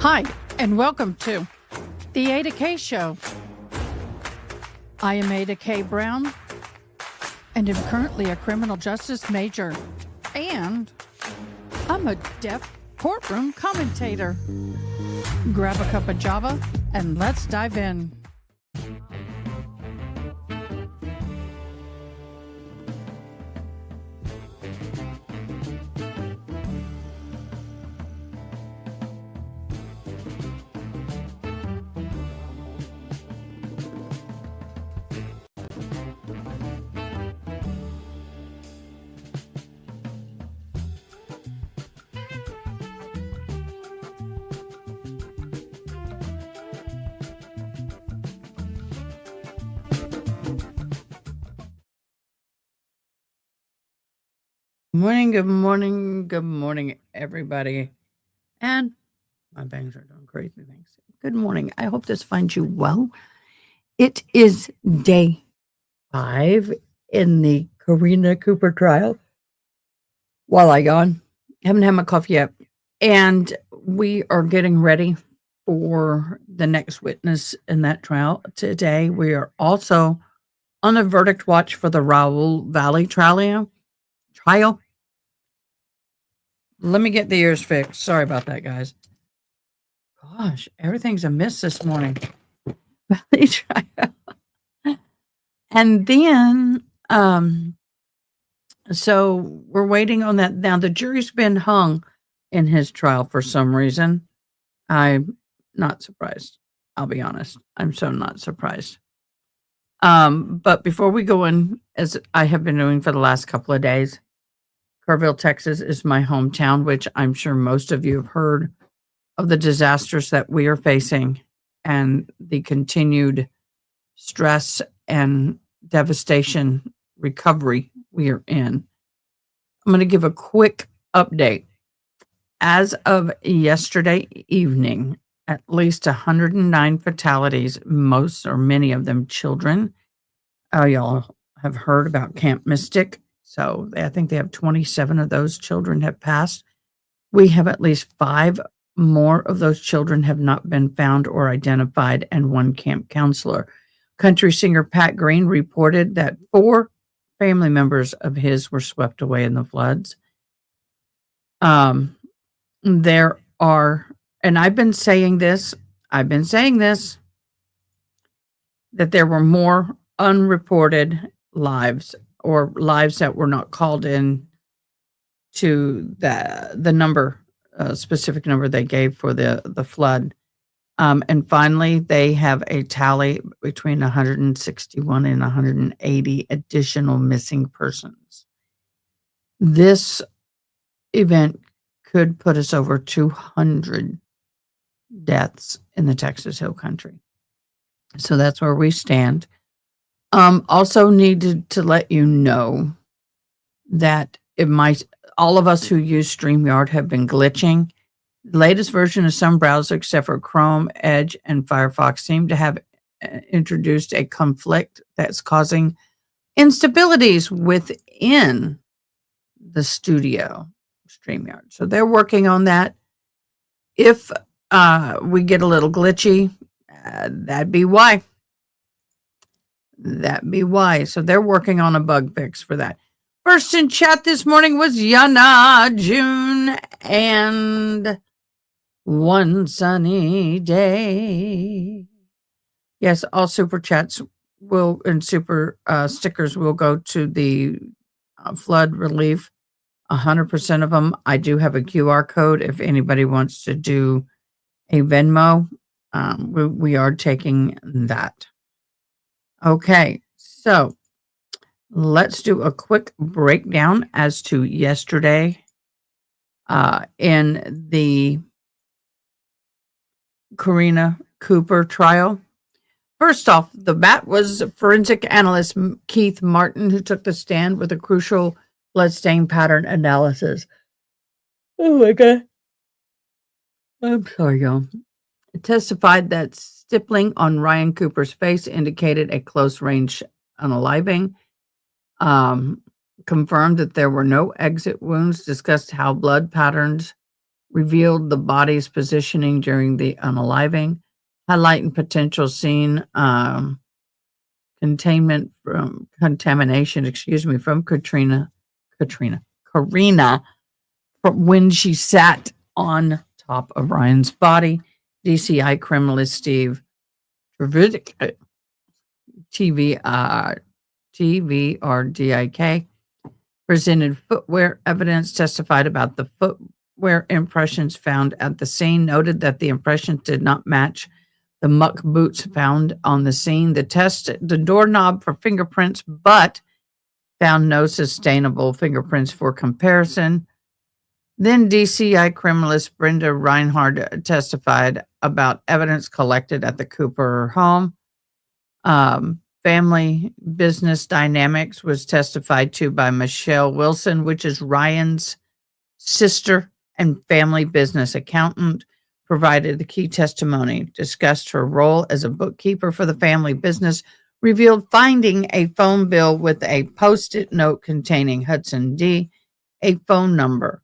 Hi, and welcome to the AdaKay Show. I am AdaKay Brown, and am currently a criminal justice major, and I'm a deaf courtroom commentator. Grab a cup of Java, and let's dive in. Good morning, everybody. And my bangs are doing crazy things. Good morning. I hope this finds you well. It is day 5 in the Karina Cooper trial. While I gone, haven't had my coffee yet. And we are getting ready for the next witness in that trial. Today, we are also on a verdict watch for the Raoul Valley trial. Let me get the ears fixed. Sorry about that, guys. Gosh, everything's a miss this morning. Valley trial. And then, so we're waiting on that. Now, the jury's been hung in his trial for some reason. I'm not surprised. I'll be honest. I'm so not surprised. But before we go in, as I have been doing for the last couple of days, Kerrville, Texas is my hometown, which I'm sure most of you have heard of the disasters that we are facing and the continued stress and devastation recovery we are in. I'm going to give a quick update. As of yesterday evening, at least 109 fatalities, most or many of them children. Y'all have heard about Camp Mystic. So I think they have 27 of those children have passed. We have at least 5 more of those children have not been found or identified, and 1 camp counselor. Country singer Pat Green reported that 4 family members of his were swept away in the floods. There are, and I've been saying this, that there were more unreported lives, or lives that were not called in to the number, specific number they gave for the flood. And finally, they have a tally between 161 and 180 additional missing persons. This event could put us over 200 deaths in the Texas Hill Country. So that's where we stand. Also needed to let you know that all of us who use StreamYard have been glitching. The latest version of some browsers, except for Chrome, Edge, and Firefox, seem to have introduced a conflict that's causing instabilities within the studio StreamYard. So they're working on that. If we get a little glitchy, that'd be why. So they're working on a bug fix for that. First in chat this morning was Yana, June, and One Sunny Day. Yes, all super chats and super stickers will go to the flood relief. 100% of them. I do have a QR code if anybody wants to do a Venmo. We are taking that. Okay, so let's do a quick breakdown as to yesterday in the Karina Cooper trial. First off, the bat was forensic analyst Keith Martin, who took the stand with a crucial bloodstain pattern analysis. Oh my God. I'm sorry, y'all. It testified that stippling on Ryan Cooper's face indicated a close range unaliving. Confirmed that there were no exit wounds, discussed how blood patterns revealed the body's positioning during the unaliving, highlighting potential scene contamination, from Karina, from when she sat on top of Ryan's body. DCI criminalist Steve Trevithick, TVRDIK, presented footwear evidence, testified about the footwear impressions found at the scene, noted that the impressions did not match the muck boots found on the scene. The tested the doorknob for fingerprints, but found no sustainable fingerprints for comparison. Then DCI criminalist Brenda Reinhardt testified about evidence collected at the Cooper home. Family business dynamics was testified to by Michelle Wilson, which is Ryan's sister and family business accountant, provided the key testimony, discussed her role as a bookkeeper for the family business, revealed finding a phone bill with a post-it note containing Hudson D, a phone number.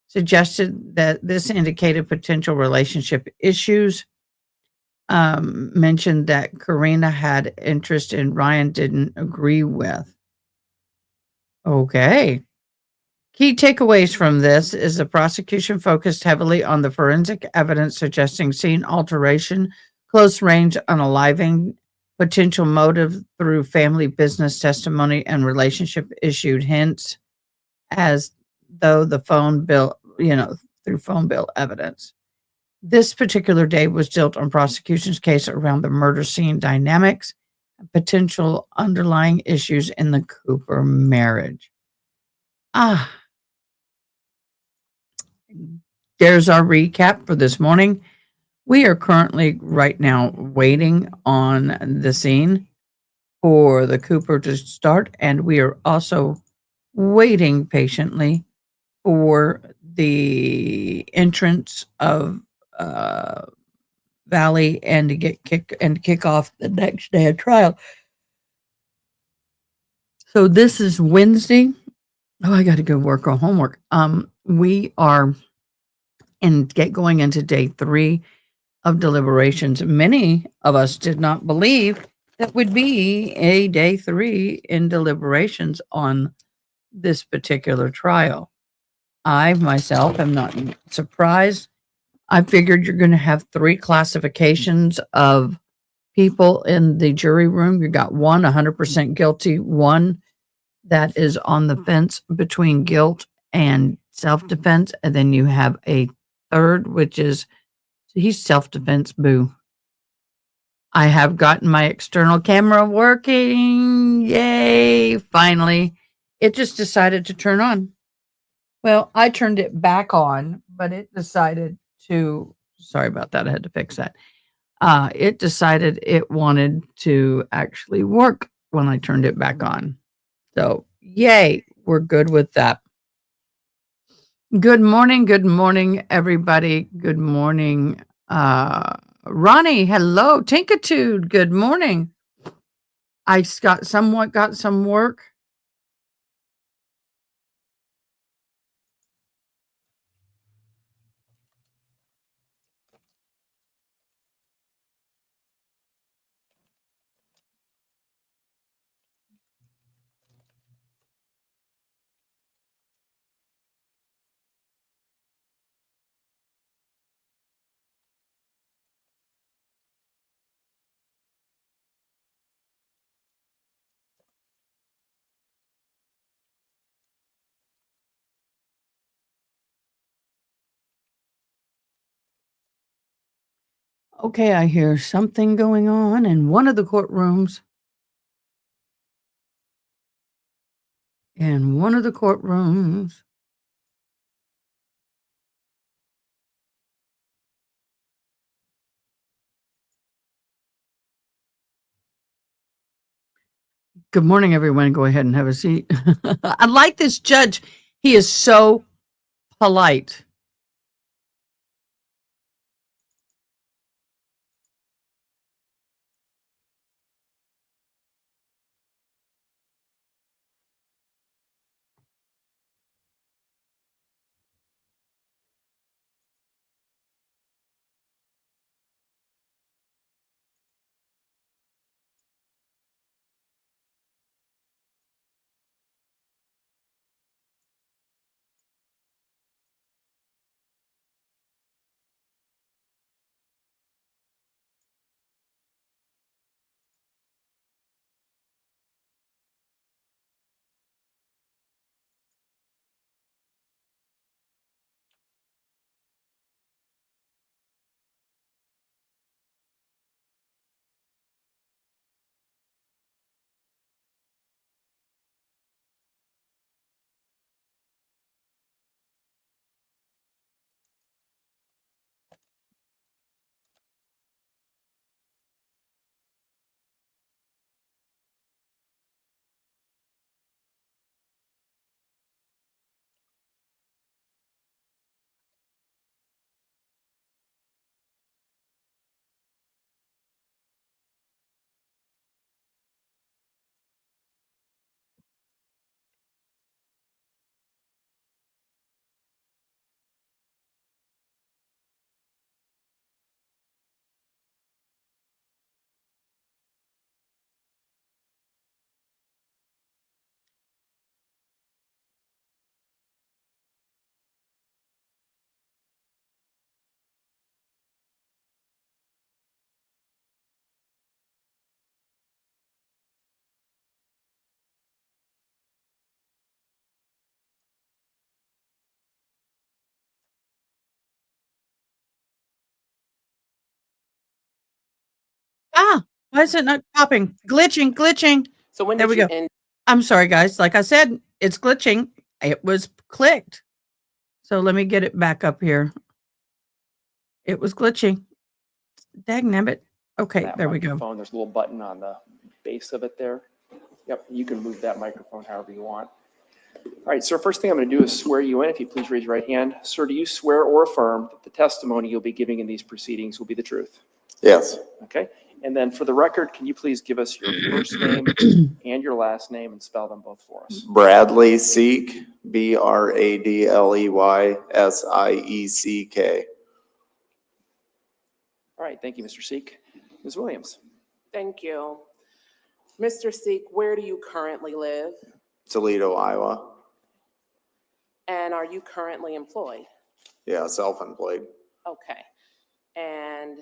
Suggested that this indicated potential relationship issues. Mentioned that Karina had interest in Ryan didn't agree with. Okay. Key takeaways from this is the prosecution focused heavily on the forensic evidence suggesting scene alteration, close range unaliving, potential motive through family business testimony and relationship issued hints, as though the phone bill, through phone bill evidence. This particular day was built on prosecution's case around the murder scene dynamics and potential underlying issues in the Cooper marriage. There's our recap for this morning. We are currently right now waiting on the scene for the Cooper to start, and we are also waiting patiently for the entrance of Valley and to kick off the next day of trial. So this is Wednesday. Oh, I got to go work on homework. We are going into day 3 of deliberations. Many of us did not believe that would be a day 3 in deliberations on this particular trial. I myself am not surprised. I figured you're going to have 3 classifications of people in the jury room. You got one 100% guilty, one that is on the fence between guilt and self-defense, and then you have a third, which is he's self-defense, boo. I have gotten my external camera working. Yay, finally. It just decided to turn on. Well, I turned it back on, but it decided to, sorry about that, I had to fix that. It decided it wanted to actually work when I turned it back on. So, yay, we're good with that. Good morning, everybody. Good morning, Ronnie. Hello, Tinkitude. Good morning. I got some work. Okay, I hear something going on in one of the courtrooms. Good morning, everyone. Go ahead and have a seat. I like this judge. He is so polite. Why is it not popping? Glitching. So when There did we you go. end? I'm sorry, guys. Like I said, it's glitching. It was clicked. So let me get it back up here. It was glitching. Dagnabbit. Okay, That there we go. microphone, there's a little button on the base of it there. Yep, you can move that microphone however you want. All right, sir, first thing I'm going to do is swear you in. If you please raise your right hand. Sir, do you swear or affirm that the testimony you'll be giving in these proceedings will be the truth? Yes. Okay, and then for the record, can you please give us your first name and your last name and spell them both for us? Bradley Seek, BradleySiek. All right, thank you, Mr. Seek. Ms. Williams? Thank you. Mr. Seek, where do you currently live? Toledo, Iowa. And are you currently employed? Yeah, self-employed. Okay. And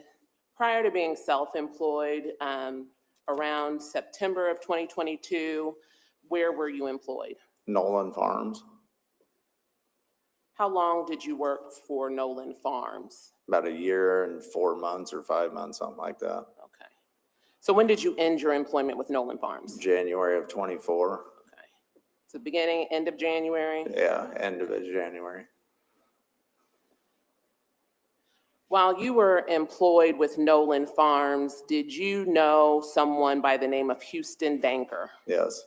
prior to being self-employed, around September of 2022, where were you employed? Nolan Farms. How long did you work for Nolan Farms? About a year and 4 months or 5 months, something like that. Okay. So when did you end your employment with Nolan Farms? January of 24. Okay. So beginning, end of January? Yeah, end of it, January. While you were employed with Nolan Farms, did you know someone by the name of Houston Danker? Yes.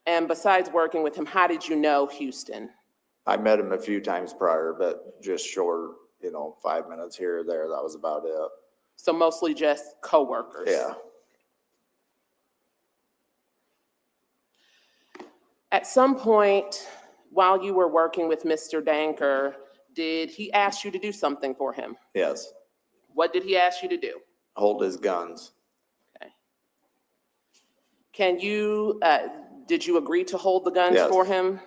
And besides working with him, how did you know Houston? I met him a few times prior, but just short, 5 minutes here or there. That was about it. So mostly just coworkers? Yeah. At some point while you were working with Mr. Danker, did he ask you to do something for him? Yes. What did he ask you to do? Hold his guns. Okay. Did you agree to hold the guns Yes. for him?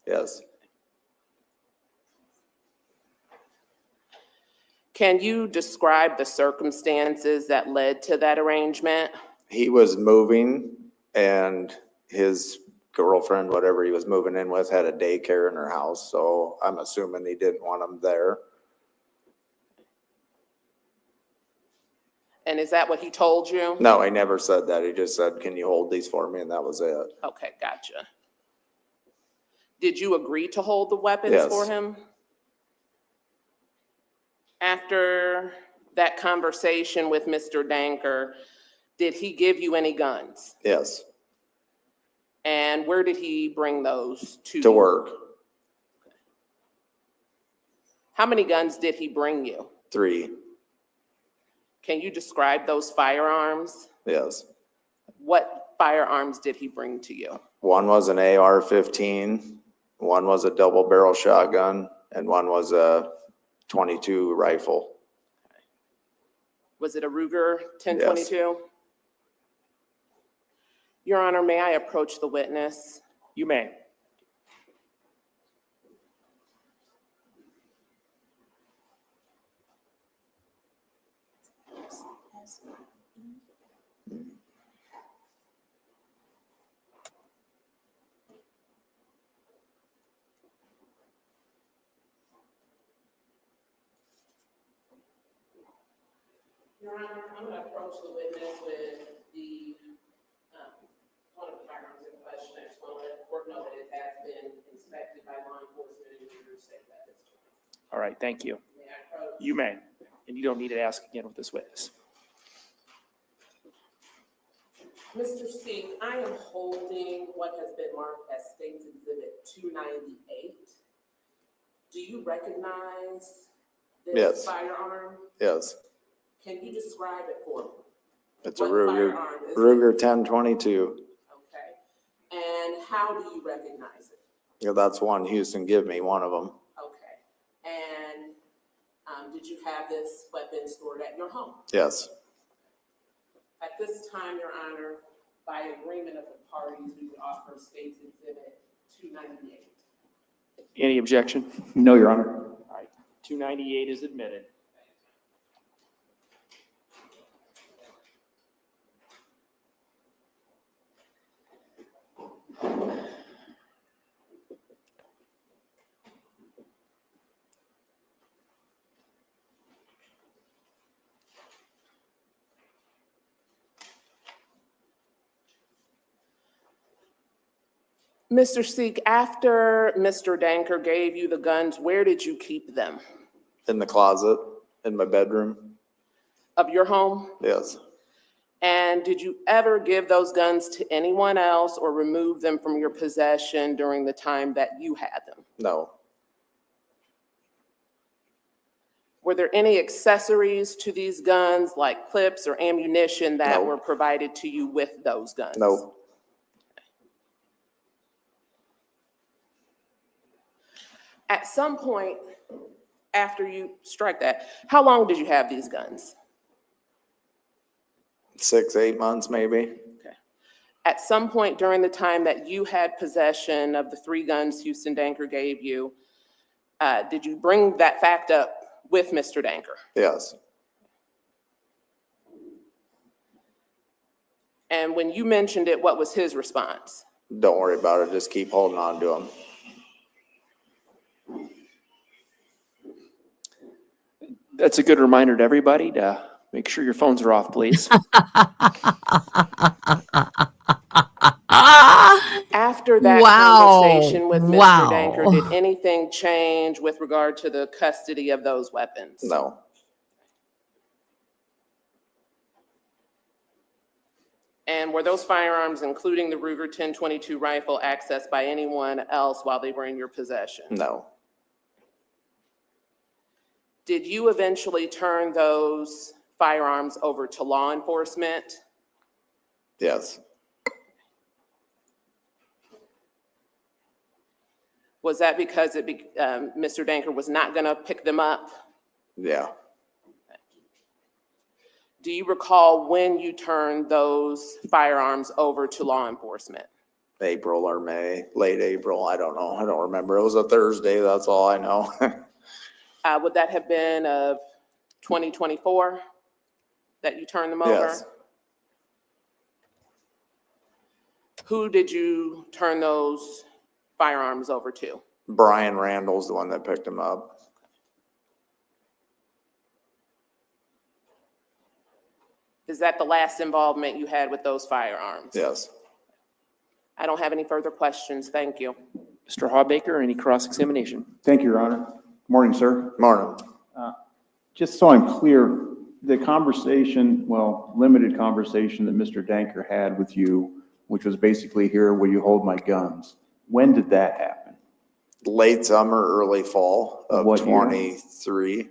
Yes. Can you describe the circumstances that led to that arrangement? He was moving and his girlfriend, whatever he was moving in with, had a daycare in her house. So I'm assuming he didn't want him there. And is that what he told you? No, he never said that. He just said, can you hold these for me? And that was it. Okay, gotcha. Did you agree to hold the weapons Yes. for him? After that conversation with Mr. Danker, did he give you any guns? Yes. And where did he bring those to? To work. How many guns did he bring you? 3. Can you describe those firearms? Yes. What firearms did he bring to you? One was an AR-15, one was a double barrel shotgun, and one was a .22 rifle. Was it a Ruger 1022? Yes. Your Honor, may I approach the witness? You may. Your Honor, I'm going to approach the witness with the one of the firearms in question. I just want to let the court know that it has been inspected by law enforcement and you're safe at this time. All right, thank you. May I approach? You may, and you don't need to ask again with this witness. Mr. Seek, I am holding what has been marked as State's Exhibit 298. Do you recognize this Yes. firearm? Yes. Can you describe it for me? It's What a Ruger, firearm is it? Ruger 1022. Okay. And how do you recognize it? Yeah, that's one Houston give me, one of them. Okay. And did you have this weapon stored at your home? Yes. At this time, Your Honor, by agreement of the parties, we would offer State's Exhibit 298. Any objection? No, Your Honor. All right, 298 is admitted. Mr. Seek, after Mr. Danker gave you the guns, where did you keep them? In the closet, in my bedroom. Of your home? Yes. And did you ever give those guns to anyone else or remove them from your possession during the time that you had them? No. Were there any accessories to these guns, like clips or ammunition that No. were provided to you with those guns? No. At some point after you strike that, how long did you have these guns? 6, 8 months maybe. Okay. At some point during the time that you had possession of the 3 guns Houston Danker gave you, did you bring that fact up with Mr. Danker? Yes. And when you mentioned it, what was his response? Don't worry about it. Just keep holding on to them. That's a good reminder to everybody to make sure your phones are off, please. After that Wow. conversation with Mr. Wow. Danker, did anything change with regard to the custody of those weapons? No. And were those firearms, including the Ruger 1022 rifle, accessed by anyone else while they were in your possession? No. Did you eventually turn those firearms over to law enforcement? Yes. Was that because Mr. Danker was not going to pick them up? Yeah. Do you recall when you turned those firearms over to law enforcement? April or May, late April. I don't know. I don't remember. It was a Thursday. That's all I know. Would that have been of 2024 that you turned them over? Yes. Who did you turn those firearms over to? Brian Randall's the one that picked him up. Is that the last involvement you had with those firearms? Yes. I don't have any further questions. Thank you. Mr. Hawbaker, any cross-examination? Thank you, Your Honor. Morning, sir. Morning. Just so I'm clear, the conversation, well, limited conversation that Mr. Danker had with you, which was basically, here, will you hold my guns? When did that happen? Late summer, early fall of What year? 23.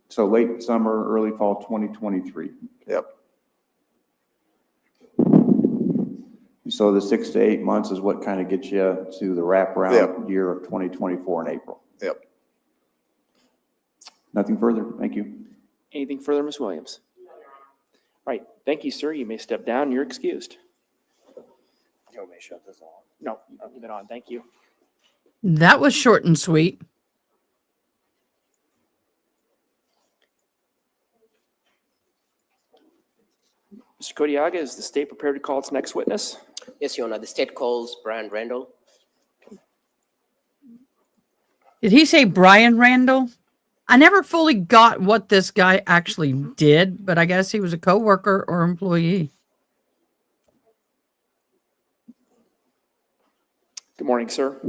So late summer, early fall 2023. Yep. So the 6 to 8 months is what kind of gets you to the wraparound year of 2024 in April. Yep. Nothing further. Thank you. Anything further, Ms. Williams? All right, thank you, sir. You may step down. You're excused. You want me to shut this off? No, you can leave it on. Thank you. That was short and sweet. Mr. Kodiaga, is the state prepared to call its next witness? Yes, Your Honor. The state calls Brian Randall. Did he say Brian Randall? I never fully got what this guy actually did, but I guess he was a coworker or employee. Good morning, sir.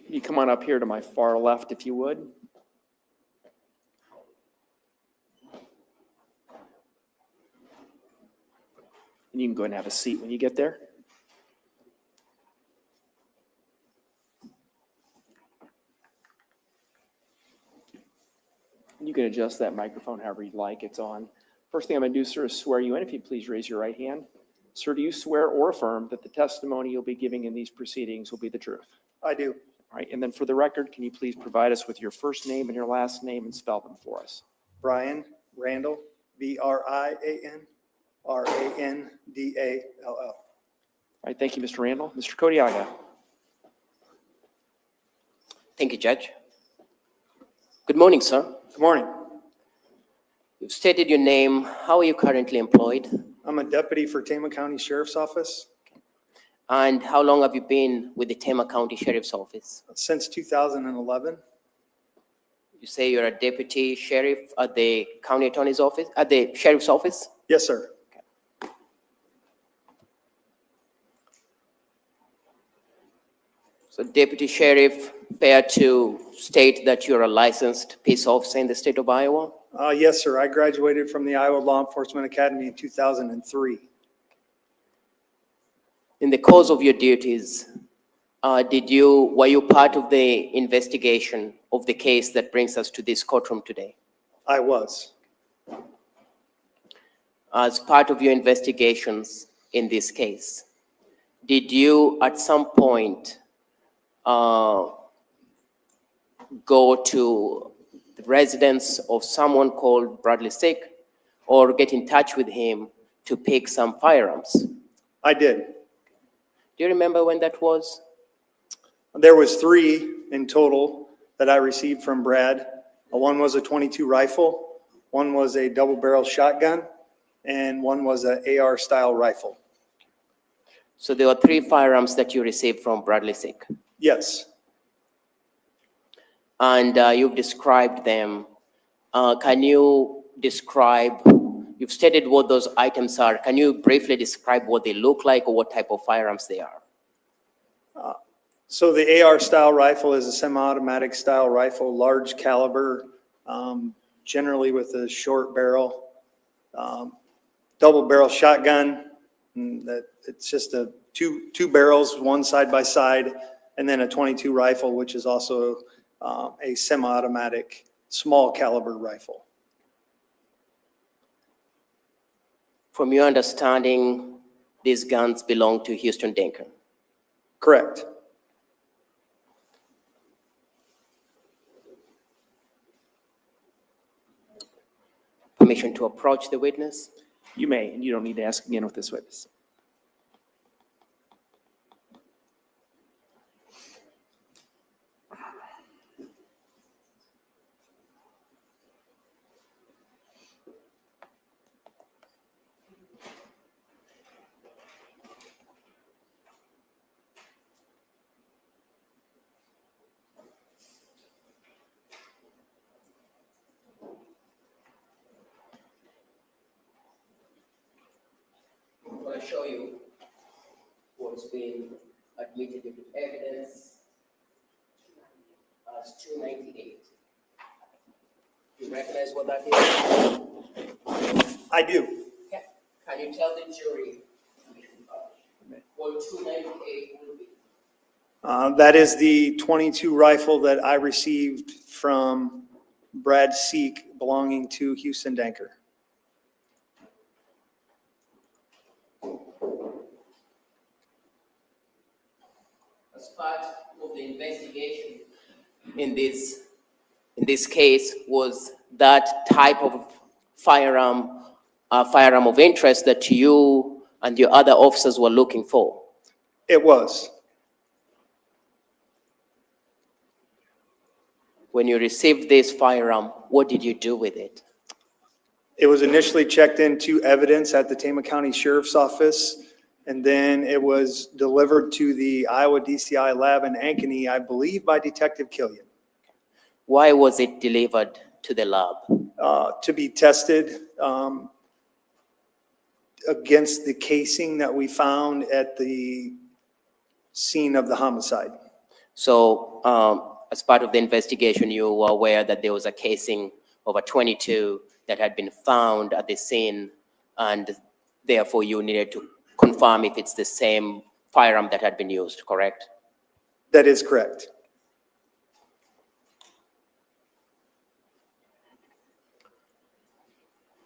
You come on up here to my far left, if you would. And you can go ahead and have a seat when you get there. You can adjust that microphone however you'd like. It's on. First thing I'm going to do, sir, is swear you in. If you'd please raise your right hand. Sir, do you swear or affirm that the testimony you'll be giving in these proceedings will be the truth? I do. All right, and then for the record, can you please provide us with your first name and your last name and spell them for us? Brian Randall, Brian Randall. All right, thank you, Mr. Randall. Mr. Kodiaga. Thank you, Judge. Good morning, sir. Good morning. You've stated your name. How are you currently employed? I'm a deputy for Tama County Sheriff's Office And how long have you been with the Tama County Sheriff's Office? since 2011. You say you're a deputy sheriff at the county attorney's office, at the sheriff's office? Yes, sir. So Deputy Sheriff, fair to state that you're a licensed peace officer in the state of Iowa? Yes, sir. I graduated from the Iowa Law Enforcement Academy in 2003. In the course of your duties, were you part of the investigation of the case that brings us to this courtroom today? I was. As part of your investigations in this case, did you at some point go to the residence of someone called Bradley Sick or get in touch with him to pick some firearms? I did. Do you remember when that was? There was 3 in total that I received from Brad. One was a .22 rifle, one was a double-barrel shotgun, and one was an AR-style rifle. So there were 3 firearms that you received from Bradley Sick. Yes. And you've described them. Can you describe, you've stated what those items are. Can you briefly describe what they look like or what type of firearms they are? So the AR-style rifle is a semi-automatic style rifle, large caliber, generally with a short barrel. Double-barrel shotgun, it's just two barrels, one side by side, and then a .22 rifle, which is also a semi-automatic small caliber rifle. From your understanding, these guns belong to Houston Denker. Correct. Permission to approach the witness? You may, and you don't need to ask again with this witness. I'm going to show you what's been admitted into evidence as 298. Do you recognize what that is? I do. Yeah. Can you tell the jury what 298 will be? That is the .22 rifle that I received from Brad Seek belonging to Houston Denker. As part of the investigation in this case, was that type of firearm of interest that you and your other officers were looking for? It was. When you received this firearm, what did you do with it? It was initially checked into evidence at the Tama County Sheriff's Office, and then it was delivered to the Iowa DCI lab in Ankeny, I believe by Detective Killian. Why was it delivered to the lab? To be tested against the casing that we found at the scene of the homicide. So as part of the investigation, you were aware that there was a casing of a .22 that had been found at the scene, and therefore you needed to confirm if it's the same firearm that had been used, correct? That is correct.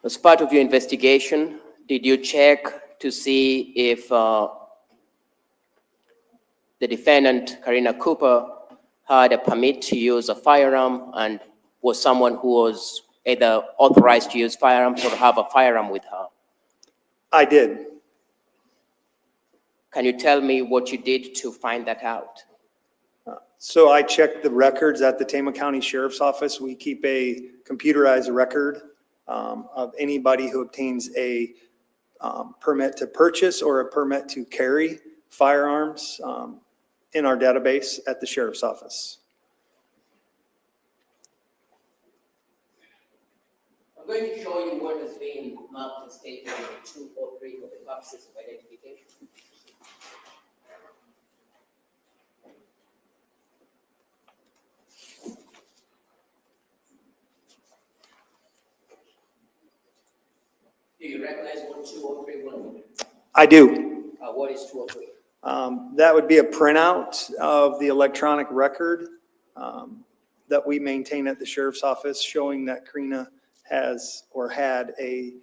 As part of your investigation, did you check to see if the defendant, Karina Cooper, had a permit to use a firearm and was someone who was either authorized to use firearms or have a firearm with her? I did. Can you tell me what you did to find that out? So I checked the records at the Tama County Sheriff's Office. We keep a computerized record of anybody who obtains a permit to purchase or a permit to carry firearms in our database at the Sheriff's Office. I'm going to show you what has been marked as statement 2 or 3 for the purposes of identification. Do you recognize what 203 will be? I do. What is 203? That would be a printout of the electronic record that we maintain at the sheriff's office showing that Karina has or had a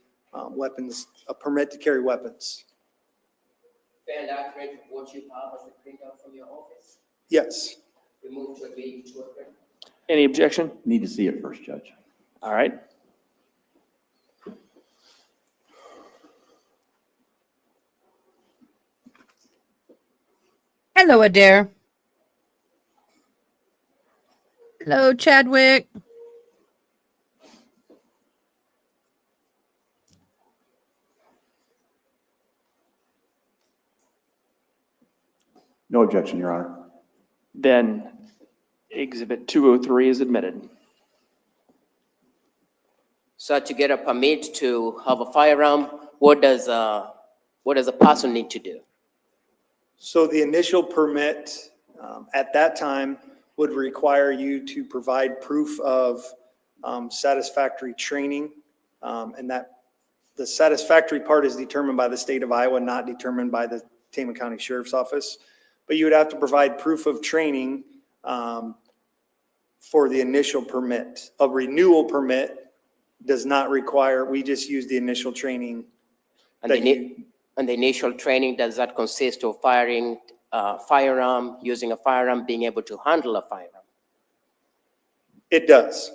permit to carry weapons. Fair and accurate what you have as a printout from your office? Yes. We move to agree to 203. Any objection? Need to see it first, Judge. All right. Hello, Adair. Hello, Chadwick. No objection, Your Honor. Then Exhibit 203 is admitted. So to get a permit to have a firearm, what does a person need to do? So the initial permit at that time would require you to provide proof of satisfactory training. And that the satisfactory part is determined by the state of Iowa, not determined by the Tama County Sheriff's Office. But you would have to provide proof of training for the initial permit. A renewal permit does not require, we just use the initial training. And that the initial training, does that consist of firing a firearm, using a firearm, being able to handle a firearm? It does.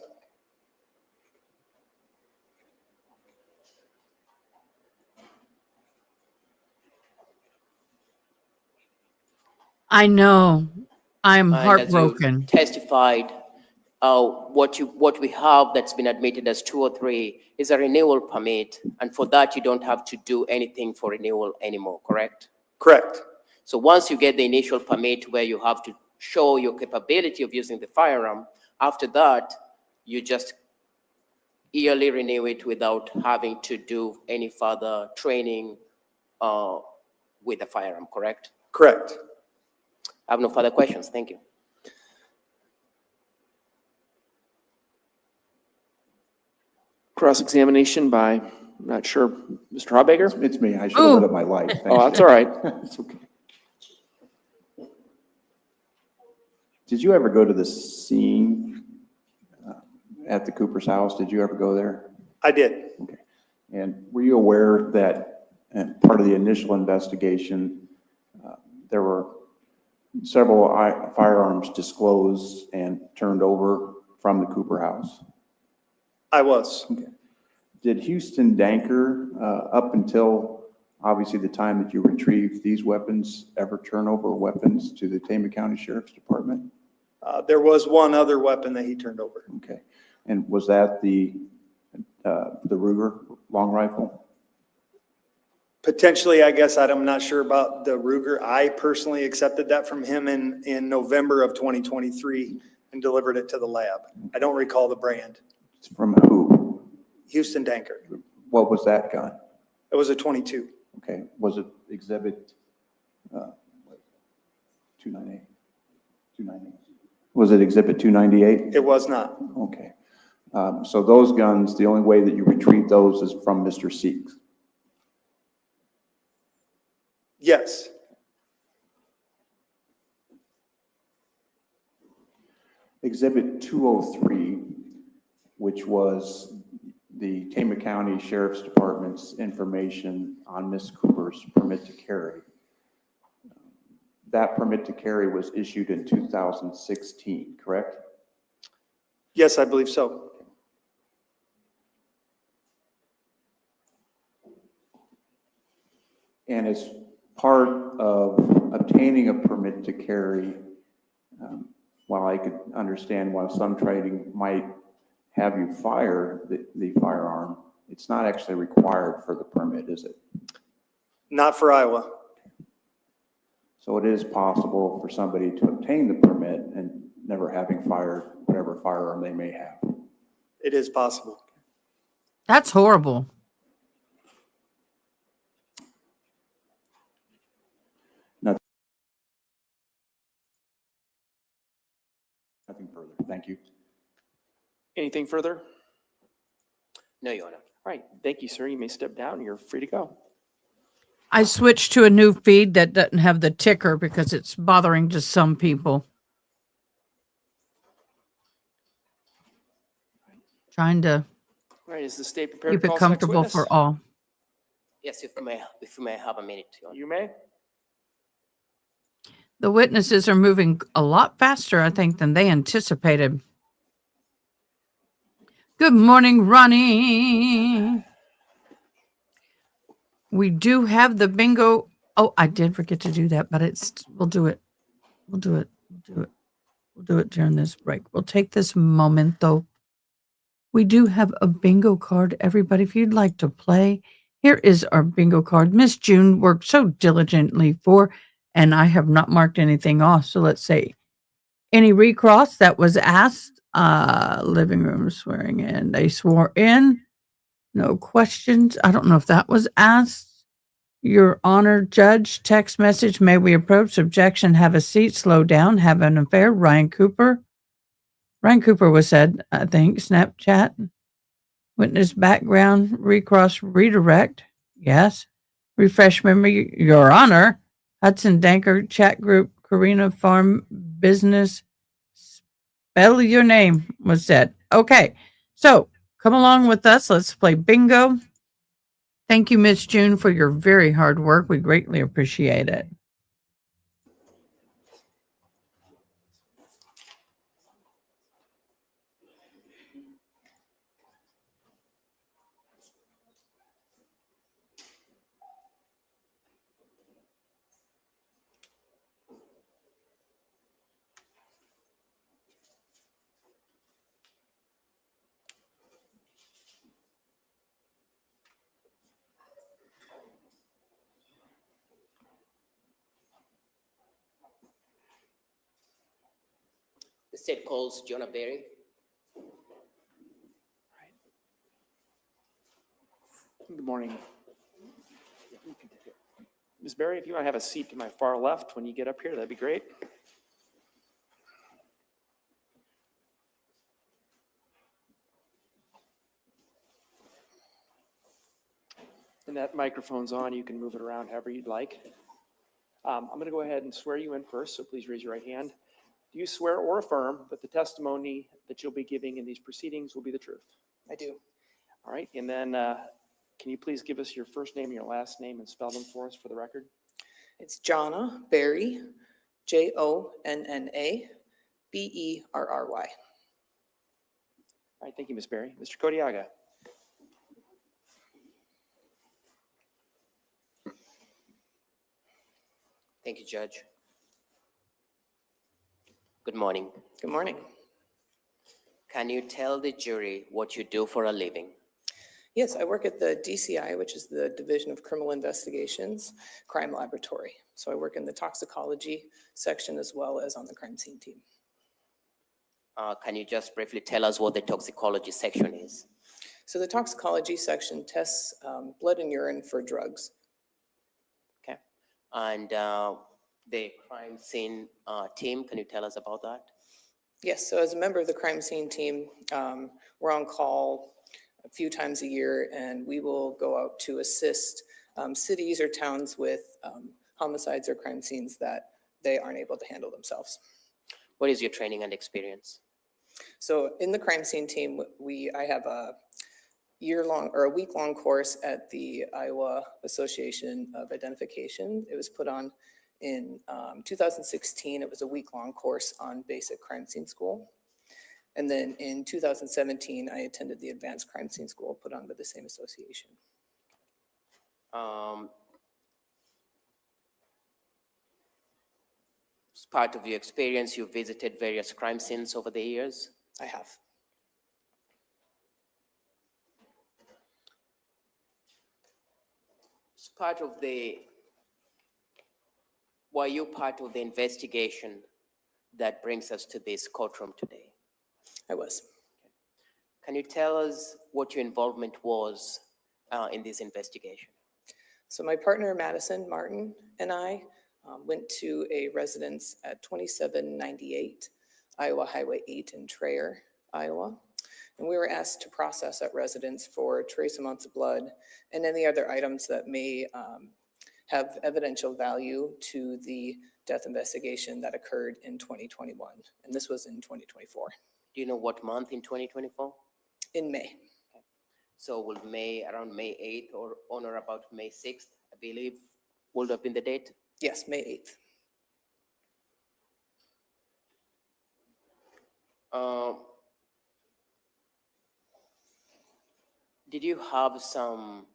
I know. I'm And as you heartbroken. testified, what we have that's been admitted as 203 is a renewal permit, and for that you don't have to do anything for renewal anymore, correct? Correct. So once you get the initial permit where you have to show your capability of using the firearm, after that, you just yearly renew it without having to do any further training with the firearm, correct? Correct. I have no further questions. Thank you. Cross-examination by, I'm not sure, Mr. Hawbaker? It's me. I should have lit up my light. Thank Oh, you. that's all right. It's okay. Did you ever go to the scene at the Cooper's house? Did you ever go there? I did. Okay. And were you aware that part of the initial investigation, there were several firearms disclosed and turned over from the Cooper house? I was. Okay. Did Houston Danker, up until obviously the time that you retrieved these weapons, ever turn over weapons to the Tama County Sheriff's Department? There was one other weapon that he turned over. Okay. And was that the Ruger long rifle? Potentially, I guess, I'm not sure about the Ruger. I personally accepted that from him in November of 2023 and delivered it to the lab. I don't recall the brand. It's from who? Houston Danker. What was that gun? It was a 22. Okay. Was it exhibit 298? 298. Was it exhibit 298? It was not. Okay. So those guns, the only way that you retrieve those is from Mr. Seeks. Yes. Exhibit 203, which was the Tama County Sheriff's Department's information on Ms. Cooper's permit to carry. That permit to carry was issued in 2016, correct? Yes, I believe so. And as part of obtaining a permit to carry, while I could understand why some training might have you fire the firearm, it's not actually required for the permit, is it? Not for Iowa. So it is possible for somebody to obtain the permit and never having fired whatever firearm they may have. It is possible. That's horrible. Nothing further. Thank you. Anything further? No, Your Honor. right, thank you, sir. You may step down. You're free to go. I switched to a new feed that doesn't have the ticker because it's bothering just some people. Trying to All right, is the state prepared keep to it call this next comfortable witness? for all. Yes, if you may have a minute. Your Honor. You may. The witnesses are moving a lot faster, I think, than they anticipated. Good morning, Ronnie. We do have the bingo. Oh, I did forget to do that, but we'll do it. We'll do it. We'll do it. We'll do it during this break. We'll take this moment, though. We do have a bingo card, everybody. If you'd like to play, here is our bingo card. Miss June worked so diligently for, and I have not marked anything off. So let's see. Any recross that was asked? Living room swearing in. They swore in. No questions. I don't know if that was asked. Your Honor, Judge, text message, may we approach? Objection, have a seat, slow down, have an affair. Ryan Cooper. Ryan Cooper was said, I think. Snapchat. Witness background, recross, redirect. Yes. Refresh memory, Your Honor. Hudson Danker, chat group, Karina Farm Business. Spell your name was said. Okay. So come along with us. Let's play bingo. Thank you, Miss June, for your very hard work. We greatly appreciate it. The state calls Jonah Berry. Good morning. Ms. Berry, if you want to have a seat to my far left when you get up here, that'd be great. And that microphone's on. You can move it around however you'd like. I'm going to go ahead and swear you in first, so please raise your right hand. Do you swear or affirm that the testimony that you'll be giving in these proceedings will be the truth? I do. All right, and then can you please give us your first name and your last name and spell them for us for the record? It's Jonna Berry, Jonna Berry. All right, thank you, Ms. Berry. Mr. Kodiaga. Thank you, Judge. Good morning. Good morning. Can you tell the jury what you do for a living? Yes, I work at the DCI, which is the Division of Criminal Investigations Crime Laboratory. So I work in the toxicology section as well as on the crime scene team. Can you just briefly tell us what the toxicology section is? So the toxicology section tests blood and urine for drugs. Okay. And the crime scene team, can you tell us about that? Yes, so as a member of the crime scene team, we're on call a few times a year, and we will go out to assist cities or towns with homicides or crime scenes that they aren't able to handle themselves. What is your training and experience? So in the crime scene team, I have a year-long or a week-long course at the Iowa Association of Identification. It was put on in 2016. It was a week-long course on basic crime scene school. And then in 2017, I attended the advanced crime scene school put on by the same association. As part of your experience, you visited various crime scenes over the years? I have. As part of were you part of the investigation that brings us to this courtroom today? I was. Can you tell us what your involvement was in this investigation? So my partner, Madison Martin, and I went to a residence at 2798 Iowa Highway 8 in Traer, Iowa. And we were asked to process that residence for trace amounts of blood and any other items that may have evidential value to the death investigation that occurred in 2021. And this was in 2024, Do you know what month in 2024? in May. So will around May 8th or on or about May 6th, I believe, would have been the date? Yes, May 8th. Did you have some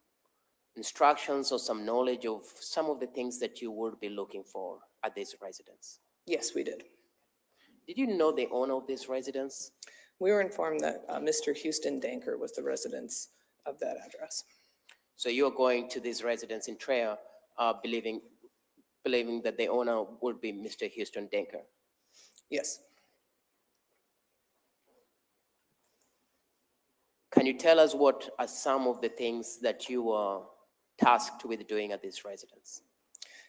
instructions or some knowledge of some of the things that you would be looking for at this residence? Yes, we did. Did you know the owner of this residence? We were informed that Mr. Houston Danker was the residence of that address. So you are going to this residence in Trail, believing that the owner would be Mr. Houston Denker. Yes. Can you tell us what are some of the things that you were tasked with doing at this residence?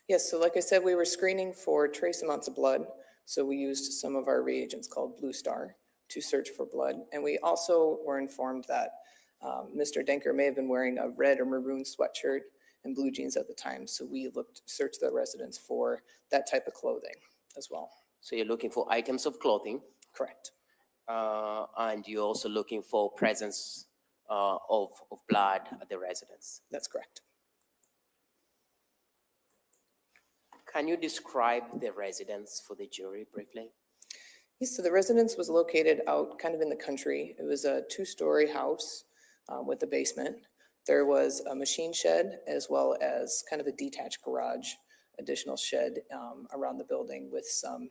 Yes, so like I said, we were screening for trace amounts of blood. So we used some of our reagents called Blue Star to search for blood. And we also were informed that Mr. Denker may have been wearing a red or maroon sweatshirt and blue jeans at the time. So we searched the residence for that type of clothing as well. So you're looking for items of clothing, Correct. and you're also looking for presence of blood at the residence. That's correct. Can you describe the residence for the jury briefly? Yes, so the residence was located out kind of in the country. It was a 2-story house with a basement. There was a machine shed as well as kind of a detached garage, additional shed around the building with some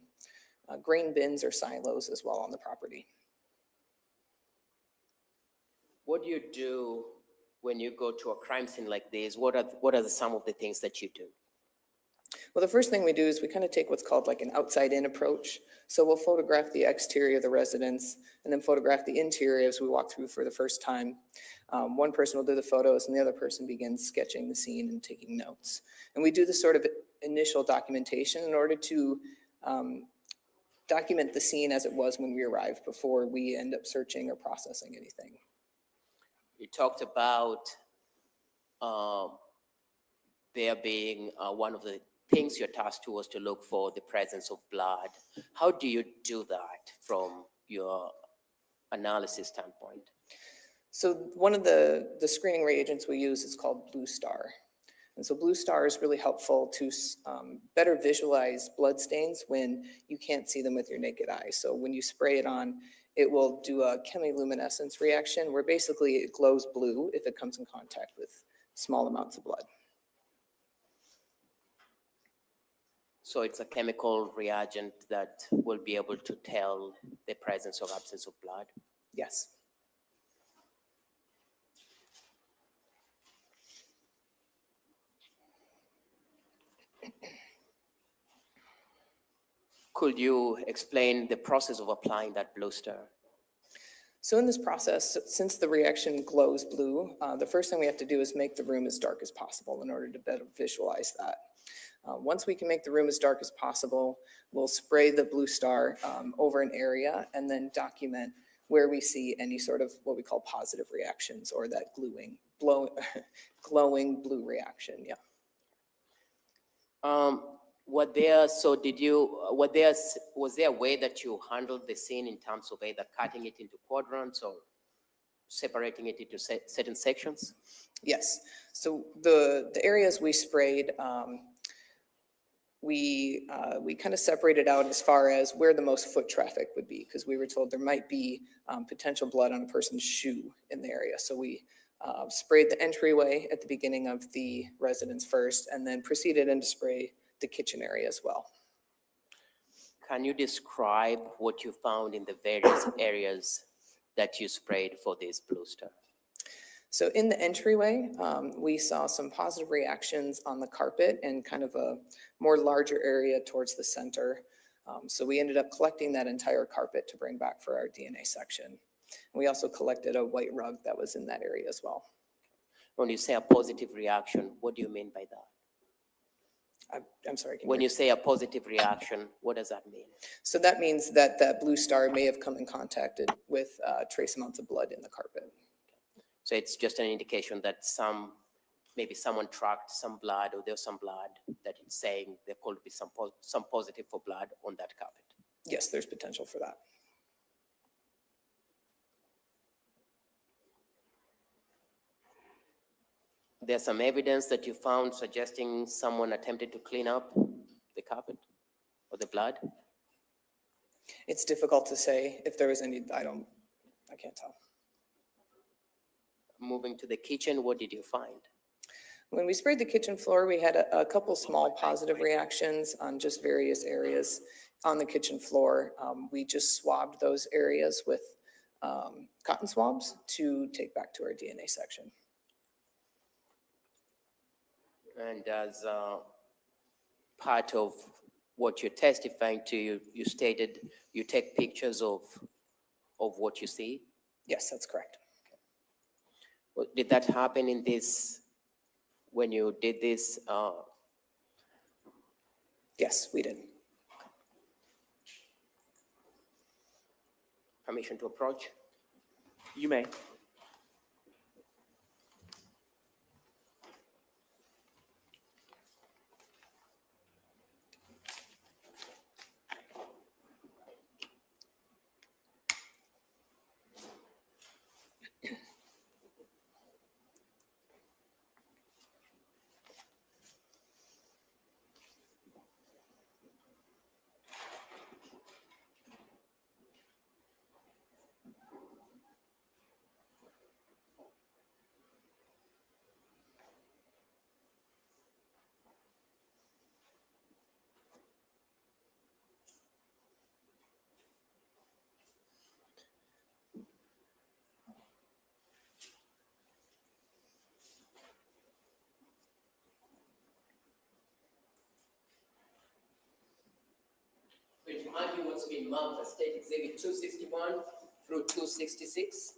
grain bins or silos as well on the property. What do you do when you go to a crime scene like this? What are some of the things that you do? Well, the first thing we do is we kind of take what's called like an outside-in approach. So we'll photograph the exterior of the residence and then photograph the interior as we walk through for the first time. One person will do the photos and the other person begins sketching the scene and taking notes. And we do this sort of initial documentation in order to document the scene as it was when we arrived before we end up searching or processing anything. You talked about there being one of the things you're tasked to was to look for the presence of blood. How do you do that from your analysis standpoint? So one of the screening reagents we use is called Blue Star. And so Blue Star is really helpful to better visualize blood stains when you can't see them with your naked eye. So when you spray it on, it will do a chemiluminescence reaction where basically it glows blue if it comes in contact with small amounts of blood. So it's a chemical reagent that will be able to tell the presence or absence of blood? Yes. Could you explain the process of applying that Blue Star? So in this process, since the reaction glows blue, the first thing we have to do is make the room as dark as possible in order to better visualize that. Once we can make the room as dark as possible, we'll spray the Blue Star over an area and then document where we see any sort of what we call positive reactions or that glowing blue reaction, yeah. Was there a way that you handled the scene in terms of either cutting it into quadrants or separating it into certain sections? Yes, so the areas we sprayed, we kind of separated out as far as where the most foot traffic would be, because we were told there might be potential blood on a person's shoe in the area. So we sprayed the entryway at the beginning of the residence first, and then proceeded into spray the kitchen area as well. Can you describe what you found in the various areas that you sprayed for this Blue Star? So in the entryway, we saw some positive reactions on the carpet and kind of a more larger area towards the center. So we ended up collecting that entire carpet to bring back for our DNA section. We also collected a white rug that was in that area as well. When you say a positive reaction, what do you mean by that? I'm sorry. Can When you say a positive reaction, what does that mean? So that means that that blue star may have come in contact with trace amounts of blood in the carpet. So it's just an indication that maybe someone tracked some blood, or there's some blood that it's saying there could be some positive for blood on that carpet. Yes, there's potential for that. There's some evidence that you found suggesting someone attempted to clean up the carpet or the blood? It's difficult to say if there was any, I can't tell. Moving to the kitchen, what did you find? When we sprayed the kitchen floor, we had a couple small positive reactions on just various areas on the kitchen floor. We just swabbed those areas with cotton swabs to take back to our DNA section. And as part of what you're testifying to, you stated you take pictures of what you see. Yes, that's correct. Well, did that happen in this, when you did this? Yes, we did. Permission to approach? You may. Which argue what's been marked as State Exhibit 261 through 266.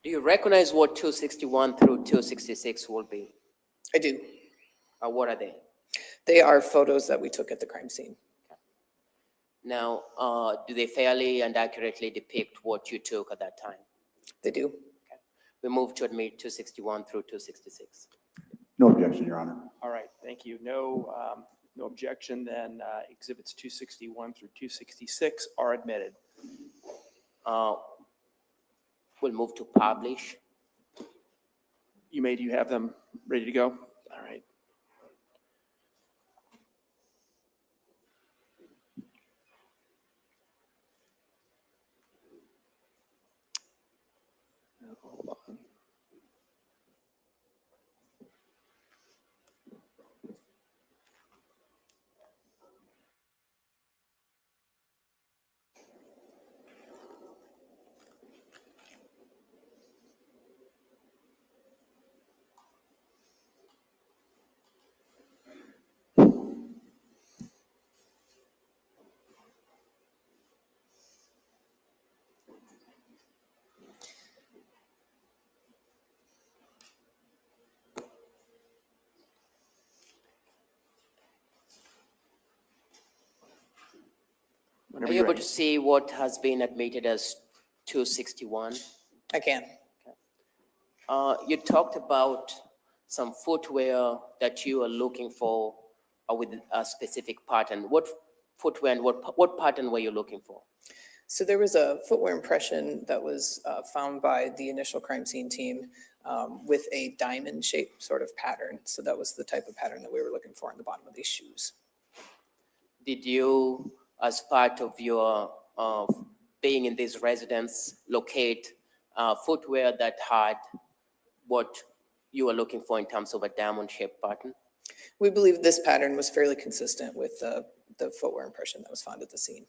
Do you recognize what 261 through 266 will be? I do. What are they? They are photos that we took at the crime scene. Now, do they fairly and accurately depict what you took at that time? They do. We move to admit 261 through 266. No objection, Your Honor. All right, thank you. No objection, then exhibits 261 through 266 are admitted. We'll move to publish. You may, do you have them ready to go? All right. Hold on. Are Whenever you you're able ready. to see what has been admitted as 261? I can. You talked about some footwear that you are looking for with a specific pattern. What footwear and what pattern were you looking for? So there was a footwear impression that was found by the initial crime scene team with a diamond shaped sort of pattern. So that was the type of pattern that we were looking for on the bottom of these shoes. Did you, as part of your being in this residence, locate footwear that had what you were looking for in terms of a diamond-shaped pattern? We believe this pattern was fairly consistent with the footwear impression that was found at the scene.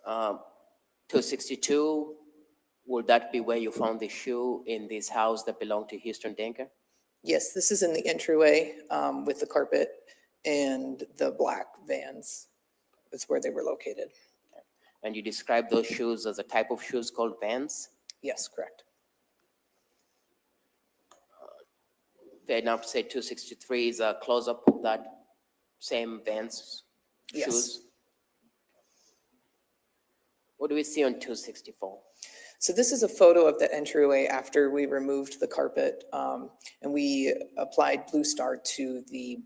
262, would that be where you found the shoe in this house that belonged to Houston Denker? Yes, this is in the entryway with the carpet and the black vans. That's where they were located. And you described those shoes as a type of shoes called Vans? Yes, correct. Fair enough to say 263 is a close-up of that same Vans Yes. shoes? What do we see on 264? So this is a photo of the entryway after we removed the carpet, and we applied Blue Star to the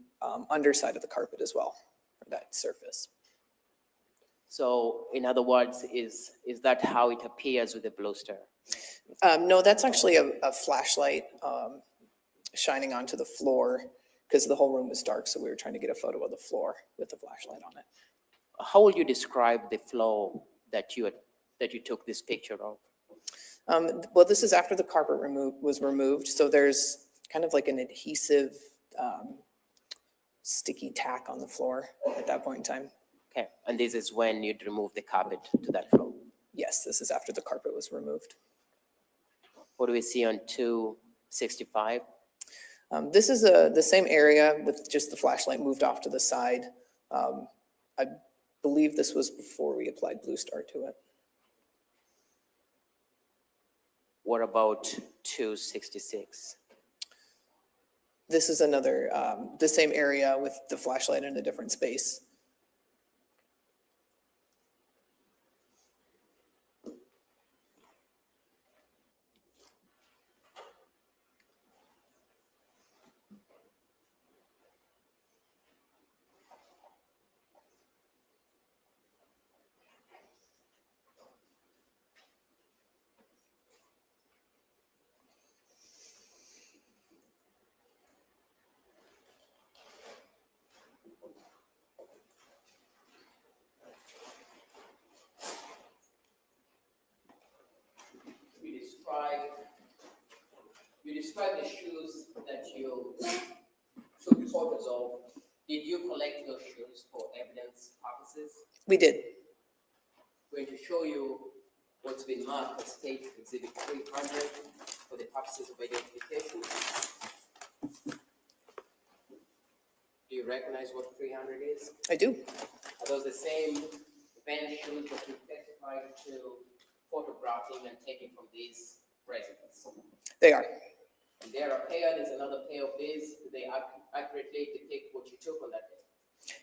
underside of the carpet as well, for that surface. So in other words, is that how it appears with the Blue Star? No, that's actually a flashlight shining onto the floor because the whole room was dark, so we were trying to get a photo of the floor with the flashlight on it. How would you describe the floor that you took this picture of? Well, this is after the carpet was removed, so there's kind of like an adhesive sticky tack on the floor at that point in time. Okay, and this is when you'd remove the carpet to that floor. Yes, this is after the carpet was removed. What do we see on 265? This is the same area with just the flashlight moved off to the side. I believe this was before we applied Blue Star to it. What about 266? This is another, the same area with the flashlight in a different space. You describe the shoes that you took photos of. Did you collect those shoes for evidence purposes? We did. I'm going to show you what's been marked as State Exhibit 300 for the purposes of identification. Do you recognize what 300 is? I do. Are those the same van shoes that you testified to photographing and taking from these residents? They are. And there are pair, there's another pair of these. Do they accurately depict what you took on that day?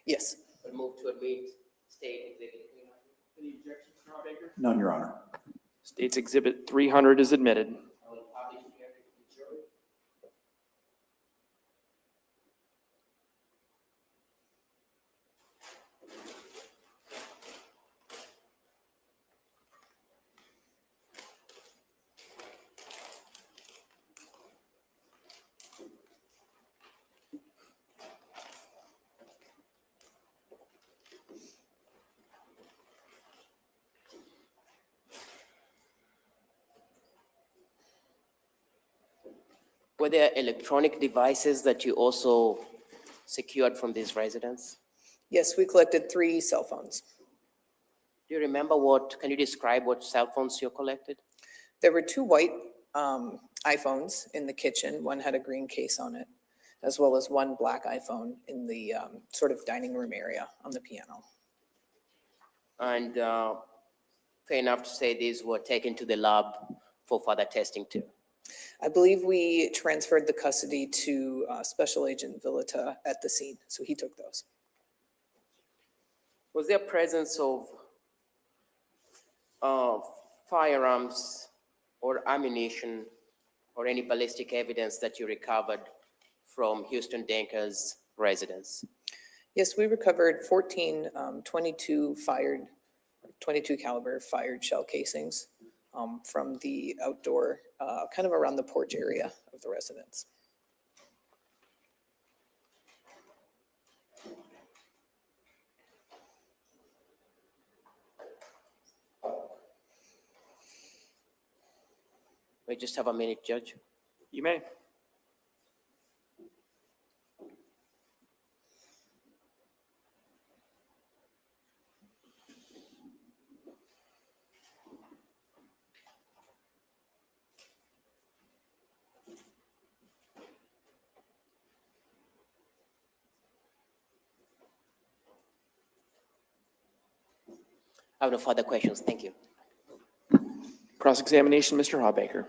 Yes. We'll move to admit State Exhibit 300. Any objections, Mr. Baker? None, Your Honor. State's Exhibit 300 is admitted. I will publish here to the jury. Were there electronic devices that you also secured from these residents? Yes, we collected 3 cell phones. Do you remember can you describe what cell phones you collected? There were 2 white iPhones in the kitchen. One had a green case on it, as well as 1 black iPhone in the sort of dining room area on the piano. And fair enough to say these were taken to the lab for further testing too. I believe we transferred the custody to Special Agent Villata at the scene, so he took those. Was there presence of firearms or ammunition or any ballistic evidence that you recovered from Houston Denker's residence? Yes, we recovered 14 22 caliber fired shell casings from the outdoor, kind of around the porch area of the residence. We just have a minute, Judge. You may. I have no further questions. Thank you. Cross-examination, Mr. Hawbaker.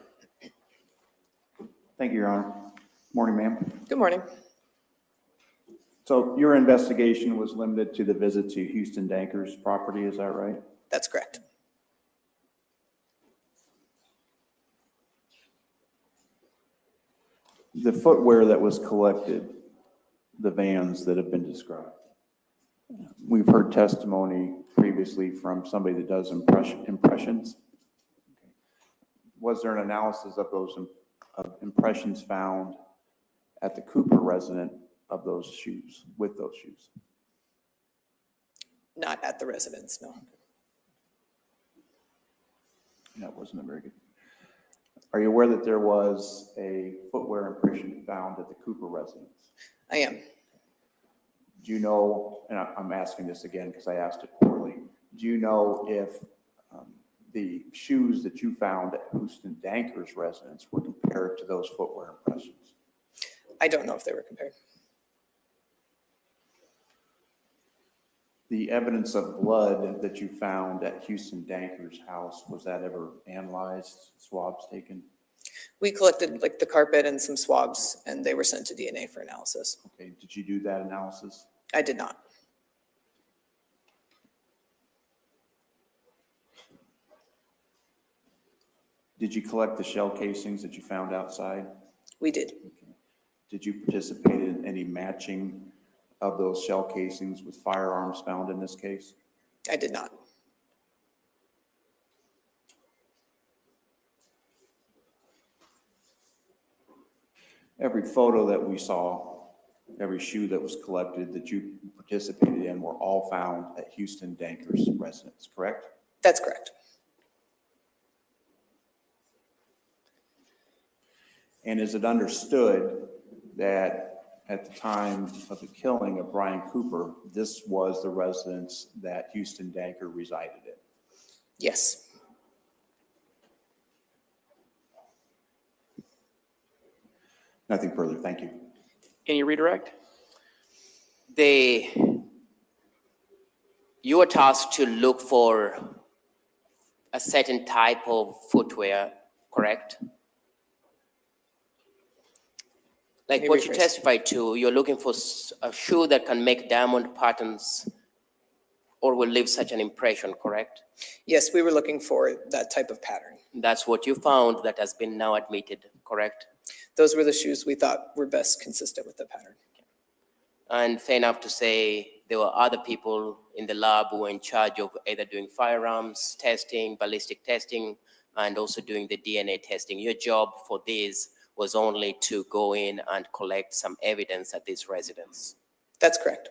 Thank you, Your Honor. Morning, ma'am. Good morning. So your investigation was limited to the visit to Houston Danker's property, is that right? That's correct. The footwear that was collected, the vans that have been described, we've heard testimony previously from somebody that does impressions. Was there an analysis of those impressions found at the Cooper resident of those shoes, with those shoes? Not at the residence, no. That wasn't a very good. Are you aware that there was a footwear impression found at the Cooper residence? I am. Do you know, and I'm asking this again because I asked it poorly, do you know if the shoes that you found at Houston Danker's residence were compared to those footwear impressions? I don't know if they were compared. The evidence of blood that you found at Houston Danker's house, was that ever analyzed, swabs taken? We collected like the carpet and some swabs, and they were sent to DNA for analysis. Okay, did you do that analysis? I did not. Did you collect the shell casings that you found outside? We did. Did you participate in any matching of those shell casings with firearms found in this case? I did not. Every photo that we saw, every shoe that was collected that you participated in were all found at Houston Danker's residence, correct? That's correct. And is it understood that at the time of the killing of Brian Cooper, this was the residence that Houston Danker resided in? Yes. Nothing further, thank you. Any redirect? You were tasked to look for a certain type of footwear, correct? Like Maybe what you rephrase. testified to, you're looking for a shoe that can make diamond patterns or will leave such an impression, correct? Yes, we were looking for that type of pattern. That's what you found that has been now admitted, correct? Those were the shoes we thought were best consistent with the pattern. And fair enough to say there were other people in the lab who were in charge of either doing firearms testing, ballistic testing, and also doing the DNA testing. Your job for this was only to go in and collect some evidence at this residence. That's correct.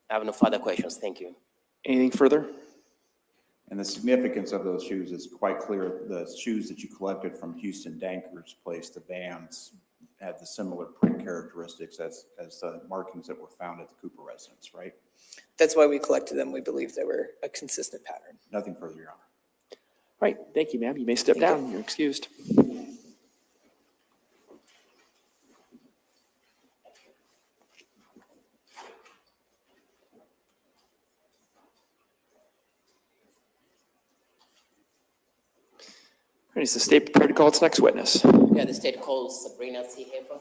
I have no further questions. Thank you. Anything further? And the significance of those shoes is quite clear. The shoes that you collected from Houston Danker's place, the Vans, had the similar print characteristics as the markings that were found at the Cooper residence, right? That's why we collected them. We believed they were a consistent pattern. Nothing further, Your Honor. All right, thank you, ma'am. You may step down. You're excused. All right, is the state prepared to call its next witness? Yeah, the state calls Sabrina C. Heffer.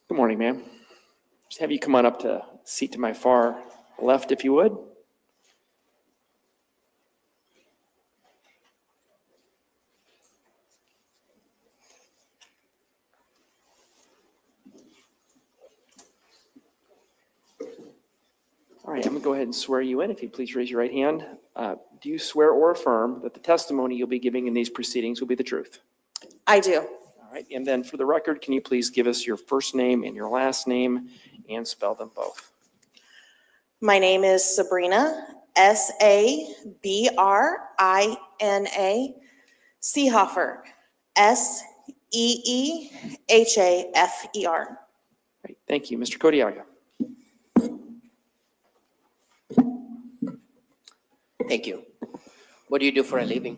Good morning, ma'am. Just have you come on up to seat to my far left, if you would. All right, I'm going to go ahead and swear you in. If you please raise your right hand. Do you swear or affirm that the testimony you'll be giving in these proceedings will be the truth? I do. All right, and then for the record, can you please give us your first name and your last name and spell them both? My name is Sabrina, Sabrina, Seehofer, Seehafer. Great, thank you. Mr. Kodiaga. Thank you. What do you do for a living?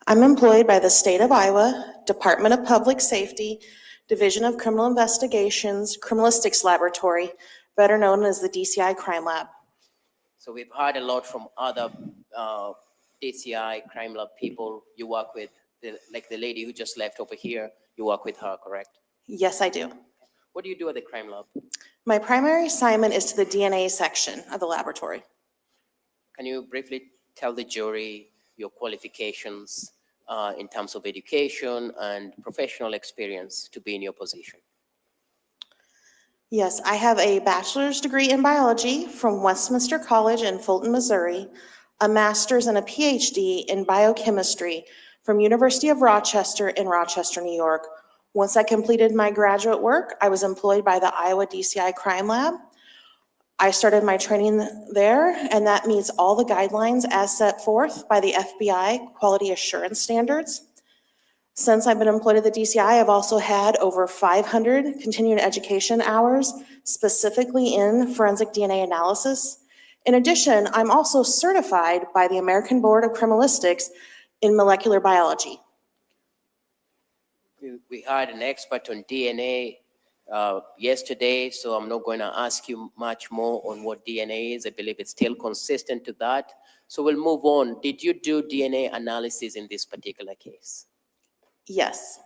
I'm employed by the State of Iowa Department of Public Safety, Division of Criminal Investigations, Criminalistics Laboratory, better known as the DCI Crime Lab. So we've heard a lot from other DCI crime lab people you work with, like the lady who just left over here, you work with her, correct? Yes, I do. What do you do at the crime lab? My primary assignment is to the DNA section of the laboratory. Can you briefly tell the jury your qualifications in terms of education and professional experience to be in your position? Yes, I have a bachelor's degree in biology from Westminster College in Fulton, Missouri, a master's and a PhD in biochemistry from University of Rochester in Rochester, New York. Once I completed my graduate work, I was employed by the Iowa DCI Crime Lab. I started my training there, and that meets all the guidelines as set forth by the FBI quality assurance standards. Since I've been employed at the DCI, I've also had over 500 continuing education hours, specifically in forensic DNA analysis. In addition, I'm also certified by the American Board of Criminalistics in molecular biology. We hired an expert on DNA yesterday, so I'm not going to ask you much more on what DNA is. I believe it's still consistent to that. So we'll move on. Did you do DNA analysis in this particular case? Yes.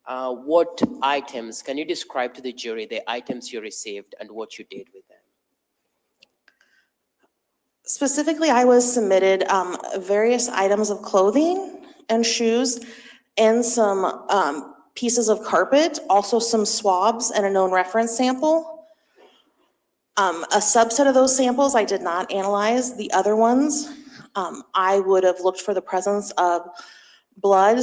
What items, can you describe to the jury the items you received and what you did with them? Specifically, I was submitted various items of clothing and shoes and some pieces of carpet, also some swabs and a known reference sample. A subset of those samples I did not analyze. The other ones, I would have looked for the presence of blood,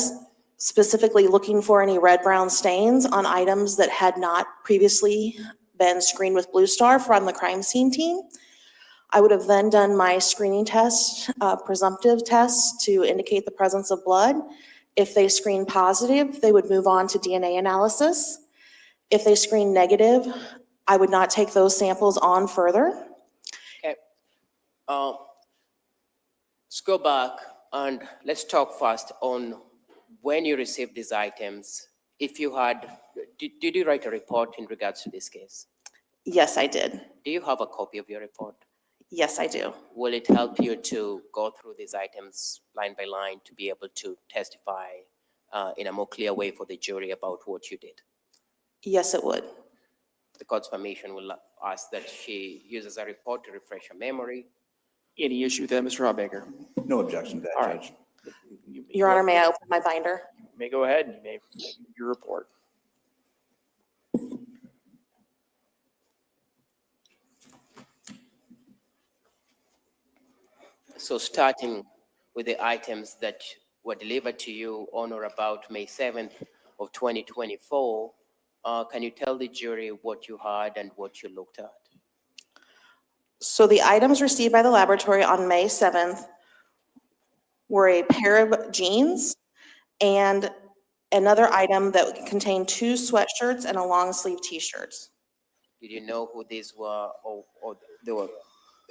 specifically looking for any red-brown stains on items that had not previously been screened with Blue Star from the crime scene team. I would have then done my screening test, presumptive tests to indicate the presence of blood. If they screen positive, they would move on to DNA analysis. If they screen negative, I would not take those samples on further. Okay. Let's go back and let's talk first on when you received these items. If you had, did you write a report in regards to this case? Yes, I did. Do you have a copy of your report? Yes, I do. Will it help you to go through these items line by line to be able to testify in a more clear way for the jury about what you did? Yes, it would. The court's permission will ask that she uses a report to refresh her memory. Any issue with that, Mr. Hotbaker? No objection to that, All right. Judge. Your Honor, may I open my binder? You may go ahead and you may make your report. So starting with the items that were delivered to you on or about May 7th of 2024, can you tell the jury what you had and what you looked at? So the items received by the laboratory on May 7th were a pair of jeans and another item that contained 2 sweatshirts and a long sleeve t-shirts. Did you know who these were, or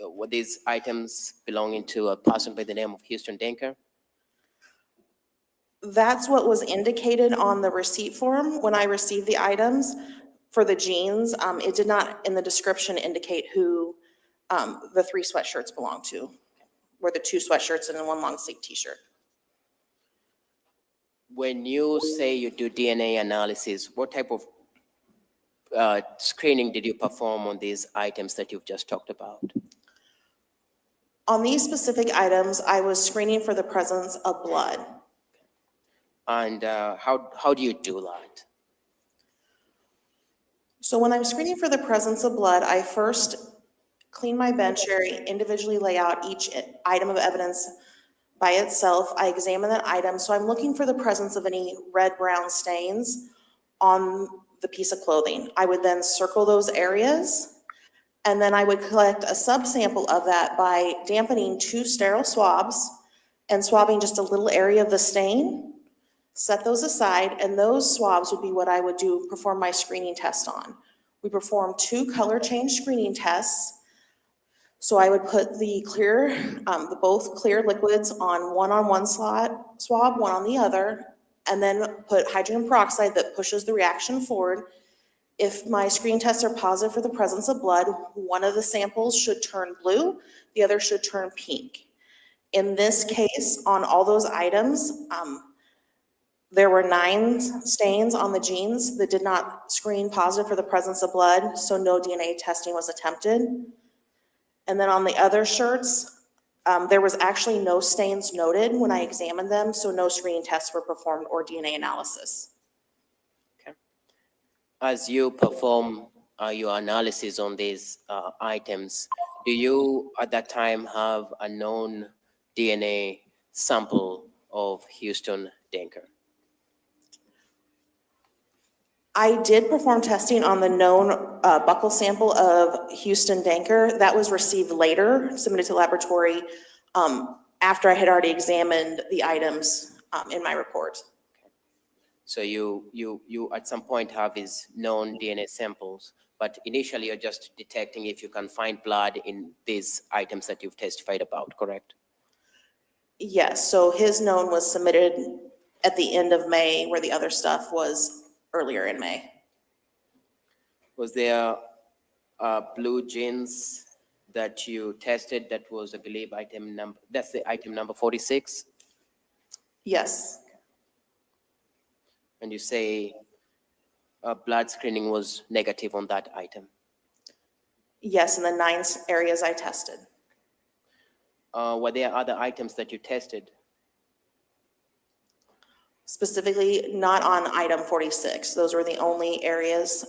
were these items belonging to a person by the name of Houston Denker? That's what was indicated on the receipt form when I received the items for the jeans. It did not in the description indicate who the 3 sweatshirts belonged to, were the 2 sweatshirts and 1 long sleeve t-shirt. When you say you do DNA analysis, what type of screening did you perform on these items that you've just talked about? On these specific items, I was screening for the presence of blood. And how do you do that? So when I'm screening for the presence of blood, I first clean my bench area, individually lay out each item of evidence by itself. I examine that item. So I'm looking for the presence of any red-brown stains on the piece of clothing. I would then circle those areas And then I would collect a subsample of that by dampening 2 sterile swabs and swabbing just a little area of the stain, set those aside, and those swabs would be what I would perform my screening test on. We perform 2 color change screening tests. So I would put the both clear liquids on one swab, one on the other, and then put hydrogen peroxide that pushes the reaction forward. If my screen tests are positive for the presence of blood, one of the samples should turn blue, the other should turn pink. In this case, on all those items, there were 9 stains on the jeans that did not screen positive for the presence of blood, so no DNA testing was attempted. And then on the other shirts, there was actually no stains noted when I examined them, so no screening tests were performed or DNA analysis. As you perform your analysis on these items, do you at that time have a known DNA sample of Houston Denker? I did perform testing on the known buccal sample of Houston Denker. That was received later, submitted to laboratory after I had already examined the items in my report. So you at some point have his known DNA samples, but initially you're just detecting if you can find blood in these items that you've testified about, correct? Yes, so his known was submitted at the end of May, where the other stuff was earlier in May. Was there blue jeans that you tested that was, I believe, that's the item number 46? Yes. And you say blood screening was negative on that item? Yes, in the 9 areas I tested. Were there other items that you tested? Specifically, not on item 46. Those were the only areas.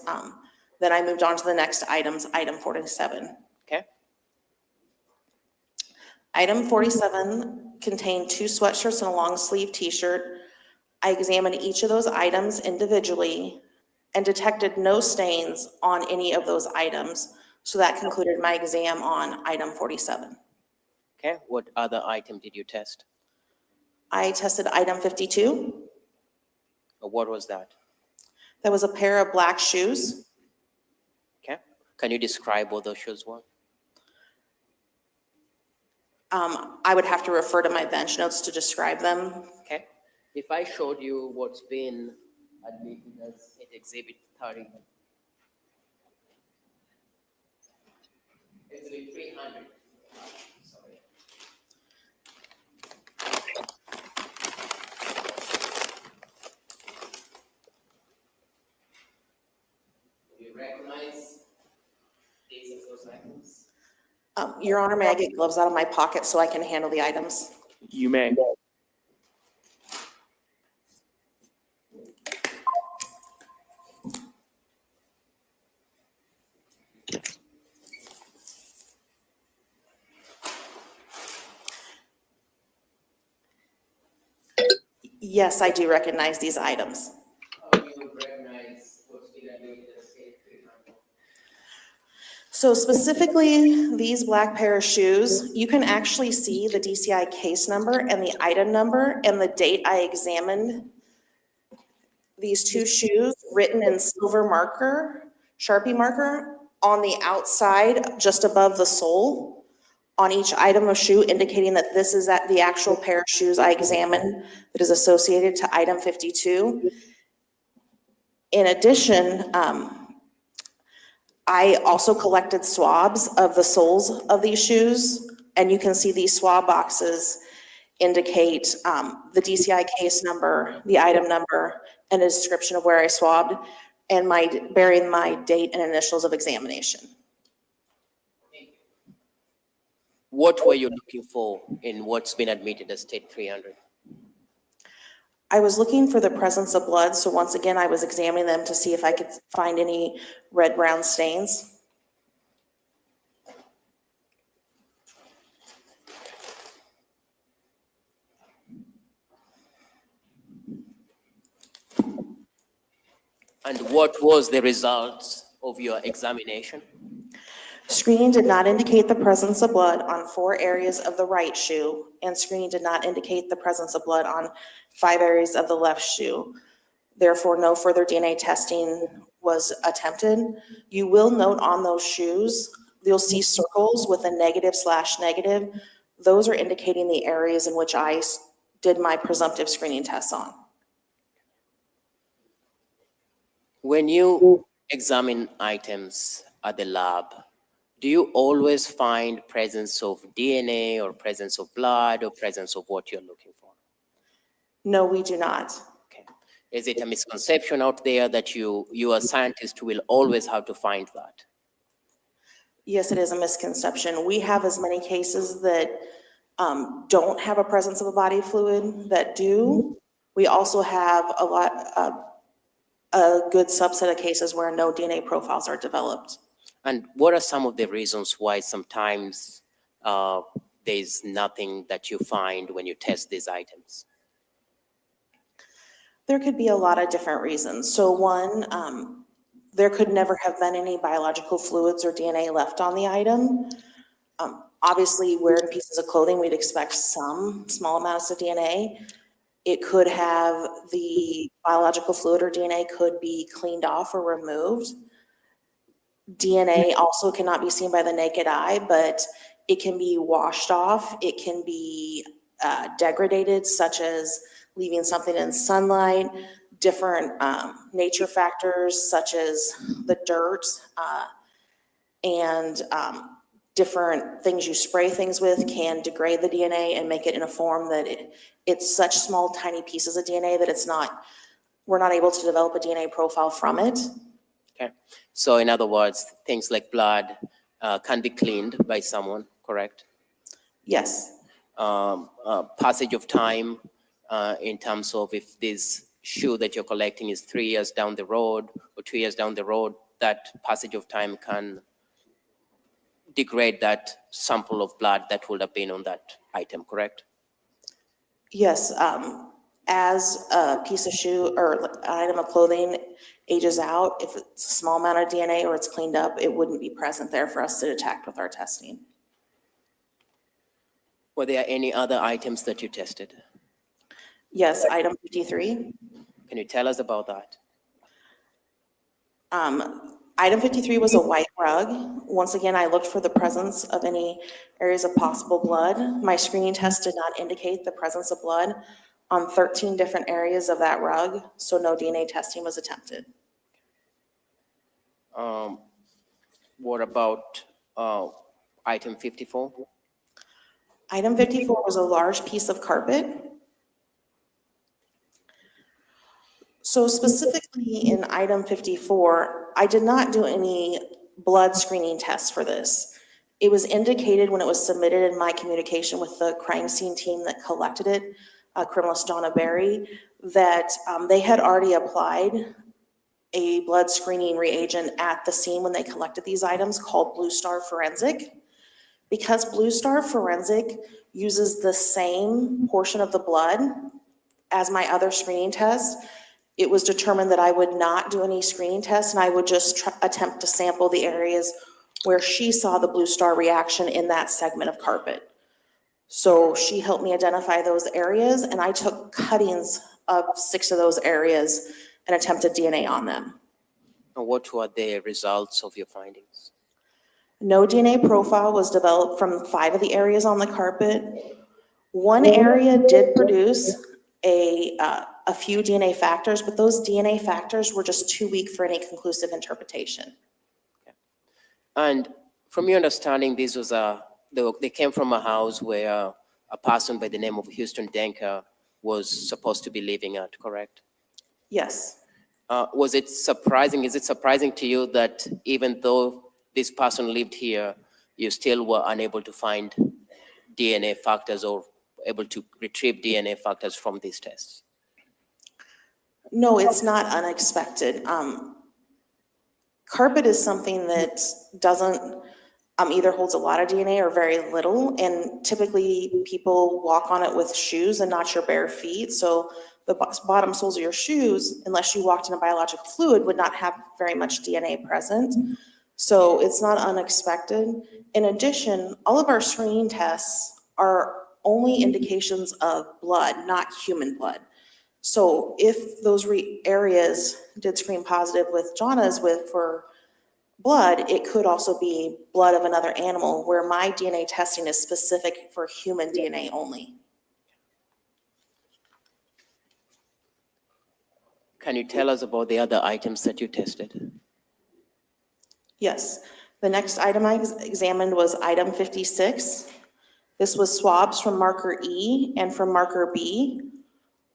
Then I moved on to the next items, item 47. Okay. Item 47 contained 2 sweatshirts and a long sleeve t-shirt. I examined each of those items individually and detected no stains on any of those items. So that concluded my exam on item 47. Okay, what other item did you test? I tested item 52. What was that? That was a pair of black shoes. Okay, can you describe what those shoes were? I would have to refer to my bench notes to describe them. Okay, if I showed you what's been admitted as exhibit 30, exhibit 300. Sorry. Do you recognize these as those items? Your Honor, may I get gloves out of my pocket so I can handle the items? You may. Yes, I do recognize these items. How do you recognize what's been admitted as state 300? So specifically, these black pair of shoes, you can actually see the DCI case number and the item number and the date I examined these 2 shoes written in silver marker, Sharpie marker, on the outside, just above the sole, on each item of shoe, indicating that this is the actual pair of shoes I examined that is associated to item 52. In addition, I also collected swabs of the soles of these shoes, and you can see these swab boxes indicate the DCI case number, the item number, and a description of where I swabbed, and bearing my date and initials of examination. What were you looking for in what's been admitted as state 300? I was looking for the presence of blood, so once again, I was examining them to see if I could find any red-brown stains. And what was the results of your examination? Screening did not indicate the presence of blood on 4 areas of the right shoe, and screening did not indicate the presence of blood on 5 areas of the left shoe. Therefore, no further DNA testing was attempted. You will note on those shoes, you'll see circles with a negative/negative. Those are indicating the areas in which I did my presumptive screening tests on. When you examine items at the lab, do you always find presence of DNA or presence of blood or presence of what you're looking for? No, we do not. Okay. Is it a misconception out there that you as scientists will always have to find that? Yes, it is a misconception. We have as many cases that don't have a presence of a body fluid that do. We also have a good subset of cases where no DNA profiles are developed. And what are some of the reasons why sometimes there's nothing that you find when you test these items? There could be a lot of different reasons. So one, there could never have been any biological fluids or DNA left on the item. Obviously, wearing pieces of clothing, we'd expect some small amounts of DNA. It could have the biological fluid or DNA could be cleaned off or removed. DNA also cannot be seen by the naked eye, but it can be washed off. It can be degraded, such as leaving something in sunlight, different nature factors such as the dirt and different things you spray things with can degrade the DNA and make it in a form that it's such small, tiny pieces of DNA that we're not able to develop a DNA profile from it. Okay. So in other words, things like blood can be cleaned by someone, correct? Yes. Passage of time in terms of if this shoe that you're collecting is 3 years down the road or 2 years down the road, that passage of time can degrade that sample of blood that would have been on that item, correct? Yes. As a piece of shoe or an item of clothing ages out, if it's a small amount of DNA or it's cleaned up, it wouldn't be present there for us to detect with our testing. Were there any other items that you tested? Yes, item 53. Can you tell us about that? Item 53 was a white rug. Once again, I looked for the presence of any areas of possible blood. My screening test did not indicate the presence of blood on 13 different areas of that rug, so no DNA testing was attempted. What about item 54? Item 54 was a large piece of carpet. So specifically in item 54, I did not do any blood screening tests for this. It was indicated when it was submitted in my communication with the crime scene team that collected it, criminalist Donna Berry, that they had already applied a blood screening reagent at the scene when they collected these items called Blue Star Forensic. Because Blue Star Forensic uses the same portion of the blood as my other screening tests, it was determined that I would not do any screening tests and I would just attempt to sample the areas where she saw the Blue Star reaction in that segment of carpet. So she helped me identify those areas and I took cuttings of 6 of those areas and attempted DNA on them. And what were the results of your findings? No DNA profile was developed from 5 of the areas on the carpet. One area did produce a few DNA factors, but those DNA factors were just too weak for any conclusive interpretation. Okay. And from your understanding, this was they came from a house where a person by the name of Houston Denker was supposed to be living at, correct? Yes. Was it surprising? Is it surprising to you that even though this person lived here, you still were unable to find DNA factors or able to retrieve DNA factors from these tests? No, it's not unexpected. Carpet is something that doesn't either holds a lot of DNA or very little, and typically people walk on it with shoes and not your bare feet. So the bottom soles of your shoes, unless you walked in a biological fluid, would not have very much DNA present. So it's not unexpected. In addition, all of our screening tests are only indications of blood, not human blood. So if those areas did screen positive with Jana's for blood, it could also be blood of another animal, where my DNA testing is specific for human DNA only. Can you tell us about the other items that you tested? Yes, the next item I examined was item 56. This was swabs from marker E and from marker B.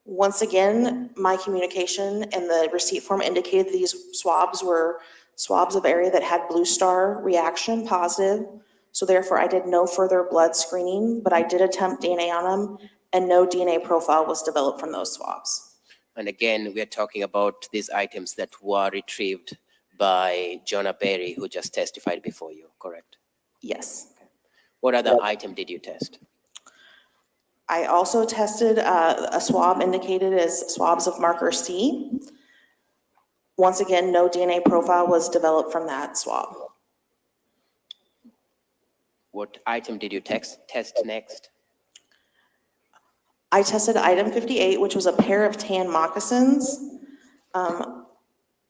Once again, my communication and the receipt form indicated these swabs were swabs of area that had blue star reaction positive. So therefore, I did no further blood screening, but I did attempt DNA on them, and no DNA profile was developed from those swabs. And again, we are talking about these items that were retrieved by Jonah Berry, who just testified before you, correct? Yes. What other item did you test? I also tested a swab indicated as swabs of marker C. Once again, no DNA profile was developed from that swab. What item did you test next? I tested item 58, which was a pair of tan moccasins.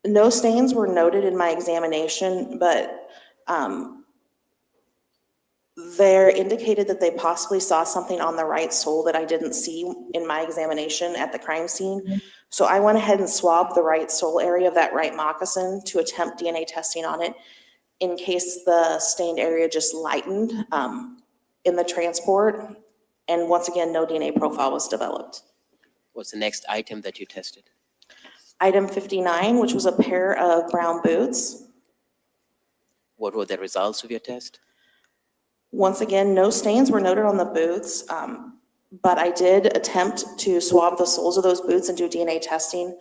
No stains were noted in my examination, but they're indicated that they possibly saw something on the right sole that I didn't see in my examination at the crime scene. So I went ahead and swabbed the right sole area of that right moccasin to attempt DNA testing on it in case the stained area just lightened in the transport. And once again, no DNA profile was developed. What's the next item that you tested? Item 59, which was a pair of brown boots. What were the results of your test? Once again, no stains were noted on the boots, but I did attempt to swab the soles of those boots and do DNA testing.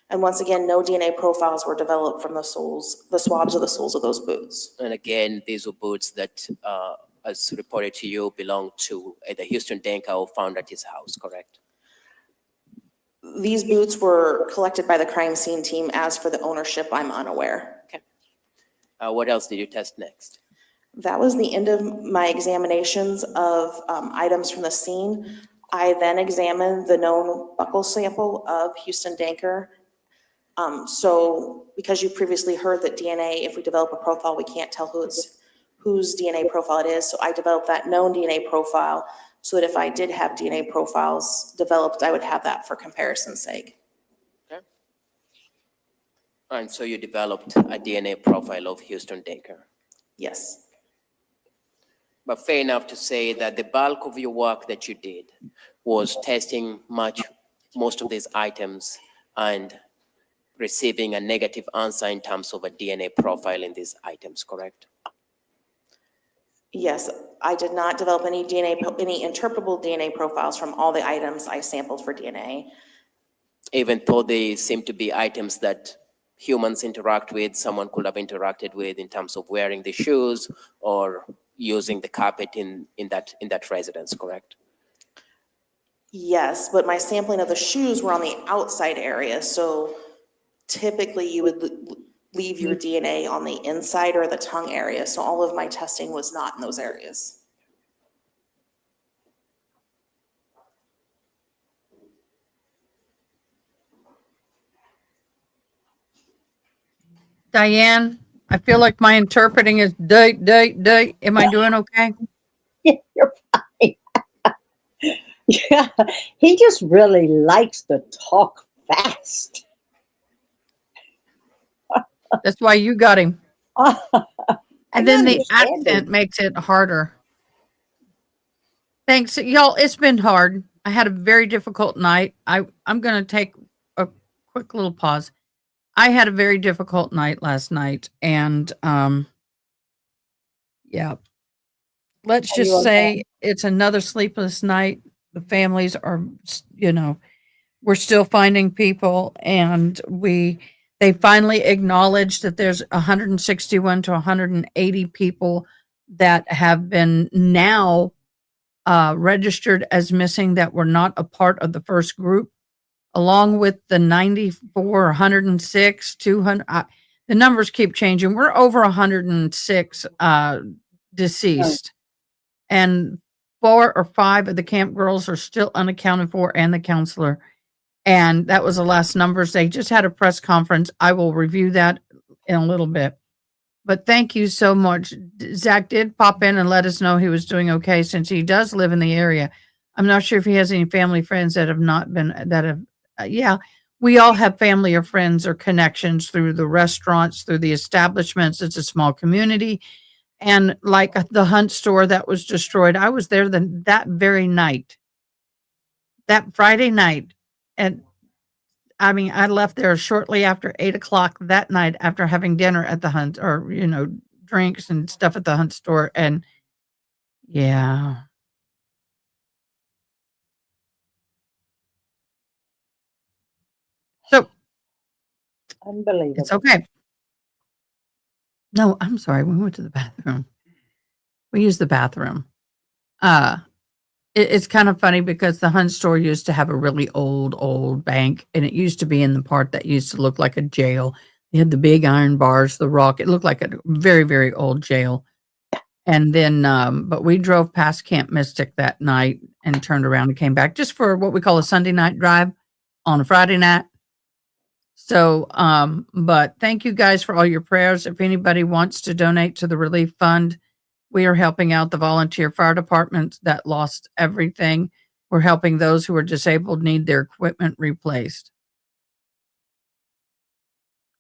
And once again, no DNA profiles were developed from the swabs of the soles of those boots. And again, these were boots that, as reported to you, belonged to either Houston Denka or found at his house, correct? These boots were collected by the crime scene team. As for the ownership, I'm unaware. Okay. What else did you test next? That was the end of my examinations of items from the scene. I then examined the known buccal sample of Houston Danker. So because you previously heard that DNA, if we develop a profile, we can't tell whose DNA profile it is. So I developed that known DNA profile so that if I did have DNA profiles developed, I would have that for comparison's sake. Okay. And so you developed a DNA profile of Houston Denker. Yes. But fair enough to say that the bulk of your work that you did was testing most of these items and receiving a negative answer in terms of a DNA profile in these items, correct? Yes, I did not develop any interpretable DNA profiles from all the items I sampled for DNA. Even though they seem to be items that humans interact with, someone could have interacted with in terms of wearing the shoes or using the carpet in that residence, correct? Yes, but my sampling of the shoes were on the outside area, so typically you would leave your DNA on the inside or the tongue area, so all of my testing was not in those areas. Diane, I feel like my interpreting is date. Am I doing okay? You're fine. Yeah, he just really likes to talk fast. That's why you got him. And then the understand accent it. makes it harder. Thanks, y'all. It's been hard. I had a very difficult night. I'm going to take a quick little pause. I had a very difficult night last night, and yeah. Let's Are you just say okay? it's another sleepless night. The families are, we're still finding people, and they finally acknowledged that there's 161 to 180 people that have been now registered as missing that were not a part of the first group, along with the 94, 106, 200. the numbers keep changing. We're over 106 deceased, and 4 or 5 of the camp girls are still unaccounted for, and the counselor. And that was the last numbers. They just had a press conference. I will review that in a little bit. But thank you so much. Zach did pop in and let us know he was doing okay since he does live in the area. I'm not sure if he has any family friends that have not been, that have, yeah, we all have family or friends or connections through the restaurants, through the establishments. It's a small community. And like the Hunt store that was destroyed, I was there that very night, that Friday night. And I mean, I left there shortly after 8 o'clock that night after having dinner at the Hunt, or, drinks and stuff at the Hunt store. And yeah. So Unbelievable. it's okay. No, I'm sorry. We went to the bathroom. We used the bathroom. It's kind of funny because the Hunt store used to have a really old bank, and it used to be in the part that used to look like a jail. They had the big iron bars, the rock. It looked like a very, very old jail. And then, but we drove past Camp Mystic that night and turned around and came back just for what we call a Sunday night drive on a Friday night. So, but thank you guys for all your prayers. If anybody wants to donate to the relief fund, we are helping out the volunteer fire departments that lost everything. We're helping those who are disabled, need their equipment replaced.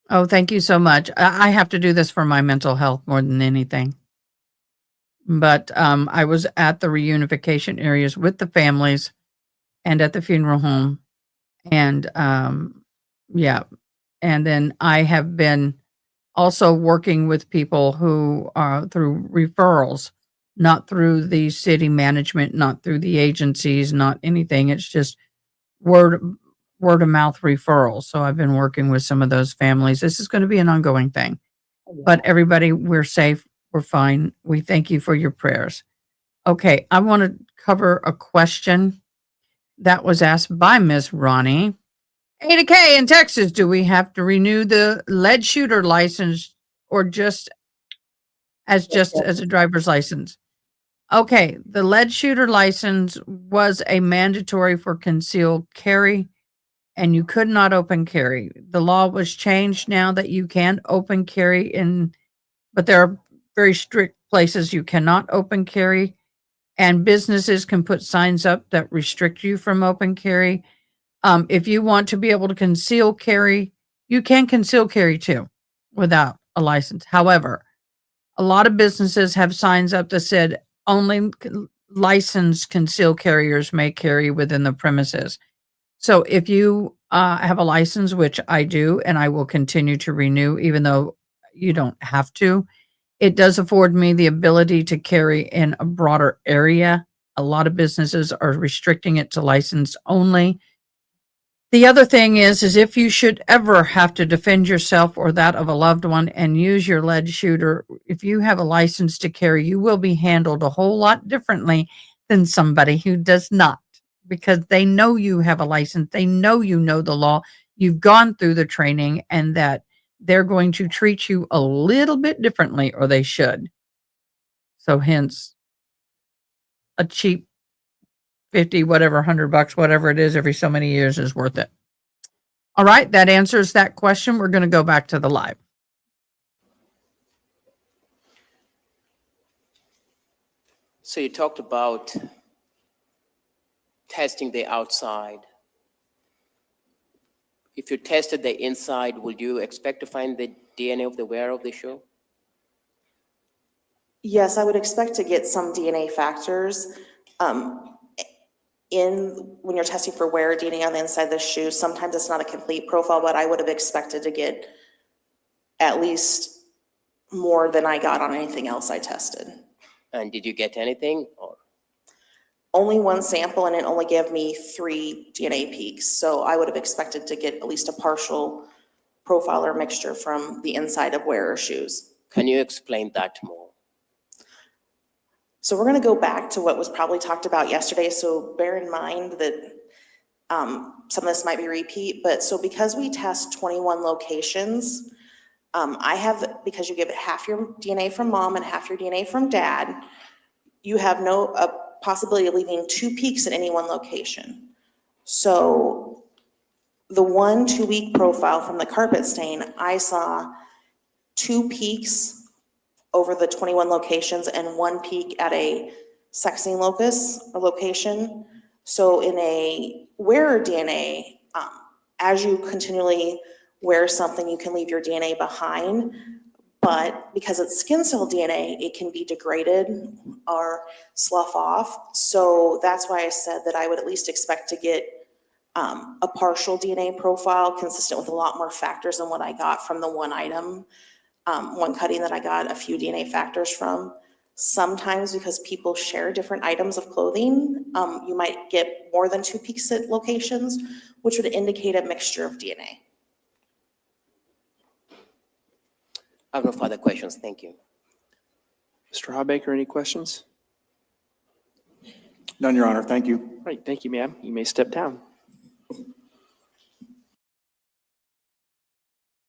Oh, thank you so much. I have to do this for my mental health more than anything. But I was at the reunification areas with the families and at the funeral home. And yeah. And then I have been also working with people who are through referrals, not through the city management, not through the agencies, not anything. It's just word of mouth referrals. So I've been working with some of those families. This is going to be an ongoing thing. But everybody, we're safe. We're fine. We thank you for your prayers. Okay, I want to cover a question that was asked by Miss Ronnie. AdaKay in Texas, do we have to renew the lead shooter license or just as a driver's license? Okay, the lead shooter license was a mandatory for concealed carry, and you could not open carry. The law was changed now that you can open carry but there are very strict places you cannot open carry, and businesses can put signs up that restrict you from open carry. If you want to be able to conceal carry, you can conceal carry too without a license. However, a lot of businesses have signs up that said only licensed concealed carriers may carry within the premises. So if you have a license, which I do, and I will continue to renew, even though you don't have to, it does afford me the ability to carry in a broader area. A lot of businesses are restricting it to license only. The other thing is if you should ever have to defend yourself or that of a loved one and use your lead shooter, if you have a license to carry, you will be handled a whole lot differently than somebody who does not, because they know you have a license. They know you know the law. You've gone through the training, and that they're going to treat you a little bit differently, or they should. So hence a cheap 50, whatever, $100, whatever it is, every so many years is worth it. All right, that answers that question. We're going to go back to the live. So you talked about testing the outside. If you tested the inside, would you expect to find the DNA of the wearer of the shoe? Yes, I would expect to get some DNA factors. When you're testing for wearer DNA on the inside of the shoe, sometimes it's not a complete profile, but I would have expected to get at least more than I got on anything else I tested. And did you get anything? Or? Only one sample, and it only gave me 3 DNA peaks. So I would have expected to get at least a partial profile or mixture from the inside of wearer shoes. Can you explain that more? So we're going to go back to what was probably talked about yesterday. So bear in mind that some of this might be repeat, but so because we test 21 locations, I have, because you give it half your DNA from mom and half your DNA from dad, you have no possibility of leaving 2 peaks at any one location. So the 1 2-week profile from the carpet stain, I saw 2 peaks over the 21 locations and 1 peak at a sexing locus or location. So in a wearer DNA, as you continually wear something, you can leave your DNA behind, but because it's skin cell DNA, it can be degraded or slough off. So that's why I said that I would at least expect to get a partial DNA profile consistent with a lot more factors than what I got from the 1 item, 1 cutting that I got a few DNA factors from. Sometimes because people share different items of clothing, you might get more than 2 peaks at locations, which would indicate a mixture of DNA. I have no further questions. Thank you. Mr. Hawbaker, any questions? None, Your Honor. Thank you. All right, thank you, ma'am. You may step down.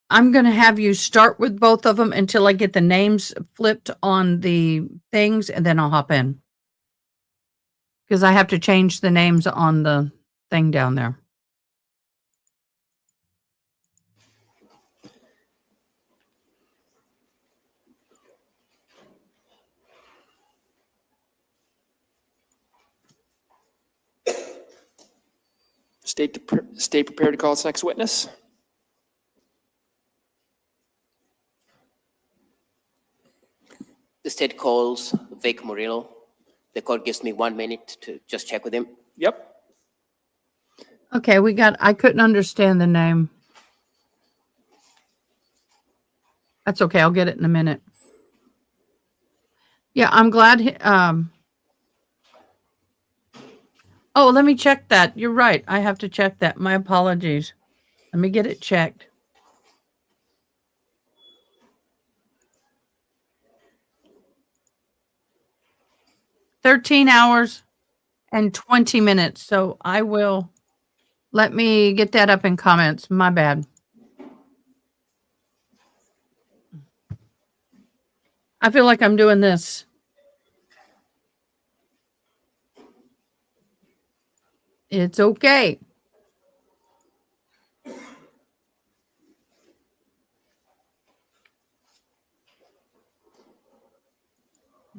I'm going to have you start with both of them until I get the names flipped on the things, and then I'll hop in. Because I have to change the names on the thing down there. Stay prepared to call its next witness. The state calls Vic Murillo. The court gives me 1 minute to just check with him. Yep. Okay, I couldn't understand the name. That's okay, I'll get it in a minute. Yeah, I'm glad. Oh, let me check that. You're right. I have to check that. My apologies. Let me get it checked. $13 and 20 minutes. So let me get that up in comments. My bad. I feel like I'm doing this. It's okay.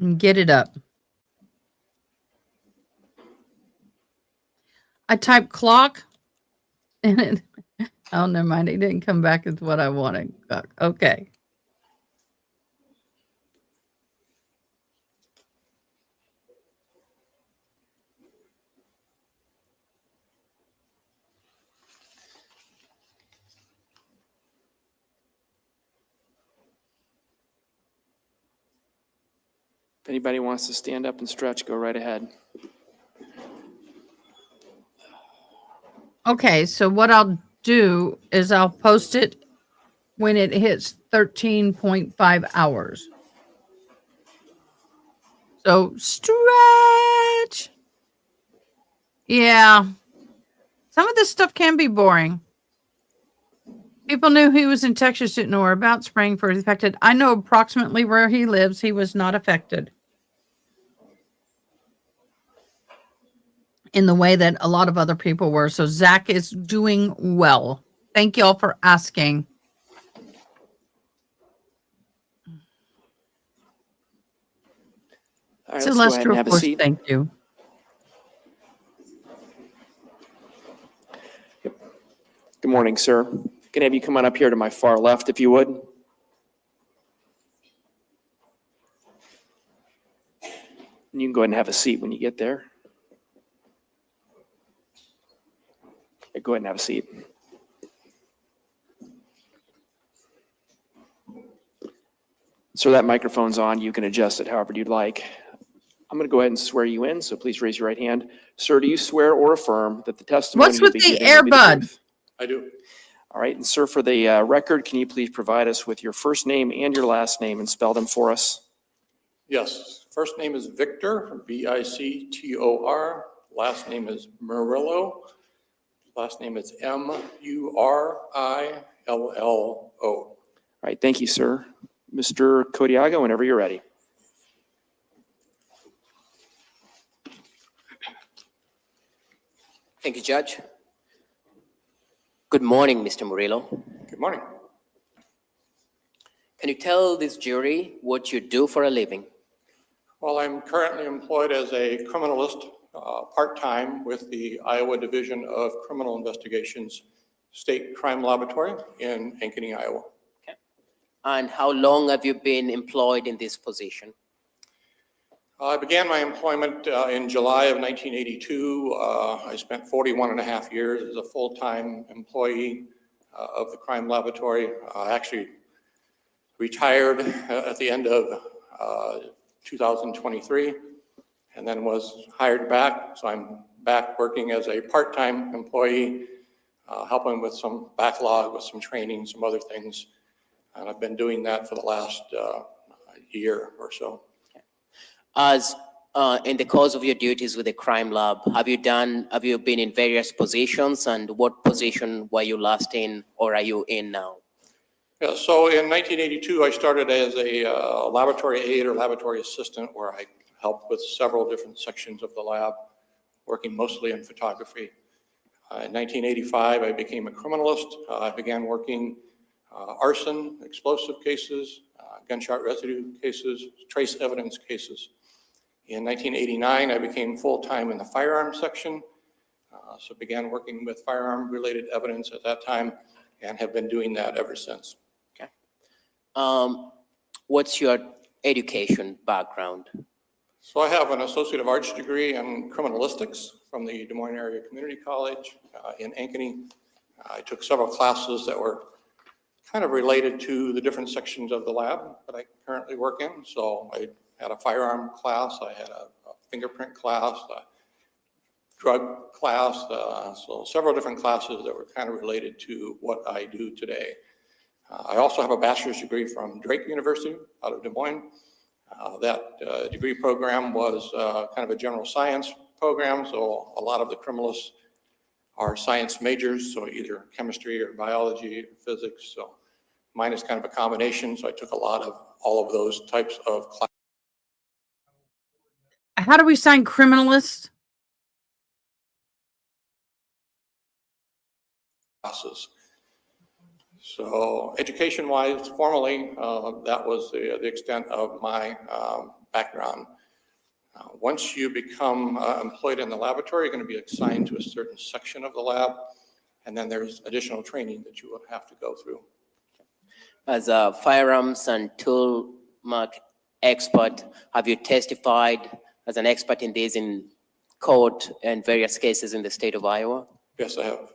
And get it up. I typed clock and it, oh, never mind. It didn't come back as what I wanted. Okay. If anybody wants to stand up and stretch, go right ahead. Okay, so what I'll do is I'll post it when it hits 13.5 hours. So stretch. Yeah. Some of this stuff can be boring. People knew he was in Texas, didn't know whereabouts. Spraying for affected. I know approximately where he lives. He was not affected in the way that a lot of other people were. So Zach is doing well. Thank y'all for asking. All right, let's go ahead and have a seat. Thank you. Good morning, sir. Can I have you come on up here to my far left, if you would? And you can go ahead and have a seat when you get there. Okay, go ahead and have a seat. So that microphone's on. You can adjust it however you'd like. I'm going to go ahead and swear you in, so please raise your right hand. Sir, do you swear or affirm that the testimony What's you'll with be the giving will be the earbud? truth? I do. All right, and sir, for the record, can you please provide us with your first name and your last name and spell them for us? Yes. First name is Victor, Victor. Last name is Murillo. Last name is Murillo. All right, thank you, sir. Mr. Codiaga, whenever you're ready. Thank you, Judge. Good morning, Mr. Murillo. Good morning. Can you tell this jury what you do for a living? Well, I'm currently employed as a criminalist, part-time with the Iowa Division of Criminal Investigations State Crime Laboratory in Ankeny, Iowa. Okay. And how long have you been employed in this position? I began my employment in July of 1982. I spent 41 and a half years as a full-time employee of the crime laboratory. I actually retired at the end of 2023 and then was hired back. So I'm back working as a part-time employee, helping with some backlog, with some training, some other things. And I've been doing that for the last year or so. As in the course of your duties with the crime lab, have you been in various positions, and what position were you last in or are you in now? Yeah, so in 1982, I started as a laboratory aide or laboratory assistant, where I helped with several different sections of the lab, working mostly in photography. In 1985, I became a criminalist. I began working arson, explosive cases, gunshot residue cases, trace evidence cases. In 1989, I became full-time in the firearms section, so began working with firearm-related evidence at that time and have been doing that ever since. Okay. What's your education background? So I have an Associate of Arts degree in criminalistics from the Des Moines Area Community College in Ankeny. I took several classes that were kind of related to the different sections of the lab that I currently work in. So I had a firearm class, I had a fingerprint class, a drug class, so several different classes that were kind of related to what I do today. I also have a bachelor's degree from Drake University out of Des Moines. That degree program was kind of a general science program, so a lot of the criminalists are science majors, so either chemistry or biology or physics. So mine is kind of a combination, so I took a lot of all of those types of How do we sign criminalist? classes. So education-wise, formally, that was the extent of my background. Once you become employed in the laboratory, you're going to be assigned to a certain section of the lab, and then there's additional training that you will have to go through. As a firearms and tool mark expert, have you testified as an expert in this in court and various cases in the state of Iowa? Yes, I have.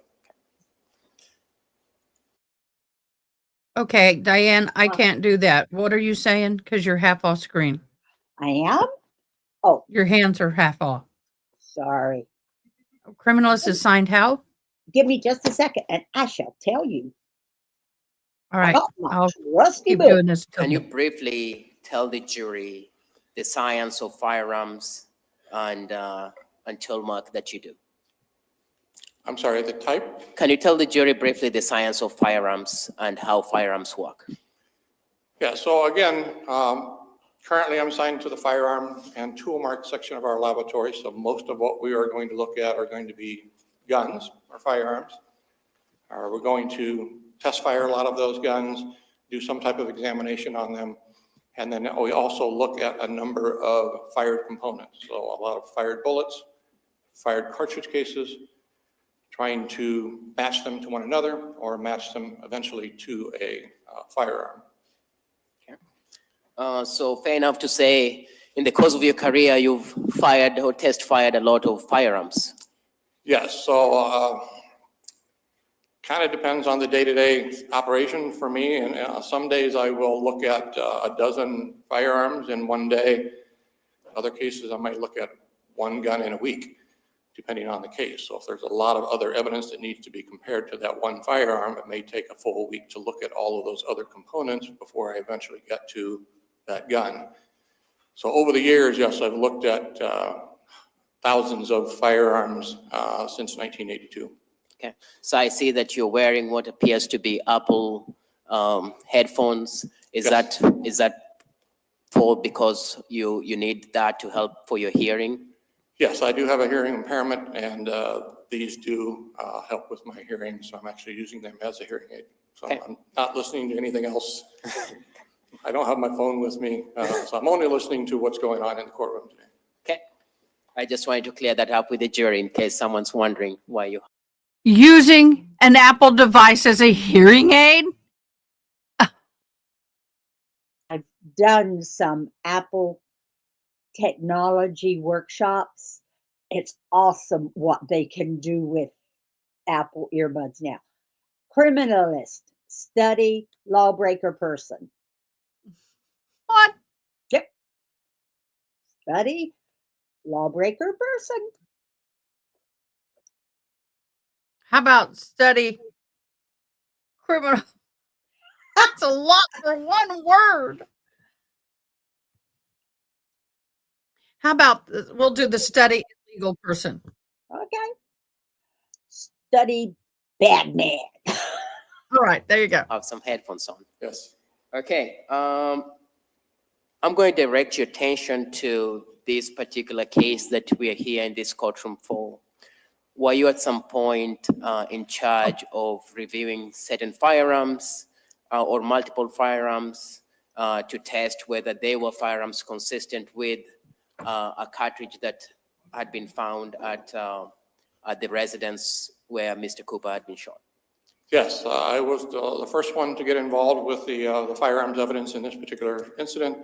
Okay, Diane, I can't do that. What are you saying? Because you're half off screen. I am? Oh, Your hands are half off. sorry. Criminalist is signed how? Give me just a second and I shall tell you. All right, About my I'll trusty keep book. doing this. till Can you then. briefly tell the jury the science of firearms and tool mark that you do? I'm sorry, the type? Can you tell the jury briefly the science of firearms and how firearms work? Yeah, so again, currently I'm assigned to the firearm and tool mark section of our laboratory, so most of what we are going to look at are going to be guns or firearms. We're going to test fire a lot of those guns, do some type of examination on them, and then we also look at a number of fired components. So a lot of fired bullets, fired cartridge cases, trying to match them to one another or match them eventually to a firearm. So fair enough to say, in the course of your career, you've fired or test fired a lot of firearms. Yes, so kind of depends on the day-to-day operation for me. And some days I will look at a dozen firearms in one day. Other cases I might look at one gun in a week, depending on the case. So if there's a lot of other evidence that needs to be compared to that one firearm, it may take a full week to look at all of those other components before I eventually get to that gun. So over the years, yes, I've looked at thousands of firearms since 1982. Okay, so I see that you're wearing what appears to be Apple headphones. Is Yes. that for because you need that to help for your hearing? Yes, I do have a hearing impairment, and these do help with my hearing, so I'm actually using them as a hearing aid. So Okay. I'm not listening to anything else. I don't have my phone with me, so I'm only listening to what's going on in the courtroom today. Okay. I just wanted to clear that up with the jury in case someone's wondering why you. Using an Apple device as a hearing aid? I've done some Apple technology workshops. It's awesome what they can do with Apple earbuds now. Criminalist, study, lawbreaker person. What? Yep. Study, lawbreaker person. How about study criminal? That's a lot for one word. How about we'll do the study legal person? Okay. Study bad man. All right, there you go. Have some headphones on. Yes. Okay. I'm going to direct your attention to this particular case that we are here in this courtroom for. Were you at some point in charge of reviewing certain firearms or multiple firearms to test whether they were firearms consistent with a cartridge that had been found at the residence where Mr. Cooper had been shot? Yes, I was the first one to get involved with the firearms evidence in this particular incident.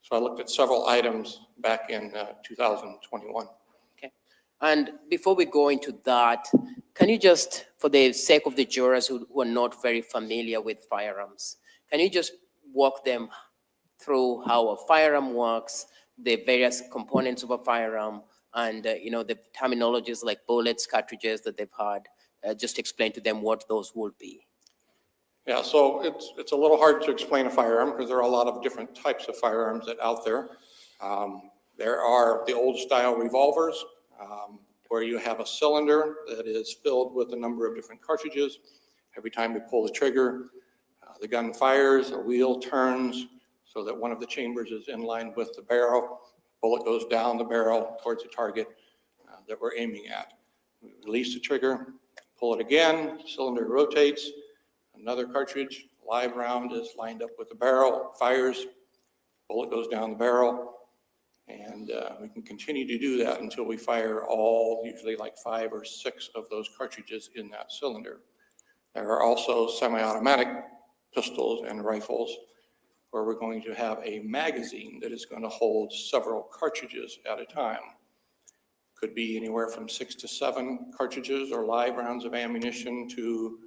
So I looked at several items back in 2021. Okay. And before we go into that, can you just, for the sake of the jurors who are not very familiar with firearms, can you just walk them through how a firearm works, the various components of a firearm, and the terminologies like bullets, cartridges that they've had? Just explain to them what those would be. Yeah, so it's a little hard to explain a firearm because there are a lot of different types of firearms that out there. There are the old style revolvers where you have a cylinder that is filled with a number of different cartridges. Every time you pull the trigger, the gun fires, a wheel turns so that one of the chambers is in line with the barrel. Bullet goes down the barrel towards the target that we're aiming at. We release the trigger, pull it again, cylinder rotates. Another cartridge, live round, is lined up with the barrel, fires, bullet goes down the barrel, and we can continue to do that until we fire all, usually like 5 or 6 of those cartridges in that cylinder. There are also semi-automatic pistols and rifles where we're going to have a magazine that is going to hold several cartridges at a time. Could be anywhere from 6 to 7 cartridges or live rounds of ammunition to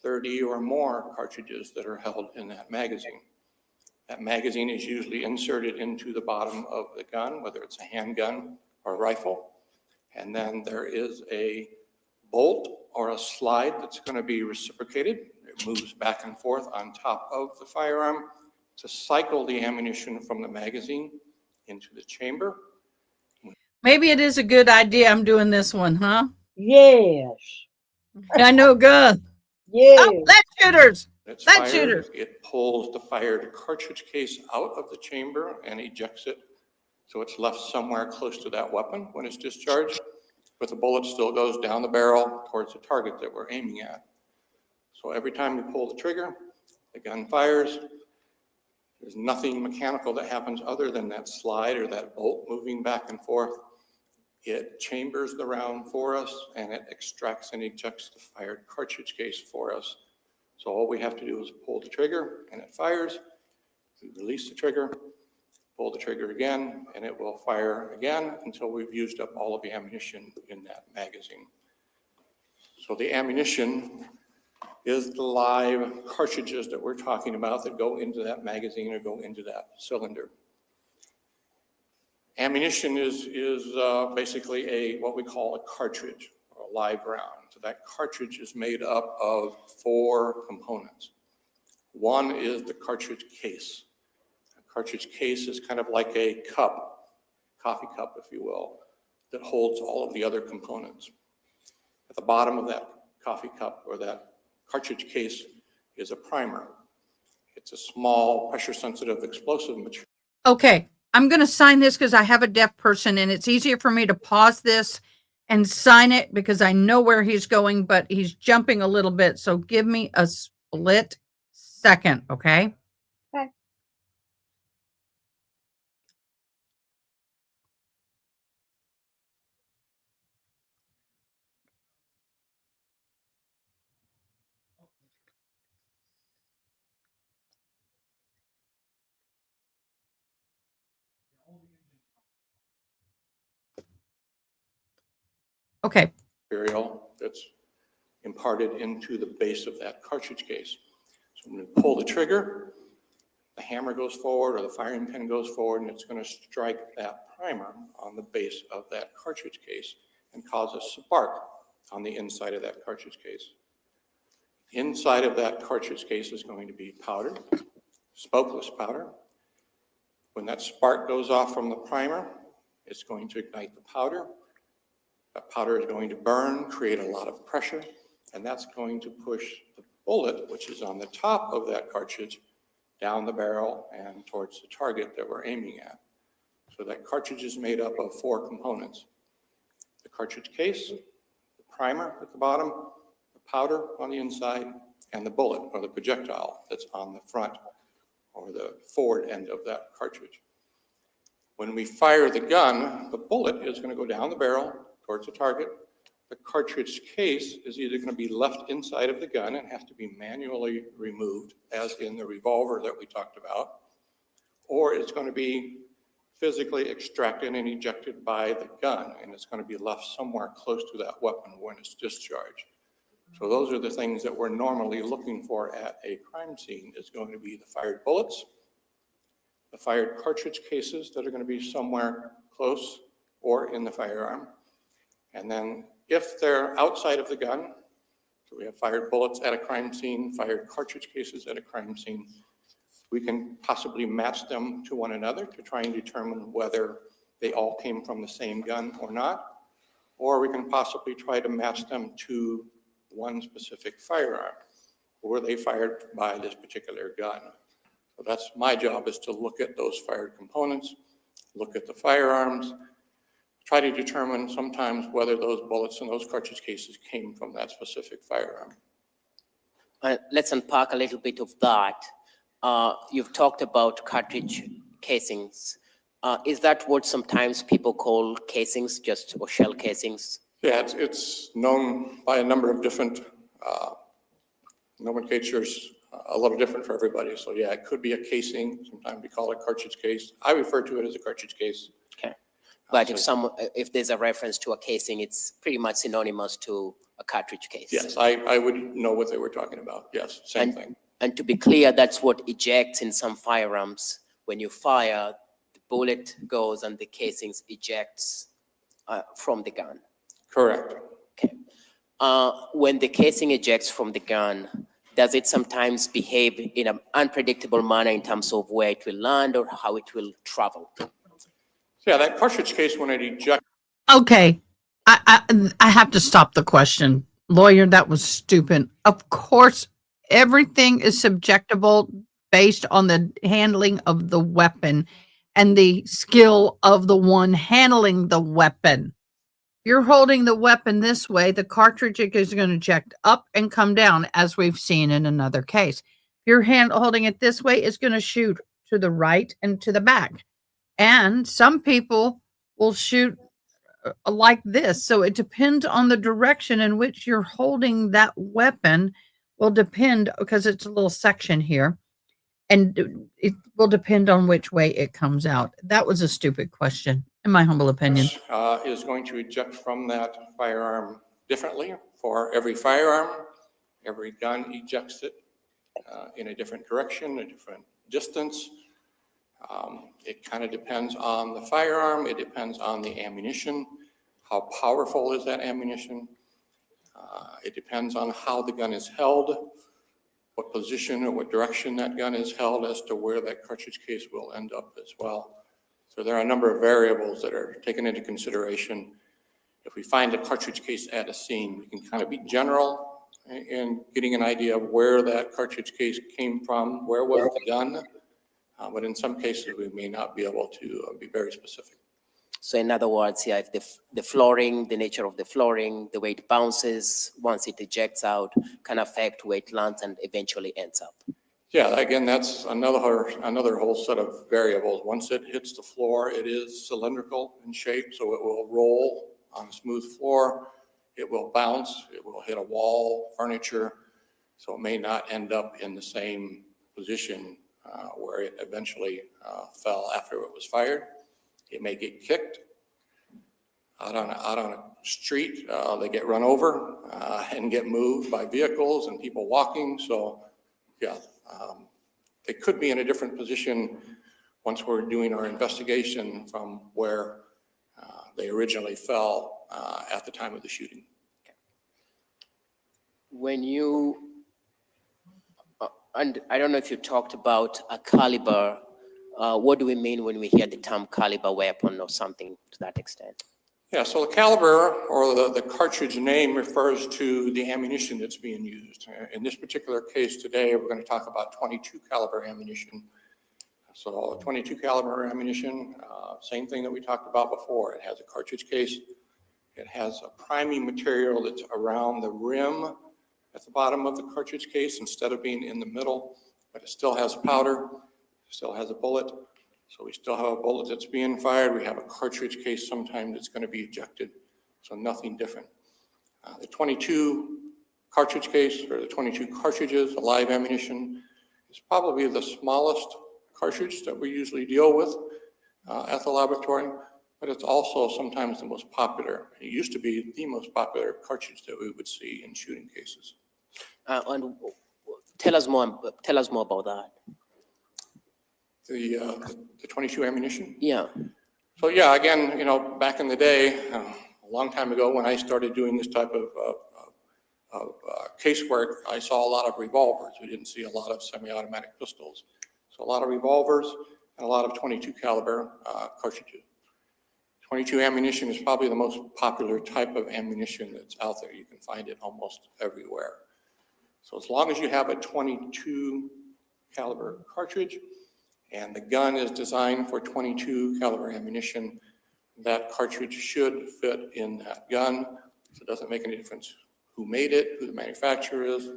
30 or more cartridges that are held in that magazine. That magazine is usually inserted into the bottom of the gun, whether it's a handgun or a rifle. And then there is a bolt or a slide that's going to be reciprocated. It moves back and forth on top of the firearm to cycle the ammunition from the magazine into the chamber. Maybe it is a good idea I'm doing this one, huh? Yes. I know gun. Yes. Oh, lead shooters. It's Lead fired, shooters. it pulls the fired cartridge case out of the chamber and ejects it. So it's left somewhere close to that weapon when it's discharged, but the bullet still goes down the barrel towards the target that we're aiming at. So every time we pull the trigger, the gun fires. There's nothing mechanical that happens other than that slide or that bolt moving back and forth. It chambers the round for us and it extracts and ejects the fired cartridge case for us. So all we have to do is pull the trigger and it fires. We release the trigger, pull the trigger again, and it will fire again until we've used up all of the ammunition in that magazine. So the ammunition is the live cartridges that we're talking about that go into that magazine or go into that cylinder. Ammunition is basically what we call a cartridge or a live round. So that cartridge is made up of 4 components. One is the cartridge case. A cartridge case is kind of like a cup, coffee cup, if you will, that holds all of the other components. At the bottom of that coffee cup or that cartridge case is a primer. It's a small pressure-sensitive explosive material. Okay, I'm going to sign this because I have a deaf person and it's easier for me to pause this and sign it because I know where he's going, but he's jumping a little bit. So give me a split second, okay? Okay. Okay. Material that's imparted into the base of that cartridge case. So I'm going to pull the trigger, the hammer goes forward or the firing pin goes forward, and it's going to strike that primer on the base of that cartridge case and cause a spark on the inside of that cartridge case. Inside of that cartridge case is going to be powder, smokeless powder. When that spark goes off from the primer, it's going to ignite the powder. That powder is going to burn, create a lot of pressure, and that's going to push the bullet, which is on the top of that cartridge, down the barrel and towards the target that we're aiming at. So that cartridge is made up of 4 components: the cartridge case, the primer at the bottom, the powder on the inside, and the bullet or the projectile that's on the front or the forward end of that cartridge. When we fire the gun, the bullet is going to go down the barrel towards the target. The cartridge case is either going to be left inside of the gun and has to be manually removed, as in the revolver that we talked about, or it's going to be physically extracted and ejected by the gun, and it's going to be left somewhere close to that weapon when it's discharged. So those are the things that we're normally looking for at a crime scene. Is going to be the fired bullets, the fired cartridge cases that are going to be somewhere close or in the firearm. And then if they're outside of the gun, so we have fired bullets at a crime scene, fired cartridge cases at a crime scene, we can possibly match them to one another to try and determine whether they all came from the same gun or not, or we can possibly try to match them to one specific firearm. Were they fired by this particular gun? So that's my job, is to look at those fired components, look at the firearms, try to determine sometimes whether those bullets and those cartridge cases came from that specific firearm. Let's unpack a little bit of that. You've talked about cartridge casings. Is that what sometimes people call casings, just or shell casings? Yeah, it's known by a number of different nomenclatures, a little different for everybody. So yeah, it could be a casing. Sometimes we call it cartridge case. I refer to it as a cartridge case. Okay. But if there's a reference to a casing, it's pretty much synonymous to a cartridge case. Yes, I would know what they were talking about. Yes, same thing. And to be clear, that's what ejects in some firearms. When you fire, the bullet goes and the casings ejects from the gun. Correct. Okay. When the casing ejects from the gun, does it sometimes behave in an unpredictable manner in terms of where it will land or how it will travel? Yeah, that cartridge case, when it ejects. Okay. I have to stop the question. Lawyer, that was stupid. Of course, everything is subjectable based on the handling of the weapon and the skill of the one handling the weapon. You're holding the weapon this way, the cartridge is going to eject up and come down, as we've seen in another case. If you're holding it this way, it's going to shoot to the right and to the back. And some people will shoot like this. So it depends on the direction in which you're holding that weapon will depend, because it's a little section here, and it will depend on which way it comes out. That was a stupid question, in my humble opinion. Is going to eject from that firearm differently for every firearm. Every gun ejects it in a different direction, a different distance. It kind of depends on the firearm. It depends on the ammunition. How powerful is that ammunition? It depends on how the gun is held, what position or what direction that gun is held as to where that cartridge case will end up as well. So there are a number of variables that are taken into consideration. If we find a cartridge case at a scene, we can kind of be general in getting an idea of where that cartridge case came from, where was the gun, but in some cases we may not be able to be very specific. So in other words, yeah, if the flooring, the nature of the flooring, the way it bounces once it ejects out can affect where it lands and eventually ends up. Yeah, again, that's another whole set of variables. Once it hits the floor, it is cylindrical in shape, so it will roll on a smooth floor. It will bounce, it will hit a wall, furniture, so it may not end up in the same position where it eventually fell after it was fired. It may get kicked out on a street. They get run over and get moved by vehicles and people walking. So, yeah, they could be in a different position once we're doing our investigation from where they originally fell at the time of the shooting. When you, and I don't know if you talked about a caliber, what do we mean when we hear the term caliber weapon or something to that extent? Yeah, so the caliber or the cartridge name refers to the ammunition that's being used. In this particular case today, we're going to talk about 22 caliber ammunition. So 22 caliber ammunition, same thing that we talked about before. It has a cartridge case. It has a priming material that's around the rim at the bottom of the cartridge case instead of being in the middle, but it still has powder, still has a bullet. So we still have a bullet that's being fired. We have a cartridge case sometimes that's going to be ejected. So nothing different. The 22 cartridge case, or the 22 cartridges, the live ammunition, is probably the smallest cartridge that we usually deal with at the laboratory, but it's also sometimes the most popular. It used to be the most popular cartridge that we would see in shooting cases. And tell us more about that. The 22 ammunition? Yeah. So yeah, again, you know, back in the day, a long time ago when I started doing this type of casework, I saw a lot of revolvers. We didn't see a lot of semi-automatic pistols. So a lot of revolvers and a lot of 22 caliber cartridges. 22 ammunition is probably the most popular type of ammunition that's out there. You can find it almost everywhere. So as long as you have a 22 caliber cartridge and the gun is designed for 22 caliber ammunition, that cartridge should fit in that gun. So it doesn't make any difference who made it, who the manufacturer is.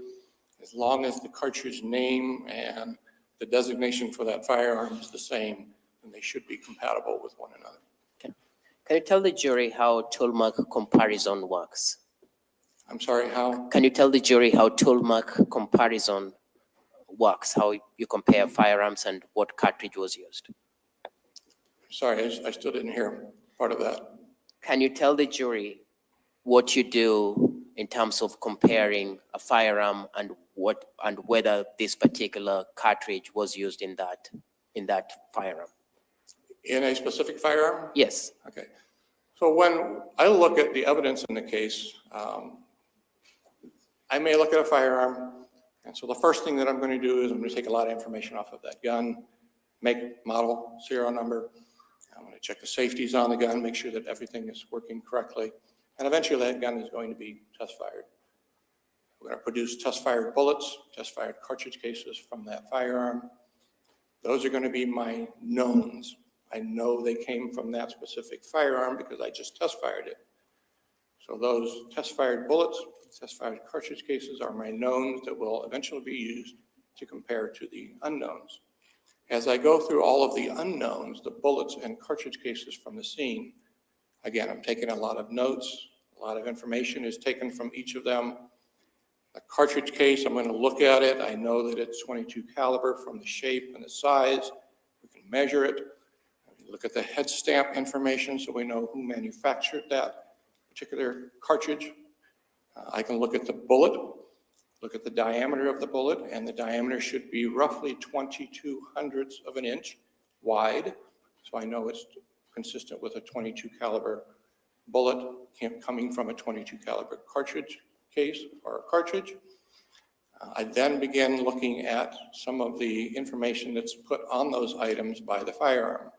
As long as the cartridge name and the designation for that firearm is the same, then they should be compatible with one another. Okay. Can you tell the jury how toolmark comparison works? I'm sorry, how? Can you tell the jury how toolmark comparison works, how you compare firearms and what cartridge was used? Sorry, I still didn't hear part of that. Can you tell the jury what you do in terms of comparing a firearm and whether this particular cartridge was used in that firearm? In a specific firearm? Yes. Okay. So when I look at the evidence in the case, I may look at a firearm, and so the first thing that I'm going to do is I'm going to take a lot of information off of that gun, make, model, serial number. I'm going to check the safeties on the gun, make sure that everything is working correctly, and eventually that gun is going to be test fired. We're going to produce test fired bullets, test fired cartridge cases from that firearm. Those are going to be my knowns. I know they came from that specific firearm because I just test fired it. So those test fired bullets, test fired cartridge cases are my knowns that will eventually be used to compare to the unknowns. As I go through all of the unknowns, the bullets and cartridge cases from the scene, again, I'm taking a lot of notes, a lot of information is taken from each of them. A cartridge case, I'm going to look at it. I know that it's 22 caliber from the shape and the size. We can measure it. We look at the head stamp information so we know who manufactured that particular cartridge. I can look at the bullet, look at the diameter of the bullet, and the diameter should be roughly 22/100ths of an inch wide. So I know it's consistent with a 22 caliber bullet coming from a 22 caliber cartridge case or a cartridge. I then begin looking at some of the information that's put on those items by the firearm.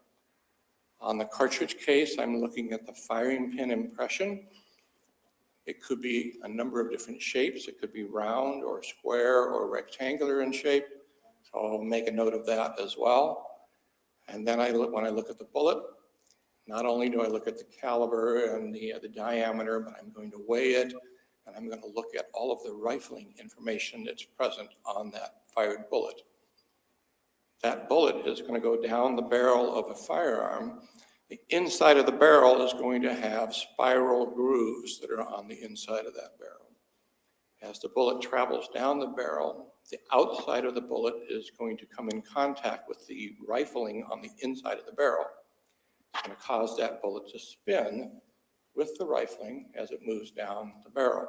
On the cartridge case, I'm looking at the firing pin impression. It could be a number of different shapes. It could be round or square or rectangular in shape. So I'll make a note of that as well. And then when I look at the bullet, not only do I look at the caliber and the diameter, but I'm going to weigh it, and I'm going to look at all of the rifling information that's present on that fired bullet. That bullet is going to go down the barrel of a firearm. The inside of the barrel is going to have spiral grooves that are on the inside of that barrel. As the bullet travels down the barrel, the outside of the bullet is going to come in contact with the rifling on the inside of the barrel. It's going to cause that bullet to spin with the rifling as it moves down the barrel.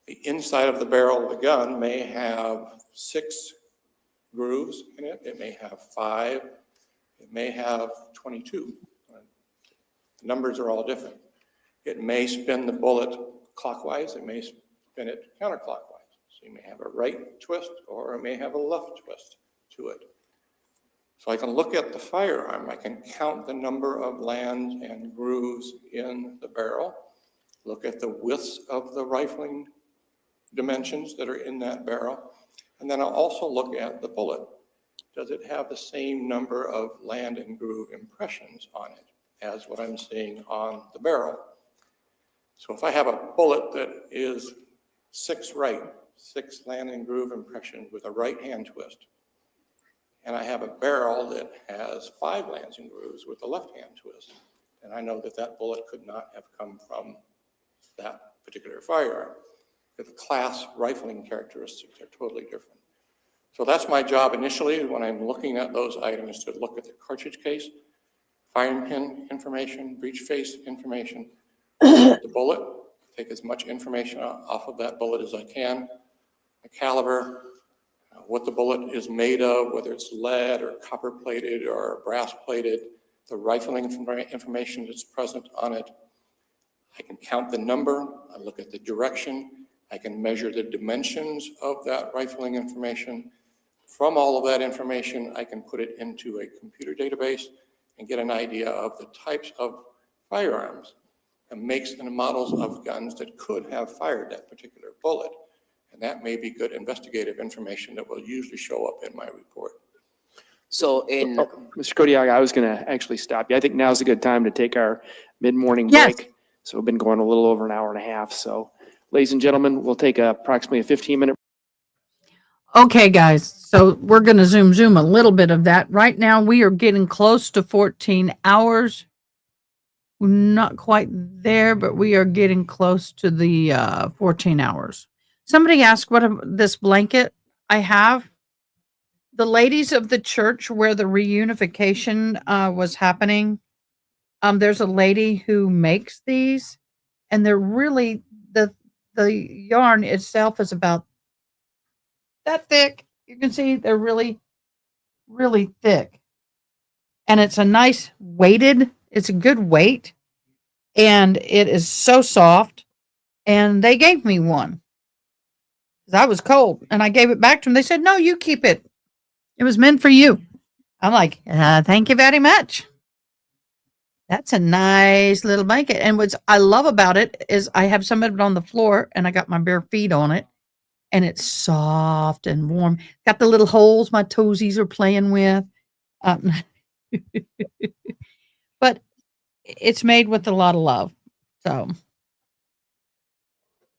The inside of the barrel of the gun may have 6 grooves in it. It may have 5. It may have 22. The numbers are all different. It may spin the bullet clockwise. It may spin it counterclockwise. So you may have a right twist or it may have a left twist to it. So I can look at the firearm. I can count the number of lands and grooves in the barrel, look at the widths of the rifling dimensions that are in that barrel, and then I'll also look at the bullet. Does it have the same number of land and groove impressions on it as what I'm seeing on the barrel? So if I have a bullet that is 6 right, 6 land and groove impressions with a right hand twist, and I have a barrel that has 5 lands and grooves with a left hand twist, and I know that that bullet could not have come from that particular firearm. The class rifling characteristics are totally different. So that's my job initially when I'm looking at those items, to look at the cartridge case, firing pin information, breech face information, the bullet, take as much information off of that bullet as I can, the caliber, what the bullet is made of, whether it's lead or copper plated or brass plated, the rifling information that's present on it. I can count the number, I look at the direction, I can measure the dimensions of that rifling information. From all of that information, I can put it into a computer database and get an idea of the types of firearms and makes and models of guns that could have fired that particular bullet. And that may be good investigative information that will usually show up in my report. So in, Mr. Kodiak, I was going to actually stop you. I think now's a good time to take our mid-morning Yes. break. So we've been going a little over an hour and a half. So ladies and gentlemen, we'll take approximately a 15-minute. Okay, guys. So we're going to zoom a little bit of that. Right now, we are getting close to 14 hours. We're not quite there, but we are getting close to the 14 hours. Somebody asked what this blanket I have. The ladies of the church where the reunification was happening, there's a lady who makes these, and they're really, the yarn itself is about that thick. You can see they're really, really thick. And it's a nice weighted, it's a good weight, and it is so soft. And they gave me one because I was cold, and I gave it back to them. They said, "No, you keep it. It was meant for you." I'm like, "Thank you very much." That's a nice little blanket. And what I love about it is I have some of it on the floor, and I got my bare feet on it, and it's soft and warm. Got the little holes my toesies are playing with. But it's made with a lot of love. So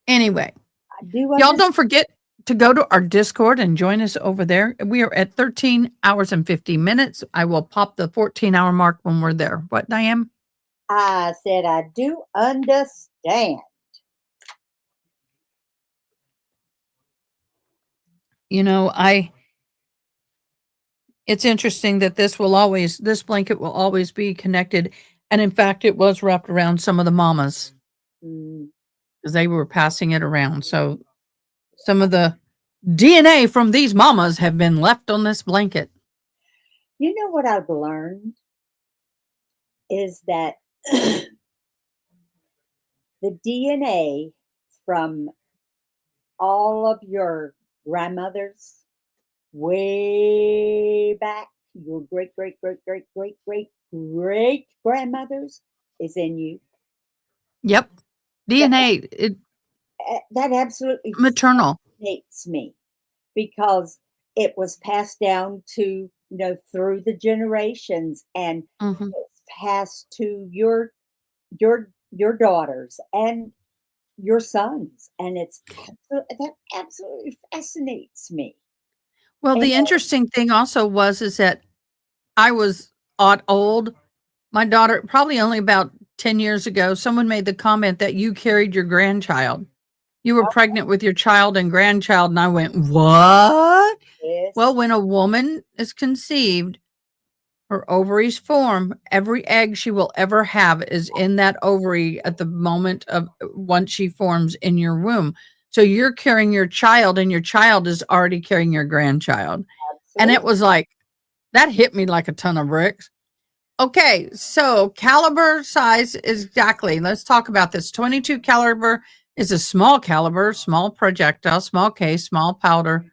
anyway, I do y'all understand. don't forget to go to our Discord and join us over there. We are at 13 hours and 50 minutes. I will pop the 14-hour mark when we're there. What, Diane? I said I do understand. You know, it's interesting that this blanket will always be connected. And in fact, it was wrapped around some of the mamas Mm, because they were passing it around. So some of the DNA from these mamas have been left on this blanket. You know what I've learned is that the DNA from all of your grandmothers way back, your great, great, great, great, great, great, great grandmothers is in you. Yep. DNA, That absolutely maternal. fascinates me because it was passed down to, through the generations and Mhm. it's passed to your daughters and your sons. And that absolutely fascinates me. Well, And the interesting thing also is that I was old. My daughter, probably only about 10 years ago, someone made the comment that you carried your grandchild. You were pregnant with your child and grandchild, and I went, "What?" Well, yes, when a woman is conceived, her ovaries form. Every egg she will ever have is in that ovary at the moment of once she forms in your womb. So you're carrying your child, and your child is already carrying your grandchild. And it absolutely. was like, that hit me like a ton of bricks. Okay, so caliber size exactly. Let's talk about this. 22 caliber is a small caliber, small projectile, small case, small powder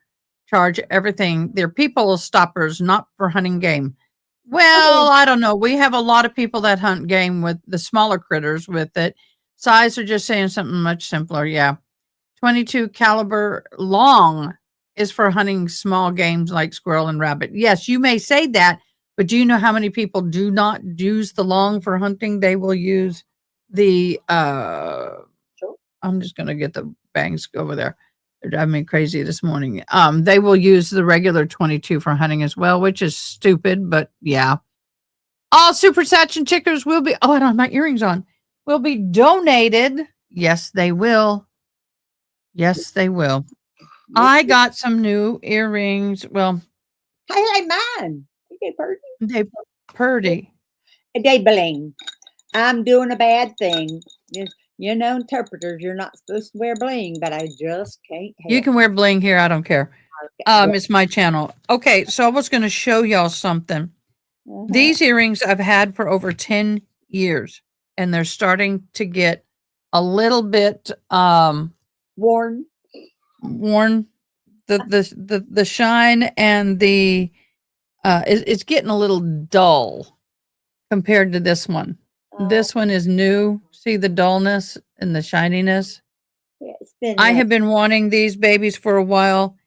charge, everything. They're people stoppers, not for hunting game. Well, I don't know. We have a lot of people that hunt game with the smaller critters with it. Size are just saying something much simpler. Yeah. 22 caliber long is for hunting small games like squirrel and rabbit. Yes, you may say that, but do you know how many people do not use the long for hunting? They will use the Sure. I'm just going to get the bangs over there. They're driving me crazy this morning. They will use the regular 22 for hunting as well, which is stupid, but yeah. All super and chickers will be, oh, I don't have my earrings on, will be donated. Yes, they will. Yes, they will. I got some new earrings. Well, Hey, mine. They purdy. they purdy. They bling. I'm doing a bad thing. Interpreters, you're not supposed to wear bling, but I just can't You help can wear bling here. I don't care. it. It's my channel. Okay, so I was going to show y'all something. These earrings I've had for over 10 years, and they're starting to get a little bit Worn. worn. The shine and the it's getting a little dull compared to this one. This one is new. See the dullness and the shininess? Yeah, it's been I have been wanting these babies for a while,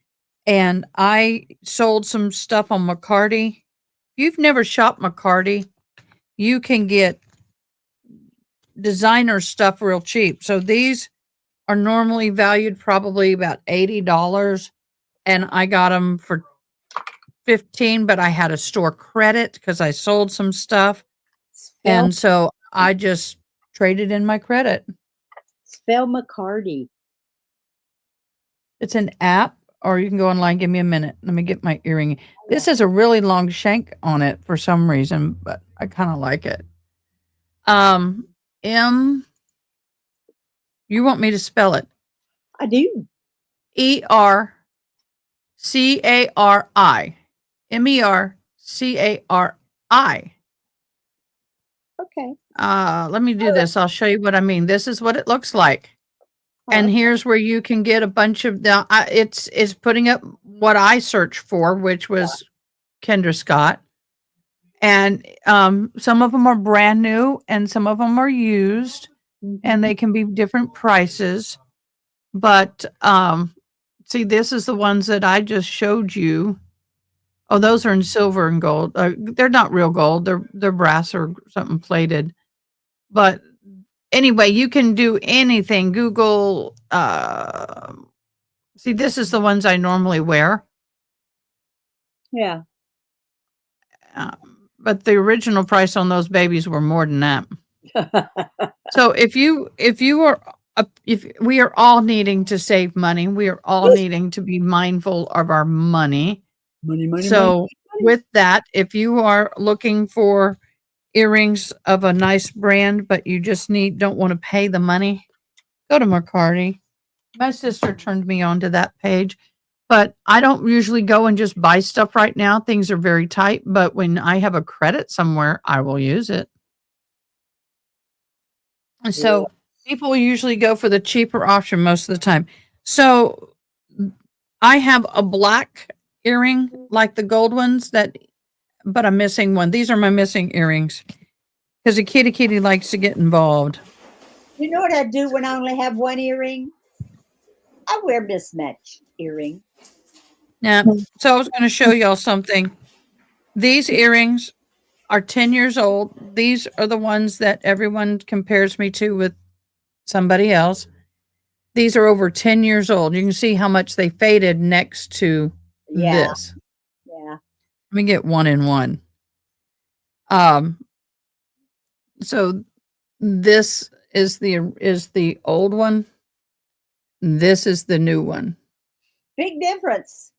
and I sold some stuff on McCarty. If you've never shopped McCarty, you can get designer stuff real cheap. So these are normally valued probably about $80, and I got them for 15, but I had a store credit because I sold some stuff. spell And so I just traded in my credit. spell McCarty. It's an app, or you can go online. Give me a minute. Let me get my earring. This has a really long shank on it for some reason, but I kind of like it. M, you want me to spell it? I do. ERCARI. MERCARI. Okay. Let me do this. I'll show you what I mean. This is what it looks like. And here's where you can get a bunch of it's putting up what I searched for, which was Kendra Scott. And some of them are brand new and some of them are used, and they can be different prices. But see, this is the ones that I just showed you. Oh, those are in silver and gold. They're not real gold. They're brass or something plated. But anyway, you can do anything. Google. See, this is the ones I normally wear. Yeah. But the original price on those babies were more than that. So if we are all needing to save money, we are all needing to be mindful of our money. Money. So with that, if you are looking for earrings of a nice brand, but you just don't want to pay the money, go to McCarty. My sister turned me on to that page, but I don't usually go and just buy stuff right now. Things are very tight, but when I have a credit somewhere, I will use it. And so people usually go for the cheaper option most of the time. So I have a black earring like the gold ones but I'm missing one. These are my missing earrings because the kitty likes to get involved. You know what I do when I only have one earring? I wear mismatched earring. Yeah. So I was going to show y'all something. These earrings are 10 years old. These are the ones that everyone compares me to with somebody else. These are over 10 years old. You can see how much they faded next to Yeah. this. Yeah. Let me get one in one. So this is the old one. This is the new one. Big difference.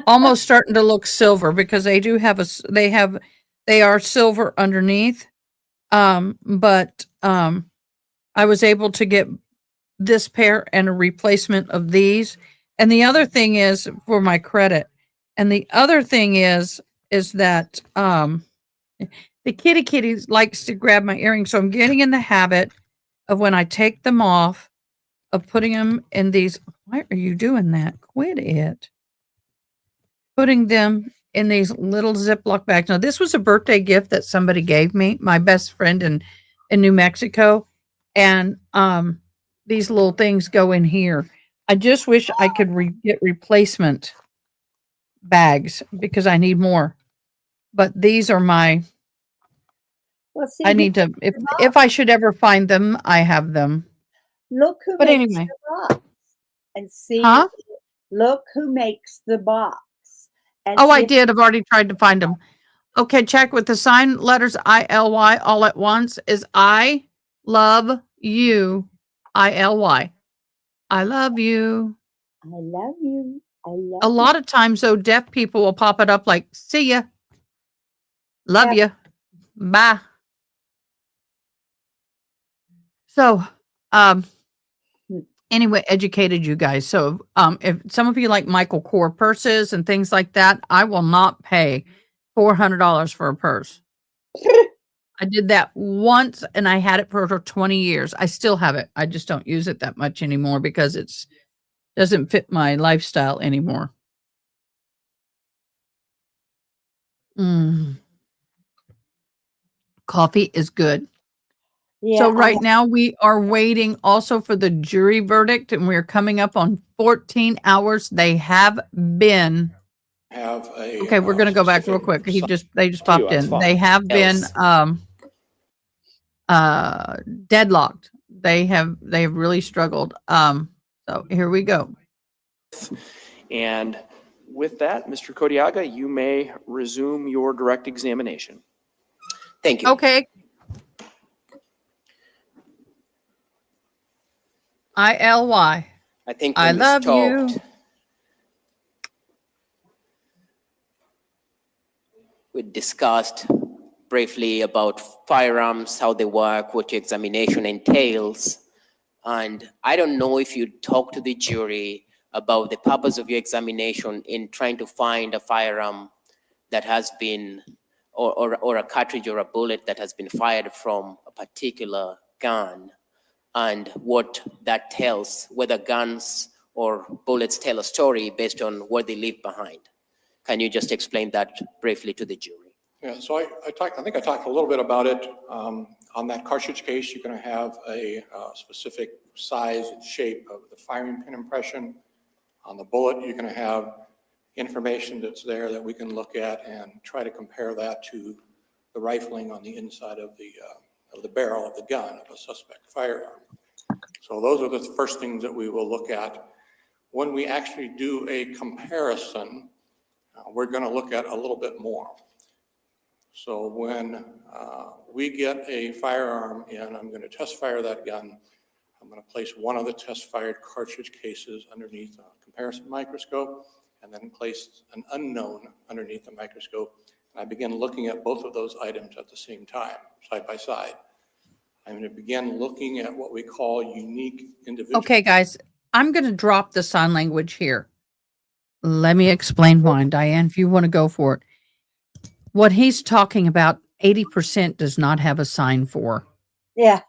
Almost starting to look silver because they do have they are silver underneath. But I was able to get this pair and a replacement of these. And the other thing is for my credit. And the other thing is that the kitty likes to grab my earrings. So I'm getting in the habit of when I take them off of putting them in these. Why are you doing that? Quit it. Putting them in these little Ziploc bags. Now, this was a birthday gift that somebody gave me, my best friend in New Mexico. And these little things go in here. I just wish I could get replacement bags because I need more. But these are my. Well, see, I need to. If I should ever find them, I have them. look who But makes anyway, the box and see. huh? Look who makes the box. And Oh, I see if- did. I've already tried to find them. Okay, check with the sign letters ILY all at once is I love you. ILY. I love you. I love you. I love A you. lot of times, though, deaf people will pop it up like, see ya. Love Yeah. you. Bye. So, anyway, educated you guys. So, if some of you like Michael Kors purses and things like that, I will not pay $400 for a purse. I did that once and I had it for 20 years. I still have it. I just don't use it that much anymore because it's doesn't fit my lifestyle anymore. Mm. Coffee is good. Yeah. So right now we are waiting also for the jury verdict and we're coming up on 14 hours. They have been. Have a. Okay, we're going to go back real quick. They just popped in. They have been deadlocked. They have really struggled. So here we go. And with that, Mr. Kodiaga, you may resume your direct examination. Thank you. Okay. ILY. I think I when we love stopped, you. we discussed briefly about firearms, how they work, what your examination entails. And I don't know if you talked to the jury about the purpose of your examination in trying to find a firearm that has been, or a cartridge or a bullet that has been fired from a particular gun, and what that tells, whether guns or bullets tell a story based on what they leave behind. Can you just explain that briefly to the jury? Yeah, so I think I talked a little bit about it. On that cartridge case, you're going to have a specific size and shape of the firing pin impression. On the bullet, you're going to have information that's there that we can look at and try to compare that to the rifling on the inside of the barrel of the gun of a suspect firearm. So those are the first things that we will look at. When we actually do a comparison, we're going to look at a little bit more. So when we get a firearm and I'm going to test fire that gun, I'm going to place one of the test fired cartridge cases underneath a comparison microscope and then place an unknown underneath the microscope. And I begin looking at both of those items at the same time, side by side. I'm going to begin looking at what we call unique individuals. Okay, guys, I'm going to drop the sign language here. Let me explain why, Diane, if you want to go for it. What he's talking about, 80% does not have a sign for. Yeah.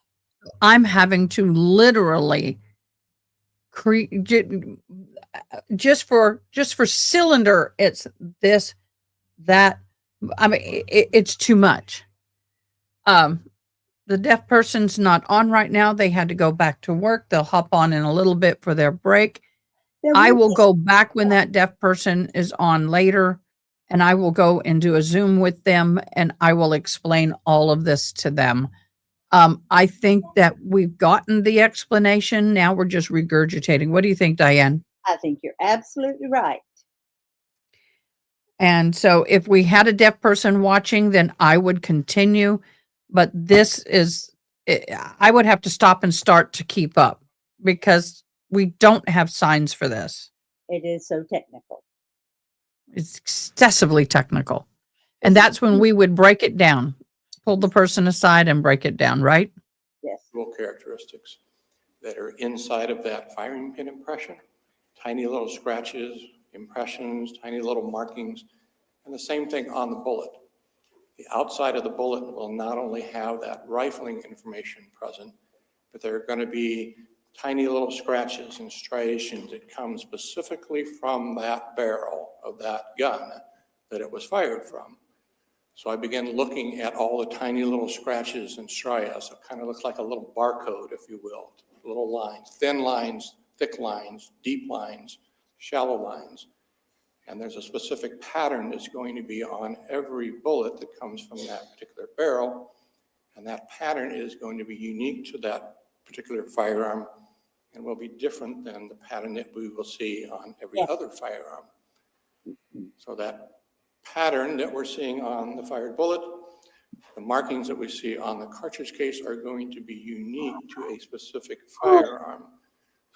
I'm having to literally create just for cylinder. It's this, that. I mean, it's too much. the deaf person's not on right now. They had to go back to work. They'll hop on in a little bit for their break. There I will will be- go back when that deaf person is on later, and I will go and do a Zoom with them, and I will explain all of this to them. I think that we've gotten the explanation. Now we're just regurgitating. What do you think, Diane? I think you're absolutely right. And so if we had a deaf person watching, then I would continue. But this is, I would have to stop and start to keep up because we don't have signs for this. It is so technical. It's excessively technical. And that's when we would break it down, pull the person aside and break it down, right? Yes. Visual characteristics that are inside of that firing pin impression, tiny little scratches, impressions, tiny little markings, and the same thing on the bullet. The outside of the bullet will not only have that rifling information present, but there are going to be tiny little scratches and striations that come specifically from that barrel of that gun that it was fired from. So I began looking at all the tiny little scratches and striations. It kind of looks like a little barcode, if you will, little lines, thin lines, thick lines, deep lines, shallow lines. And there's a specific pattern that's going to be on every bullet that comes from that particular barrel. And that pattern is going to be unique to that particular firearm and will be different than the pattern that we will see on every other firearm. So that pattern that we're seeing on the fired bullet, the markings that we see on the cartridge case are going to be unique to a specific firearm.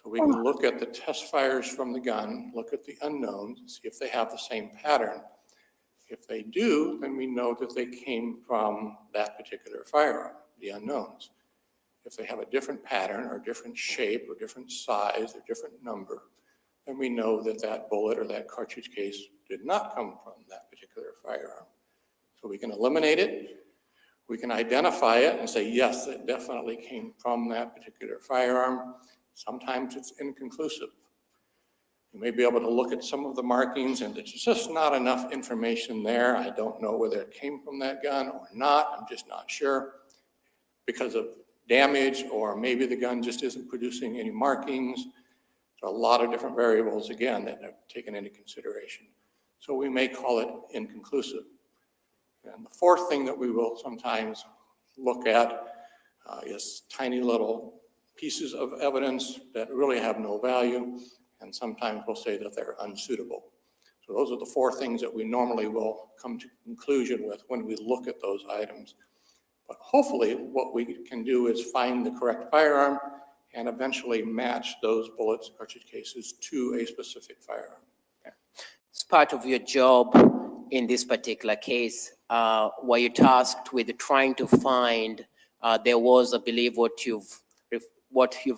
So we can look at the test fires from the gun, look at the unknowns, see if they have the same pattern. If they do, then we know that they came from that particular firearm, the unknowns. If they have a different pattern or different shape or different size or different number, then we know that that bullet or that cartridge case did not come from that particular firearm. So we can eliminate it. We can identify it and say, yes, it definitely came from that particular firearm. Sometimes it's inconclusive. You may be able to look at some of the markings and there's just not enough information there. I don't know whether it came from that gun or not. I'm just not sure because of damage, or maybe the gun just isn't producing any markings. There are a lot of different variables, again, that are taken into consideration. So we may call it inconclusive. And the fourth thing that we will sometimes look at is tiny little pieces of evidence that really have no value, and sometimes we'll say that they're unsuitable. So those are the four things that we normally will come to conclusion with when we look at those items. But hopefully what we can do is find the correct firearm and eventually match those bullets, cartridge cases to a specific firearm. As part of your job in this particular case, were you tasked with trying to find, there was, I believe, what you've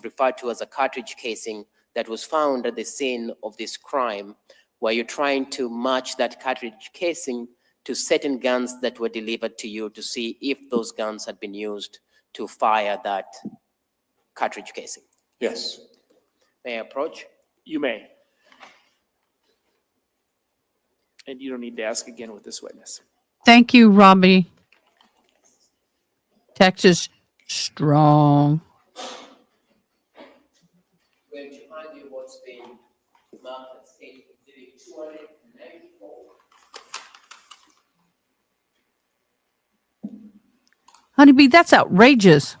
referred to as a cartridge casing that was found at the scene of this crime. Were you trying to match that cartridge casing to certain guns that were delivered to you to see if those guns had been used to fire that cartridge casing? Yes. May I approach? You may. And you don't need to ask again with this witness. Thank you, Robbie. Texas strong. Going to hand you what's been marked as state exhibit 294. Honeybee, that's outrageous.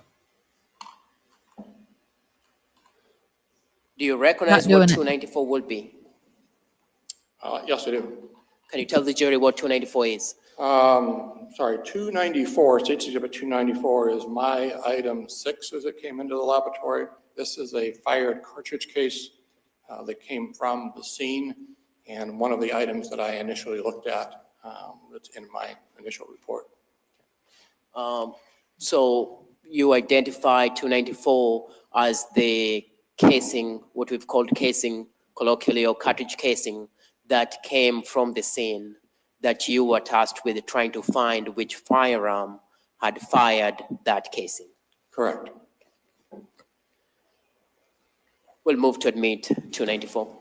Do you recognize doing what it. 294 would be? Yes, I do. Can you tell the jury what 294 is? Sorry, 294, State's Exhibit 294 is my item 6 as it came into the laboratory. This is a fired cartridge case that came from the scene, and one of the items that I initially looked at that's in my initial report. So you identify 294 as the casing, what we've called casing, colloquially, or cartridge casing, that came from the scene that you were tasked with trying to find which firearm had fired that casing. Correct. We'll move to admit 294.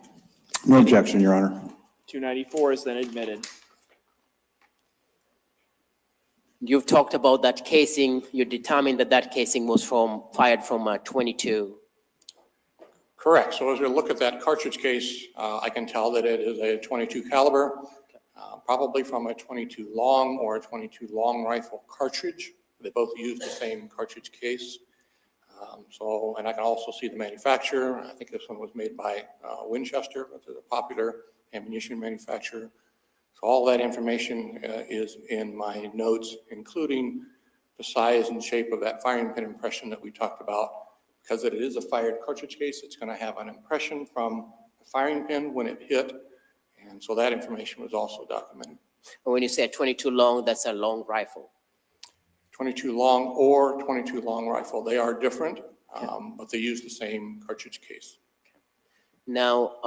No objection, Your Honor. 294 is then admitted. You've talked about that casing. You determined that that casing was fired from a 22. Correct. So as we look at that cartridge case, I can tell that it is a 22 caliber, probably from a 22 long or a 22 long rifle cartridge. They both use the same cartridge case. And I can also see the manufacturer. I think this one was made by Winchester, which is a popular ammunition manufacturer. So all that information is in my notes, including the size and shape of that firing pin impression that we talked about. Because it is a fired cartridge case, it's going to have an impression from the firing pin when it hit. And so that information was also documented. And when you say 22 long, that's a long rifle. 22 long or 22 long rifle, they are different, but they use the same cartridge case. Now,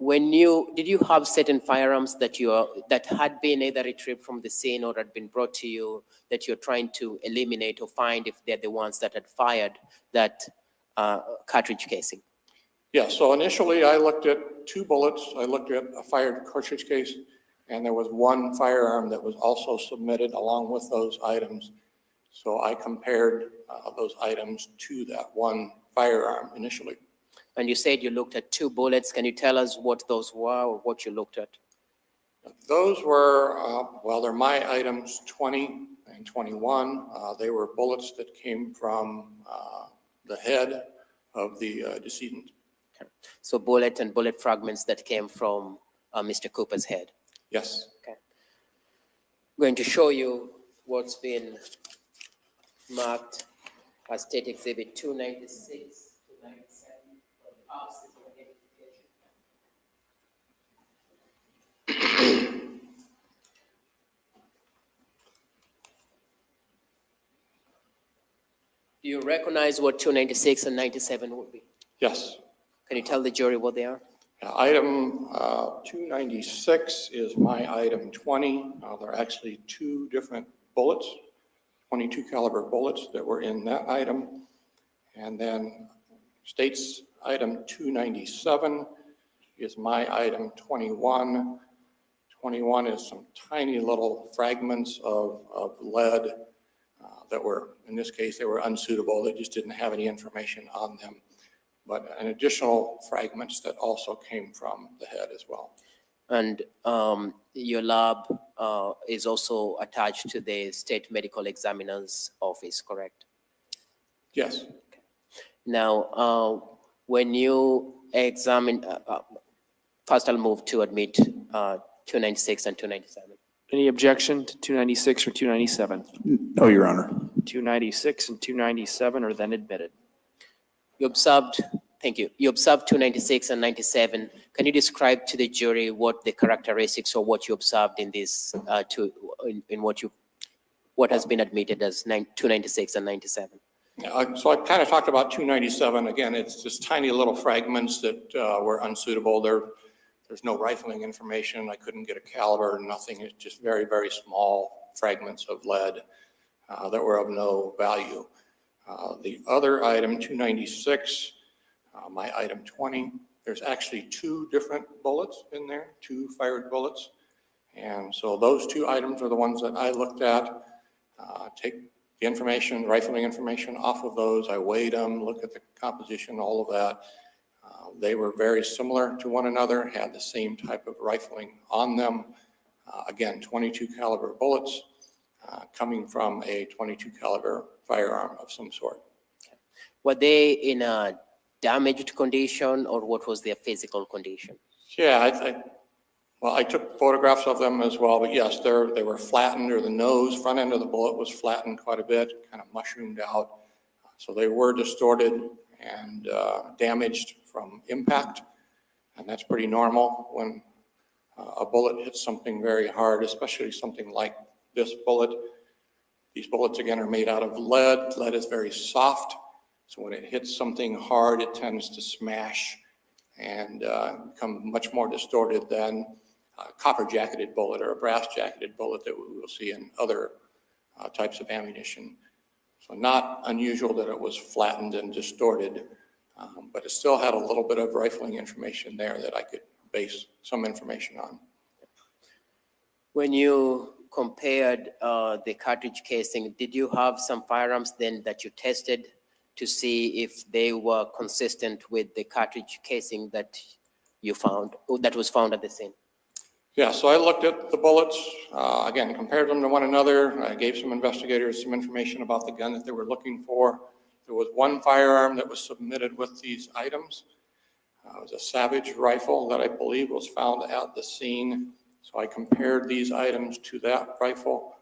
did you have certain firearms that had been either retrieved from the scene or had been brought to you that you're trying to eliminate or find if they're the ones that had fired that cartridge casing? Yeah, so initially I looked at 2 bullets. I looked at a fired cartridge case, and there was 1 firearm that was also submitted along with those items. So I compared those items to that 1 firearm initially. And you said you looked at 2 bullets. Can you tell us what those were or what you looked at? Those were, they're my items 20 and 21. They were bullets that came from the head of the decedent. Okay. So bullet and bullet fragments that came from Mr. Cooper's head. Yes. Okay. I'm going to show you what's been marked as State Exhibit 296 to 97 for the purposes of identification. Do you recognize what 296 and 97 would be? Yes. Can you tell the jury what they are? Item 296 is my item 20. There are actually 2 different bullets, 22 caliber bullets that were in that item. And then State's item 297 is my item 21. 21 is some tiny little fragments of lead that were, in this case, they were unsuitable. They just didn't have any information on them. But an additional fragments that also came from the head as well. And your lab is also attached to the state medical examiner's office, correct? Yes. Okay. Now, when you examine, first I'll move to admit 296 and 297. Any objection to 296 or 297? No, Your Honor. 296 and 297 are then admitted. You observed, thank you. You observed 296 and 97. Can you describe to the jury what the characteristics or what you observed in this, what has been admitted as 296 and 97? Yeah, so I kind of talked about 297. Again, it's just tiny little fragments that were unsuitable. There's no rifling information. I couldn't get a caliber, nothing. It's just very, very small fragments of lead that were of no value. The other item, 296, my item 20, there's actually 2 different bullets in there, 2 fired bullets. And so those 2 items are the ones that I looked at. Take the information, rifling information off of those. I weighed them, looked at the composition, all of that. They were very similar to one another, had the same type of rifling on them. Again, 22 caliber bullets coming from a 22 caliber firearm of some sort. Were they in a damaged condition or what was their physical condition? Yeah, I took photographs of them as well, but yes, they were flattened, or the nose, front end of the bullet was flattened quite a bit, kind of mushroomed out. So they were distorted and damaged from impact, and that's pretty normal when a bullet hits something very hard, especially something like this bullet. These bullets, again, are made out of lead. Lead is very soft, so when it hits something hard, it tends to smash and become much more distorted than a copper-jacketed bullet or a brass-jacketed bullet that we will see in other types of ammunition. So not unusual that it was flattened and distorted, but it still had a little bit of rifling information there that I could base some information on. When you compared the cartridge casing, did you have some firearms then that you tested to see if they were consistent with the cartridge casing that you found, that was found at the scene? Yeah, so I looked at the bullets, again, compared them to one another. I gave some investigators some information about the gun that they were looking for. There was one firearm that was submitted with these items. It was a Savage rifle that I believe was found at the scene. So I compared these items to that rifle,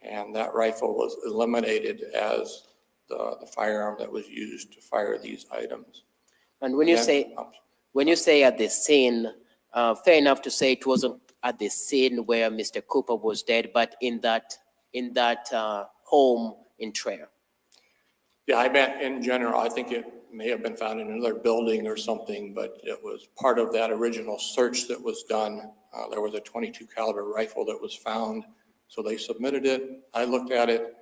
and that rifle was eliminated as the firearm that was used to fire these items. And when you say at the scene, fair enough to say it wasn't at the scene where Mr. Cooper was dead, but in that home in Traer. Yeah, I meant in general. I think it may have been found in another building or something, but it was part of that original search that was done. There was a .22 caliber rifle that was found, so they submitted it. I looked at it,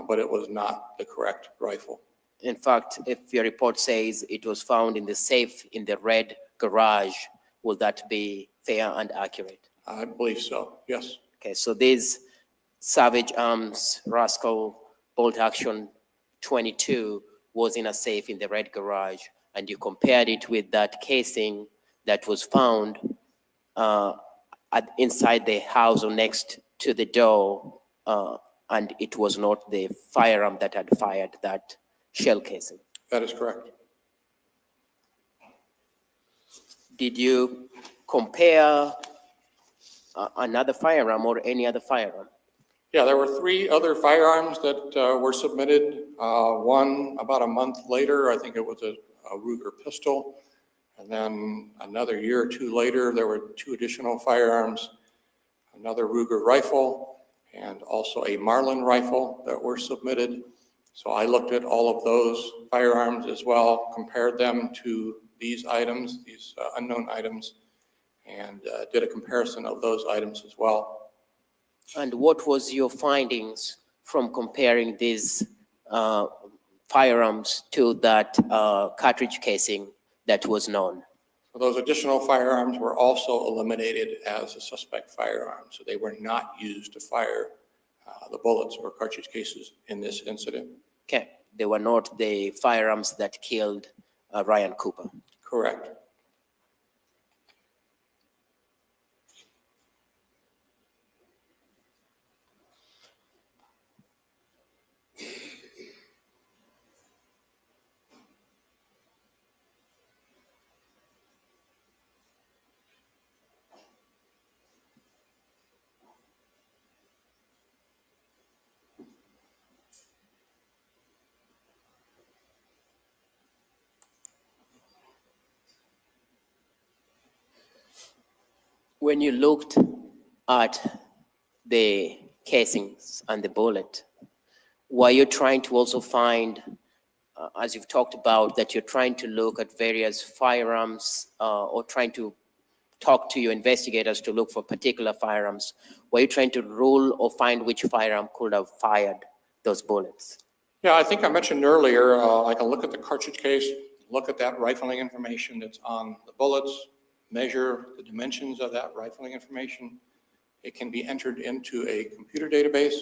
but it was not the correct rifle. In fact, if your report says it was found in the safe in the red garage, will that be fair and accurate? I believe so, yes. Okay, so these Savage Arms Rascal bolt action 22 was in a safe in the red garage, and you compared it with that casing that was found inside the house or next to the door, and it was not the firearm that had fired that shell casing. That is correct. Did you compare another firearm or any other firearm? Yeah, there were 3 other firearms that were submitted. One about a month later, I think it was a Ruger pistol. And then another year or 2 later, there were 2 additional firearms, another Ruger rifle, and also a Marlin rifle that were submitted. So I looked at all of those firearms as well, compared them to these items, these unknown items, and did a comparison of those items as well. And what was your findings from comparing these firearms to that cartridge casing that was known? So those additional firearms were also eliminated as a suspect firearm. So they were not used to fire the bullets or cartridge cases in this incident. Okay, they were not the firearms that killed Ryan Cooper. Correct. When you looked at the casings and the bullet, were you trying to also find, as you've talked about, that you're trying to look at various firearms or trying to talk to your investigators to look for particular firearms? Were you trying to rule or find which firearm could have fired those bullets? Yeah, I think I mentioned earlier, I can look at the cartridge case, look at that rifling information that's on the bullets, measure the dimensions of that rifling information. It can be entered into a computer database.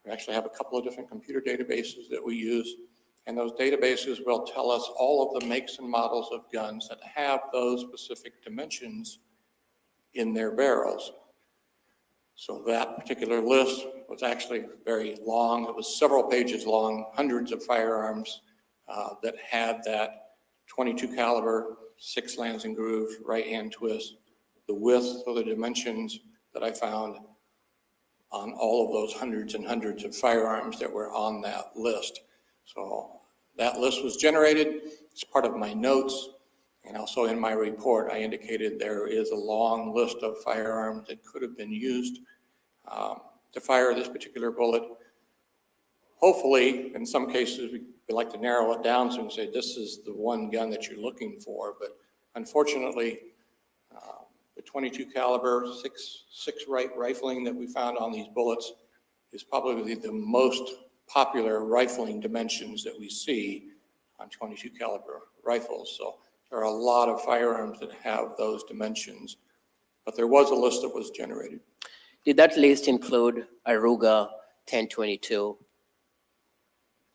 We actually have a couple of different computer databases that we use, and those databases will tell us all of the makes and models of guns that have those specific dimensions in their barrels. So that particular list was actually very long. It was several pages long, hundreds of firearms that had that .22 caliber, 6 lands and grooves, right hand twist, the width of the dimensions that I found on all of those hundreds and hundreds of firearms that were on that list. So that list was generated. It's part of my notes. And also in my report, I indicated there is a long list of firearms that could have been used to fire this particular bullet. Hopefully, in some cases, we like to narrow it down so we can say this is the one gun that you're looking for. But unfortunately, the .22 caliber, six right rifling that we found on these bullets is probably the most popular rifling dimensions that we see on .22 caliber rifles. So there are a lot of firearms that have those dimensions, but there was a list that was generated. Did that list include a Ruger 1022?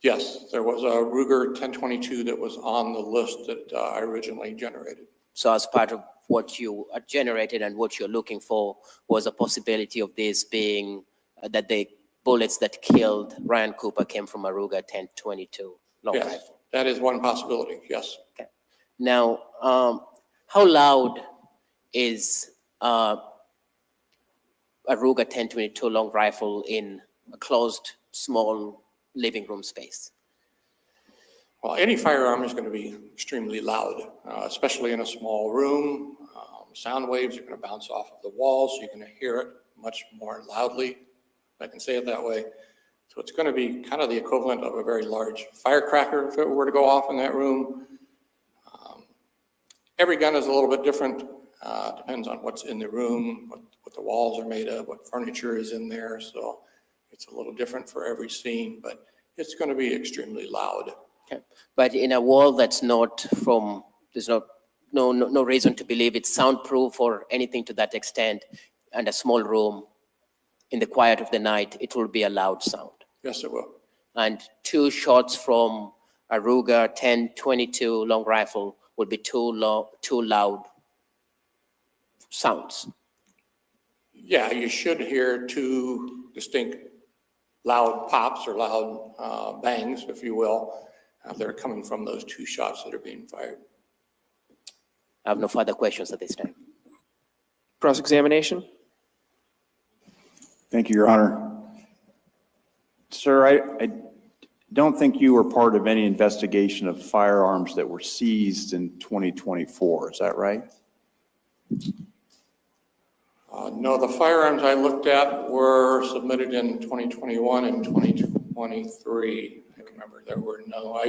Yes, there was a Ruger 1022 that was on the list that I originally generated. So as part of what you generated and what you're looking for was a possibility of this being that the bullets that killed Ryan Cooper came from a Ruger 1022 long Yes, rifle. that is one possibility, yes. Okay. Now, how loud is a Ruger 1022 long rifle in a closed, small living room space? Well, any firearm is going to be extremely loud, especially in a small room. Sound waves are going to bounce off of the walls, so you're going to hear it much more loudly, if I can say it that way. So it's going to be kind of the equivalent of a very large firecracker if it were to go off in that room. Every gun is a little bit different. Depends on what's in the room, what the walls are made of, what furniture is in there. So it's a little different for every scene, but it's going to be extremely loud. Okay. But in a wall that's not from, there's no reason to believe it's soundproof or anything to that extent, and a small room in the quiet of the night, it will be a loud sound. Yes, it will. And 2 shots from a Ruger 1022 long rifle would be two loud sounds. Yeah, you should hear 2 distinct loud pops or loud bangs, if you will, that are coming from those 2 shots that are being fired. I have no further questions at this time. Cross-examination? Thank you, Your Honor. Sir, I don't think you were part of any investigation of firearms that were seized in 2024. Is that right? No, the firearms I looked at were submitted in 2021 and 2023. I can remember there were no,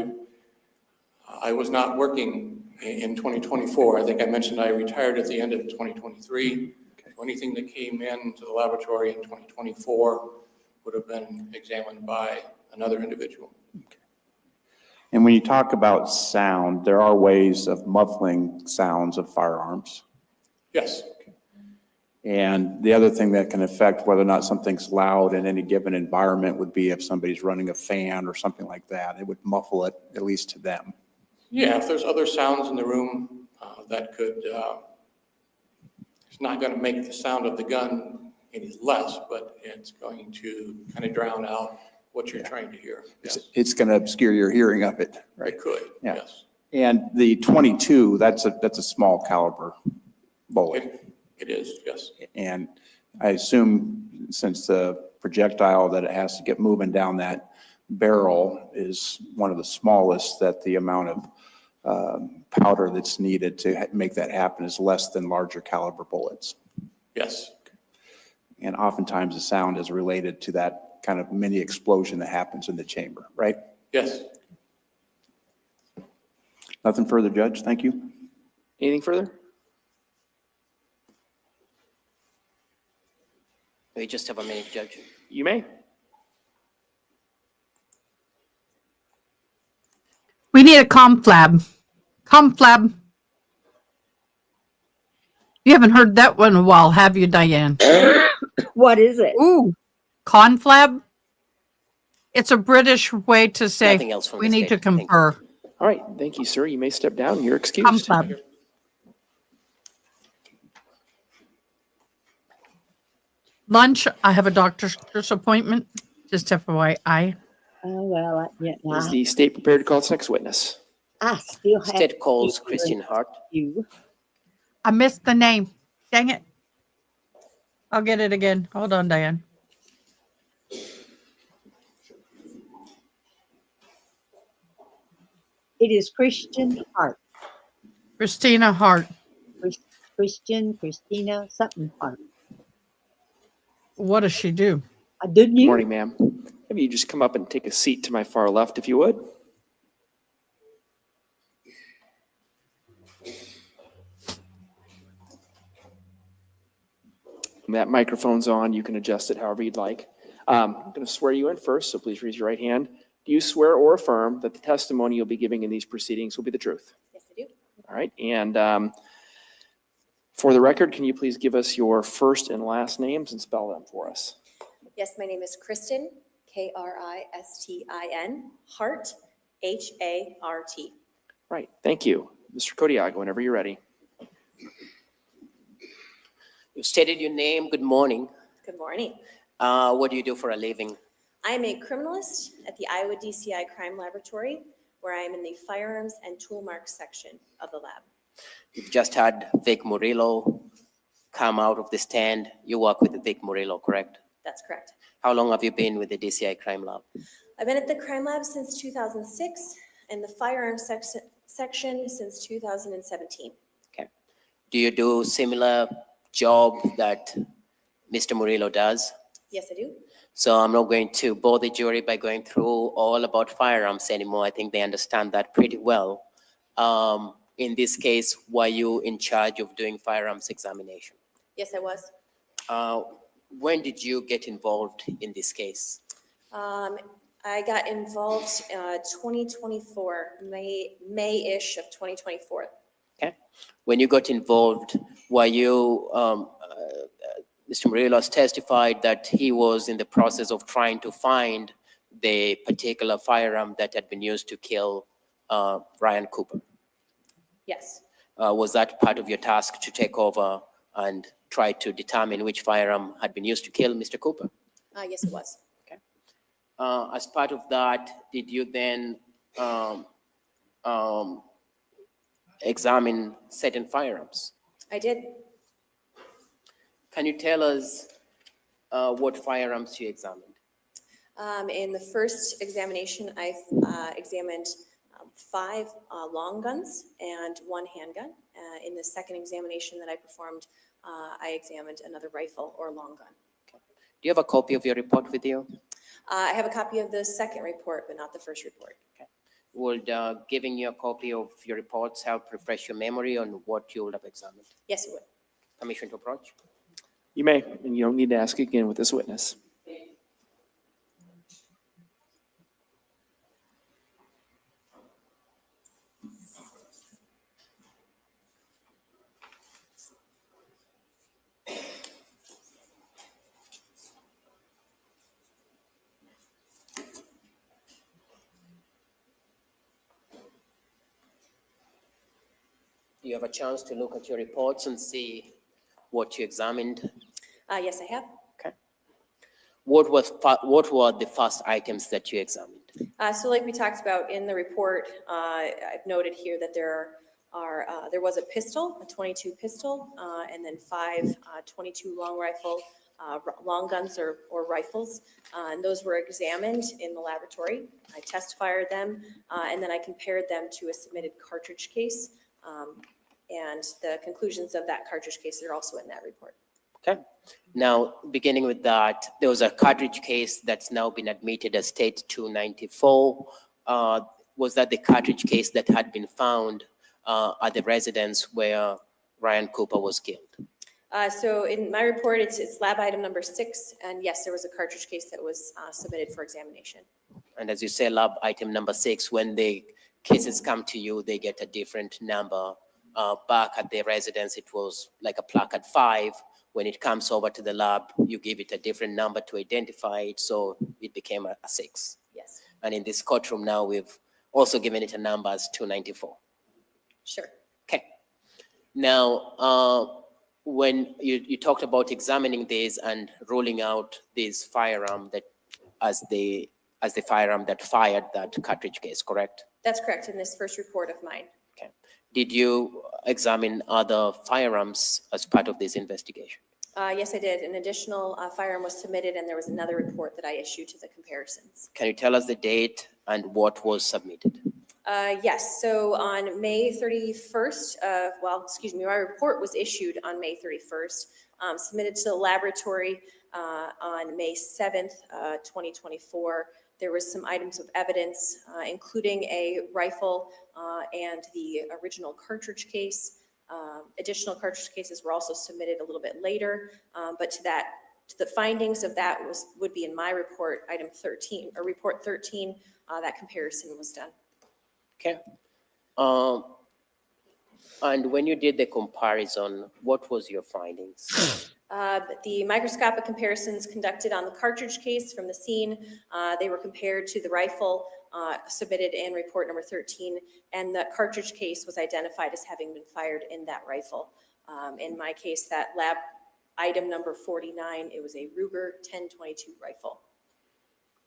I was not working in 2024. I think I mentioned I retired at the end of 2023. So anything that came into the laboratory in 2024 would have been examined by another individual. Okay. And when you talk about sound, there are ways of muffling sounds of firearms. Yes. And the other thing that can affect whether or not something's loud in any given environment would be if somebody's running a fan or something like that. It would muffle it, at least to them. Yeah, if there's other sounds in the room that could, it's not going to make the sound of the gun any less, but it's going to kind of drown out what you're trying to hear. Yes. It's going to obscure your hearing of it, right? It could, Yeah. yes. And the 22, that's a small caliber bullet. It is, yes. And I assume since the projectile that it has to get moving down that barrel is one of the smallest, that the amount of powder that's needed to make that happen is less than larger caliber bullets. Yes. And oftentimes the sound is related to that kind of mini explosion that happens in the chamber, right? Yes. Nothing further, Judge. Thank you. Anything further? We just have a minute, Judge. You may. We need a conflab. Conflab. You haven't heard that one in a while, have you, Diane? What is it? Ooh, conflab. It's a British way to say Nothing else from we the need to state. Thank you. confer. All right, thank you, sir. You may step down. You're excused. Conflab. Lunch, I have a doctor's appointment, just FYI. Oh, well, Is the state prepared to call its next witness? I still have. State calls to Christine Hart. You. I missed the name. Dang it. I'll get it again. Hold on, Diane. It is Christian Hart. Christina Hart. Christina, something Hart. What does she do? Didn't Good you? morning, ma'am. Maybe you just come up and take a seat to my far left, if you would. When that microphone's on, you can adjust it however you'd like. I'm going to swear you in first, so please raise your right hand. Do you swear or affirm that the testimony you'll be giving in these proceedings will be the truth? Yes, I do. All right, and For the record, can you please give us your first and last names and spell them for us? Yes, my name is Kristen, Kristin, Hart, Hart. Right, thank you. Mr. Kodiak, whenever you're ready. You stated your name. Good morning. Good morning. What do you do for a living? I am a criminalist at the Iowa DCI Crime Laboratory, where I am in the firearms and tool marks section of the lab. You've just had Vic Murillo come out of the stand. You work with Vic Murillo, correct? That's correct. How long have you been with the DCI Crime Lab? I've been at the crime lab since 2006 and the firearms section since 2017. Okay. Do you do similar job that Mr. Murillo does? Yes, I do. So I'm not going to bore the jury by going through all about firearms anymore. I think they understand that pretty well. In this case, were you in charge of doing firearms examination? Yes, I was. When did you get involved in this case? I got involved 2024, May-ish of 2024. Okay. When you got involved, were you, Mr. Murillo testified that he was in the process of trying to find the particular firearm that had been used to kill Ryan Cooper. Yes. Was that part of your task to take over and try to determine which firearm had been used to kill Mr. Cooper? Yes, it was. Okay. As part of that, did you then examine certain firearms? I did. Can you tell us what firearms you examined? In the first examination, I examined 5 long guns and 1 handgun. In the second examination that I performed, I examined another rifle or long gun. Okay. Do you have a copy of your report with you? I have a copy of the second report, but not the first report. Okay. Would giving you a copy of your reports help refresh your memory on what you would have examined? Yes, it would. Permission to approach? You may, and you don't need to ask again with this witness. You have a chance to look at your reports and see what you examined. Yes, I have. Okay. What were the first items that you examined? So like we talked about in the report, I've noted here that there was a pistol, a .22 pistol, and then 5 .22 long guns or rifles. And those were examined in the laboratory. I test-fired them, and then I compared them to a submitted cartridge case. And the conclusions of that cartridge case are also in that report. Okay. Now, beginning with that, there was a cartridge case that's now been admitted as State 294. Was that the cartridge case that had been found at the residence where Ryan Cooper was killed? So in my report, it's lab item number 6, and yes, there was a cartridge case that was submitted for examination. And as you say, lab item number 6, when the cases come to you, they get a different number. Back at the residence, it was like a placard 5. When it comes over to the lab, you give it a different number to identify it, so it became a 6. Yes. And in this courtroom now, we've also given it a number as 294. Sure. Okay. Now, when you talked about examining these and ruling out this firearm that as the firearm that fired that cartridge case, correct? That's correct, in this first report of mine. Okay. Did you examine other firearms as part of this investigation? Yes, I did. An additional firearm was submitted, and there was another report that I issued to the comparisons. Can you tell us the date and what was submitted? Yes, so on May 31st, my report was issued on May 31st, submitted to the laboratory on May 7th, 2024. There was some items of evidence, including a rifle and the original cartridge case. Additional cartridge cases were also submitted a little bit later, but to the findings of that would be in my report, item 13, or report 13, that comparison was done. Okay. And when you did the comparison, what was your findings? The microscopic comparisons conducted on the cartridge case from the scene, they were compared to the rifle submitted in report number 13, and the cartridge case was identified as having been fired in that rifle. In my case, that lab item number 49, it was a Ruger 1022 rifle.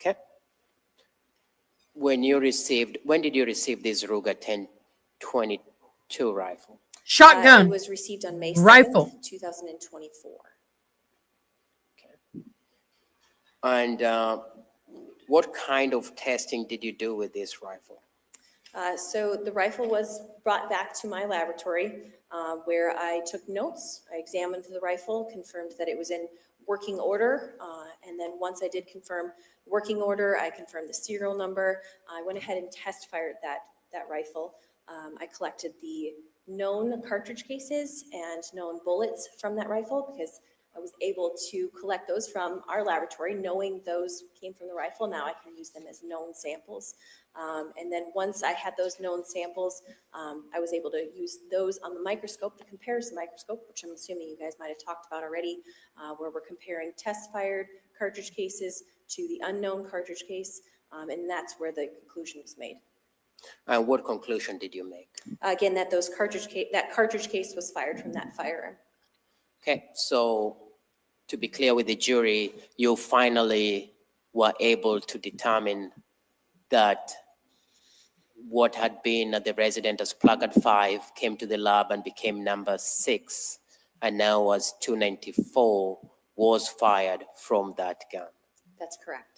Okay. When did you receive this Ruger 1022 rifle? Shotgun. It was received on May 7th, Rifle. 2024. And what kind of testing did you do with this rifle? So the rifle was brought back to my laboratory where I took notes. I examined the rifle, confirmed that it was in working order. And then once I did confirm working order, I confirmed the serial number. I went ahead and test fired that rifle. I collected the known cartridge cases and known bullets from that rifle because I was able to collect those from our laboratory, knowing those came from the rifle. Now I can use them as known samples. And then once I had those known samples, I was able to use those on the microscope, the comparison microscope, which I'm assuming you guys might have talked about already, where we're comparing test-fired cartridge cases to the unknown cartridge case, and that's where the conclusion was made. And what conclusion did you make? Again, that that cartridge case was fired from that firearm. Okay, so to be clear with the jury, you finally were able to determine that what had been the resident as placard 5 came to the lab and became number 6, and now was 294, was fired from that gun. That's correct.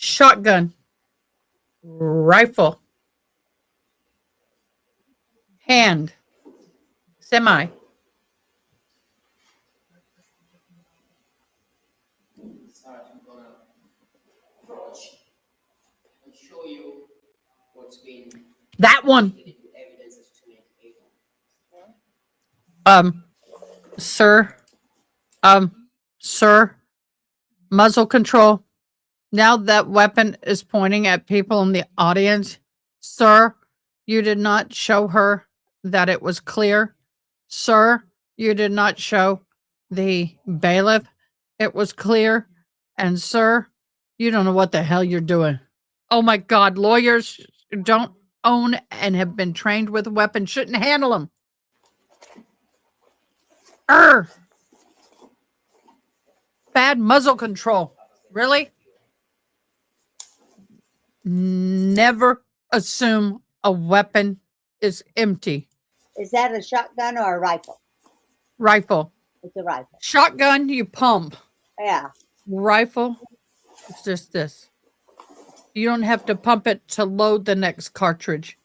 Shotgun. Rifle. Hand. Semi. Sorry, I'm gonna approach and show you what's been That one. evidence as 298. Sir, muzzle control. Now that weapon is pointing at people in the audience. Sir, you did not show her that it was clear. Sir, you did not show the bailiff it was clear. And sir, you don't know what the hell you're doing. Oh my God, lawyers who don't own and have been trained with weapons shouldn't handle them. Bad muzzle control. Really? Never assume a weapon is empty. Is that a shotgun or a rifle? Rifle. It's a rifle. Shotgun, you pump. Yeah. Rifle, it's just this. You don't have to pump it to load the next cartridge.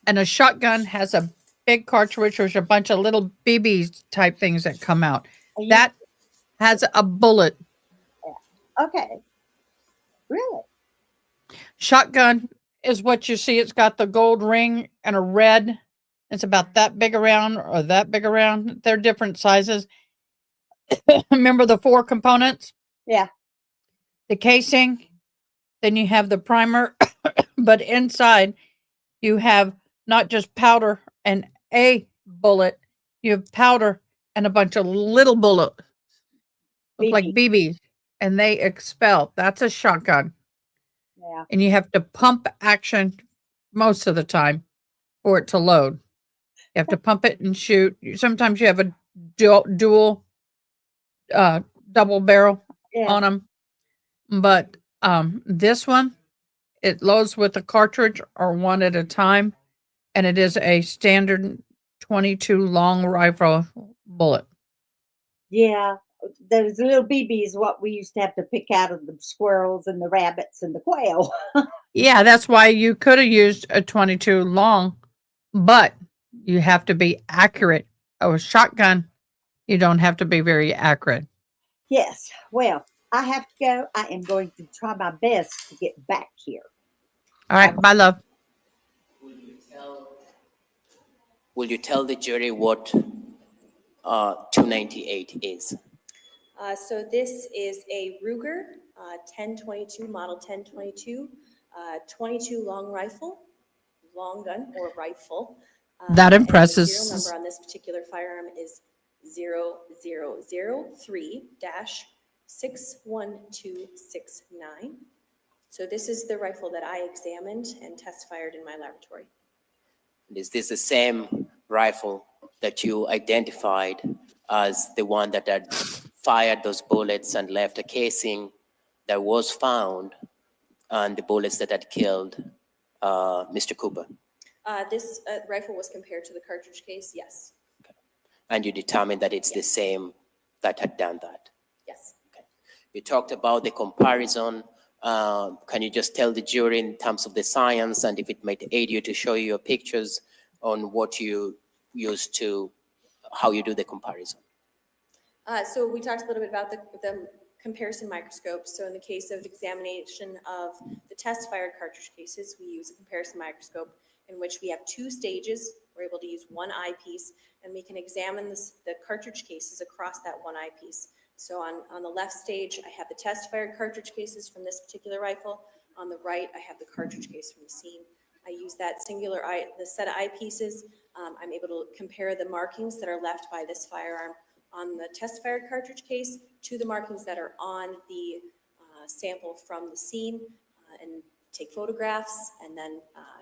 And a shotgun has a big cartridge. There's a bunch of little BBs type things that come out. That has a bullet. Yeah. Okay. Really? Shotgun is what you see. It's got the gold ring and a red. It's about that big around or that big around. They're different sizes. Remember the 4 components? Yeah. The casing, then you have the primer, but inside you have not just powder and a bullet, you have powder and a bunch of little bullets, look like BBs, and they expel. That's a shotgun. Yeah. And you have to pump action most of the time for it to load. You have to pump it and shoot. Sometimes you have a dual double barrel on them. But this one, it loads with a cartridge or one at a time. And it is a standard 22 long rifle bullet. Yeah. Those little BBs, what we used to have to pick out of the squirrels and the rabbits and the quail. Yeah, that's why you could have used a 22 long, but you have to be accurate. Oh, a shotgun, you don't have to be very accurate. Yes. Well, I have to go. I am going to try my best to get back here. All right, bye, love. Will you tell the jury what 298 is? So this is a Ruger 1022, model 1022, 22 long rifle, long gun or rifle. That And impresses. the serial number on this particular firearm is 0003-61269. So this is the rifle that I examined and test fired in my laboratory. Is this the same rifle that you identified as the one that had fired those bullets and left a casing that was found and the bullets that had killed Mr. Cooper? This rifle was compared to the cartridge case, yes. And you determined that it's the same that had done that? Yes. You talked about the comparison. Can you just tell the jury in terms of the science and if it might aid you to show you your pictures on what you use to, how you do the comparison? So we talked a little bit about the comparison microscope. So in the case of examination of the test fired cartridge cases, we use a comparison microscope in which we have two stages. We're able to use one eyepiece, and we can examine the cartridge cases across that one eyepiece. So on the left stage, I have the test fired cartridge cases from this particular rifle. On the right, I have the cartridge case from the scene. I use that singular the set of eyepieces. I'm able to compare the markings that are left by this firearm on the test fired cartridge case to the markings that are on the sample from the scene, and take photographs, and then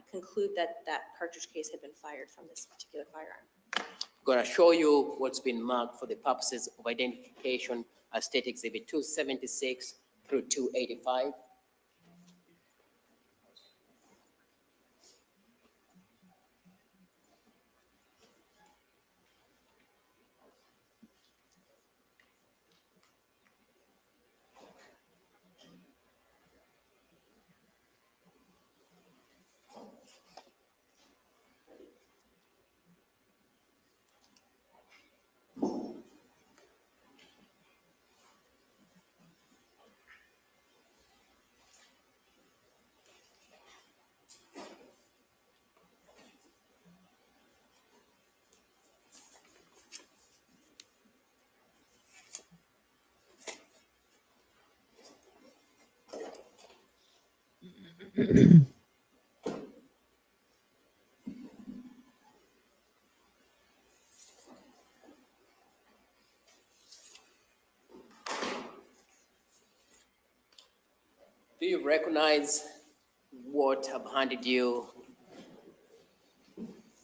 conclude that that cartridge case had been fired from this particular firearm. I'm going to show you what's been marked for the purposes of identification as State Exhibit 276 through 285. Do you recognize what I've handed you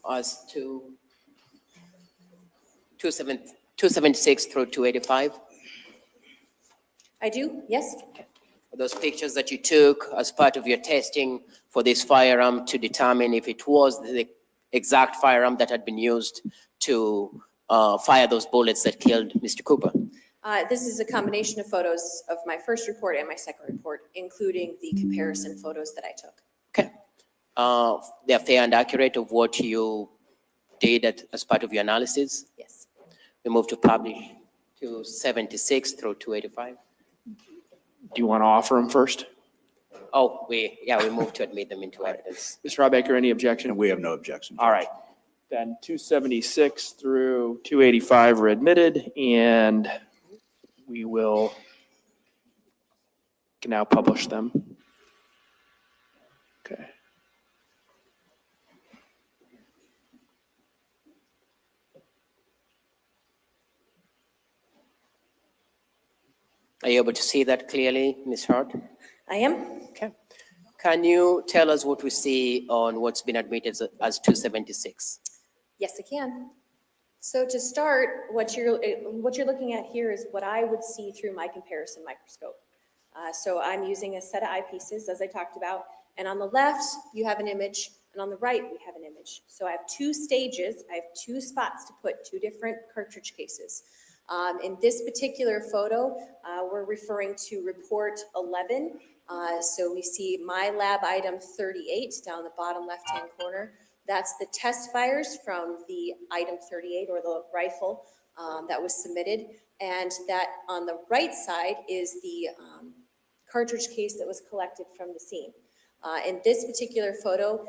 as 276 through 285? I do, yes. Those pictures that you took as part of your testing for this firearm to determine if it was the exact firearm that had been used to fire those bullets that killed Mr. Cooper? This is a combination of photos of my first report and my second report, including the comparison photos that I took. Okay. They're fair and accurate of what you did as part of your analysis? Yes. We move to publish 276 through 285. Do you want to offer them first? Oh, we move to admit them into evidence. Mr. Robaker, any objection? We have no objection. All right. Then 276 through 285 are admitted, and we will can now publish them. Okay. Are you able to see that clearly, Ms. Hart? I am. Okay. Can you tell us what we see on what's been admitted as 276? Yes, I can. So to start, what you're looking at here is what I would see through my comparison microscope. So I'm using a set of eyepieces, as I talked about, and on the left, you have an image, and on the right, we have an image. So I have two stages, I have two spots to put two different cartridge cases. In this particular photo, we're referring to report 11. So we see my lab item 38 down the bottom left-hand corner. That's the test fires from the item 38, or the rifle that was submitted. And that on the right side is the cartridge case that was collected from the scene. In this particular photo,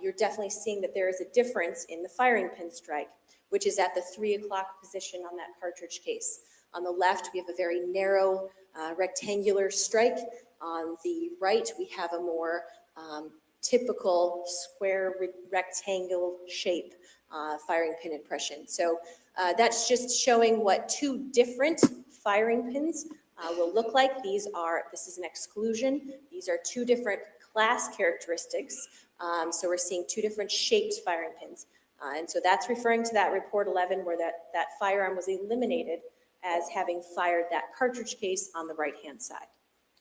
you're definitely seeing that there is a difference in the firing pin strike. which is at the 3 o'clock position on that cartridge case. On the left, we have a very narrow rectangular strike. On the right, we have a more typical square rectangle shape firing pin impression. So that's just showing what two different firing pins will look like. This is an exclusion. These are two different class characteristics. So we're seeing two different shaped firing pins. And so that's referring to that report 11 where that firearm was eliminated as having fired that cartridge case on the right-hand side.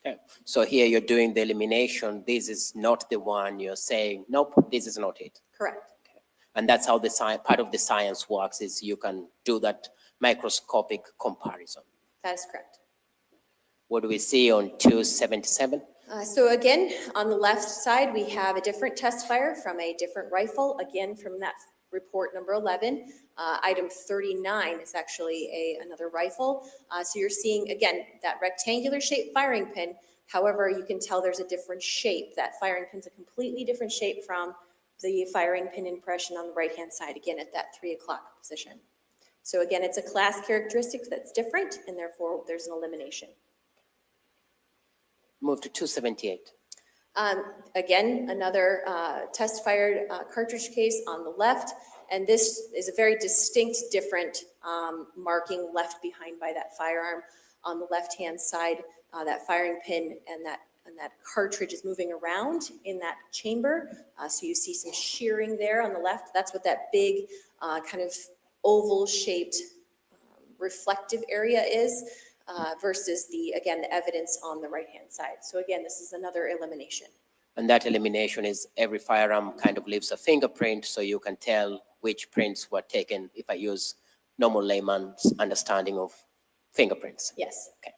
Okay. So here you're doing the elimination. This is not the one you're saying, nope, this is not it. Correct. Okay. And that's how the part of the science works, is you can do that microscopic comparison. That is correct. What do we see on 277? So again, on the left side, we have a different test fire from a different rifle, again from that report number 11. Item 39 is actually another rifle. So you're seeing, again, that rectangular shaped firing pin. However, you can tell there's a different shape. That firing pin's a completely different shape from the firing pin impression on the right-hand side, again, at that 3 o'clock position. So again, it's a class characteristic that's different, and therefore there's an elimination. Move to 278. Again, another test-fired cartridge case on the left, and this is a very distinct, different marking left behind by that firearm. On the left-hand side, that firing pin and that cartridge is moving around in that chamber. So you see some shearing there on the left. That's what that big kind of oval-shaped reflective area is. Versus the evidence on the right-hand side. So again, this is another elimination. And that elimination is every firearm kind of leaves a fingerprint, so you can tell which prints were taken, if I use normal layman's understanding of fingerprints. Yes. Okay.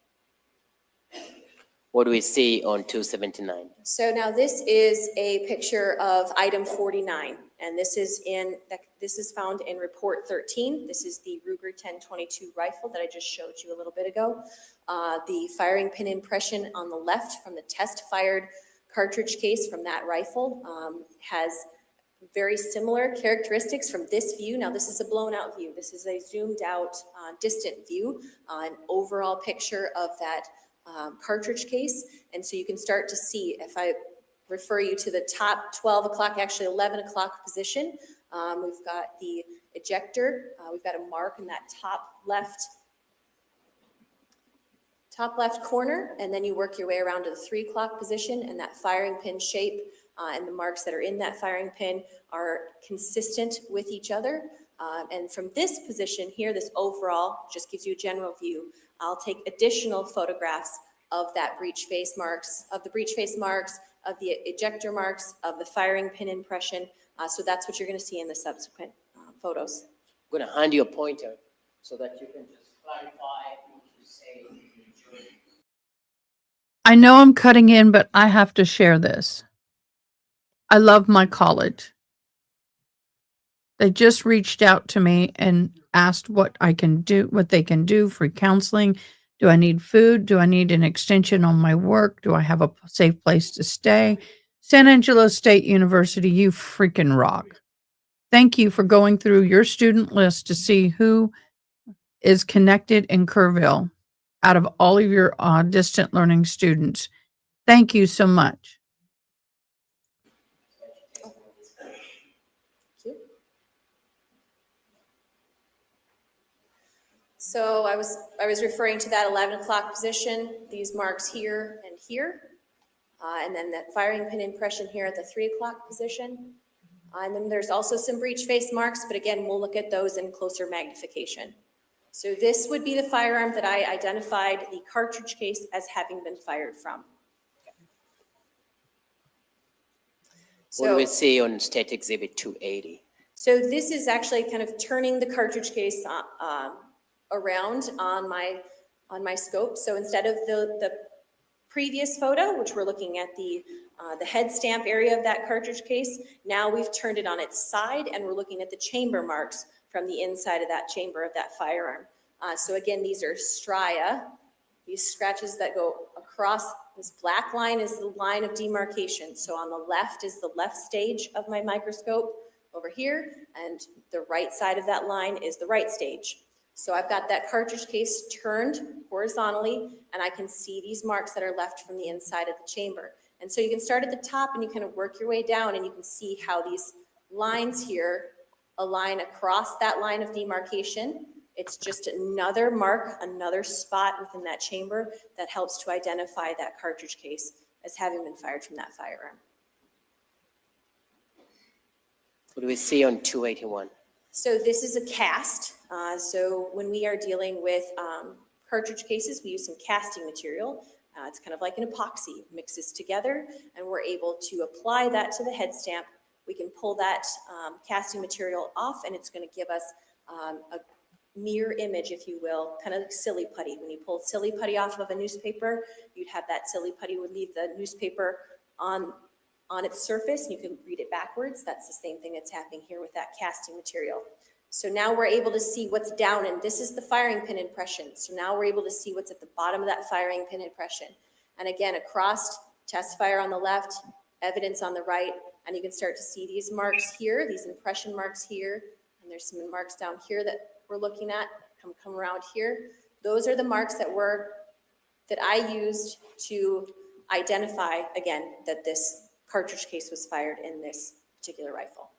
What do we see on 279? So now this is a picture of item 49, and this is found in report 13. This is the Ruger 1022 rifle that I just showed you a little bit ago. The firing pin impression on the left from the test-fired cartridge case from that rifle has very similar characteristics from this view. Now this is a blown-out view. This is a zoomed-out, distant view, an overall picture of that cartridge case. And so you can start to see, if I refer you to the top 12 o'clock, actually 11 o'clock position, we've got the ejector, we've got a mark in that top left corner, and then you work your way around to the 3 o'clock position, and that firing pin shape and the marks that are in that firing pin are consistent with each other. And from this position here, this overall just gives you a general view. I'll take additional photographs of that breech face marks, of the ejector marks, of the firing pin impression. So that's what you're going to see in the subsequent photos. I'm going to hand you a pointer so that you can just clarify what you say. I know I'm cutting in, but I have to share this. I love my college. They just reached out to me and asked what they can do, free counseling. Do I need food? Do I need an extension on my work? Do I have a safe place to stay? San Angelo State University, you freaking rock. Thank you for going through your student list to see who is connected in Kerrville out of all of your distant learning students. Thank you so much. So I was referring to that 11 o'clock position, these marks here and here, and then that firing pin impression here at the 3 o'clock position. And then there's also some breech face marks, but again, we'll look at those in closer magnification. So this would be the firearm that I identified the cartridge case as having been fired from. What do we see on State Exhibit 280? So this is actually kind of turning the cartridge case around on my scope. So instead of the previous photo, which we're looking at the head stamp area of that cartridge case, now we've turned it on its side and we're looking at the chamber marks from the inside of that chamber of that firearm. So again, these are stria, these scratches that go across. This black line is the line of demarcation. So on the left is the left stage of my microscope. over here, and the right side of that line is the right stage. So I've got that cartridge case turned horizontally, and I can see these marks that are left from the inside of the chamber. And so you can start at the top and you kind of work your way down, and you can see how these lines here align across that line of demarcation. It's just another mark, another spot within that chamber that helps to identify that cartridge case as having been fired from that firearm. What do we see on 281? So this is a cast. So when we are dealing with cartridge cases, we use some casting material. It's kind of like an epoxy. It mixes together, and we're able to apply that to the head stamp. We can pull that casting material off, and it's going to give us a mirror image, if you will, kind of like silly putty. When you pull silly putty off of a newspaper, you'd have that silly putty would leave the newspaper on its surface, and you can read it backwards. That's the same thing that's happening here with that casting material. So now we're able to see what's down, and this is the firing pin impression. So now we're able to see what's at the bottom of that firing pin impression. And again, across, test fire on the left, evidence on the right, and you can start to see these marks here, these impression marks here, and there's some marks down here that we're looking at, come around here. Those are the marks that I used to identify, again, that this cartridge case was fired in this particular rifle.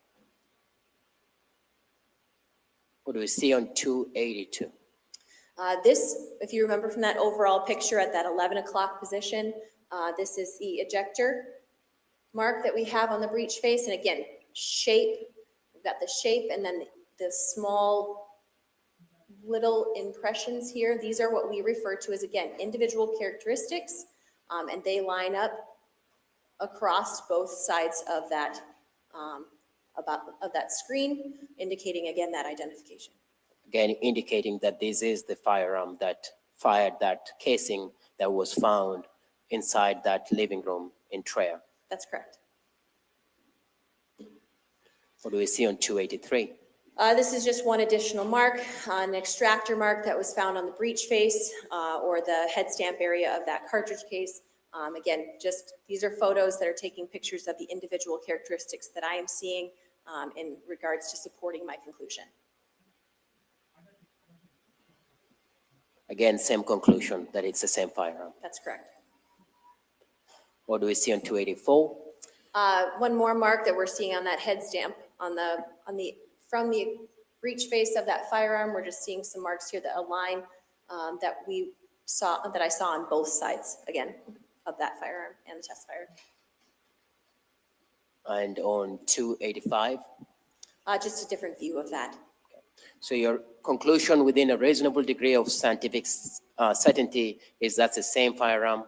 What do we see on 282? This, if you remember from that overall picture at that 11 o'clock position, this is the ejector mark that we have on the breech face. And again, shape, we've got the shape and then the small little impressions here. These are what we refer to as, again, individual characteristics, and they line up across both sides of that that screen, indicating again that identification. Again, indicating that this is the firearm that fired that casing that was found inside that living room in Traer. That's correct. What do we see on 283? This is just one additional mark, an extractor mark that was found on the breech face or the head stamp area of that cartridge case. Again, just these are photos that are taking pictures of the individual characteristics that I am seeing in regards to supporting my conclusion. Again, same conclusion that it's the same firearm. That's correct. What do we see on 284? One more mark that we're seeing on that head stamp from the breech face of that firearm. We're just seeing some marks here that align that I saw on both sides again of that firearm and the test fire. And on 285? Just a different view of that. Okay. So your conclusion within a reasonable degree of scientific certainty is that's the same firearm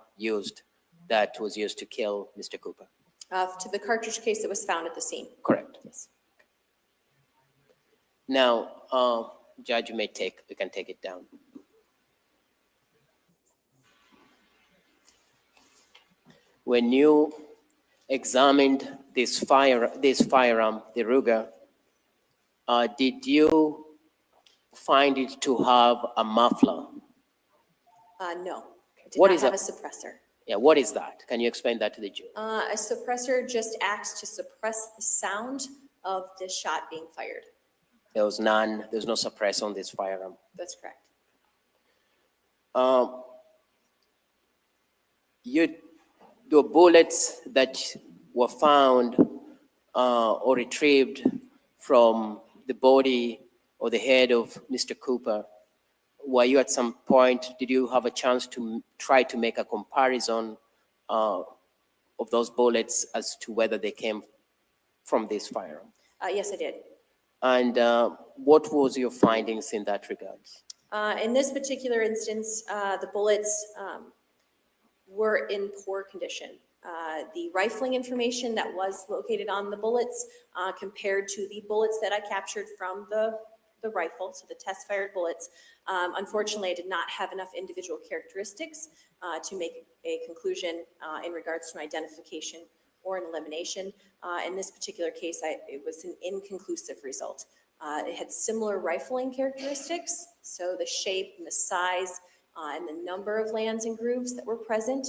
that was used to kill Mr. Cooper? To the cartridge case that was found at the scene. Correct. Yes. Now, Judge, we can take it down. When you examined this firearm, the Ruger, did you find it to have a muffler? No, it did What not is have a a- suppressor. Yeah, what is that? Can you explain that to the jury? A suppressor just acts to suppress the sound of the shot being fired. There's no suppressor on this firearm. That's correct. The bullets that were found or retrieved from the body or the head of Mr. Cooper, were you at some point, did you have a chance to try to make a comparison of those bullets as to whether they came from this firearm? Yes, I did. And what was your findings in that regards? In this particular instance, the bullets were in poor condition. The rifling information that was located on the bullets compared to the bullets that I captured from the rifle, so the test-fired bullets, unfortunately, I did not have enough individual characteristics to make a conclusion in regards to an identification or an elimination. In this particular case, it was an inconclusive result. It had similar rifling characteristics, so the shape and the size and the number of lands and grooves that were present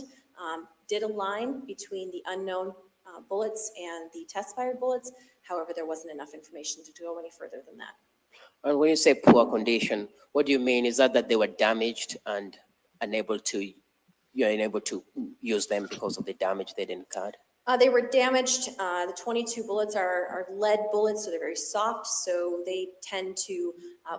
did align between the unknown bullets and the test-fired bullets. However, there wasn't enough information to go any further than that. And when you say poor condition, what do you mean? Is that they were damaged and you're unable to use them because of the damage they'd incurred? They were damaged. The 22 bullets are lead bullets, so they're very soft. So they tend to,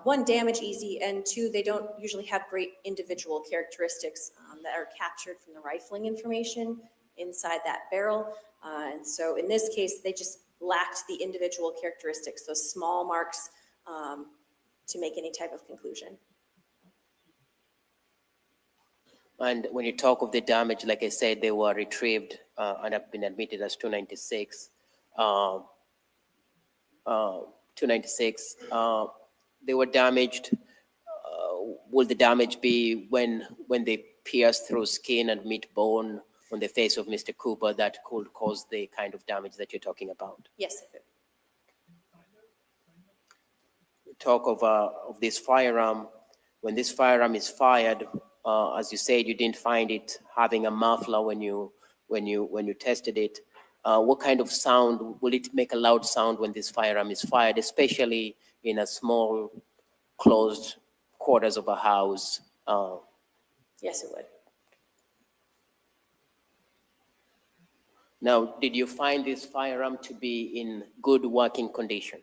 one, damage easy, and two, they don't usually have great individual characteristics that are captured from the rifling information inside that barrel. And so in this case, they just lacked the individual characteristics, those small marks, to make any type of conclusion. And when you talk of the damage, like I said, they were retrieved and have been admitted as 296. 296, they were damaged. Will the damage be when they pierce through skin and meet bone on the face of Mr. Cooper that could cause the kind of damage that you're talking about? Yes, it would. Talk of this firearm. When this firearm is fired, as you said, you didn't find it having a muffler when you tested it. What kind of sound will it make? A loud sound when this firearm is fired, especially in a small, closed quarters of a house? Yes, it would. Now, did you find this firearm to be in good working condition?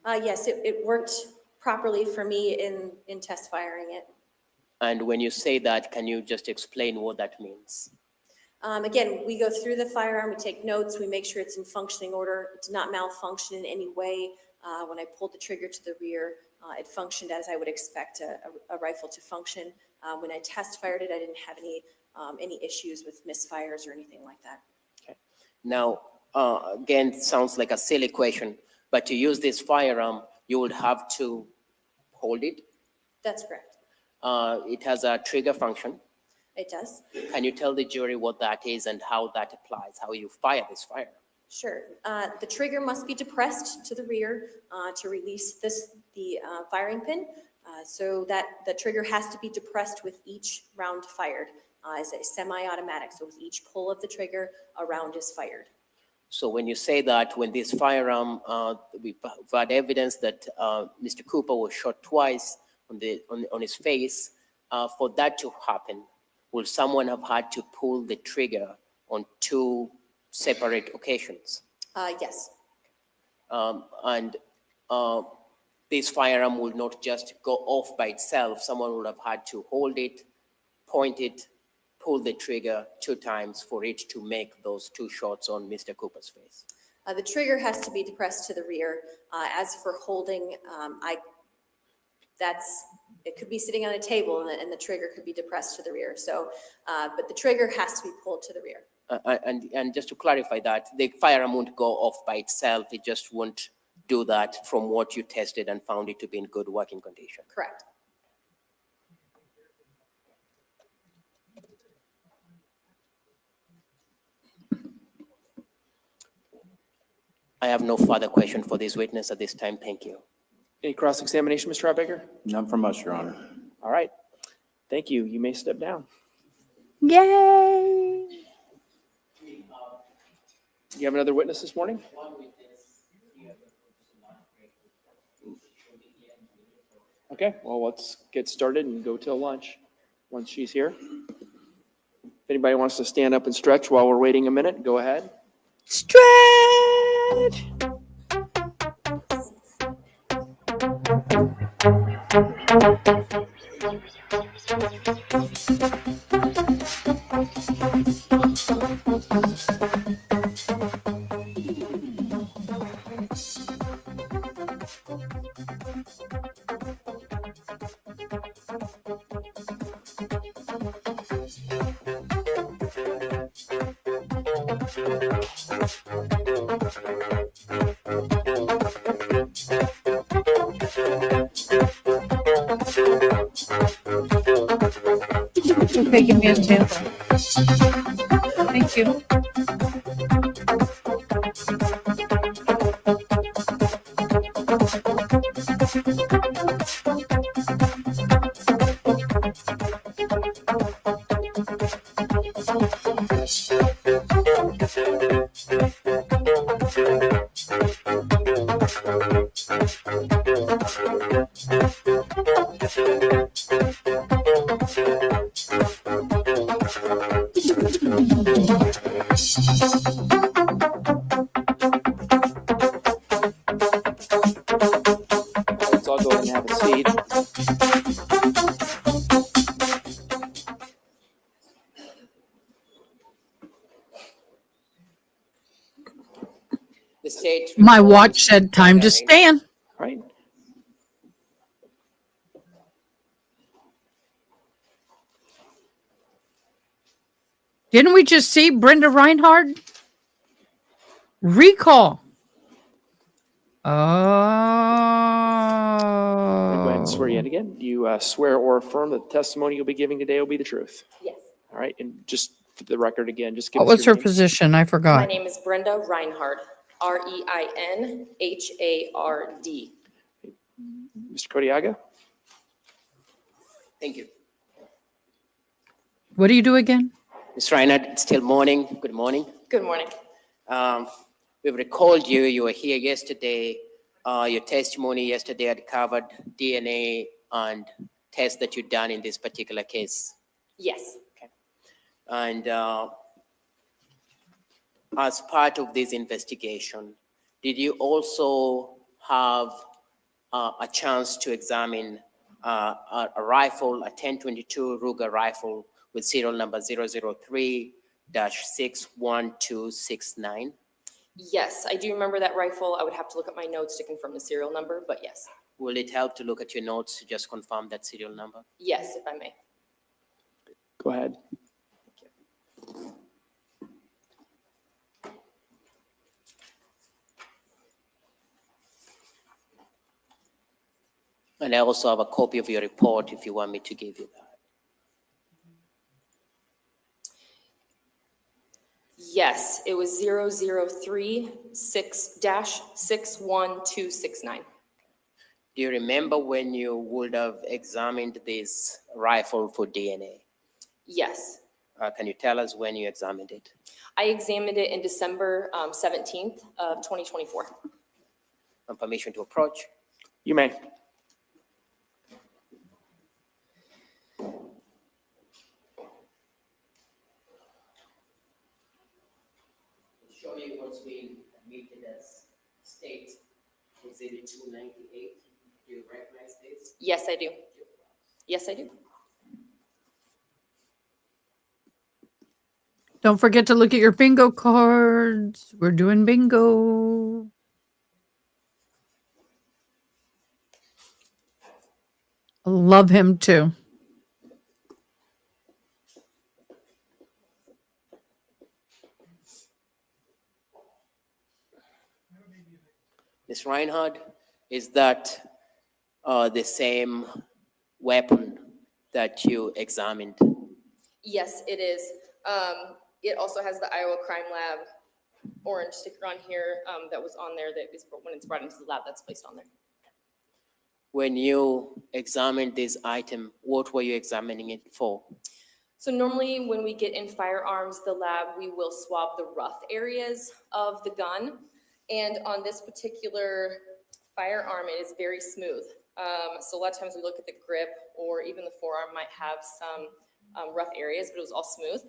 Yes, it worked properly for me in test firing it. And when you say that, can you just explain what that means? Again, we go through the firearm, we take notes, we make sure it's in functioning order. It did not malfunction in any way. When I pulled the trigger to the rear, it functioned as I would expect a rifle to function. When I test fired it, I didn't have any issues with misfires or anything like that. Okay. Now, again, sounds like a silly question, but to use this firearm, you would have to hold it. That's correct. It has a trigger function. It does. Can you tell the jury what that is and how that applies, how you fire this firearm? Sure. The trigger must be depressed to the rear to release the firing pin. So that the trigger has to be depressed with each round fired. As a semi-automatic, so with each pull of the trigger, a round is fired. So when you say that, when this firearm, we've had evidence that Mr. Cooper was shot twice on his face. For that to happen, will someone have had to pull the trigger on two separate occasions? Yes. And this firearm will not just go off by itself. Someone would have had to hold it, point it, pull the trigger 2 times for it to make those 2 shots on Mr. Cooper's face. The trigger has to be depressed to the rear. As for holding, it could be sitting on a table and the trigger could be depressed to the rear. So, but the trigger has to be pulled to the rear. And just to clarify that, the firearm won't go off by itself. It just won't do that from what you tested and found it to be in good working condition. Correct. I have no further question for this witness at this time. Thank you. Any cross-examination, Mr. Rotbaker? None from us, Your Honor. All right. Thank you. You may step down. Yay! You have another witness this morning? Okay, well, let's get started and go till lunch once she's here. If anybody wants to stand up and stretch while we're waiting a minute, go ahead. Stretch! Okay, give me a sample. Thank you. Let's all go ahead and have a seat. The state. My report watch is said time to preparing. stand. Right? Didn't we just see Brenda Reinhardt? Recall. Go ahead and swear you in Oh. again. Do you swear or affirm that the testimony you'll be giving today will be the truth? Yes. All right, and just for the record again, just give What us was your her name. position? I My forgot. name is Brenda Reinhardt, Reinhard. Mr. Kodiaga? Thank you. What do you do again? Ms. Reinhardt, it's still morning. Good morning. Good morning. We've recalled you. You were here yesterday. Your testimony yesterday had covered DNA and tests that you've done in this particular case. Yes. And as part of this investigation, did you also have a chance to examine a rifle, a 1022 Ruger rifle with serial number 003-61269? Yes, I do remember that rifle. I would have to look at my notes to confirm the serial number, but yes. Will it help to look at your notes to just confirm that serial number? Yes, if I may. Go ahead. And I also have a copy of your report if you want me to give you that. Yes, it was 003-61269. Do you remember when you would have examined this rifle for DNA? Yes. Can you tell us when you examined it? I examined it in December 17th of 2024. And permission to approach? You may. Show you what's been admitted as state exhibit 298. Do you recognize this? Yes, I do. Yes, I do. Don't forget to look at your bingo cards. We're doing bingo. Love him too. Ms. Reinhardt, is that the same weapon that you examined? Yes, it is. It also has the Iowa Crime Lab orange sticker on here that was on there that is when it's brought into the lab that's placed on there. When you examined this item, what were you examining it for? So normally when we get in firearms, the lab, we will swab the rough areas of the gun. And on this particular firearm, it is very smooth. So a lot of times we look at the grip or even the forearm might have some rough areas, but it was all smooth.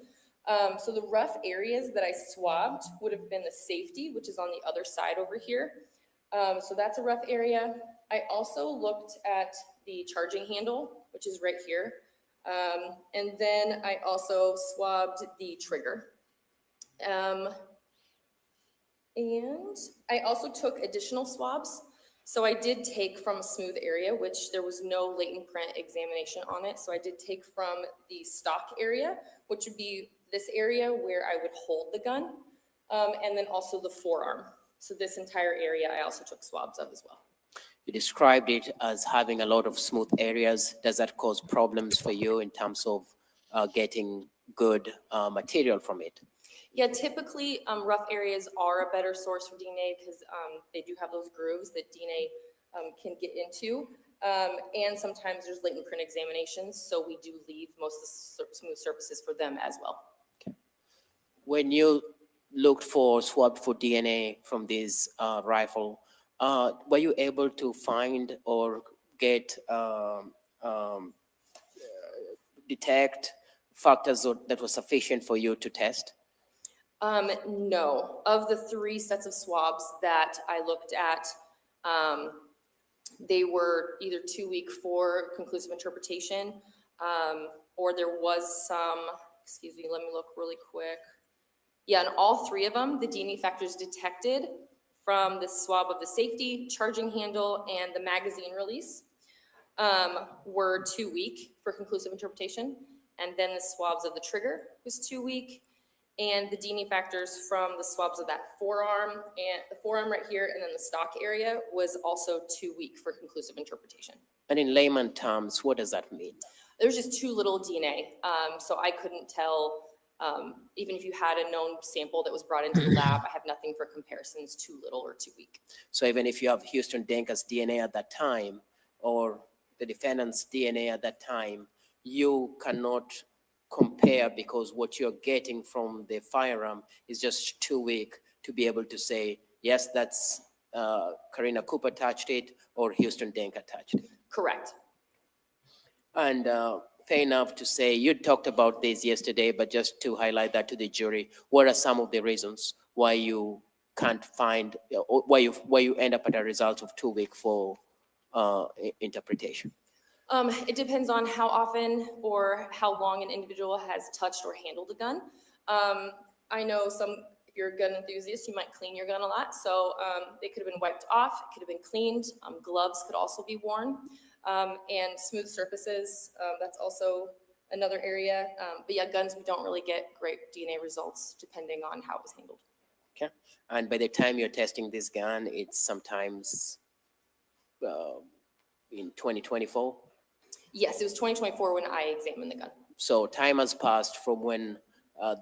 So the rough areas that I swabbed would have been the safety, which is on the other side over here. So that's a rough area. I also looked at the charging handle, which is right here. And then I also swabbed the trigger. And I also took additional swabs. So I did take from a smooth area, which there was no latent print examination on it. So I did take from the stock area, which would be this area where I would hold the gun, and then also the forearm. So this entire area I also took swabs of as well. You described it as having a lot of smooth areas. Does that cause problems for you in terms of getting good material from it? Yeah, typically rough areas are a better source for DNA because they do have those grooves that DNA can get into. And sometimes there's latent print examinations, so we do leave most of the smooth surfaces for them as well. Okay. When you looked for swab for DNA from this rifle, Were you able to find or get, detect factors that were sufficient for you to test? No, of the 3 sets of swabs that I looked at, they were either 2-week for conclusive interpretation, or there was some, excuse me, let me look really quick. Yeah, in all 3 of them, the DNA factors detected from the swab of the safety, charging handle, and the magazine release were 2-week for conclusive interpretation. And then the swabs of the trigger was 2-week. And the DNA factors from the swabs of that forearm and the forearm right here and then the stock area was also 2-week for conclusive interpretation. And in layman terms, what does that mean? There's just too little DNA. So I couldn't tell, even if you had a known sample that was brought into the lab, I have nothing for comparisons, too little or too weak. So even if you have Houston Denker's DNA at that time or the defendant's DNA at that time, you cannot compare because what you're getting from the firearm is just too weak to be able to say, yes, that's Karina Cooper touched it or Houston Denker touched it. Correct. And fair enough to say, you talked about this yesterday, but just to highlight that to the jury, what are some of the reasons why you can't find, why you end up at a result of 2-week for interpretation? It depends on how often or how long an individual has touched or handled a gun. I know if you're a gun enthusiast, you might clean your gun a lot. So they could have been wiped off, it could have been cleaned. Gloves could also be worn. And smooth surfaces, that's also another area. But yeah, guns, we don't really get great DNA results depending on how it was handled. Okay. And by the time you're testing this gun, it's sometimes in 2024? Yes, it was 2024 when I examined the gun. So time has passed from when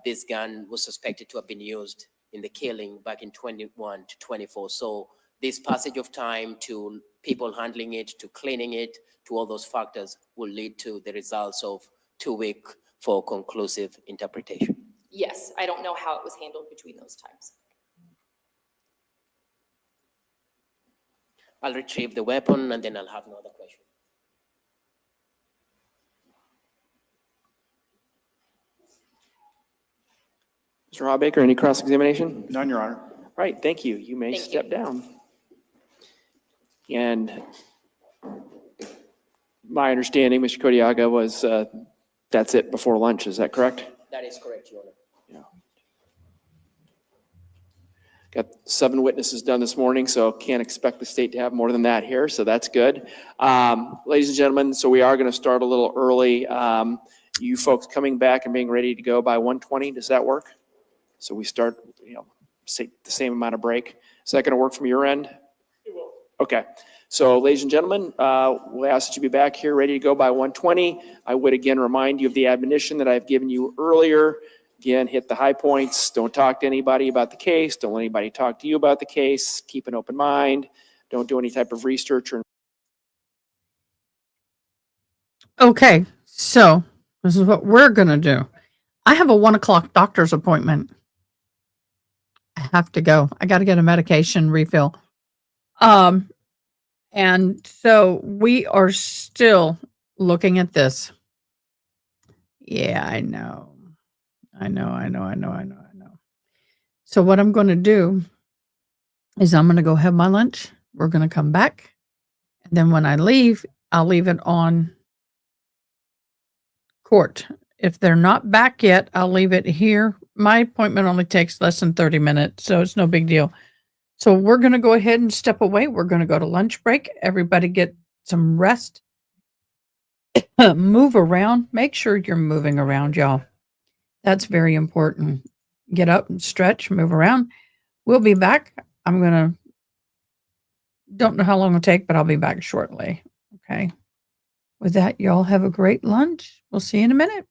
this gun was suspected to have been used in the killing back in 21 to 24. So this passage of time to people handling it, to cleaning it, to all those factors will lead to the results of 2-week for conclusive interpretation. Yes, I don't know how it was handled between those times. I'll retrieve the weapon and then I'll have another question. Mr. Hawbaker, any cross-examination? None, Your Honor. All right, thank you. You may Thank step you. down. And my understanding, Mr. Kodiaga, was that's it before lunch. Is that correct? That is correct, Your Honor. Yeah. Got 7 witnesses done this morning, so can't expect the state to have more than that here, so that's good. Ladies and gentlemen, so we are going to start a little early. You folks coming back and being ready to go by 1:20, does that work? So we start, say the same amount of break. Is that going to work from your end? It will. Okay. So ladies and gentlemen, we'll ask that you be back here ready to go by 1:20. I would again remind you of the admonition that I've given you earlier. Again, hit the high points. Don't talk to anybody about the case. Don't let anybody talk to you about the case. Keep an open mind. Don't do any type of research or. Okay, so this is what we're going to do. I have a 1:00 doctor's appointment. I have to go. I got to get a medication refill. And so we are still looking at this. Yeah, I know. So what I'm going to do is I'm going to go have my lunch. We're going to come back. And then when I leave, I'll leave it on court. If they're not back yet, I'll leave it here. My appointment only takes less than 30 minutes, so it's no big deal. So we're going to go ahead and step away. We're going to go to lunch break. Everybody get some rest. Move around. Make sure you're moving around, y'all. That's very important. Get up and stretch, move around. We'll be back. Don't know how long it'll take, but I'll be back shortly. Okay. With that, y'all have a great lunch. We'll see you in a minute.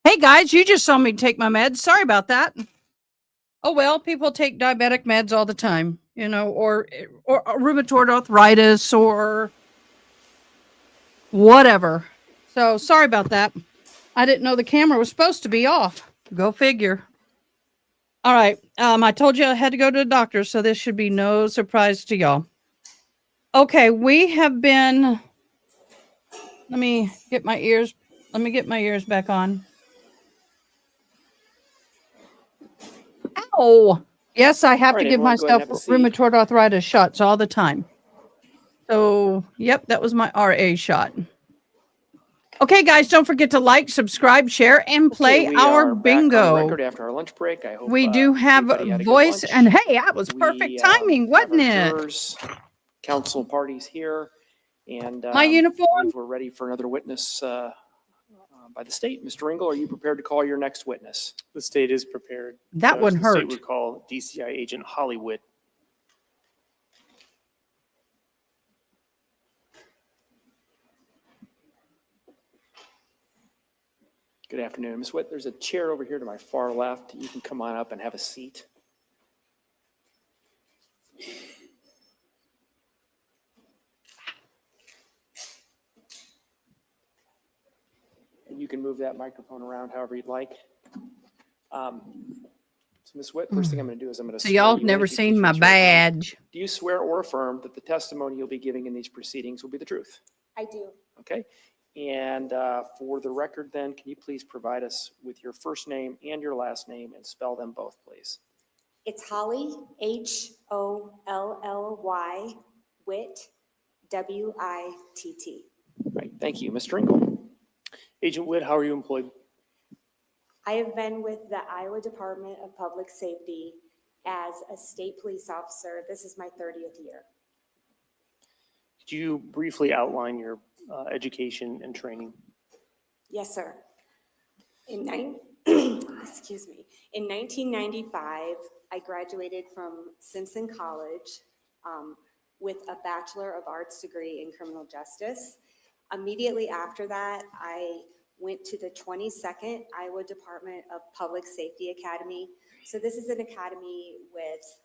Hey guys, you just saw me take my meds. Sorry about that. Oh well, people take diabetic meds all the time, you know, or rheumatoid arthritis or whatever. So sorry about that. I didn't know the camera was supposed to be off. Go figure. All right. I told you I had to go to the doctor, so this should be no surprise to y'all. Okay, we have been. Let me get my ears back on. Ow! Yes, I have All to right, give everyone, go ahead and myself have a seat. rheumatoid arthritis shots all the time. So, yep, that was my RA shot. Okay, guys, don't forget to like, subscribe, share, and play Okay, we our are back on bingo. record after our lunch break. I hope We do have everybody had a good voice, lunch. and hey, that was perfect We, timing, have wasn't our it? jurors, council parties here, and My I uniform? believe we're ready for another witness by the state. Mr. Engel, are you prepared to call your next witness? The state is prepared. That Judge, wouldn't the state hurt. would call DCI agent Hollywood. Good afternoon. Ms. Witt, there's a chair over here to my far left. You can come on up and have a seat. And you can move that microphone around however you'd like. So Ms. Witt, first thing I'm going to do is I'm going to So y'all have never seen my badge. Do you swear or affirm that the testimony you'll be giving in these proceedings will be the truth? I do. Okay. And for the record then, can you please provide us with your first name and your last name and spell them both, please? It's Holly, Holly, Witt, Witt. Right. Thank you. Mr. Engel. Agent Witt, how are you employed? I have been with the Iowa Department of Public Safety as a state police officer. This is my 30th year. Could you briefly outline your education and training? Yes, sir. Excuse me. In 1995, I graduated from Simpson College with a Bachelor of Arts degree in criminal justice. Immediately after that, I went to the 22nd Iowa Department of Public Safety Academy. So this is an academy with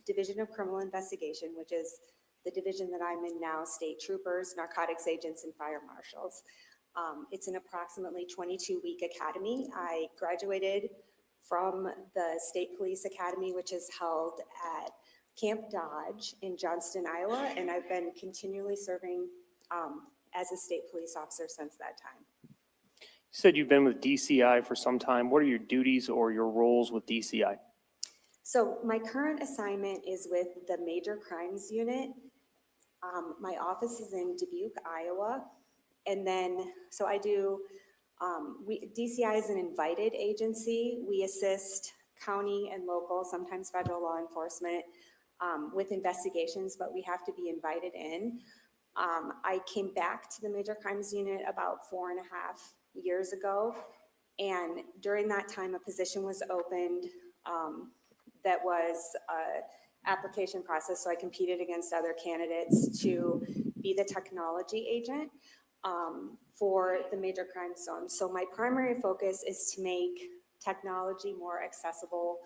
Division of Criminal Investigation, which is the division that I'm in now, state troopers, narcotics agents, and fire marshals. It's an approximately 22-week academy. I graduated from the State Police Academy, which is held at Camp Dodge in Johnston, Iowa, and I've been continually serving as a state police officer since that time. You said you've been with DCI for some time. What are your duties or your roles with DCI? So my current assignment is with the Major Crimes Unit. My office is in Dubuque, Iowa. And then, so I do, DCI is an invited agency. We assist county and local, sometimes federal law enforcement with investigations, but we have to be invited in. I came back to the Major Crimes Unit about 4.5 years ago. And during that time, a position was opened that was an application process. So I competed against other candidates to be the technology agent for the Major Crime Zone. So my primary focus is to make technology more accessible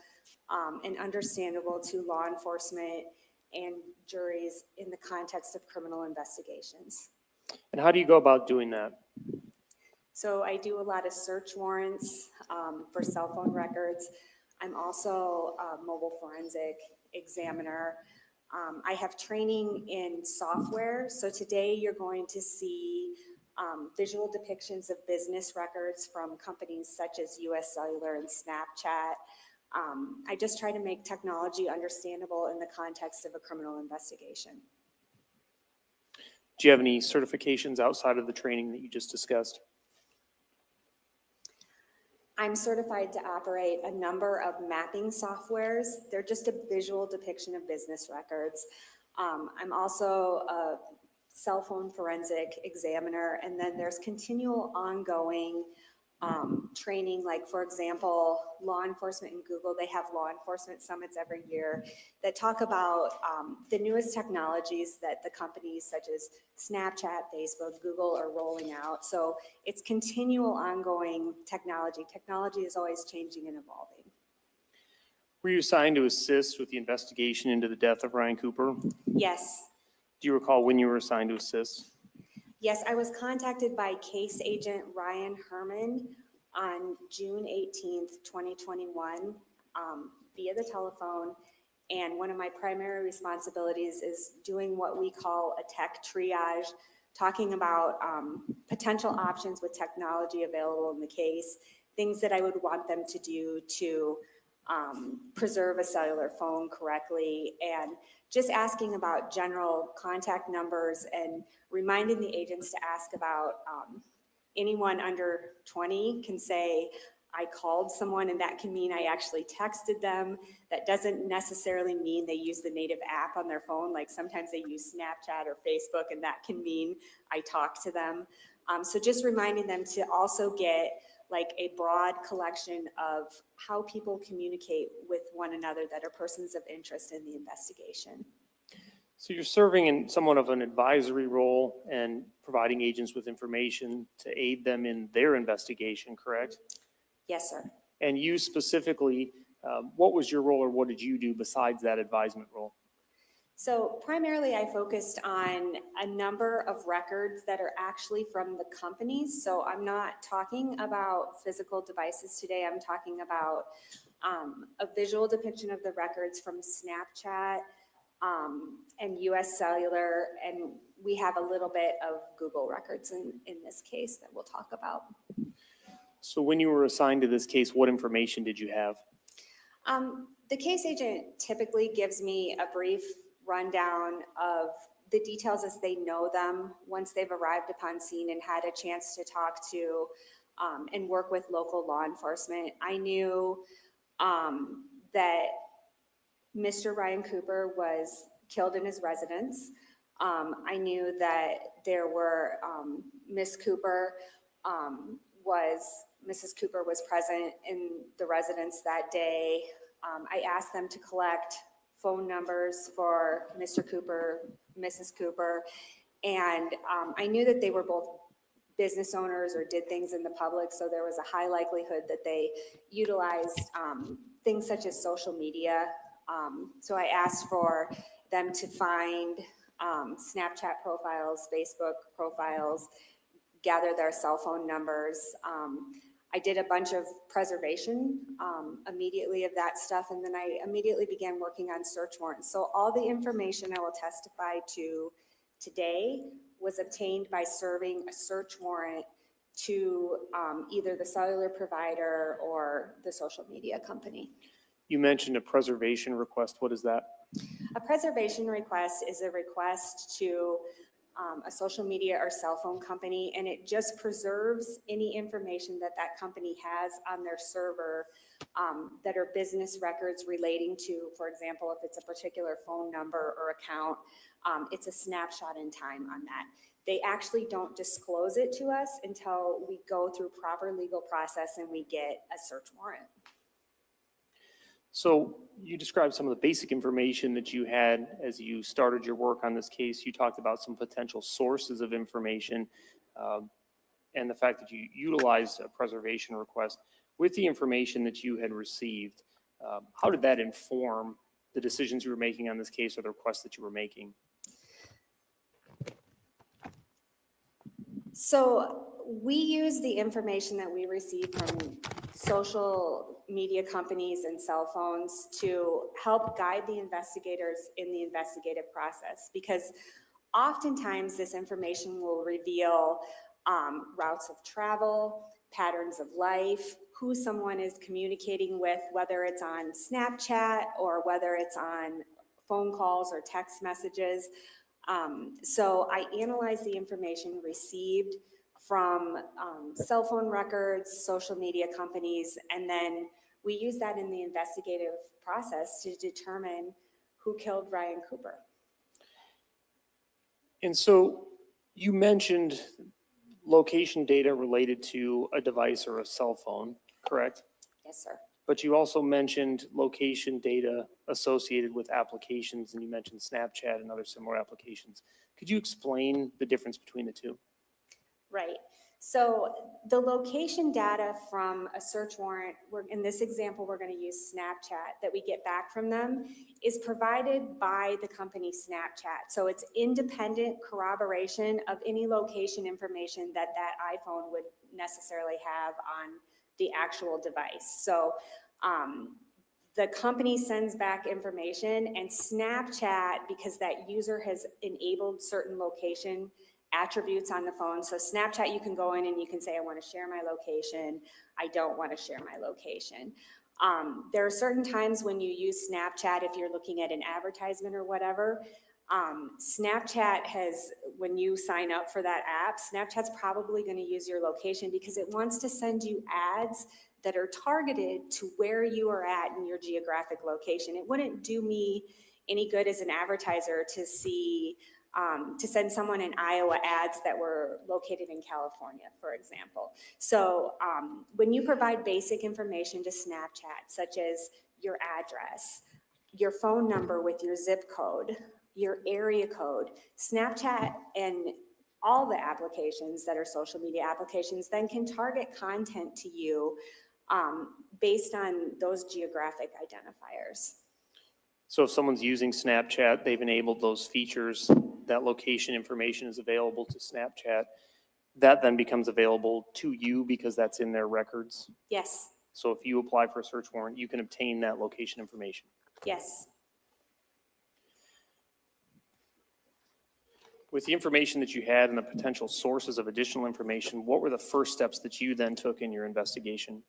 and understandable to law enforcement and juries in the context of criminal investigations. And how do you go about doing that? So I do a lot of search warrants for cell phone records. I'm also a mobile forensic examiner. I have training in software. So today you're going to see visual depictions of business records from companies such as US Cellular and Snapchat. I just try to make technology understandable in the context of a criminal investigation. Do you have any certifications outside of the training that you just discussed? I'm certified to operate a number of mapping softwares. They're just a visual depiction of business records. I'm also a cell phone forensic examiner, and then there's continual ongoing training, like for example, law enforcement and Google, they have law enforcement summits every year that talk about the newest technologies that the companies such as Snapchat, Facebook, Google are rolling out. So it's continual ongoing technology. Technology is always changing and evolving. Were you assigned to assist with the investigation into the death of Ryan Cooper? Yes. Do you recall when you were assigned to assist? Yes, I was contacted by case agent Ryan Herman on June 18th, 2021, via the telephone. And one of my primary responsibilities is doing what we call a tech triage, talking about potential options with technology available in the case, things that I would want them to do to preserve a cellular phone correctly, and just asking about general contact numbers and reminding the agents to ask about anyone under 20 can say, I called someone, and that can mean I actually texted them. That doesn't necessarily mean they use the native app on their phone. Like sometimes they use Snapchat or Facebook, and that can mean I talked to them. So just reminding them to also get like a broad collection of how people communicate with one another that are persons of interest in the investigation. So you're serving in somewhat of an advisory role and providing agents with information to aid them in their investigation, correct? Yes, sir. And you specifically, what was your role or what did you do besides that advisement role? So primarily I focused on a number of records that are actually from the companies. So I'm not talking about physical devices today. I'm talking about a visual depiction of the records from Snapchat and US Cellular, and we have a little bit of Google records in this case that we'll talk about. So when you were assigned to this case, what information did you have? The case agent typically gives me a brief rundown of the details as they know them once they've arrived upon scene and had a chance to talk to and work with local law enforcement. I knew that Mr. Ryan Cooper was killed in his residence. I knew that there were, Mrs. Cooper was present in the residence that day. I asked them to collect phone numbers for Mr. Cooper, Mrs. Cooper, and I knew that they were both business owners or did things in the public, so there was a high likelihood that they utilized things such as social media. So I asked for them to find Snapchat profiles, Facebook profiles, gather their cell phone numbers. I did a bunch of preservation immediately of that stuff, and then I immediately began working on search warrants. So all the information I will testify to today was obtained by serving a search warrant to either the cellular provider or the social media company. You mentioned a preservation request. What is that? A preservation request is a request to a social media or cell phone company, and it just preserves any information that that company has on their server that are business records relating to, for example, if it's a particular phone number or account, it's a snapshot in time on that. They actually don't disclose it to us until we go through proper legal process and we get a search warrant. So you described some of the basic information that you had as you started your work on this case. You talked about some potential sources of information and the fact that you utilized a preservation request. With the information that you had received, how did that inform the decisions you were making on this case or the requests that you were making? So we use the information that we receive from social media companies and cell phones to help guide the investigators in the investigative process, because oftentimes this information will reveal routes of travel, patterns of life, who someone is communicating with, whether it's on Snapchat or whether it's on phone calls or text messages. So I analyzed the information received from cell phone records, social media companies, and then we use that in the investigative process to determine who killed Ryan Cooper. And so you mentioned location data related to a device or a cell phone, correct? Yes, sir. But you also mentioned location data associated with applications, and you mentioned Snapchat and other similar applications. Could you explain the difference between the two? Right. So the location data from a search warrant, in this example, we're going to use Snapchat, that we get back from them is provided by the company Snapchat. So it's independent corroboration of any location information that that iPhone would necessarily have on the actual device. So the company sends back information, and Snapchat, because that user has enabled certain location attributes on the phone. So Snapchat, you can go in and you can say, I want to share my location. I don't want to share my location. There are certain times when you use Snapchat, if you're looking at an advertisement or whatever, Snapchat has, when you sign up for that app, Snapchat's probably going to use your location because it wants to send you ads that are targeted to where you are at in your geographic location. It wouldn't do me any good as an advertiser to see to send someone in Iowa ads that were located in California, for example. So when you provide basic information to Snapchat, such as your address, your phone number with your zip code, your area code, Snapchat and all the applications that are social media applications then can target content to you based on those geographic identifiers. So if someone's using Snapchat, they've enabled those features, that location information is available to Snapchat. That then becomes available to you because that's in their records. Yes, So if you apply for a search warrant, you can obtain that location information. yes. With the information that you had and the potential sources of additional information, what were the first steps that you then took in your investigation?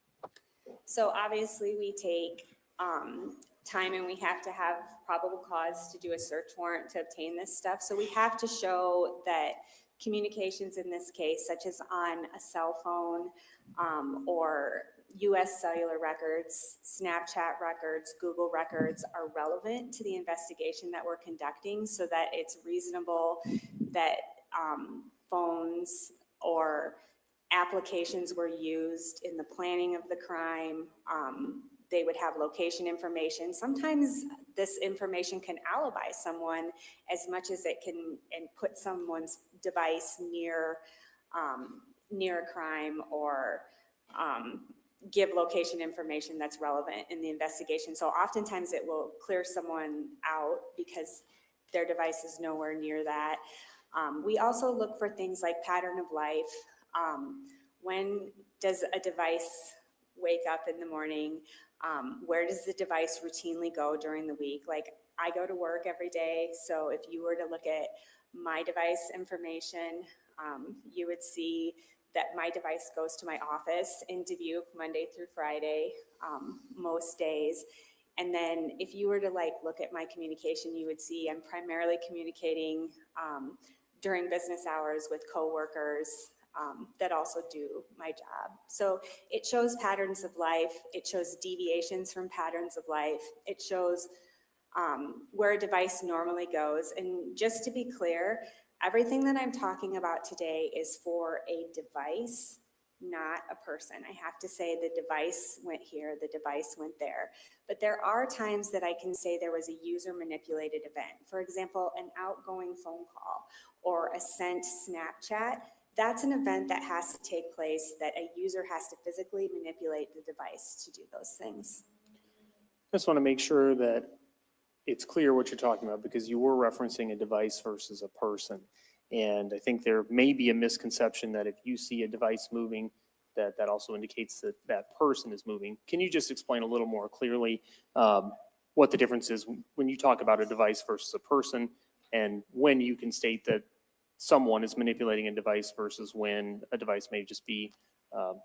So obviously we take time, and we have to have probable cause to do a search warrant to obtain this stuff. So we have to show that communications in this case, such as on a cell phone or US cellular records, Snapchat records, Google records, are relevant to the investigation that we're conducting, so that it's reasonable that phones or applications were used in the planning of the crime. They would have location information. Sometimes this information can alibi someone as much as it can and put someone's device near a crime, or give location information that's relevant in the investigation. So oftentimes it will clear someone out because their device is nowhere near that. We also look for things like pattern of life. When does a device wake up in the morning? Where does the device routinely go during the week? Like, I go to work every day, so if you were to look at my device information, you would see that my device goes to my office in Dubuque Monday through Friday, most days. And then if you were to look at my communication, you would see I'm primarily communicating during business hours with coworkers that also do my job. So it shows patterns of life. It shows deviations from patterns of life. It shows where a device normally goes. And just to be clear, everything that I'm talking about today is for a device, not a person. I have to say the device went here, the device went there. But there are times that I can say there was a user manipulated event. For example, an outgoing phone call or a sent Snapchat. That's an event that has to take place, that a user has to physically manipulate the device to do those things. I just want to make sure that it's clear what you're talking about, because you were referencing a device versus a person. And I think there may be a misconception that if you see a device moving, that also indicates that that person is moving. Can you just explain a little more clearly what the difference is when you talk about a device versus a person, and when you can state that someone is manipulating a device versus when a device may just be,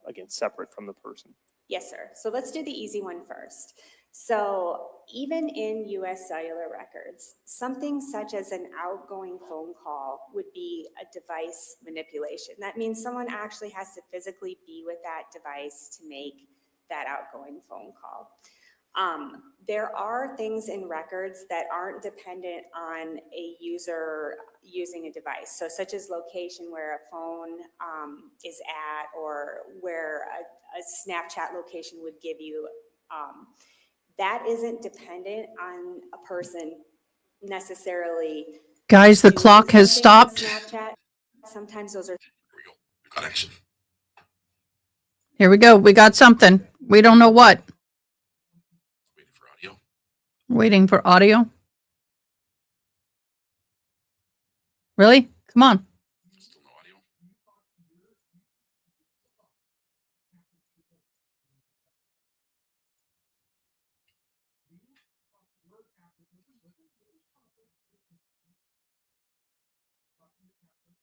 again, separate from the person? Yes, sir. So let's do the easy one first. So even in US cellular records, something such as an outgoing phone call would be a device manipulation. That means someone actually has to physically be with that device to make that outgoing phone call. There are things in records that aren't dependent on a user using a device. So such as location where a phone is at, or where a Snapchat location would give you. That isn't dependent on a person necessarily. Guys, the doing clock has something with stopped. Snapchat. Sometimes those are. Connection. Here we go. We got something. We don't know what. Waiting for audio. Waiting for audio. Really? Come on. Still no audio.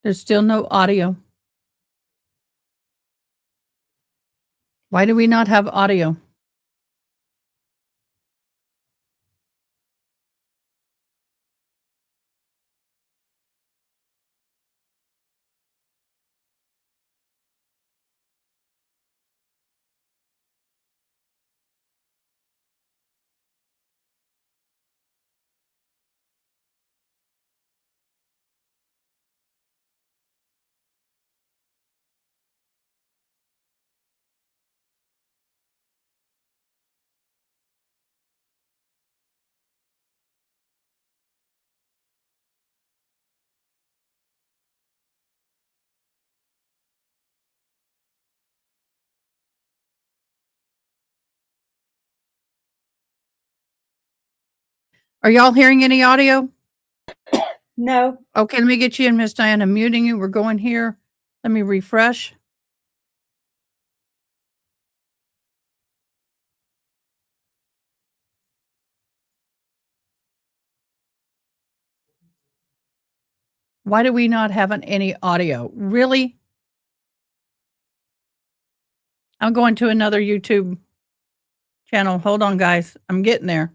There's still no audio. Why do we not have audio? Are y'all hearing any audio? No, Okay, let me get you in, Miss Diana. I'm muting you. We're going here. Let me refresh. Why do we not have any audio? Really? I'm going to another YouTube channel. Hold on, guys. I'm getting there.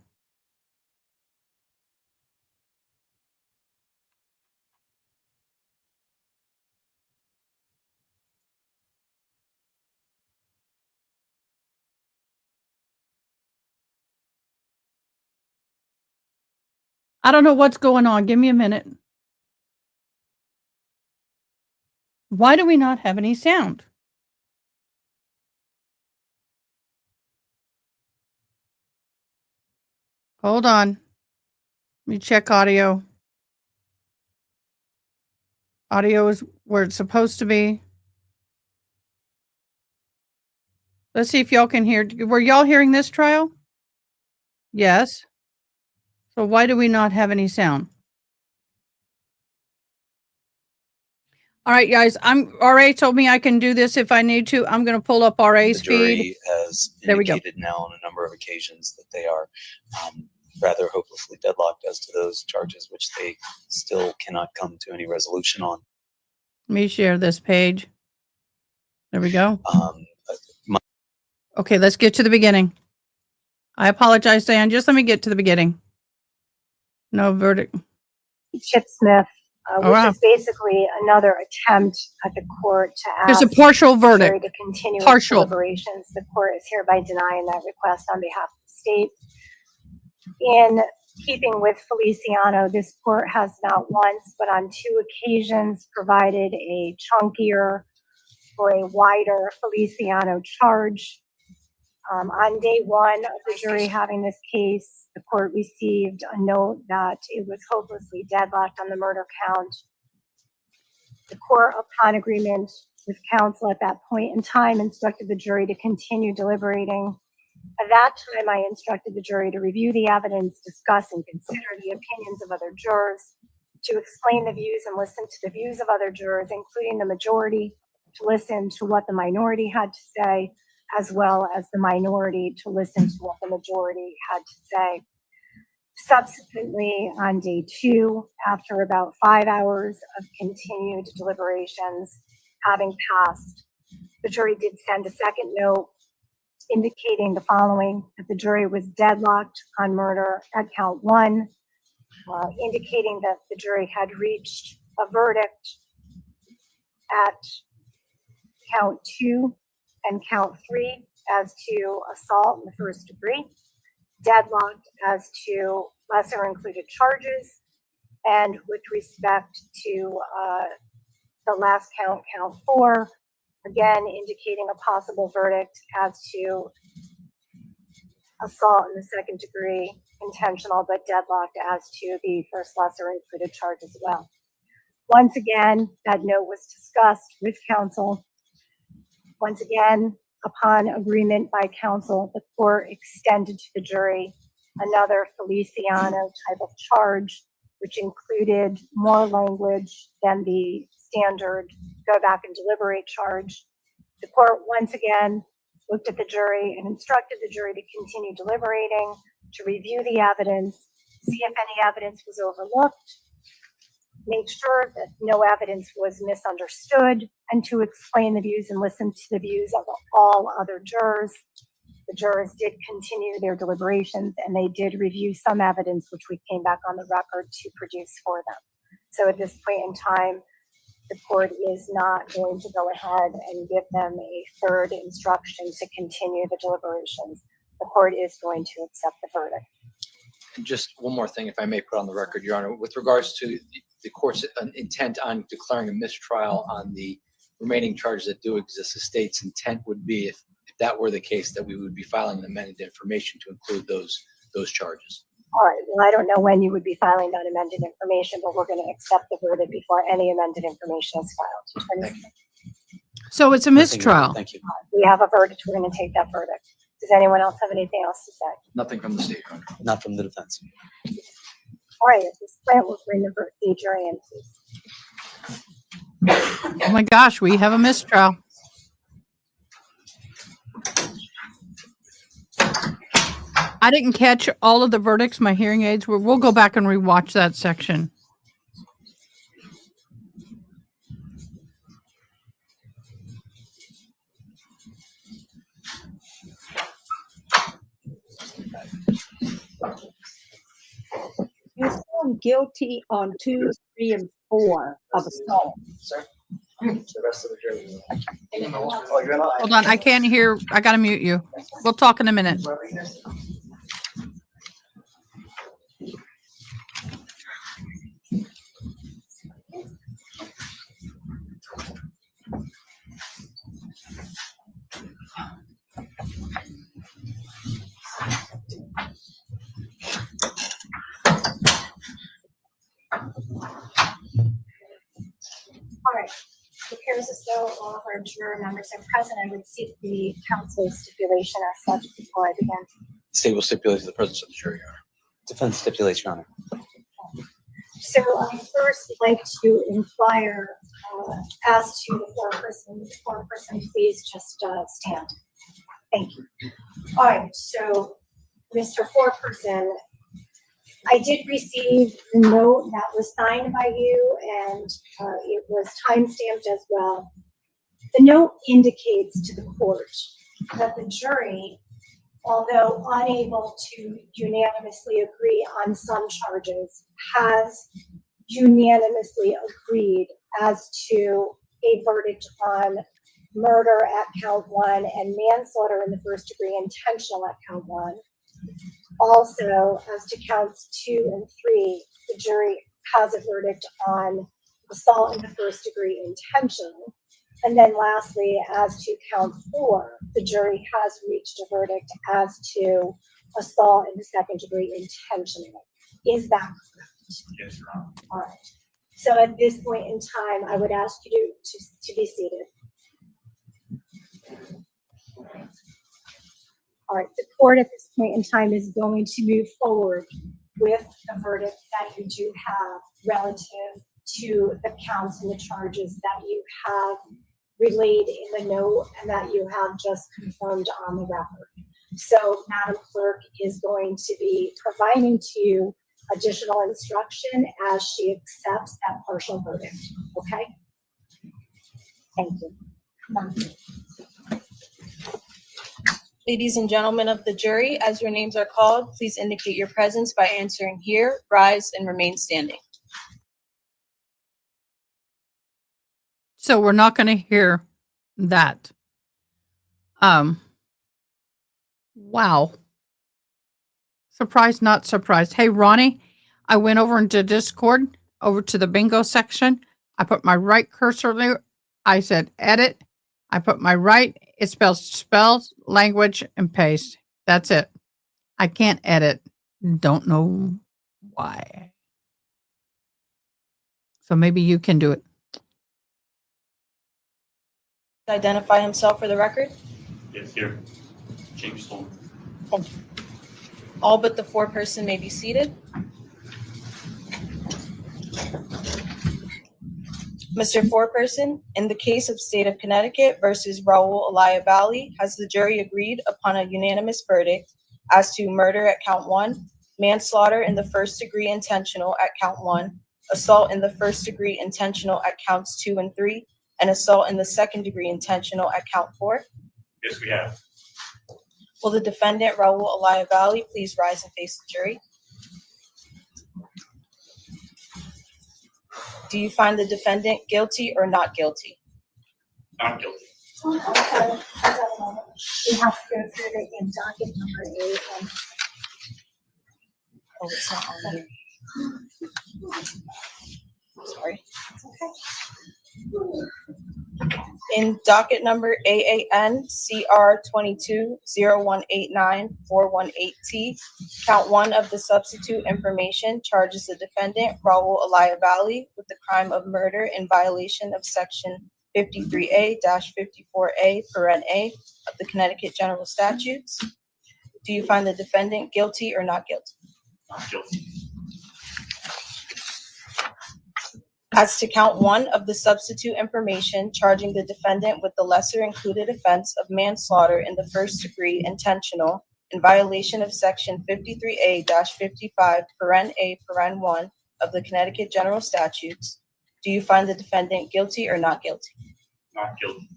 I don't know what's going on. Give me a minute. Why do we not have any sound? Hold on. Let me check audio. Audio is where it's supposed to be. Let's see if y'all can hear. Were y'all hearing this trial? Yes. So why do we not have any sound? All right, guys. RA told me I can do this if I need to. I'm going to pull up RA's The jury feed. has There we go. indicated now on a number of occasions that they are rather hopelessly deadlocked as to those charges, which they still cannot come to any resolution on. Let me share this page. There we go. Okay, let's get to the beginning. I apologize, Dan. Just let me get to the beginning. No verdict. Chip Smith, which wow. is basically another attempt at the court to There's ask a partial the jury verdict. to continue its Partial. deliberations. The court is hereby denying that request on behalf of the state. In keeping with Feliciano, this court has not once, but on 2 occasions provided a chunkier or a wider Feliciano charge. On day 1 of the jury having this case, the court received a note that it was hopelessly deadlocked on the murder count. The court, upon agreement with counsel at that point in time, instructed the jury to continue deliberating. At that time, I instructed the jury to review the evidence, discuss and consider the opinions of other jurors, to explain the views and listen to the views of other jurors, including the majority, to listen to what the minority had to say, as well as the minority to listen to what the majority had to say. Subsequently, on day 2, after about 5 hours of continued deliberations having passed, the jury did send a second note indicating the following: that the jury was deadlocked on murder at count 1, indicating that the jury had reached a verdict at count 2 and count 3 as to assault in the first degree, deadlocked as to lesser included charges. And with respect to the last count, count 4, again, indicating a possible verdict as to assault in the second degree, intentional, but deadlocked as to the first lesser included charge as well. Once again, that note was discussed with counsel. Once again, upon agreement by counsel, the court extended to the jury another Feliciano type of charge, which included more language than the standard go back and deliberate charge. The court once again looked at the jury and instructed the jury to continue deliberating, to review the evidence, see if any evidence was overlooked, make sure that no evidence was misunderstood, and to explain the views and listen to the views of all other jurors. The jurors did continue their deliberations, and they did review some evidence, which we came back on the record to produce for them. So at this point in time, the court is not going to go ahead and give them a third instruction to continue the deliberations. The court is going to accept the verdict. Just one more thing, if I may put on the record, Your Honor, with regards to the court's intent on declaring a mistrial on the remaining charges that do exist, the state's intent would be, if that were the case, that we would be filing an amended information to include those charges. All right, well, I don't know when you would be filing that amended information, but we're going to accept the verdict before any amended information is filed. So it's a mistrial. Thank you. We have a verdict. We're going to take that verdict. Does anyone else have anything else to say? Nothing from the state, Your Honor. Not from the defense. All right, at this point, we'll bring the jury in, please. Oh my gosh, we have a mistrial. I didn't catch all of the verdicts. My hearing aids were. We'll go back and rewatch that section. You're found guilty on 2, 3, and 4 of assault. The rest of the jury. Hold on, I can't hear. I gotta mute you. We'll talk in a minute. All right. It appears as though all of our juror members are present. I would seek the counsel's stipulation as such before I begin. The state will stipulate to the presence of the jury, Your Honor. Defense stipulates, Your Honor. So I first like to inquire as to the foreperson. The foreperson, please just stand. Thank you. All right. So, Mr. Foreperson, I did receive a note that was signed by you, and it was timestamped as well. The note indicates to the court that the jury, although unable to unanimously agree on some charges, has unanimously agreed as to a verdict on murder at count 1 and manslaughter in the first degree intentional at count 1. Also, as to counts 2 and 3, the jury has a verdict on assault in the first degree intentional. And then lastly, as to count 4, the jury has reached a verdict as to assault in the second degree intentional. Is that correct? Yes, Your Honor. All right. So at this point in time, I would ask you to be seated. All right, the court at this point in time is going to move forward with the verdict that you do have relative to the counts and the charges that you have relayed in the note and that you have just confirmed on the record. So Madam Clerk is going to be providing to you additional instruction as she accepts that partial verdict, okay? Thank you. Ladies and gentlemen of the jury, as your names are called, please indicate your presence by answering here, rise, and remain standing. So we're not going to hear that. Wow. Surprise, not surprised. Hey, Ronnie, I went over into Discord, over to the bingo section. I put my right cursor there. I said edit. I put my right, it spells, language, and paste. That's it. I can't edit. Don't know why. So maybe you can do it. Identify himself for the record. Yes, here. James Stone. All but the foreperson may be seated. Mr. Foreperson, in the case of State of Connecticut versus Raul Elia Valley, has the jury agreed upon a unanimous verdict as to murder at count 1, manslaughter in the first degree intentional at count 1, assault in the first degree intentional at counts 2 and 3, and assault in the second degree intentional at count 4? Yes, we have. Will the defendant, Raul Elia Valley, please rise and face the jury? Do you find the defendant guilty or not guilty? Not guilty. We have to go through the docket number 8. Oh, it's not on here. Sorry. In docket number AAN CR 22-0189-418T, count 1 of the substitute information charges the defendant, Raul Elia Valley, with the crime of murder in violation of section 53A-54A paren A of the Connecticut General Statutes. Do you find the defendant guilty or not guilty? Not guilty. As to count 1 of the substitute information charging the defendant with the lesser included offense of manslaughter in the first degree intentional in violation of section 53A-55 paren A paren 1 of the Connecticut General Statutes, do you find the defendant guilty or not guilty? Not guilty.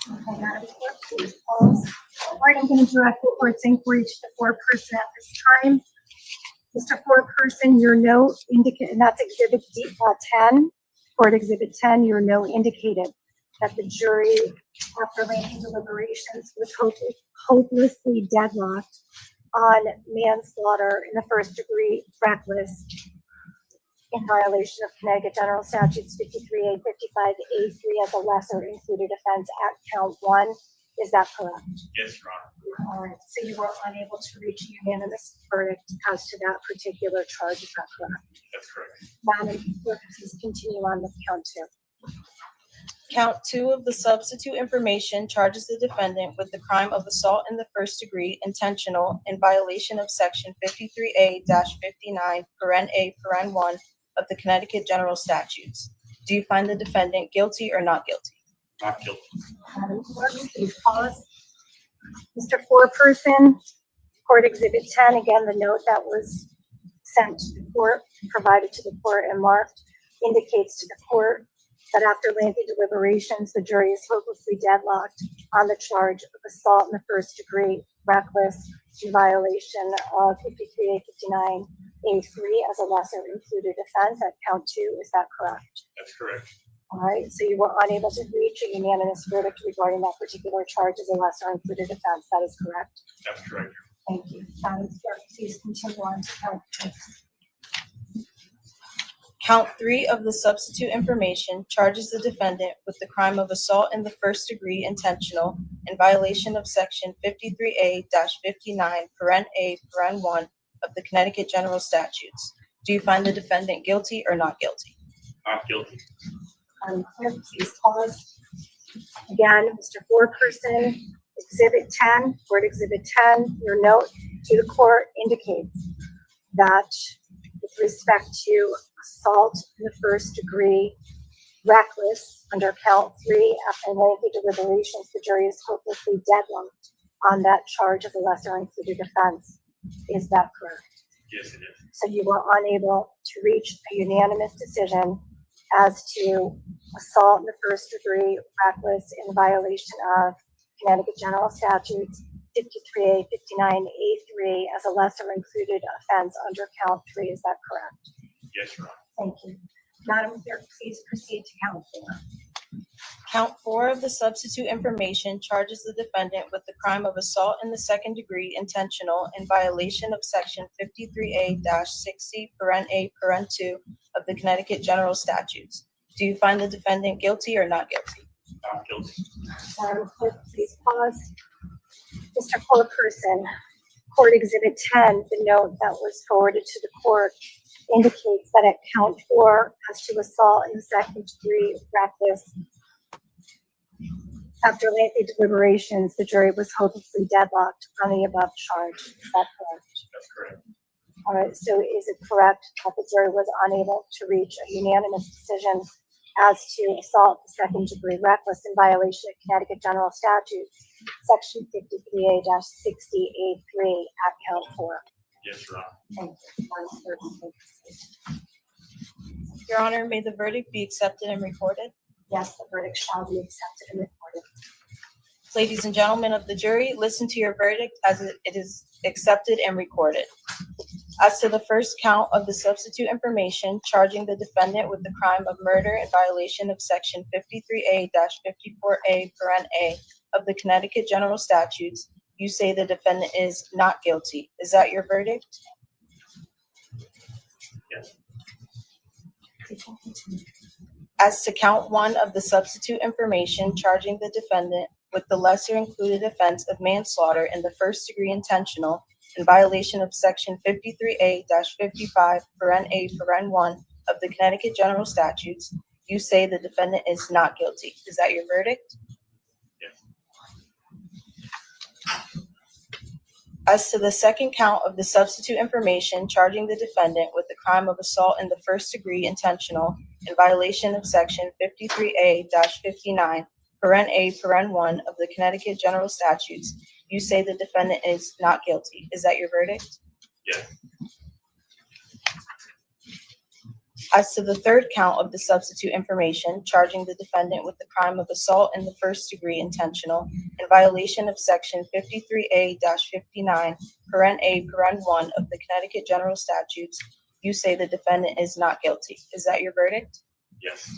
Okay, Madam Clerk, please pause. All right, I'm going to direct the court's inquiry to the foreperson at this time. Mr. Foreperson, your note indicated, and that's Exhibit 10, Court Exhibit 10, your note indicated that the jury, after lengthy deliberations, was hopelessly deadlocked on manslaughter in the first degree reckless in violation of Connecticut General Statutes 53A, 55A3 as a lesser included offense at count 1. Is that correct? Yes, Your Honor. All right, so you were unable to reach a unanimous verdict as to that particular charge, is that correct? That's correct. Madam Clerk, please continue on with count 2. Count 2 of the substitute information charges the defendant with the crime of assault in the first degree intentional in violation of section 53A-59 paren A paren 1 of the Connecticut General Statutes. Do you find the defendant guilty or not guilty? Not guilty. Madam Clerk, please pause. Mr. Foreperson, Court Exhibit 10, again, the note that was sent to the court, provided to the court and marked, indicates to the court that after lengthy deliberations, the jury is hopelessly deadlocked on the charge of assault in the first degree reckless in violation of 53A-59A3 as a lesser included offense at count 2. Is that correct? That's correct. All right, so you were unable to reach a unanimous verdict regarding that particular charge as a lesser included offense. That is correct? That's correct. Thank you. Madam Clerk, please continue on to count 3. Count 3 of the substitute information charges the defendant with the crime of assault in the first degree intentional in violation of section 53A-59 paren A paren 1 of the Connecticut General Statutes. Do you find the defendant guilty or not guilty? Not guilty. Clerk, please pause. Again, Mr. Foreperson, Exhibit 10, Court Exhibit 10, your note to the court indicates that with respect to assault in the first degree reckless under count 3 after lengthy deliberations, the jury is hopelessly deadlocked on that charge of a lesser included offense. Is that correct? Yes, it is. So you were unable to reach a unanimous decision as to assault in the first degree reckless in violation of Connecticut General Statutes 53A, 59A3 as a lesser included offense under count 3. Is that correct? Yes, Your Honor. Thank you. Madam Clerk, please proceed to count 4. Count 4 of the substitute information charges the defendant with the crime of assault in the second degree intentional in violation of section 53A-60 (a) 2 of the Connecticut General Statutes. Do you find the defendant guilty or not guilty? Not guilty. Madam Clerk, please pause. Mr. Courtperson, Court Exhibit 10, the note that was forwarded to the court indicates that at count 4 as to assault in the second degree reckless. After lengthy deliberations, the jury was hopelessly deadlocked on the above charge. Is that correct? That's correct. All right, so is it correct that the jury was unable to reach a unanimous decision as to assault the second degree reckless in violation of Connecticut General Statutes, section 53A-60A3 at count 4? Yes, Your Honor. Thank you. Madam Clerk, you may proceed. Your Honor, may the verdict be accepted and recorded? Yes, the verdict shall be accepted and recorded. Ladies and gentlemen of the jury, listen to your verdict as it is accepted and recorded. As to the first count of the substitute information charging the defendant with the crime of murder in violation of section 53A-54A (a) of the Connecticut General Statutes, you say the defendant is not guilty. Is that your verdict? Yes. As to count 1 of the substitute information charging the defendant with the lesser included offense of manslaughter in the first degree intentional in violation of section 53A-55 (a) 1 of the Connecticut General Statutes, you say the defendant is not guilty. Is that your verdict? Yes. As to the second count of the substitute information charging the defendant with the crime of assault in the first degree intentional in violation of section 53A-59 (a) 1 of the Connecticut General Statutes, you say the defendant is not guilty. Is that your verdict? Yes. As to the third count of the substitute information charging the defendant with the crime of assault in the first degree intentional in violation of section 53A-59 (a) 1 of the Connecticut General Statutes, you say the defendant is not guilty. Is that your verdict? Yes.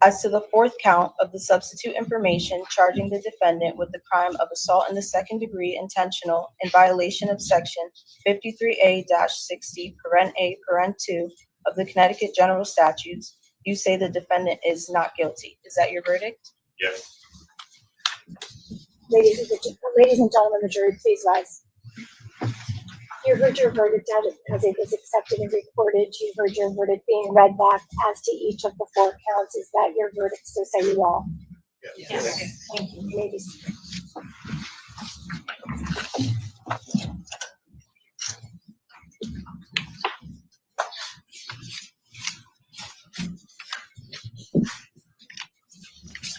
As to the fourth count of the substitute information charging the defendant with the crime of assault in the second degree intentional in violation of section 53A-60 (a) 2 of the Connecticut General Statutes, you say the defendant is not guilty. Is that your verdict? Yes. Ladies and gentlemen of the jury, please rise. You heard your verdict as it was accepted and recorded. You heard your verdict being read back as to each of the 4 counts. Is that your verdict? So say you all. Yes. Thank you. You may be seated.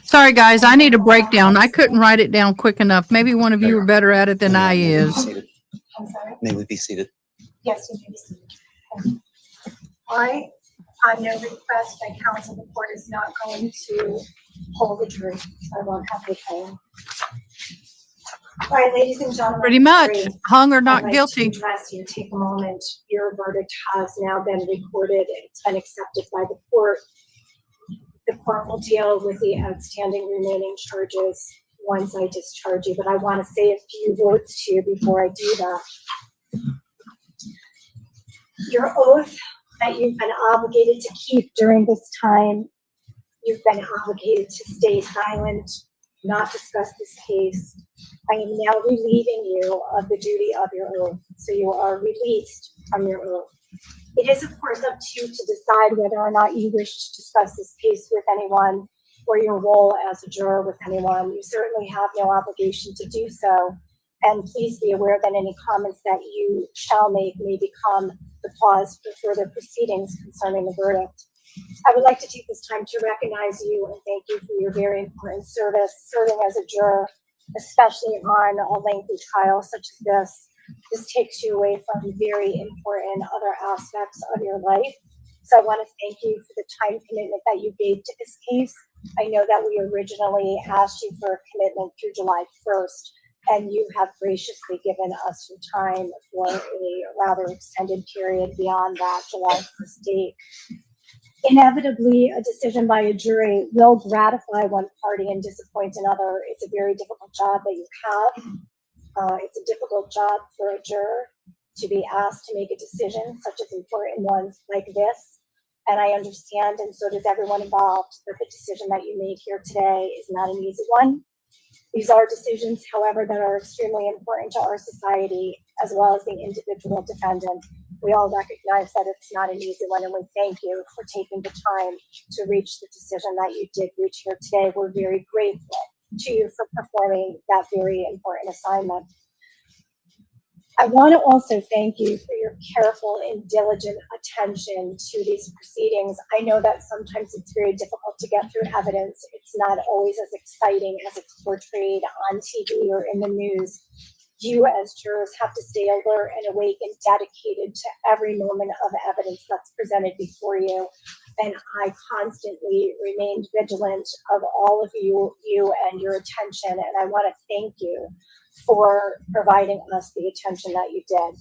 Sorry, guys, I need a breakdown. I couldn't write it down quick enough. Maybe one of you are better at it than I is. I'm sorry. May we be seated? Yes, you may be seated. On no request by counsel, the court is not going to hold the jury. So I won't have the claim. All right, ladies and gentlemen. Pretty much, jury, hung or I'd not like guilty. to address you. Take a moment. Your verdict has now been recorded. It's been accepted by the court. The court will deal with the outstanding remaining charges once I discharge you, but I want to say a few words to you before I do that. Your oath that you've been obligated to keep during this time, you've been obligated to stay silent, not discuss this case. I am now relieving you of the duty of your oath, so you are released from your oath. It is, of course, up to you to decide whether or not you wish to discuss this case with anyone or your role as a juror with anyone. You certainly have no obligation to do so. And please be aware that any comments that you shall make may become the cause for further proceedings concerning the verdict. I would like to take this time to recognize you and thank you for your very important service, serving as a juror, especially on a lengthy trial such as this. This takes you away from very important other aspects of your life. So I want to thank you for the time commitment that you gave to this case. I know that we originally asked you for a commitment through July 1st, and you have graciously given us your time for a rather extended period beyond that July 1st date. Inevitably, a decision by a jury will gratify one party and disappoint another. It's a very difficult job that you have. It's a difficult job for a juror to be asked to make a decision, such as important ones like this. And I understand, and so does everyone involved, that the decision that you make here today is not an easy one. These are decisions, however, that are extremely important to our society, as well as the individual defendant. We all recognize that it's not an easy one, and we thank you for taking the time to reach the decision that you did reach here today. We're very grateful to you for performing that very important assignment. I want to also thank you for your careful and diligent attention to these proceedings. I know that sometimes it's very difficult to get through evidence. It's not always as exciting as it's portrayed on TV or in the news. You as jurors have to stay alert and awake and dedicated to every moment of evidence that's presented before you. And I constantly remained vigilant of all of you and your attention. And I want to thank you for providing us the attention that you did.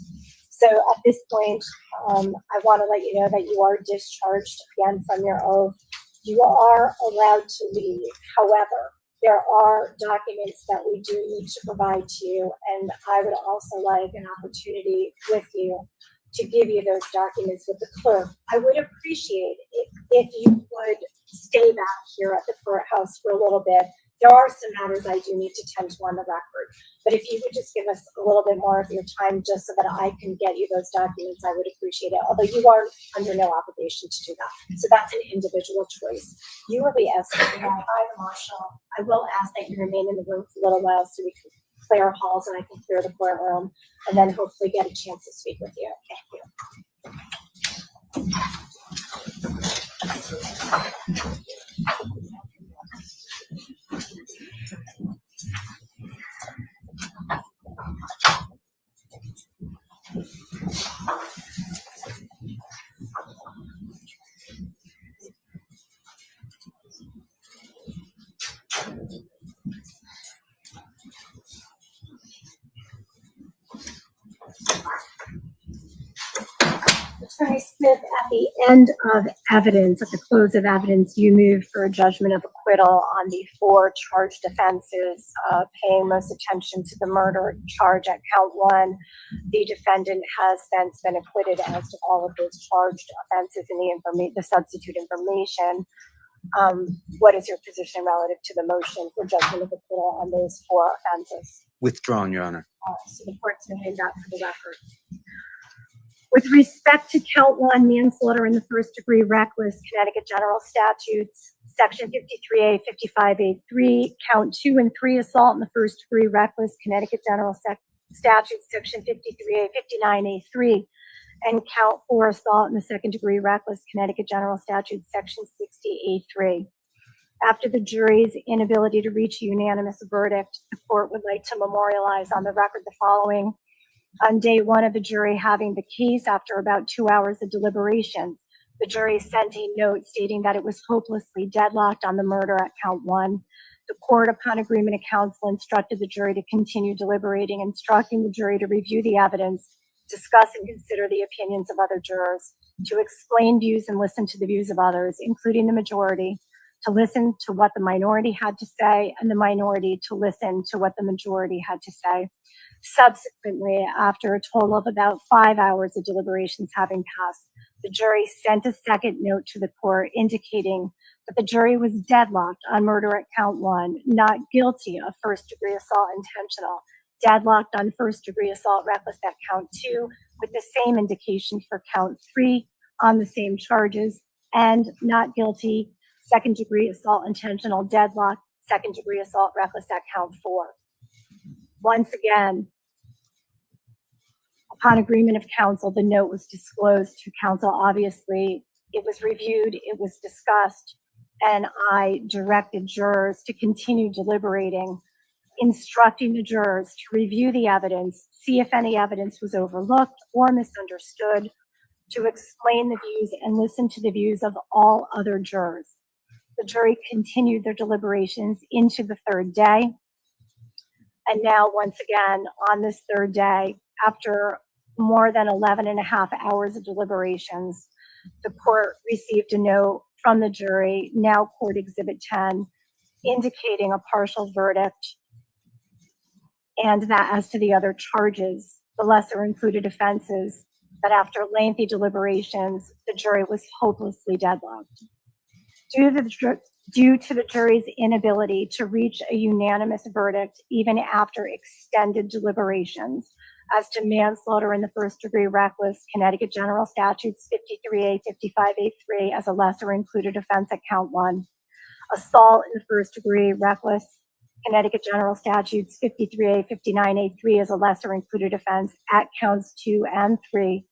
So at this point, I want to let you know that you are discharged again from your oath. You are allowed to leave. However, there are documents that we do need to provide to you, and I would also like an opportunity with you to give you those documents with the clerk. I would appreciate it if you would stay back here at the courthouse for a little bit. There are some matters I do need to tend to on the record, but if you would just give us a little bit more of your time just so that I can get you those documents, I would appreciate it. Although you are under no obligation to do that. So that's an individual choice. You will be escorted by the marshal. I will ask that you remain in the room for a little while so we can clear halls and I can clear the courtroom and then hopefully get a chance to speak with you. Thank you. Attorney Smith, at the end of evidence, at the close of evidence, you moved for a judgment of acquittal on the 4 charged offenses, paying most attention to the murder charge at count 1. The defendant has since been acquitted as to all of those charged offenses in the substitute information. What is your position relative to the motion for judgment of acquittal on those 4 offenses? Withdrawn, Your Honor. So the court's noted that for the record. With respect to count 1, manslaughter in the first degree reckless, Connecticut General Statutes, Section 53A, 55A3, count 2 and 3, assault in the first degree reckless, Connecticut General Statutes, Section 53A, 59A3, and count 4, assault in the second degree reckless, Connecticut General Statutes, Section 60A3. After the jury's inability to reach a unanimous verdict, the court would like to memorialize on the record the following. On day 1 of the jury having the case, after about 2 hours of deliberations, the jury sent a note stating that it was hopelessly deadlocked on the murder at count 1. The court, upon agreement of counsel, instructed the jury to continue deliberating, instructing the jury to review the evidence, discuss and consider the opinions of other jurors, to explain views and listen to the views of others, including the majority, to listen to what the minority had to say, and the minority to listen to what the majority had to say. Subsequently, after a total of about 5 hours of deliberations having passed, the jury sent a second note to the court indicating that the jury was deadlocked on murder at count 1, not guilty of first degree assault intentional, deadlocked on first degree assault reckless at count 2, with the same indication for count 3 on the same charges, and not guilty second degree assault intentional, deadlocked second degree assault reckless at count 4. Once again, upon agreement of counsel, the note was disclosed to counsel. Obviously, it was reviewed, it was discussed, and I directed jurors to continue deliberating, instructing the jurors to review the evidence, see if any evidence was overlooked or misunderstood, to explain the views and listen to the views of all other jurors. The jury continued their deliberations into the 3rd day. And now, once again, on this 3rd day, after more than 11 and a half hours of deliberations, the court received a note from the jury, now Court Exhibit 10, indicating a partial verdict, and that as to the other charges, the lesser included offenses, that after lengthy deliberations, the jury was hopelessly deadlocked. Due to the jury's inability to reach a unanimous verdict, even after extended deliberations, as to manslaughter in the first degree reckless, Connecticut General Statutes 53A, 55A3 as a lesser included offense at count 1, assault in the first degree reckless, Connecticut General Statutes 53A, 59A3 as a lesser included offense at counts 2 and 3,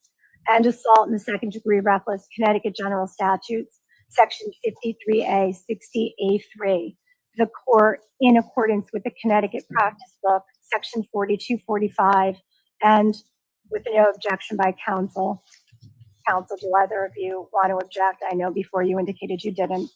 and assault in the second degree reckless, Connecticut General Statutes Section 53A, 60A3. The court, in accordance with the Connecticut Practice Book, Section 4245, and with no objection by counsel. Counsel, do either of you want to object? I know before you indicated you didn't.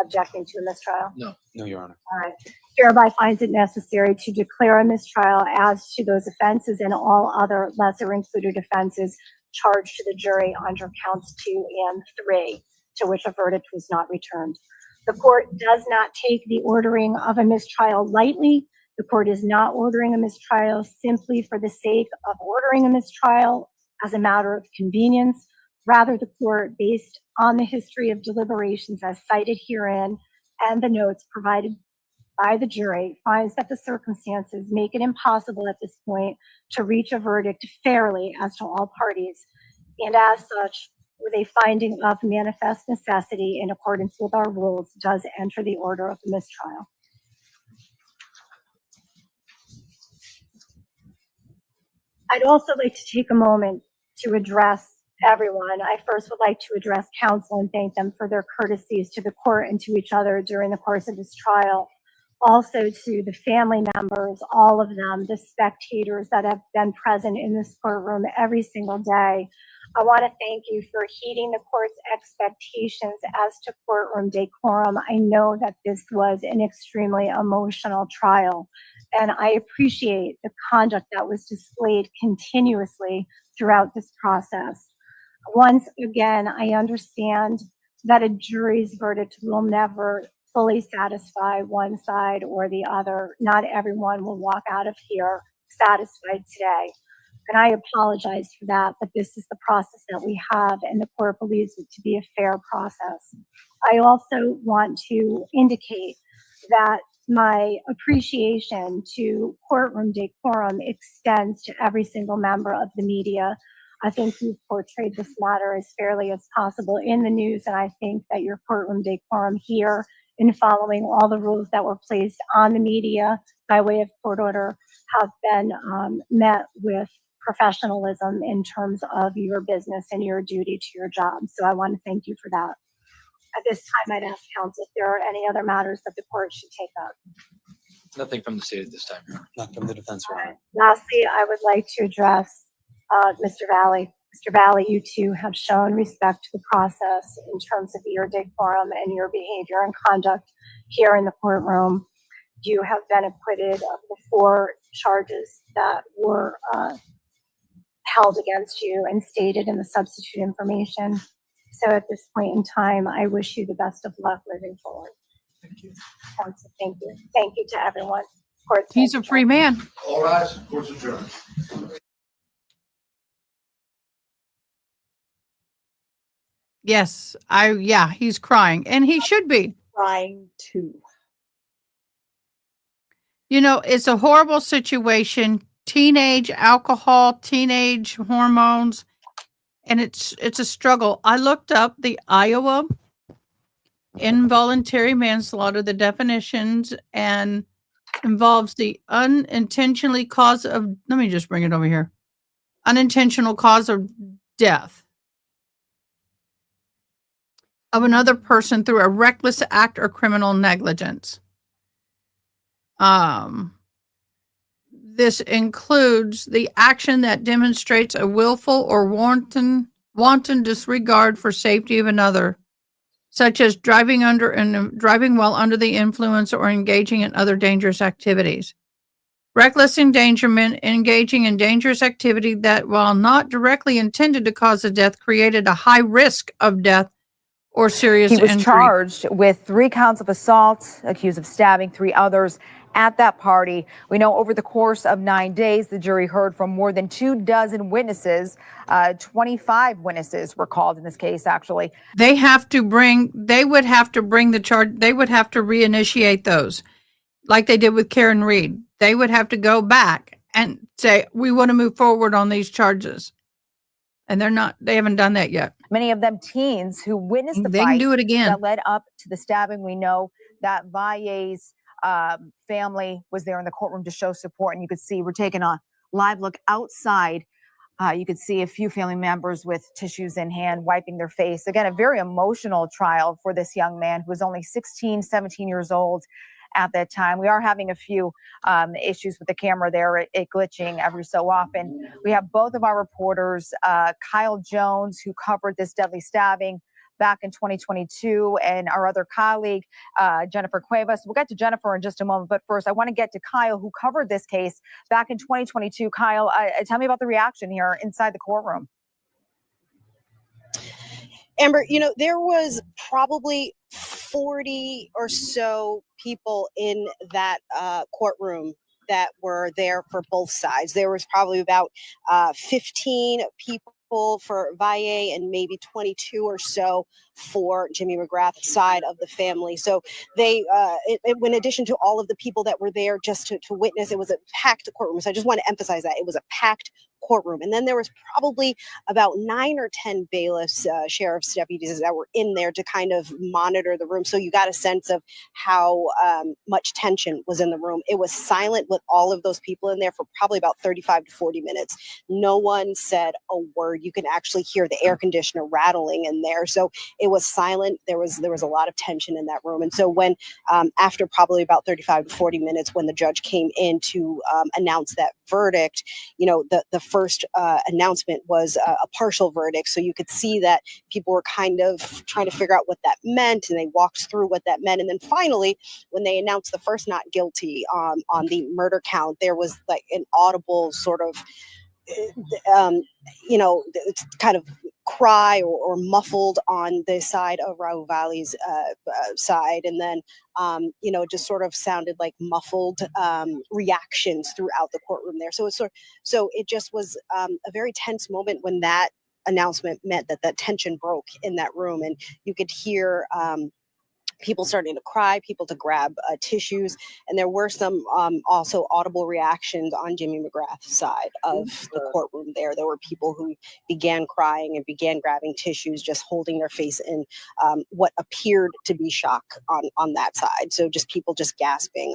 Objecting to a mistrial? No, Your Honor. All right. Hereby finds it necessary to declare a mistrial as to those offenses and all other lesser included offenses charged to the jury under counts 2 and 3, to which a verdict was not returned. The court does not take the ordering of a mistrial lightly. The court is not ordering a mistrial simply for the sake of ordering a mistrial as a matter of convenience. Rather, the court, based on the history of deliberations as cited herein and the notes provided by the jury, finds that the circumstances make it impossible at this point to reach a verdict fairly as to all parties, and as such, with a finding of manifest necessity in accordance with our rules, does enter the order of the mistrial. I'd also like to take a moment to address everyone. I first would like to address counsel and thank them for their courtesies to the court and to each other during the course of this trial. Also to the family members, all of them, the spectators that have been present in this courtroom every single day. I want to thank you for heeding the court's expectations as to courtroom decorum. I know that this was an extremely emotional trial, and I appreciate the conduct that was displayed continuously throughout this process. Once again, I understand that a jury's verdict will never fully satisfy one side or the other. Not everyone will walk out of here satisfied today. And I apologize for that, but this is the process that we have, and the court believes it to be a fair process. I also want to indicate that my appreciation to courtroom decorum extends to every single member of the media. I think you've portrayed this matter as fairly as possible in the news, and I think that your courtroom decorum here, in following all the rules that were placed on the media by way of court order, have been met with professionalism in terms of your business and your duty to your job. So I want to thank you for that. At this time, I'd ask counsel if there are any other matters that the court should take up. Nothing from the state at this time, Your Honor. Not from the defense, Your Honor. Lastly, I would like to address Mr. Valley. Mr. Valley, you too have shown respect to the process in terms of your decorum and your behavior and conduct here in the courtroom. You have been acquitted of the 4 charges that were held against you and stated in the substitute information. So at this point in time, I wish you the best of luck moving forward. Thank you. Counsel, thank you. Thank you to everyone. He's a free man. All rise, court's adjourned. Yes, he's crying, and he should be. Trying to. You know, it's a horrible situation. Teenage alcohol, teenage hormones, and it's a struggle. I looked up the Iowa involuntary manslaughter, the definitions, and involves the unintentional cause of death of another person through a reckless act or criminal negligence. This includes the action that demonstrates a willful or wanton disregard for safety of another, such as driving while under the influence or engaging in other dangerous activities. reckless endangerment, engaging in dangerous activity that, while not directly intended to cause a death, created a high risk of death or serious He was injury. charged with 3 counts of assault, accused of stabbing 3 others at that party. We know over the course of 9 days, the jury heard from more than 24 witnesses. 25 witnesses were called in this case, actually. They would have to bring the charge, they would have to reinitiate those, like they did with Karen Reed. They would have to go back and say, we want to move forward on these charges. And they haven't done that yet. Many of them teens who witnessed the They can fight do it again. that led up to the stabbing. We know that Valle's family was there in the courtroom to show support, and you could see, we're taking a live look outside. You could see a few family members with tissues in hand, wiping their face. Again, a very emotional trial for this young man who was only 16, 17 years old at that time. We are having a few issues with the camera there, it glitching every so often. We have both of our reporters, Kyle Jones, who covered this deadly stabbing back in 2022, and our other colleague, Jennifer Cuevas. We'll get to Jennifer in just a moment, but first I want to get to Kyle, who covered this case back in 2022. Kyle, tell me about the reaction here inside the courtroom. Amber, there was probably 40 or so people in that courtroom that were there for both sides. There was probably about 15 people for Valle and maybe 22 or so for Jimmy McGrath's side of the family. So they, in addition to all of the people that were there just to witness, it was a packed courtroom. So I just want to emphasize that it was a packed courtroom. And then there was probably about 9 or 10 bailiffs, sheriff's deputies that were in there to kind of monitor the room. So you got a sense of how much tension was in the room. It was silent with all of those people in there for probably about 35 to 40 minutes. No one said a word. You can actually hear the air conditioner rattling in there. So it was silent. There was a lot of tension in that room. And so when, after probably about 35 to 40 minutes, when the judge came in to announce that verdict, the first announcement was a partial verdict. So you could see that people were kind of trying to figure out what that meant, and they walked through what that meant. And then finally, when they announced the first not guilty on the murder count, there was like an audible sort of, kind of cry or muffled on the side of Raul Valle's side. And then, it just sort of sounded like muffled reactions throughout the courtroom there. So it just was a very tense moment when that announcement meant that tension broke in that room. And you could hear people starting to cry, people to grab tissues. And there were some also audible reactions on Jimmy McGrath's side of the courtroom there. There were people who began crying and began grabbing tissues, just holding their face in what appeared to be shock on that side. So just people just gasping.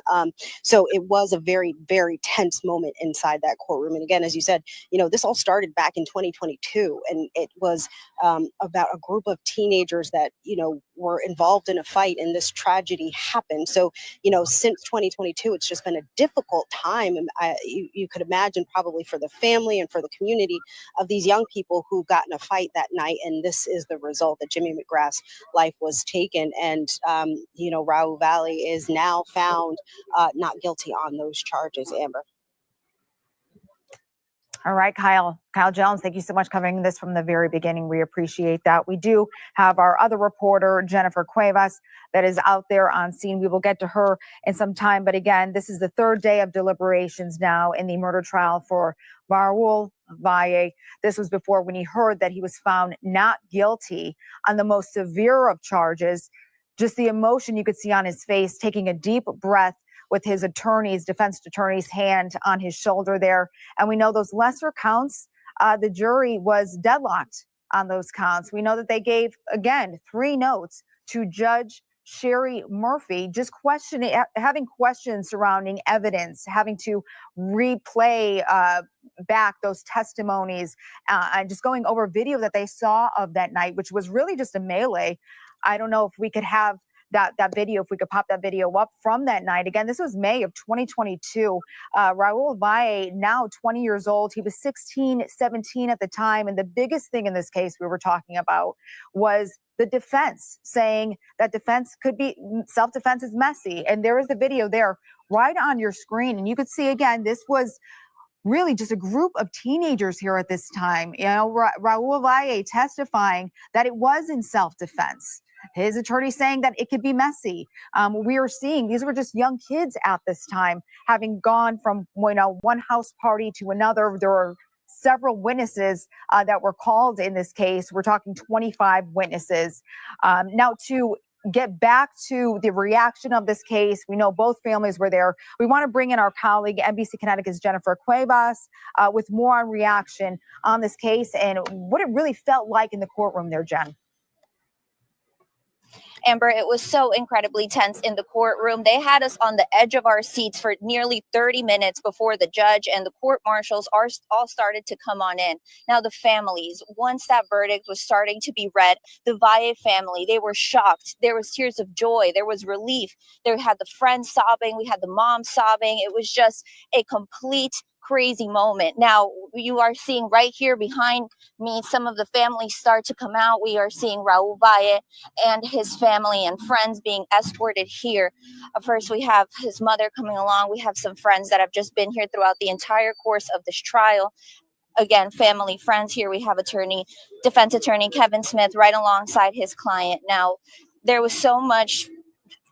So it was a very, very tense moment inside that courtroom. And again, as you said, this all started back in 2022, and it was about a group of teenagers that, were involved in a fight, and this tragedy happened. So, since 2022, it's just been a difficult time. And you could imagine probably for the family and for the community of these young people who got in a fight that night. And this is the result, that Jimmy McGrath's life was taken. And, Raul Valle is now found not guilty on those charges, Amber. All right, Kyle Jones, thank you so much covering this from the very beginning. We appreciate that. We do have our other reporter, Jennifer Cuevas, that is out there on scene. We will get to her in some time. But again, this is the third day of deliberations now in the murder trial for Raul Valle. This was before when he heard that he was found not guilty on the most severe of charges. Just the emotion you could see on his face, taking a deep breath with his defense attorney's hand on his shoulder there. And we know those lesser counts, the jury was deadlocked on those counts. We know that they gave, again, 3 notes to Judge Sherry Murphy, just having questions surrounding evidence, having to replay back those testimonies, and just going over video that they saw of that night, which was really just a melee. I don't know if we could have that video, if we could pop that video up from that night. Again, this was May of 2022. Raul Valle, now 20 years old. He was 16, 17 at the time. And the biggest thing in this case we were talking about was the defense saying that self-defense is messy. And there is the video there right on your screen. And you could see again, this was really just a group of teenagers here at this time. You know, Raul Valle testifying that it was in self-defense. His attorney saying that it could be messy. We are seeing these were just young kids at this time, having gone from one house party to another. There were several witnesses that were called in this case. We're talking 25 witnesses. Now to get back to the reaction of this case, we know both families were there. We want to bring in our colleague, NBC Connecticut's Jennifer Cuevas, with more on reaction on this case and what it really felt like in the courtroom there, Jen. Amber, it was so incredibly tense in the courtroom. They had us on the edge of our seats for nearly 30 minutes before the judge and the court marshals all started to come on in. Now, the families, once that verdict was starting to be read, the Valle family, they were shocked. There was tears of joy. There was relief. They had the friends sobbing. We had the mom sobbing. It was just a complete crazy moment. Now, you are seeing right here behind me, some of the families start to come out. We are seeing Raul Valle and his family and friends being escorted here. First, we have his mother coming along. We have some friends that have just been here throughout the entire course of this trial. Again, family, friends. Here we have defense attorney Kevin Smith right alongside his client. Now, there was so much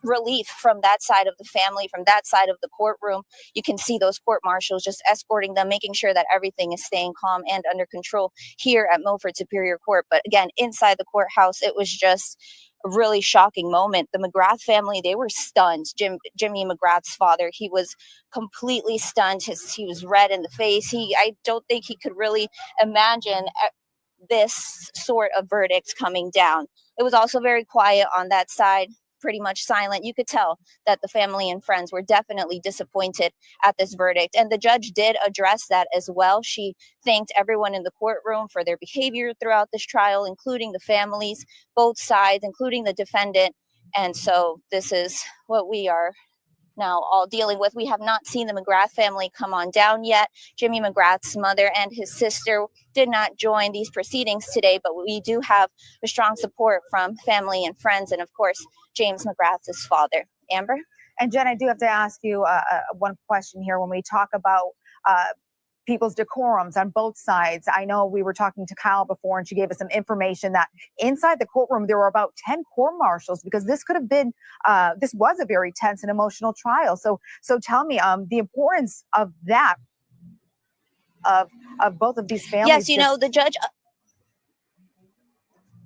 relief from that side of the family, from that side of the courtroom. You can see those court marshals just escorting them, making sure that everything is staying calm and under control here at Milford Superior Court. But again, inside the courthouse, it was just a really shocking moment. The McGrath family, they were stunned. Jimmy McGrath's father, he was completely stunned. He was red in the face. I don't think he could really imagine this sort of verdict coming down. It was also very quiet on that side, pretty much silent. You could tell that the family and friends were definitely disappointed at this verdict. And the judge did address that as well. She thanked everyone in the courtroom for their behavior throughout this trial, including the families, both sides, including the defendant. And so this is what we are now all dealing with. We have not seen the McGrath family come on down yet. Jimmy McGrath's mother and his sister did not join these proceedings today, but we do have a strong support from family and friends, and of course, James McGrath's father. Amber? And Jen, I do have to ask you one question here. When we talk about people's decorums on both sides, I know we were talking to Kyle before and she gave us some information that inside the courtroom there were about 10 court marshals, because this could have been this was a very tense and emotional trial. So tell me the importance of that, of both of these families. Yes, you know, the judge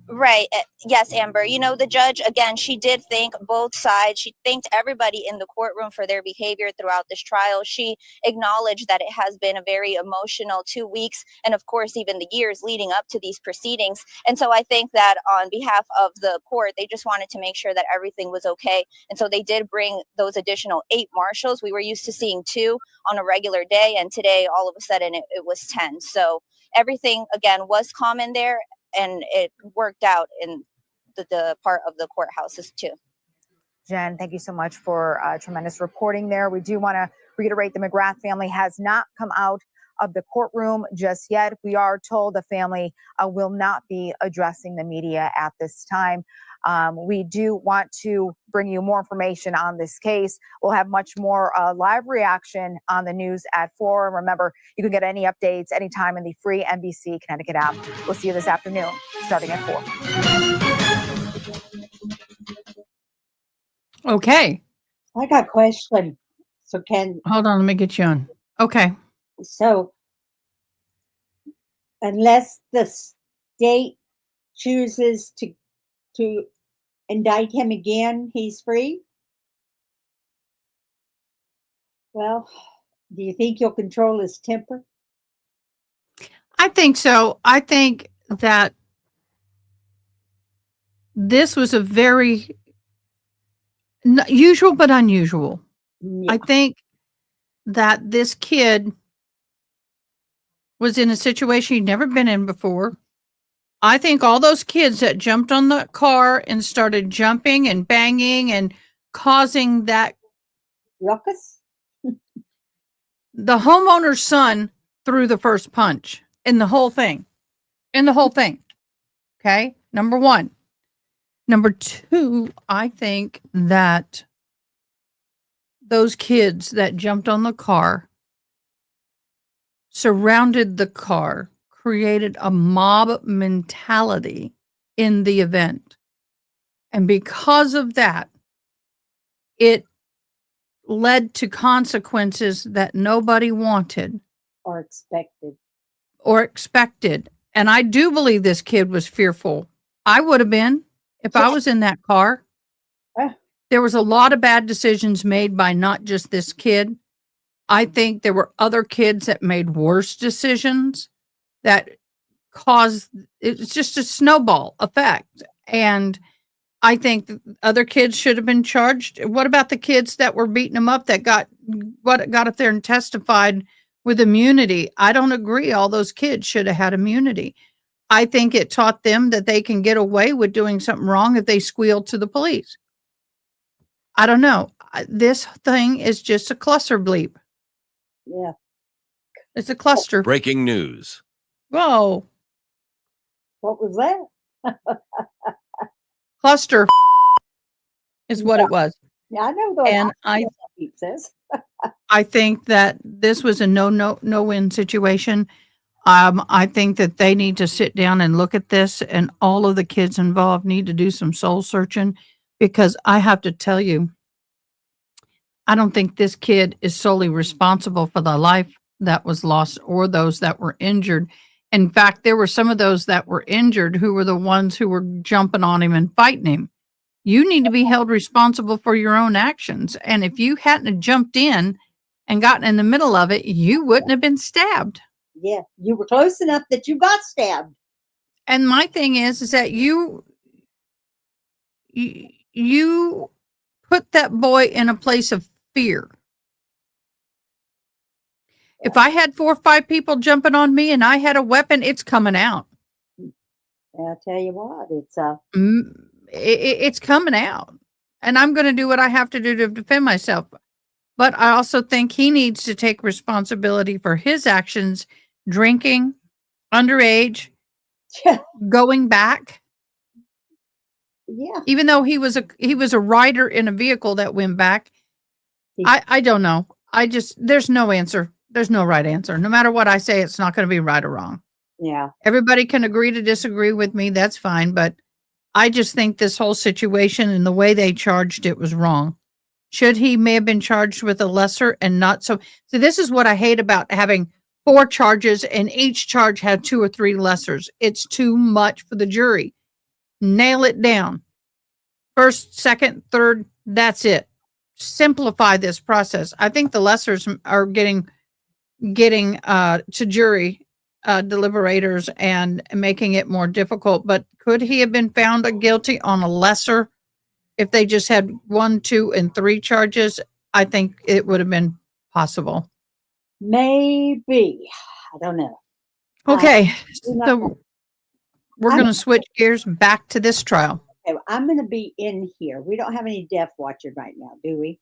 right. Yes, Amber. You know, the judge, again, she did thank both sides. She thanked everybody in the courtroom for their behavior throughout this trial. She acknowledged that it has been a very emotional 2 weeks, and of course, even the years leading up to these proceedings. And so I think that on behalf of the court, they just wanted to make sure that everything was okay. And so they did bring those additional 8 marshals. We were used to seeing 2 on a regular day, and today, all of a sudden, it was 10. So everything, again, was common there. And it worked out in the part of the courthouses too. Jen, thank you so much for tremendous reporting there. We do want to reiterate the McGrath family has not come out of the courtroom just yet. We are told the family will not be addressing the media at this time. We do want to bring you more information on this case. We'll have much more live reaction on the news at 4. And remember, you can get any updates anytime in the free NBC Connecticut app. We'll see you this afternoon, starting at 4. Okay. I got a question. So hold on, let me get you on. Okay. So unless the state chooses to indict him again, he's free? Well, do you think he'll control his temper? I think so. I think that this was a very usual but unusual. Yeah. I think that this kid was in a situation he'd never been in before. I think all those kids that jumped on the car and started jumping and banging and causing that ruckus, the homeowner's son threw the first punch in the whole thing. Okay. Number one. Number two, I think that those kids that jumped on the car, surrounded the car, created a mob mentality in the event. And because of that, it led to consequences that nobody wanted Or expected. or expected. And I do believe this kid was fearful. I would have been if I was in that car. There was a lot of bad decisions made by not just this kid. I think there were other kids that made worse decisions that caused it's just a snowball effect. And I think other kids should have been charged. What about the kids that were beating them up that got up there and testified with immunity? I don't agree. All those kids should have had immunity. I think it taught them that they can get away with doing something wrong if they squeal to the police. I don't know. This thing is just a cluster bleep. Yeah. It's a cluster. Breaking news. Whoa. What was that? Cluster is what it was. Yeah, I know those. And I think that this was a no-win situation. I think that they need to sit down and look at this, and all of the kids involved need to do some soul searching, because I have to tell you, I don't think this kid is solely responsible for the life that was lost or those that were injured. In fact, there were some of those that were injured who were the ones who were jumping on him and fighting him. You need to be held responsible for your own actions. And if you hadn't have jumped in and gotten in the middle of it, you wouldn't have been stabbed. Yeah, you were close enough that you got stabbed. And my thing is that you put that boy in a place of fear. If I had 4 or 5 people jumping on me and I had a weapon, it's coming out. I'll tell you what, it's coming out. And I'm going to do what I have to do to defend myself. But I also think he needs to take responsibility for his actions, drinking, underage, going back. Yeah. Even though he was a rider in a vehicle that went back. I don't know. There's no answer. There's no right answer. No matter what I say, it's not going to be right or wrong. Yeah. Everybody can agree to disagree with me. That's fine. But I just think this whole situation and the way they charged it was wrong. He may have been charged with a lesser and not so. So this is what I hate about having 4 charges and each charge had 2 or 3 lessers. It's too much for the jury. Nail it down. First, second, third, that's it. Simplify this process. I think the lessers are getting to jury deliberators and making it more difficult. But could he have been found guilty on a lesser if they just had 1, 2, and 3 charges? I think it would have been possible. Maybe. I don't know. Okay, so we're going to switch gears back to this trial. Okay, I'm going to be in here. We don't have any deaf watching right now, do we?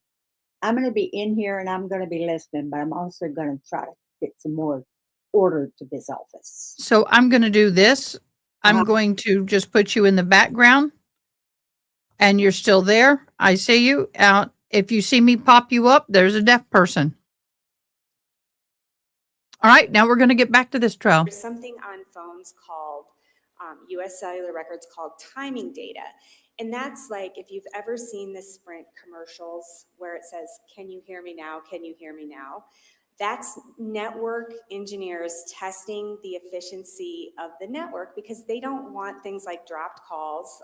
I'm going to be in here and I'm going to be listening, but I'm also going to try to get some more order to this office. So I'm going to do this. I'm going to just put you in the background and you're still there. I see you out. If you see me pop you up, there's a deaf person. All right, now we're going to get back to this trial. There's something on phones called US cellular records called timing data. And that's like, if you've ever seen the Sprint commercials where it says, "Can you hear me now? Can you hear me now?" That's network engineers testing the efficiency of the network because they don't want things like dropped calls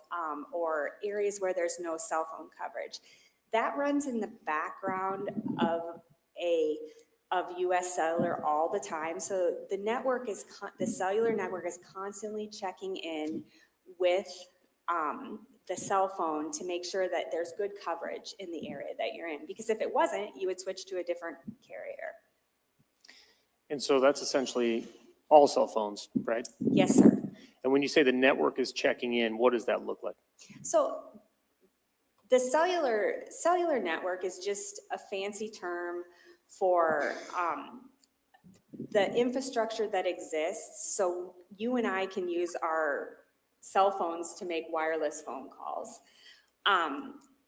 or areas where there's no cell phone coverage. That runs in the background of US Cellular all the time. So the cellular network is constantly checking in with the cell phone to make sure that there's good coverage in the area that you're in. Because if it wasn't, you would switch to a different carrier. And so that's essentially all cell phones, right? Yes, sir. And when you say the network is checking in, what does that look like? So the cellular network is just a fancy term for the infrastructure that exists. So you and I can use our cell phones to make wireless phone calls.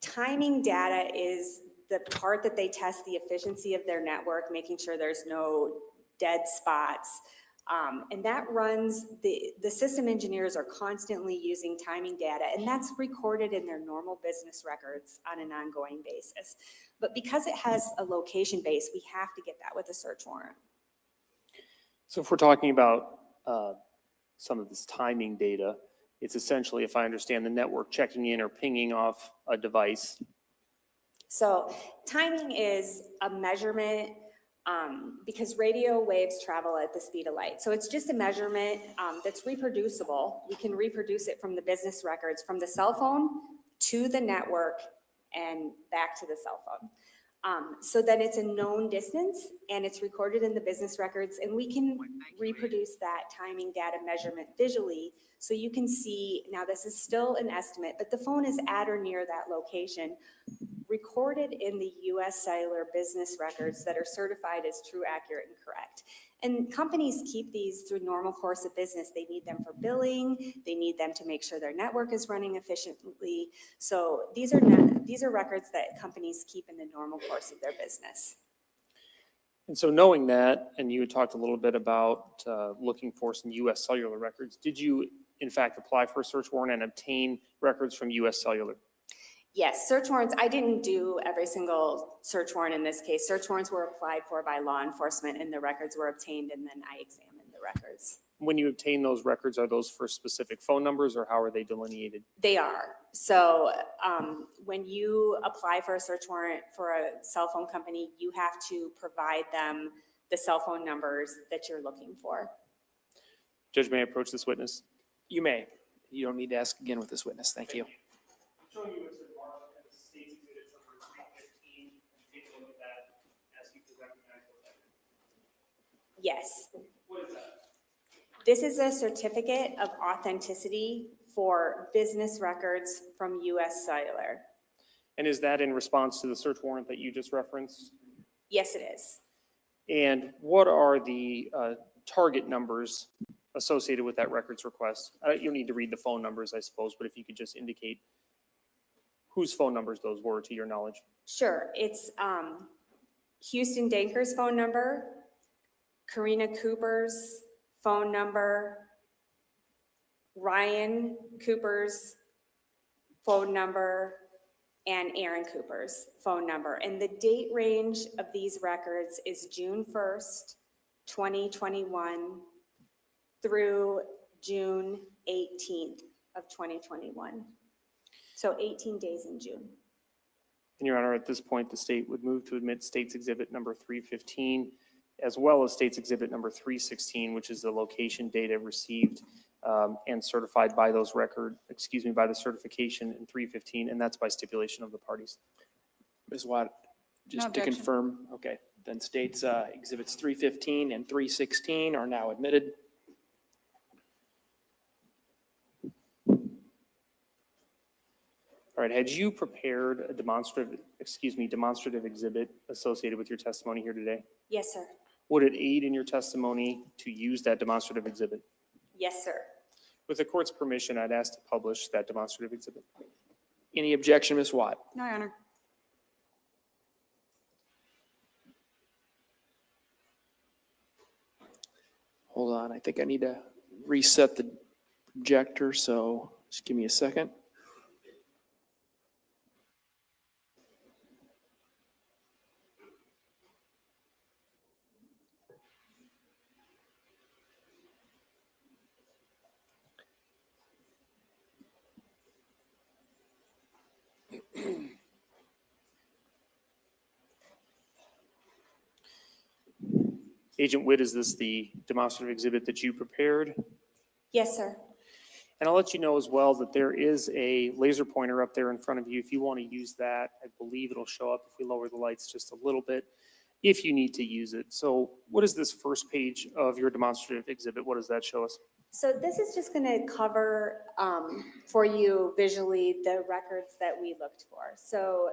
Timing data is the part that they test the efficiency of their network, making sure there's no dead spots. And that runs, the system engineers are constantly using timing data, and that's recorded in their normal business records on an ongoing basis. But because it has a location base, we have to get that with a search warrant. So if we're talking about some of this timing data, it's essentially, if I understand, the network checking in or pinging off a device. So timing is a measurement because radio waves travel at the speed of light. So it's just a measurement that's reproducible. We can reproduce it from the business records, from the cell phone to the network and back to the cell phone. So then it's a known distance and it's recorded in the business records, and we can reproduce that timing data measurement visually. So you can see, now this is still an estimate, but the phone is at or near that location, recorded in the US Cellular business records that are certified as true, accurate, and correct. And companies keep these through normal course of business. They need them for billing. They need them to make sure their network is running efficiently. So these are records that companies keep in the normal course of their business. And so knowing that, and you had talked a little bit about looking for some US Cellular records, did you in fact apply for a search warrant and obtain records from US Cellular? Yes, search warrants, I didn't do every single search warrant in this case. Search warrants were applied for by law enforcement and the records were obtained, and then I examined the records. When you obtain those records, are those for specific phone numbers or how are they delineated? They are. So when you apply for a search warrant for a cell phone company, you have to provide them the cell phone numbers that you're looking for. Judge, may I approach this witness? You may. You don't need to ask again with this witness. Thank you. Showing you Exhibit 1 and the state's exhibit number 315. Take a look at that. Ask you to recognize what that is. Yes. What is that? This is a certificate of authenticity for business records from US Cellular. And is that in response to the search warrant that you just referenced? Yes, it is. And what are the target numbers associated with that records request? You'll need to read the phone numbers, I suppose, but if you could just indicate whose phone numbers those were to your knowledge. Sure. It's Houston Danker's phone number, Karina Cooper's phone number, Ryan Cooper's phone number, and Aaron Cooper's phone number. And the date range of these records is June 1st, 2021 through June 18th of 2021. So 18 days in June. And Your Honor, at this point, the state would move to admit State's Exhibit number 315, as well as State's Exhibit number 316, which is the location data received and certified by those by the certification in 315, and that's by stipulation of the parties. Ms. Watt, just No to objection. confirm, okay, then State's Exhibits 315 and 316 are now admitted. All right, had you prepared a demonstrative exhibit associated with your testimony here today? Yes, sir. Would it aid in your testimony to use that demonstrative exhibit? Yes, sir. With the court's permission, I'd ask to publish that demonstrative exhibit. Any objection, Ms. Watt? No, Your Honor. Hold on, I think I need to reset the projector, so just give me a second. Agent Witt, is this the demonstrative exhibit that you prepared? Yes, sir. And I'll let you know as well that there is a laser pointer up there in front of you. If you want to use that, I believe it'll show up if we lower the lights just a little bit, if you need to use it. So what is this first page of your demonstrative exhibit? What does that show us? So this is just going to cover for you visually the records that we looked for. So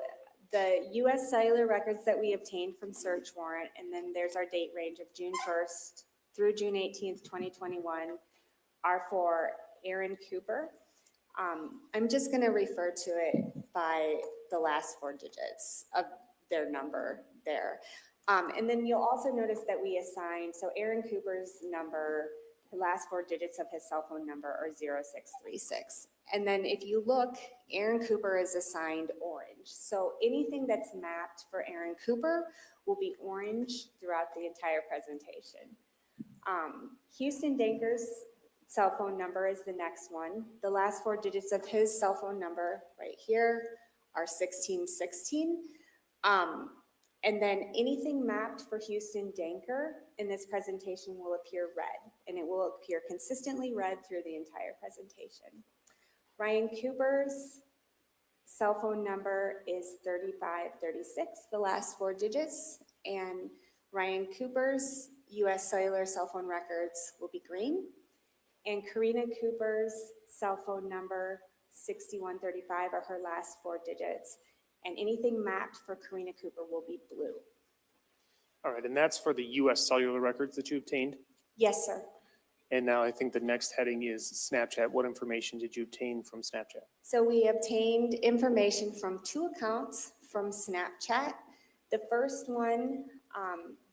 the US Cellular records that we obtained from search warrant, and then there's our date range of June 1st through June 18th, 2021, are for Aaron Cooper. I'm just going to refer to it by the last 4 digits of their number there. And then you'll also notice that we assigned, so Aaron Cooper's number, the last 4 digits of his cell phone number are 0636. And then if you look, Aaron Cooper is assigned orange. So anything that's mapped for Aaron Cooper will be orange throughout the entire presentation. Houston Danker's cell phone number is the next one. The last 4 digits of his cell phone number right here are 1616. And then anything mapped for Houston Danker in this presentation will appear red, and it will appear consistently red through the entire presentation. Ryan Cooper's cell phone number is 3536, the last 4 digits, and Ryan Cooper's US Cellular cell phone records will be green, and Karina Cooper's cell phone number 6135 are her last 4 digits, and anything mapped for Karina Cooper will be blue. All right, and that's for the US Cellular records that you obtained? Yes, sir. And now I think the next heading is Snapchat. What information did you obtain from Snapchat? So we obtained information from 2 accounts from Snapchat. The first one,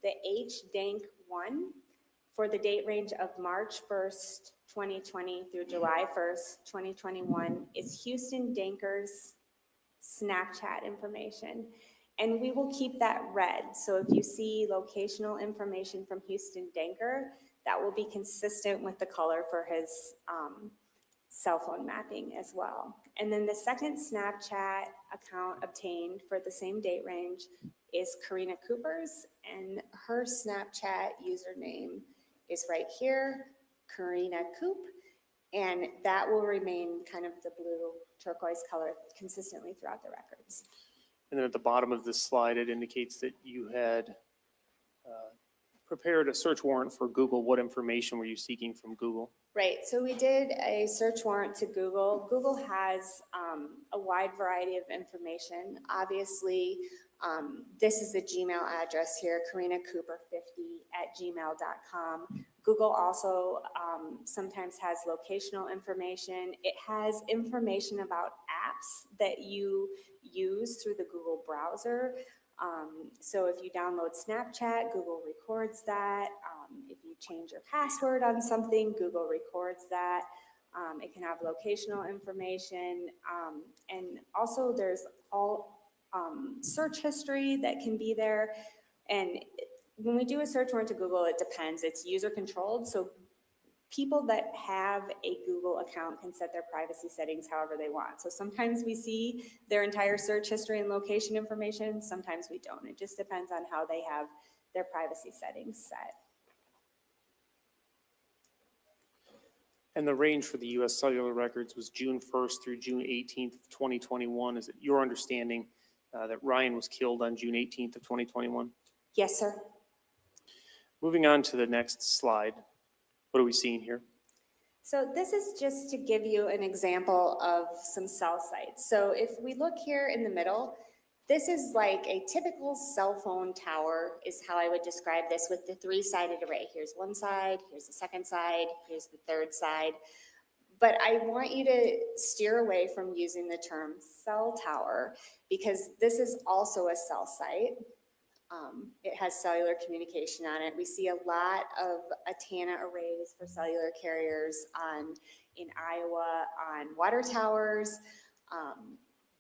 the HDank1, for the date range of March 1st, 2020 through July 1st, 2021, is Houston Danker's Snapchat information. And we will keep that red. So if you see locational information from Houston Danker, that will be consistent with the color for his cell phone mapping as well. And then the second Snapchat account obtained for the same date range is Karina Cooper's, and her Snapchat username is right here, Karina Coop, and that will remain kind of the blue turquoise color consistently throughout the records. And then at the bottom of this slide, it indicates that you had prepared a search warrant for Google. What information were you seeking from Google? Right, so we did a search warrant to Google. Google has a wide variety of information. Obviously, this is the Gmail address here, karinacooper50@gmail.com. Google also sometimes has locational information. It has information about apps that you use through the Google browser. So if you download Snapchat, Google records that. If you change your password on something, Google records that. It can have locational information. And also there's all search history that can be there. And when we do a search warrant to Google, it depends. It's user controlled. So people that have a Google account can set their privacy settings however they want. So sometimes we see their entire search history and location information. Sometimes we don't. It just depends on how they have their privacy settings set. And the range for the US Cellular records was June 1st through June 18th of 2021. Is it your understanding that Ryan was killed on June 18th of 2021? Yes, sir. Moving on to the next slide. What are we seeing here? So this is just to give you an example of some cell sites. So if we look here in the middle, this is like a typical cell phone tower is how I would describe this with the 3-sided array. Here's one side, here's the second side, here's the third side. But I want you to steer away from using the term cell tower because this is also a cell site. It has cellular communication on it. We see a lot of antenna arrays for cellular carriers in Iowa on water towers.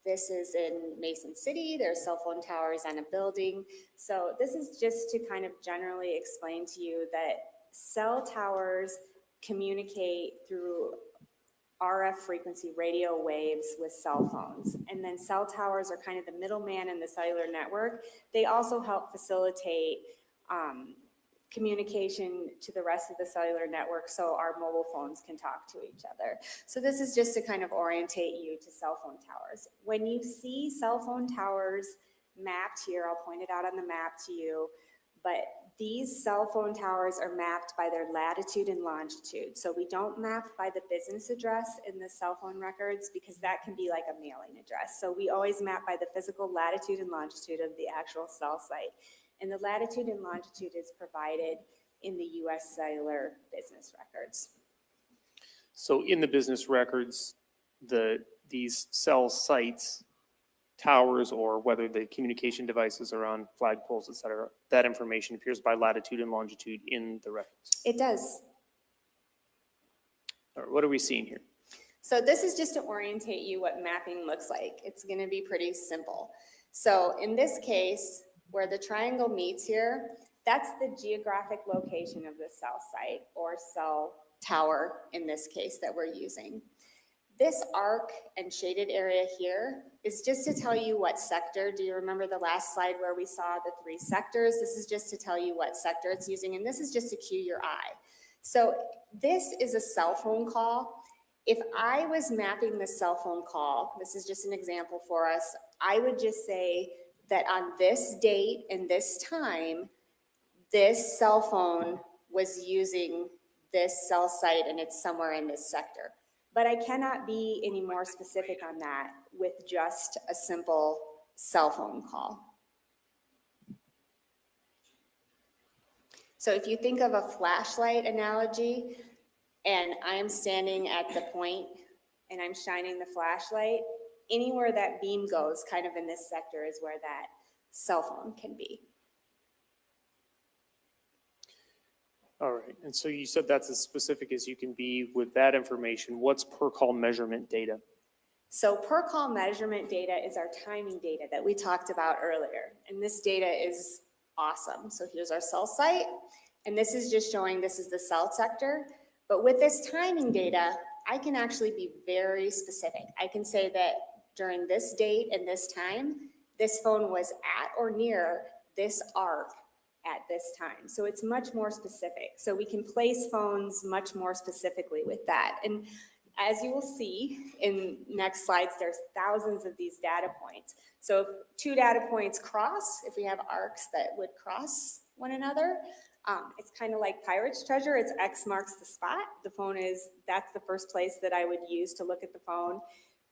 This is in Mason City. There are cell phone towers on a building. So this is just to kind of generally explain to you that cell towers communicate through RF frequency radio waves with cell phones. And then cell towers are kind of the middleman in the cellular network. They also help facilitate communication to the rest of the cellular network so our mobile phones can talk to each other. So this is just to kind of orientate you to cell phone towers. When you see cell phone towers mapped here, I'll point it out on the map to you, but these cell phone towers are mapped by their latitude and longitude. So we don't map by the business address in the cell phone records because that can be like a mailing address. So we always map by the physical latitude and longitude of the actual cell site. And the latitude and longitude is provided in the US Cellular business records. So in the business records, these cell sites, towers, or whether the communication devices are on flagpoles, et cetera, that information appears by latitude and longitude in the records. It does. All right, what are we seeing here? So this is just to orientate you what mapping looks like. It's going to be pretty simple. So in this case, where the triangle meets here, that's the geographic location of the cell site or cell tower in this case that we're using. This arc and shaded area here is just to tell you what sector. Do you remember the last slide where we saw the 3 sectors? This is just to tell you what sector it's using, and this is just to cue your eye. So this is a cell phone call. If I was mapping the cell phone call, this is just an example for us, I would just say that on this date and this time, this cell phone was using this cell site and it's somewhere in this sector. But I cannot be any more specific on that with just a simple cell phone call. So if you think of a flashlight analogy, and I am standing at the point and I'm shining the flashlight, anywhere that beam goes, kind of in this sector, is where that cell phone can be. All right, and so you said that's as specific as you can be with that information. What's per call measurement data? So per call measurement data is our timing data that we talked about earlier. And this data is awesome. So here's our cell site, and this is just showing this is the cell sector. But with this timing data, I can actually be very specific. I can say that during this date and this time, this phone was at or near this arc at this time. So it's much more specific. So we can place phones much more specifically with that. And as you will see in next slides, there's thousands of these data points. So if 2 data points cross, if we have arcs that would cross one another, it's kind of like Pirate's Treasure. It's X marks the spot. The phone is, that's the first place that I would use to look at the phone.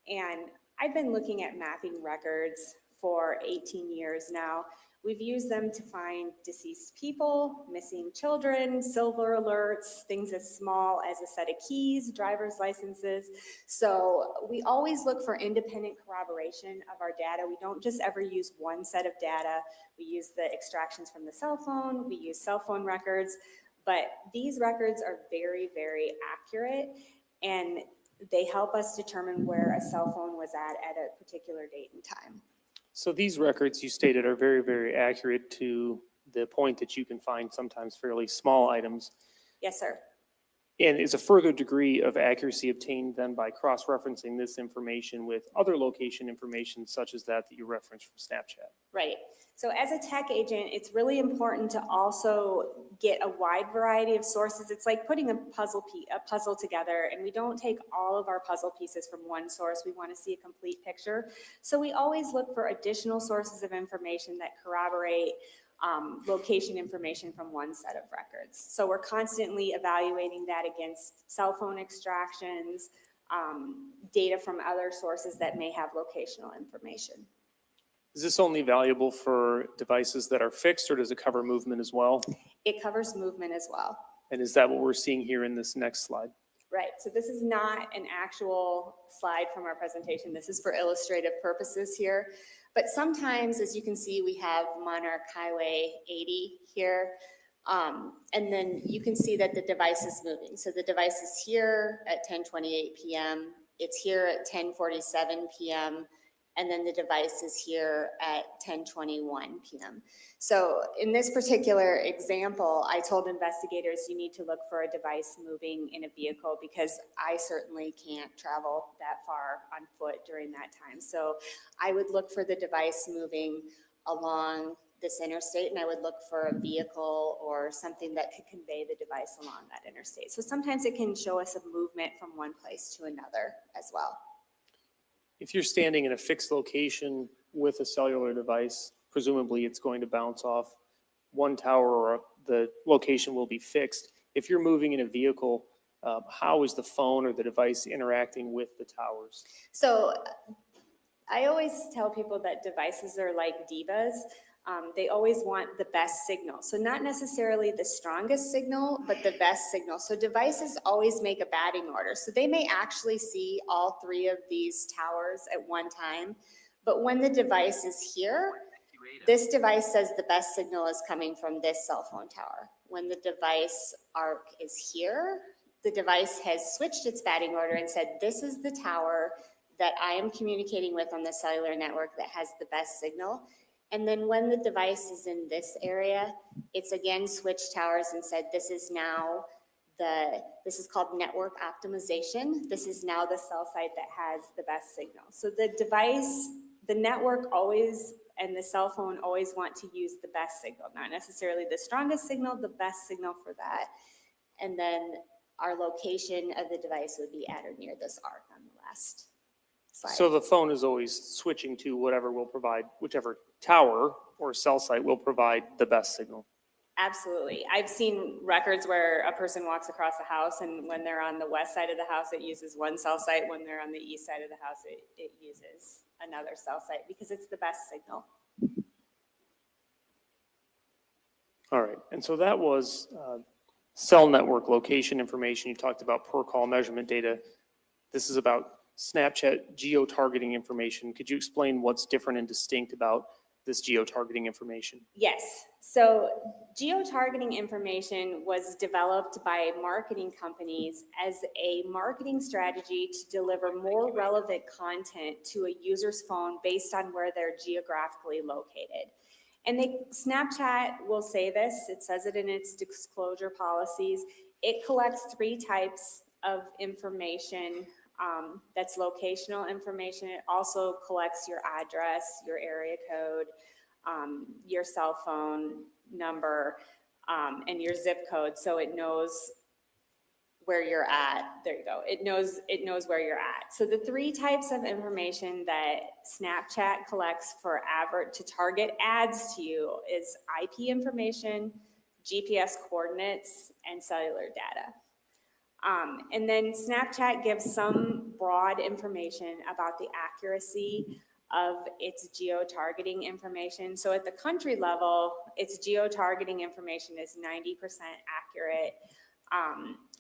And I've been looking at mapping records for 18 years now. We've used them to find deceased people, missing children, silver alerts, things as small as a set of keys, driver's licenses. So we always look for independent corroboration of our data. We don't just ever use one set of data. We use the extractions from the cell phone, we use cell phone records, but these records are very, very accurate, and they help us determine where a cell phone was at a particular date and time. So these records you stated are very, very accurate to the point that you can find sometimes fairly small items. Yes, sir. And is a further degree of accuracy obtained then by cross-referencing this information with other location information such as that you referenced from Snapchat? Right. So as a tech agent, it's really important to also get a wide variety of sources. It's like putting a puzzle together, and we don't take all of our puzzle pieces from one source. We want to see a complete picture. So we always look for additional sources of information that corroborate location information from one set of records. So we're constantly evaluating that against cell phone extractions, data from other sources that may have locational information. Is this only valuable for devices that are fixed, or does it cover movement as well? It covers movement as well. And is that what we're seeing here in this next slide? Right, so this is not an actual slide from our presentation. This is for illustrative purposes here. But sometimes, as you can see, we have Monarch Highway 80 here. And then you can see that the device is moving. So the device is here at 10:28 p.m. It's here at 10:47 p.m. And then the device is here at 10:21 p.m. So in this particular example, I told investigators you need to look for a device moving in a vehicle because I certainly can't travel that far on foot during that time. So I would look for the device moving along this interstate, and I would look for a vehicle or something that could convey the device along that interstate. So sometimes it can show us a movement from one place to another as well. If you're standing in a fixed location with a cellular device, presumably it's going to bounce off one tower or the location will be fixed. If you're moving in a vehicle, how is the phone or the device interacting with the towers? So I always tell people that devices are like divas. They always want the best signal. So not necessarily the strongest signal, but the best signal. So devices always make a batting order. So they may actually see all three of these towers at one time. But when the device is here, this device says the best signal is coming from this cell phone tower. When the device arc is here, the device has switched its batting order and said, this is the tower that I am communicating with on the cellular network that has the best signal. And then when the device is in this area, it's again switched towers and said, this is now this is called network optimization. This is now the cell site that has the best signal. So the device, the network always, and the cell phone always want to use the best signal, not necessarily the strongest signal, the best signal for that. And then our location of the device would be at or near this arc on the last slide. So the phone is always switching to whatever will provide, whichever tower or cell site will provide the best signal. Absolutely. I've seen records where a person walks across the house, and when they're on the west side of the house, it uses one cell site. When they're on the east side of the house, it uses another cell site because it's the best signal. All right, and so that was cell network location information. You talked about per call measurement data. This is about Snapchat geo-targeting information. Could you explain what's different and distinct about this geo-targeting information? Yes. So geo-targeting information was developed by marketing companies as a marketing strategy to deliver more relevant content to a user's phone based on where they're geographically located. And Snapchat will say this, it says it in its disclosure policies. It collects three types of information. That's locational information. It also collects your address, your area code, your cell phone number, and your zip code, so it knows where you're at. There you go. It knows where you're at. So the three types of information that Snapchat collects to target ads to you is IP information, GPS coordinates, and cellular data. And then Snapchat gives some broad information about the accuracy of its geo-targeting information. So at the country level, its geo-targeting information is 90% accurate.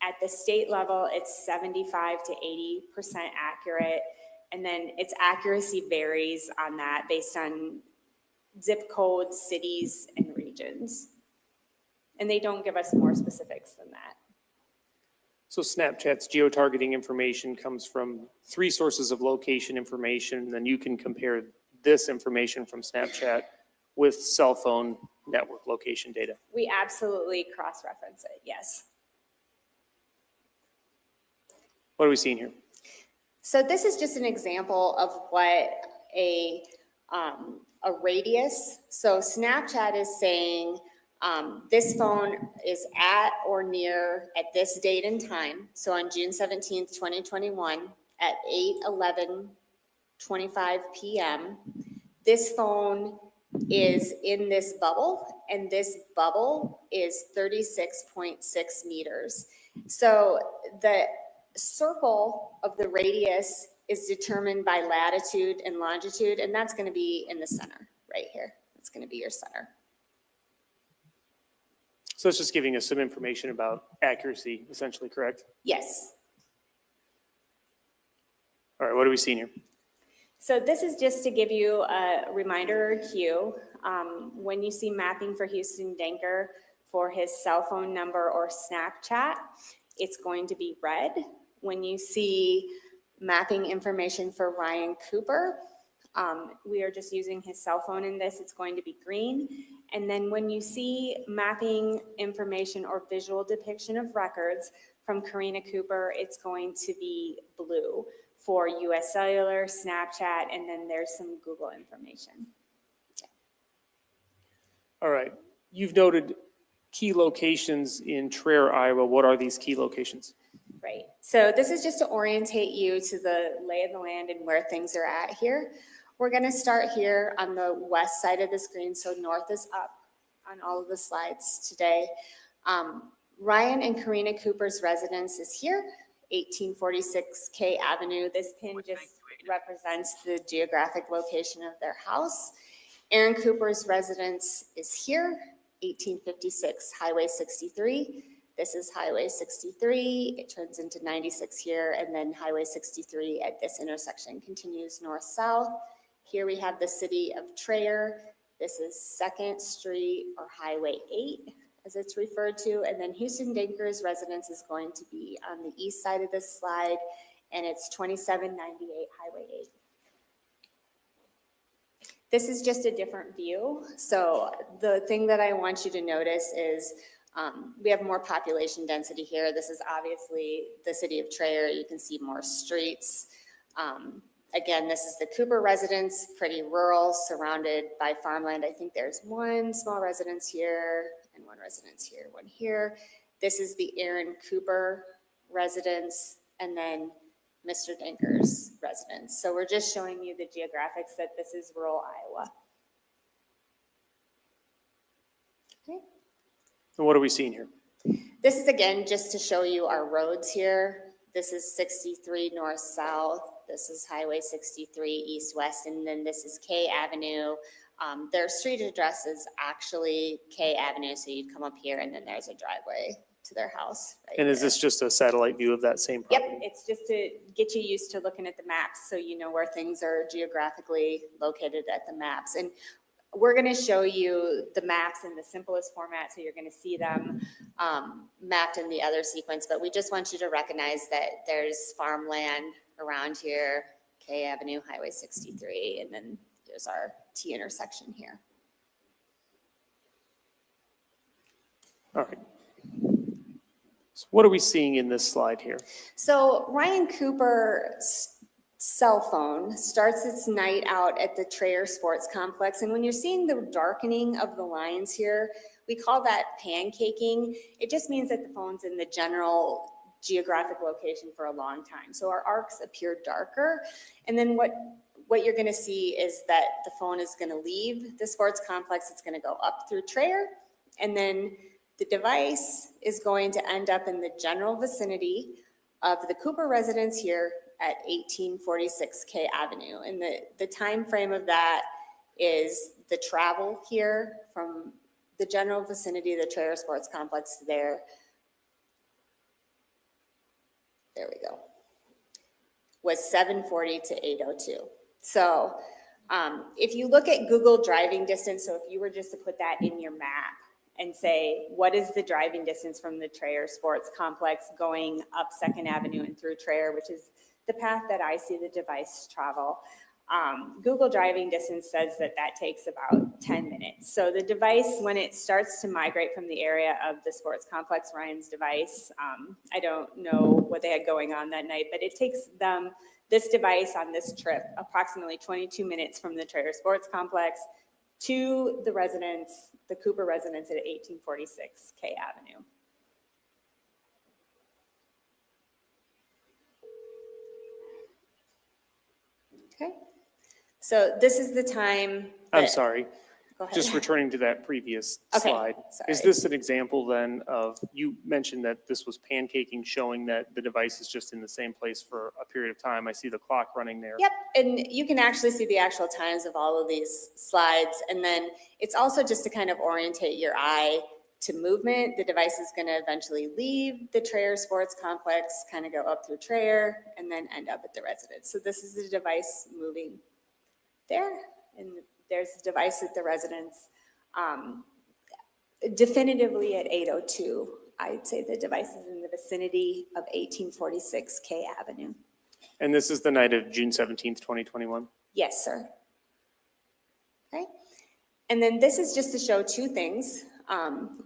At the state level, it's 75 to 80% accurate. And then its accuracy varies on that based on zip codes, cities, and regions. And they don't give us more specifics than that. So Snapchat's geo-targeting information comes from three sources of location information, and then you can compare this information from Snapchat with cell phone network location data. We absolutely cross-reference it, yes. What are we seeing here? So this is just an example of what a radius. So Snapchat is saying this phone is at or near at this date and time. So on June 17th, 2021 at 8:11:25 p.m. This phone is in this bubble, and this bubble is 36.6 meters. So the circle of the radius is determined by latitude and longitude, and that's going to be in the center right here. That's going to be your center. So it's just giving us some information about accuracy, essentially, correct? Yes. All right, what are we seeing here? So this is just to give you a reminder or cue. When you see mapping for Houston Danker for his cell phone number or Snapchat, it's going to be red. When you see mapping information for Ryan Cooper, we are just using his cell phone in this, it's going to be green. And then when you see mapping information or visual depiction of records from Karina Cooper, it's going to be blue for US Cellular, Snapchat, and then there's some Google information. Yeah. All right, you've noted key locations in Traer, Iowa. What are these key locations? Right, so this is just to orientate you to the lay of the land and where things are at here. We're gonna start here on the west side of the screen, so north is up on all of the slides today. Ryan and Karina Cooper's residence is here, 1846 K Avenue. This pin just represents the geographic location of their house. Aaron Cooper's residence is here, 1856 Highway 63. This is Highway 63. It turns into 96 here, and then Highway 63 at this intersection continues north-south. Here we have the city of Traer. This is 2nd Street or Highway 8, as it's referred to. And then Houston Danker's residence is going to be on the east side of this slide, and it's 2798 Highway 8. This is just a different view. So the thing that I want you to notice is we have more population density here. This is obviously the city of Traer. You can see more streets. Again, this is the Cooper residence, pretty rural, surrounded by farmland. I think there's one small residence here and one residence here, one here. This is the Aaron Cooper residence, and then Mr. Danker's residence. So we're just showing you the geographics that this is rural Iowa. Okay. So what are we seeing here? This is, again, just to show you our roads here. This is 63 north-south. This is Highway 63 east-west, and then this is K Avenue. Their street address is actually K Avenue, so you'd come up here, and then there's a driveway to their house. Right And is there. this just a satellite view of that same property? Yep, it's just to get you used to looking at the maps so you know where things are geographically located at the maps. And we're going to show you the maps in the simplest format, so you're going to see them mapped in the other sequence, but we just want you to recognize that there's farmland around here, K Avenue, Highway 63, and then there's our T intersection here. All right. So what are we seeing in this slide here? So Ryan Cooper's cell phone starts its night out at the Traer Sports Complex. And when you're seeing the darkening of the lines here, we call that pancaking. It just means that the phone's in the general geographic location for a long time. So our arcs appear darker. And then what you're gonna see is that the phone is gonna leave the sports complex. It's gonna go up through Traer, and then the device is going to end up in the general vicinity of the Cooper residence here at 1846 K Avenue. And the time frame of that is the travel here from the general vicinity of the Traer Sports Complex to there. There we go. Was 740 to 802. So if you look at Google driving distance, so if you were just to put that in your map and say, what is the driving distance from the Traer Sports Complex going up 2nd Avenue and through Traer, which is the path that I see the device travel. Google driving distance says that that takes about 10 minutes. So the device, when it starts to migrate from the area of the sports complex, Ryan's device, I don't know what they had going on that night, but it takes them, this device on this trip, approximately 22 minutes from the Traer Sports Complex to the residence, the Cooper residence at 1846 K Avenue. Okay, so this is the time. I'm sorry. Go ahead. Just returning to that previous Okay, slide. Is sorry. this an example then of, you mentioned that this was pancaking, showing that the device is just in the same place for a period of time. I see the clock running there. Yep, and you can actually see the actual times of all of these slides. And then it's also just to kind of orientate your eye to movement. The device is going to eventually leave the Traer Sports Complex, kind of go up through Traer, and then end up at the residence. So this is the device moving there, and there's the device at the residence. Definitively at 802, I'd say the device is in the vicinity of 1846 K Avenue. And this is the night of June 17th, 2021? Yes, sir. Okay. And then this is just to show two things.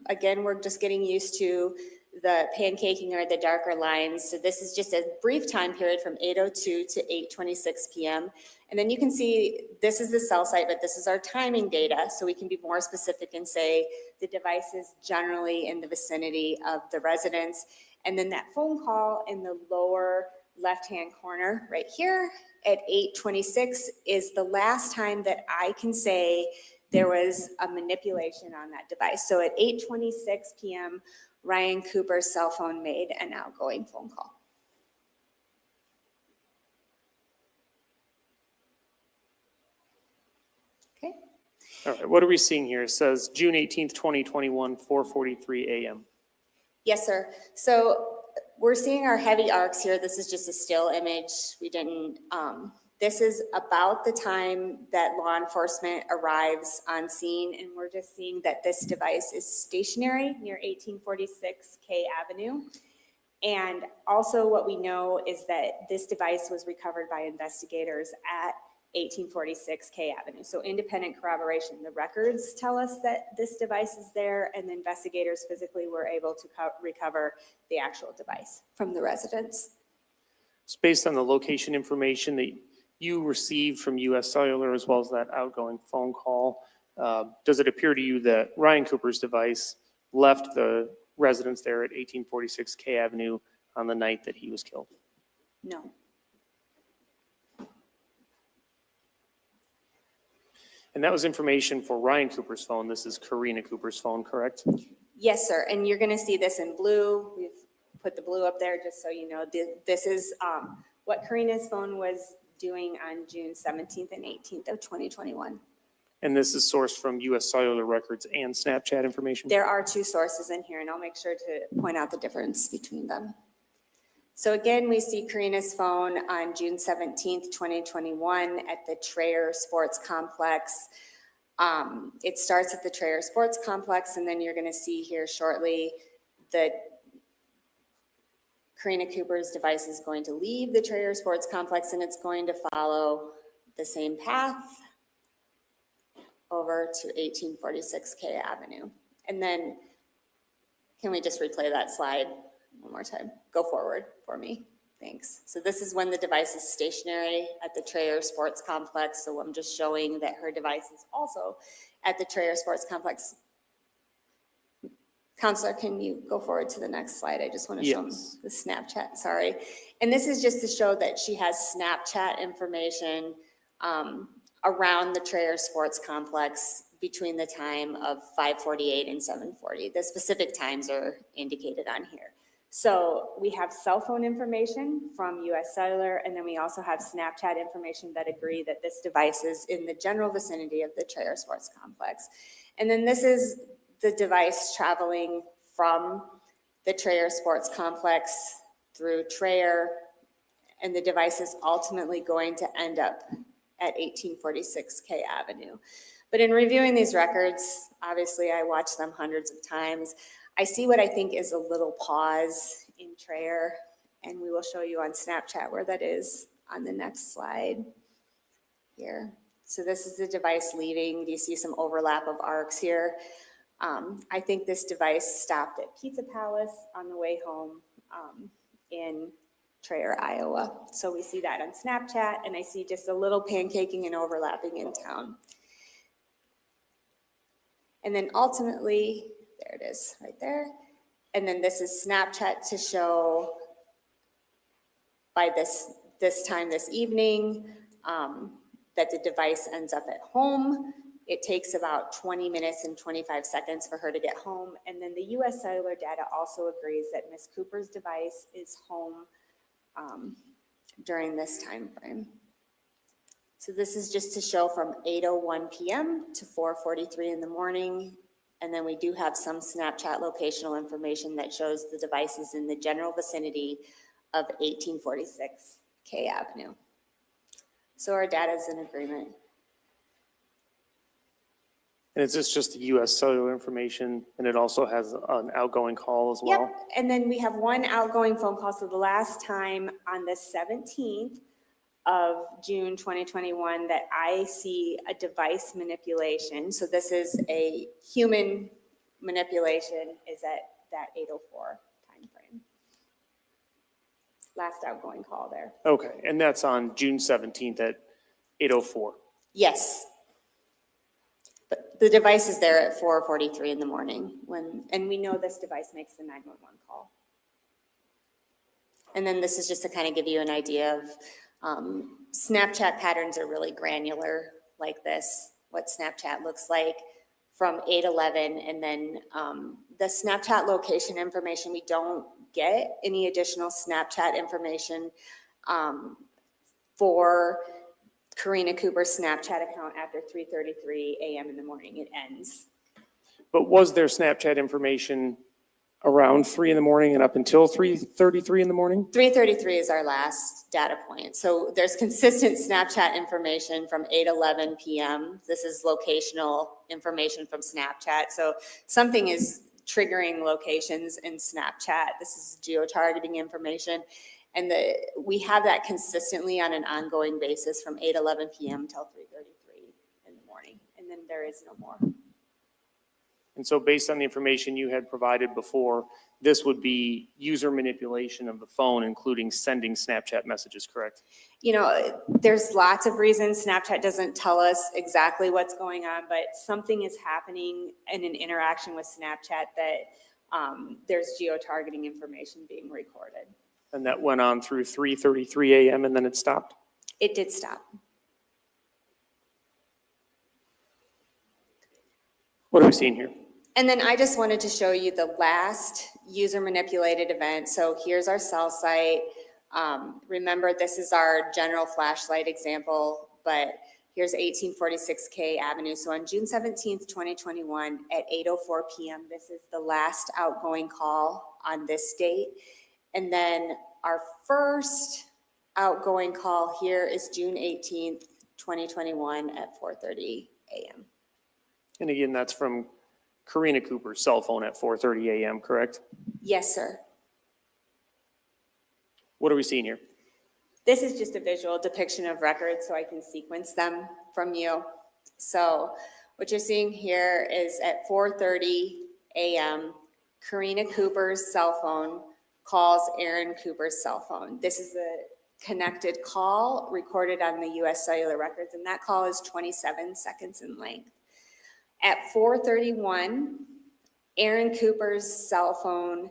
Again, we're just getting used to the pancaking or the darker lines. So this is just a brief time period from 8:02 to 8:26 p.m. And then you can see this is the cell site, but this is our timing data. So we can be more specific and say the device is generally in the vicinity of the residence. And then that phone call in the lower left-hand corner right here at 8:26 is the last time that I can say there was a manipulation on that device. So at 8:26 p.m., Ryan Cooper's cell phone made an outgoing phone call. All right, what are we seeing here? It says June 18th, 2021, 4:43 a.m. Yes, sir. So we're seeing our heavy arcs here. This is just a still image. We didn't, this is about the time that law enforcement arrives on scene, and we're just seeing that this device is stationary near 1846 K Avenue. And also what we know is that this device was recovered by investigators at 1846 K Avenue. So independent corroboration. The records tell us that this device is there, and the investigators physically were able to recover the actual device from the residents. It's based on the location information that you received from US Cellular as well as that outgoing phone call. Does it appear to you that Ryan Cooper's device left the residence there at 1846 K Avenue on the night that he was killed? No. And that was information for Ryan Cooper's phone. This is Karina Cooper's phone, correct? Yes, sir. And you're going to see this in blue. We've put the blue up there just so you know. This is what Karina's phone was doing on June 17th and 18th of 2021. And this is sourced from US Cellular records and Snapchat information? There are two sources in here, and I'll make sure to point out the difference between them. So again, we see Karina's phone on June 17th, 2021 at the Trayer Sports Complex. It starts at the Trayer Sports Complex, and then you're going to see here shortly that Karina Cooper's device is going to leave the Trayer Sports Complex, and it's going to follow the same path over to 1846 K Avenue. And then, can we just replay that slide one more time? Go forward for me. Thanks. So this is when the device is stationary at the Trayer Sports Complex. So I'm just showing that her device is also at the Trayer Sports Complex. Counselor, can you go forward to the next slide? I just want to show them the Snapchat, sorry. And this is just to show that she has Snapchat information around the Trayer Sports Complex between the time of 5:48 and 7:40. The specific times are indicated on here. So we have cell phone information from US Cellular, and then we also have Snapchat information that agree that this device is in the general vicinity of the Trayer Sports Complex. And then this is the device traveling from the Trayer Sports Complex through Trayer, and the device is ultimately going to end up at 1846 K Avenue. But in reviewing these records, obviously I watched them hundreds of times. I see what I think is a little pause in Trayer, and we will show you on Snapchat where that is on the next slide here. So this is the device leaving. Do you see some overlap of arcs here? I think this device stopped at Pizza Palace on the way home in Trayer, Iowa. So we see that on Snapchat, and I see just a little pancaking and overlapping in town. And then ultimately, there it is right there. And then this is Snapchat to show by this time this evening that the device ends up at home. It takes about 20 minutes and 25 seconds for her to get home. And then the US Cellular data also agrees that Ms. Cooper's device is home during this time frame. So this is just to show from 8:01 p.m. to 4:43 in the morning. And then we do have some Snapchat locational information that shows the device is in the general vicinity of 1846 K Avenue. So our data is in agreement. And is this just the US Cellular information, and it also has an outgoing call as well? Yep, and then we have one outgoing phone call. So the last time on the 17th of June 2021 that I see a device manipulation, so this is a human manipulation, is at that 8:04 time frame. Last outgoing call there. Okay, and that's on June 17th at 8:04. Yes. But the device is there at 4:43 in the morning and we know this device makes the 911 call. And then this is just to kind of give you an idea of Snapchat patterns are really granular like this, what Snapchat looks like from 8/11. And then the Snapchat location information, we don't get any additional Snapchat information for Karina Cooper's Snapchat account after 3:33 a.m. in the morning. It ends. But was there Snapchat information around 3 in the morning and up until 3:33 in the morning? 3:33 is our last data point. So there's consistent Snapchat information from 8:11 p.m. This is locational information from Snapchat. So something is triggering locations in Snapchat. This is geo-targeting information. And we have that consistently on an ongoing basis from 8:11 p.m. till 3:33 in the morning. And then there is no more. And so based on the information you had provided before, this would be user manipulation of the phone, including sending Snapchat messages, correct? You know, there's lots of reasons Snapchat doesn't tell us exactly what's going on, but something is happening in an interaction with Snapchat that there's geo-targeting information being recorded. And that went on through 3:33 a.m. and then it stopped? It did stop. What are we seeing here? And then I just wanted to show you the last user manipulated event. So here's our cell site. Remember, this is our general flashlight example, but here's 1846K Avenue. So on June 17th, 2021 at 8:04 p.m., this is the last outgoing call on this date. And then our first outgoing call here is June 18th, 2021 at 4:30 a.m. And again, that's from Karina Cooper's cell phone at 4:30 a.m., correct? Yes, sir. What are we seeing here? This is just a visual depiction of records so I can sequence them from you. So what you're seeing here is at 4:30 a.m., Karina Cooper's cell phone calls Aaron Cooper's cell phone. This is a connected call recorded on the U.S. cellular records, and that call is 27 seconds in length. At 4:31, Aaron Cooper's cell phone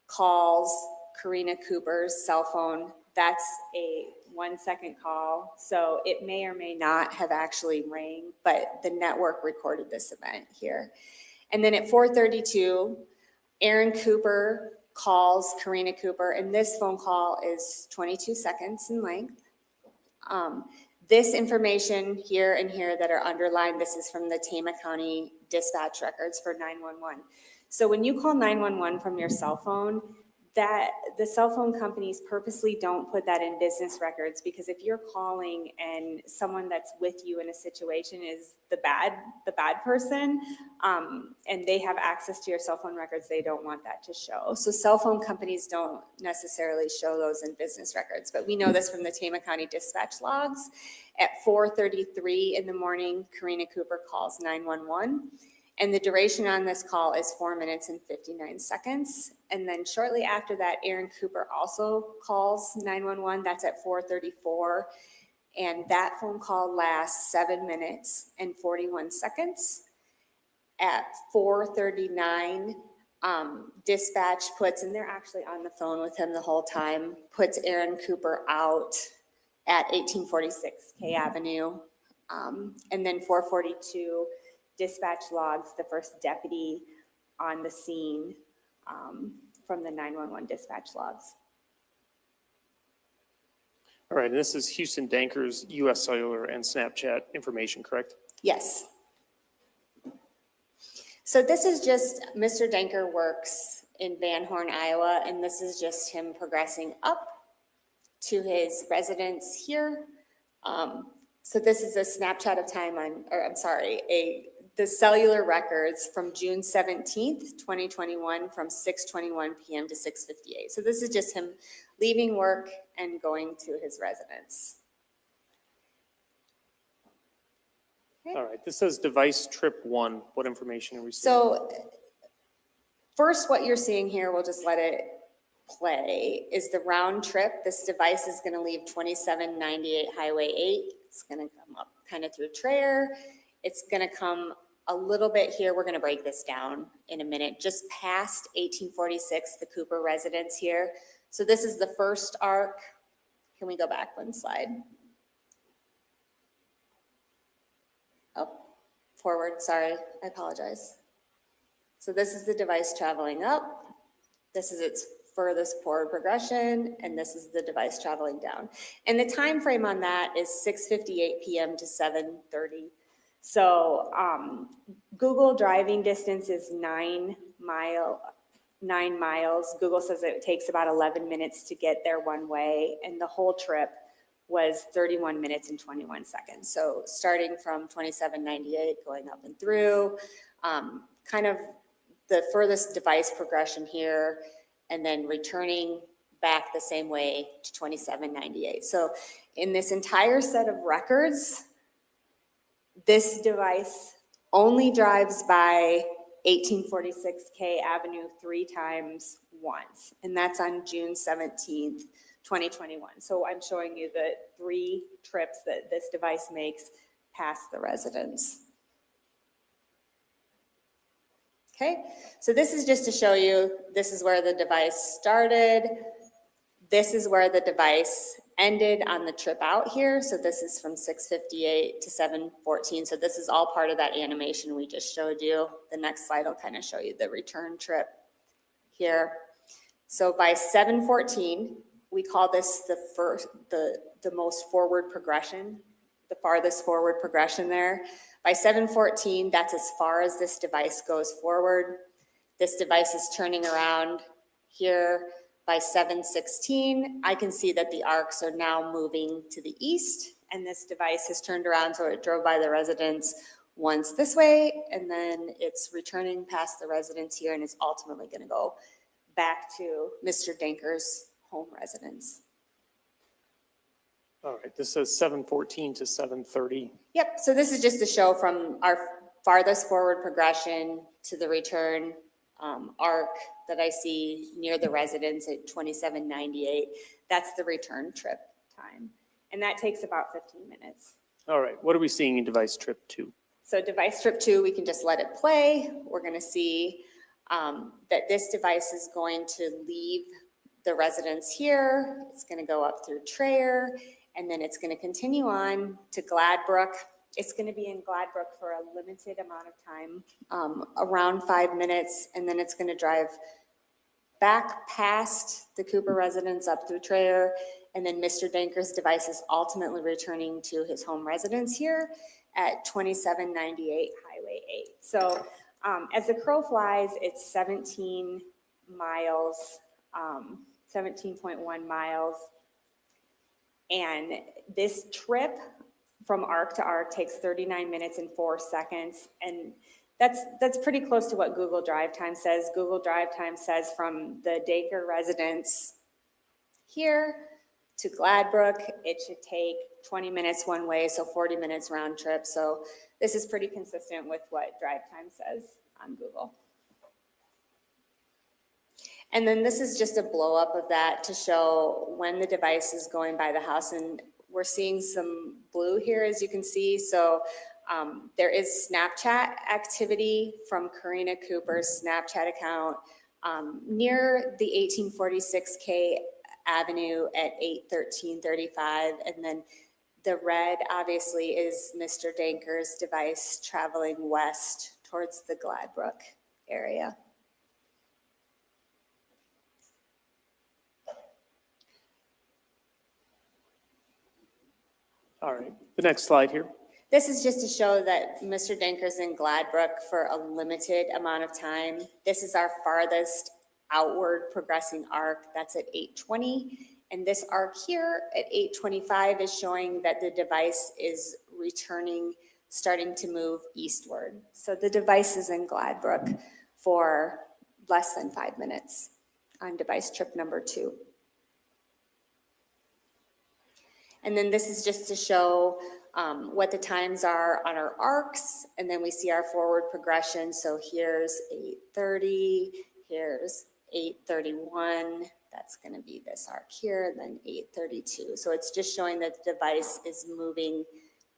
calls Karina Cooper's cell phone. That's a 1-second call, so it may or may not have actually rang, but the network recorded this event here. And then at 4:32, Aaron Cooper calls Karina Cooper, and this phone call is 22 seconds in length. This information here and here that are underlined, this is from the Tama County dispatch records for 911. So when you call 911 from your cell phone, that the cell phone companies purposely don't put that in business records, because if you're calling and someone that's with you in a situation is the bad person, and they have access to your cell phone records, they don't want that to show. So cell phone companies don't necessarily show those in business records, but we know this from the Tama County dispatch logs. At 4:33 in the morning, Karina Cooper calls 911. And the duration on this call is 4 minutes and 59 seconds. And then shortly after that, Aaron Cooper also calls 911. That's at 4:34. And that phone call lasts 7 minutes and 41 seconds. At 4:39, dispatch puts, and they're actually on the phone with him the whole time, puts Aaron Cooper out at 1846 K Avenue. And then 4:42, dispatch logs the first deputy on the scene from the 911 dispatch logs. All right, and this is Houston Danker's U.S. Cellular and Snapchat information, correct? Yes. So this is just, Mr. Danker works in Van Horn, Iowa, and this is just him progressing up to his residence here. So this is a snapshot of time on, or I'm sorry, the cellular records from June 17th, 2021 from 6:21 p.m. to 6:58. So this is just him leaving work and going to his residence. Okay. All right, this says device trip 1. What information are we seeing? So first, what you're seeing here, we'll just let it play, is the round trip. This device is going to leave 2798 Highway 8. It's going to come up kind of through Traer. It's going to come a little bit here. We're going to break this down in a minute. Just past 1846, the Cooper residence here. So this is the first arc. Can we go back one slide? Oh, forward, sorry, I apologize. So this is the device traveling up. This is its furthest forward progression, and this is the device traveling down. And the time frame on that is 6:58 p.m. to 7:30. So Google driving distance is 9 miles. Google says it takes about 11 minutes to get there one way, and the whole trip was 31 minutes and 21 seconds. So starting from 2798, going up and through, kind of the furthest device progression here, and then returning back the same way to 2798. So in this entire set of records, this device only drives by 1846K Avenue 3 times once, and that's on June 17th, 2021. So I'm showing you the 3 trips that this device makes past the residence. Okay, so this is just to show you, this is where the device started. This is where the device ended on the trip out here. So this is from 6:58 to 7:14. So this is all part of that animation we just showed you. The next slide will kind of show you the return trip here. So by 7:14, we call this the most forward progression, the farthest forward progression there. By 7:14, that's as far as this device goes forward. This device is turning around here. By 7:16, I can see that the arcs are now moving to the east, and this device has turned around, so it drove by the residence once this way, and then it's returning past the residence here, and it's ultimately going to go back to Mr. Danker's home residence. All right, this says 7:14 to 7:30. Yep, so this is just to show from our farthest forward progression to the return arc that I see near the residence at 2798. That's the return trip time. And that takes about 15 minutes. All right, what are we seeing in device trip 2? So device trip 2, we can just let it play. We're going to see that this device is going to leave the residence here. It's going to go up through Traer, and then it's going to continue on to Gladbrook. It's going to be in Gladbrook for a limited amount of time, around 5 minutes, and then it's going to drive back past the Cooper residence up through Traer, and then Mr. Danker's device is ultimately returning to his home residence here at 2798 Highway 8. So as the crow flies, it's 17 miles, 17.1 miles, and this trip from arc to arc takes 39 minutes and 4 seconds. And that's pretty close to what Google Drive Time says. Google Drive Time says from the Danker residence here to Gladbrook, it should take 20 minutes one way, so 40 minutes round trip. So this is pretty consistent with what Drive Time says on Google. And then this is just a blow up of that to show when the device is going by the house, and we're seeing some blue here, as you can see. So there is Snapchat activity from Karina Cooper's Snapchat account near the 1846K Avenue at 8:13:35. And then the red obviously is Mr. Danker's device traveling west towards the Gladbrook area. All right, the next slide here. This is just to show that Mr. Danker's in Gladbrook for a limited amount of time. This is our farthest outward progressing arc. That's at 8:20. And this arc here at 8:25 is showing that the device is returning, starting to move eastward. So the device is in Gladbrook for less than 5 minutes on device trip number 2. And then this is just to show what the times are on our arcs, and then we see our forward progression. So here's 8:30, here's 8:31, that's going to be this arc here, and then 8:32. So it's just showing that the device is moving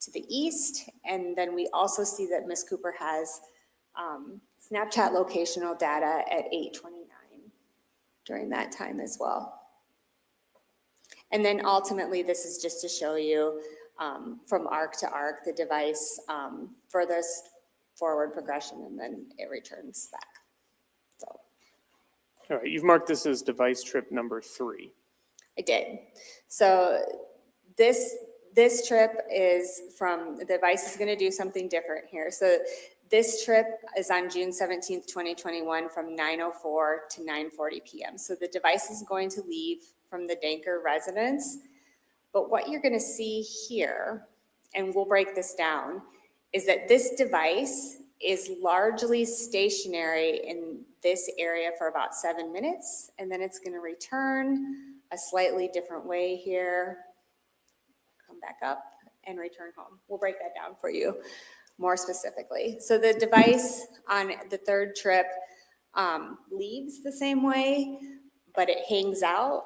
to the east. And then we also see that Ms. Cooper has Snapchat locational data at 8:29 during that time as well. And then ultimately, this is just to show you from arc to arc, the device furthest forward progression, and then it returns back. So All right, you've marked this as device trip number 3. I did. So this trip is from, the device is going to do something different here. So this trip is on June 17th, 2021 from 9:04 to 9:40 p.m. So the device is going to leave from the Danker residence. But what you're going to see here, and we'll break this down, is that this device is largely stationary in this area for about 7 minutes, and then it's going to return a slightly different way here, come back up, and return home. We'll break that down for you more specifically. So the device on the third trip leaves the same way, but it hangs out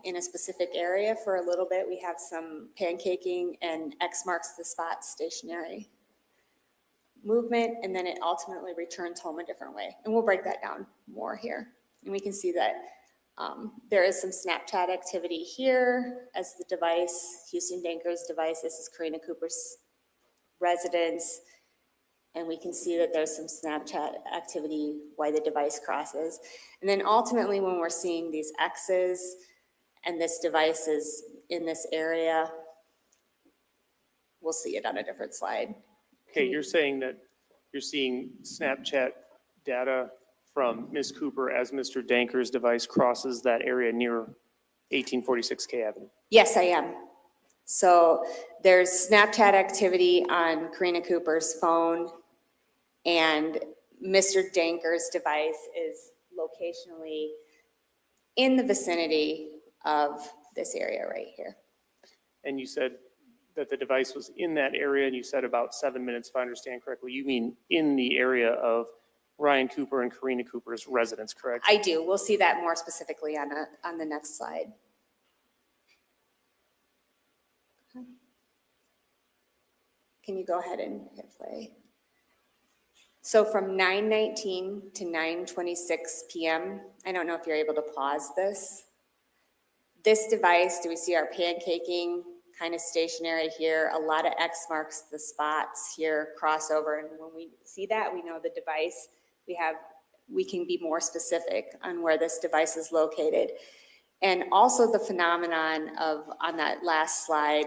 in a specific area for a little bit. We have some pancaking, and X marks the spot stationary movement, and then it ultimately returns home a different way. And we'll break that down more here. And we can see that there is some Snapchat activity here as the device, Houston Danker's device. This is Karina Cooper's residence. And we can see that there's some Snapchat activity while the device crosses. And then ultimately when we're seeing these X's and this device is in this area, we'll see it on a different slide. Okay, you're saying that you're seeing Snapchat data from Ms. Cooper as Mr. Danker's device crosses that area near 1846 K Avenue. Yes, I am. So there's Snapchat activity on Karina Cooper's phone, and Mr. Danker's device is locationally in the vicinity of this area right here. And you said that the device was in that area, and you said about 7 minutes, if I understand correctly. You mean in the area of Ryan Cooper and Karina Cooper's residence, correct? I do. We'll see that more specifically on the next slide. Can you go ahead and hit play? So from 9:19 to 9:26 p.m., I don't know if you're able to pause this. This device, do we see our pancaking kind of stationary here? A lot of X marks the spots here, crossover. And when we see that, we know the device, we can be more specific on where this device is located. And also the phenomenon of, on that last slide,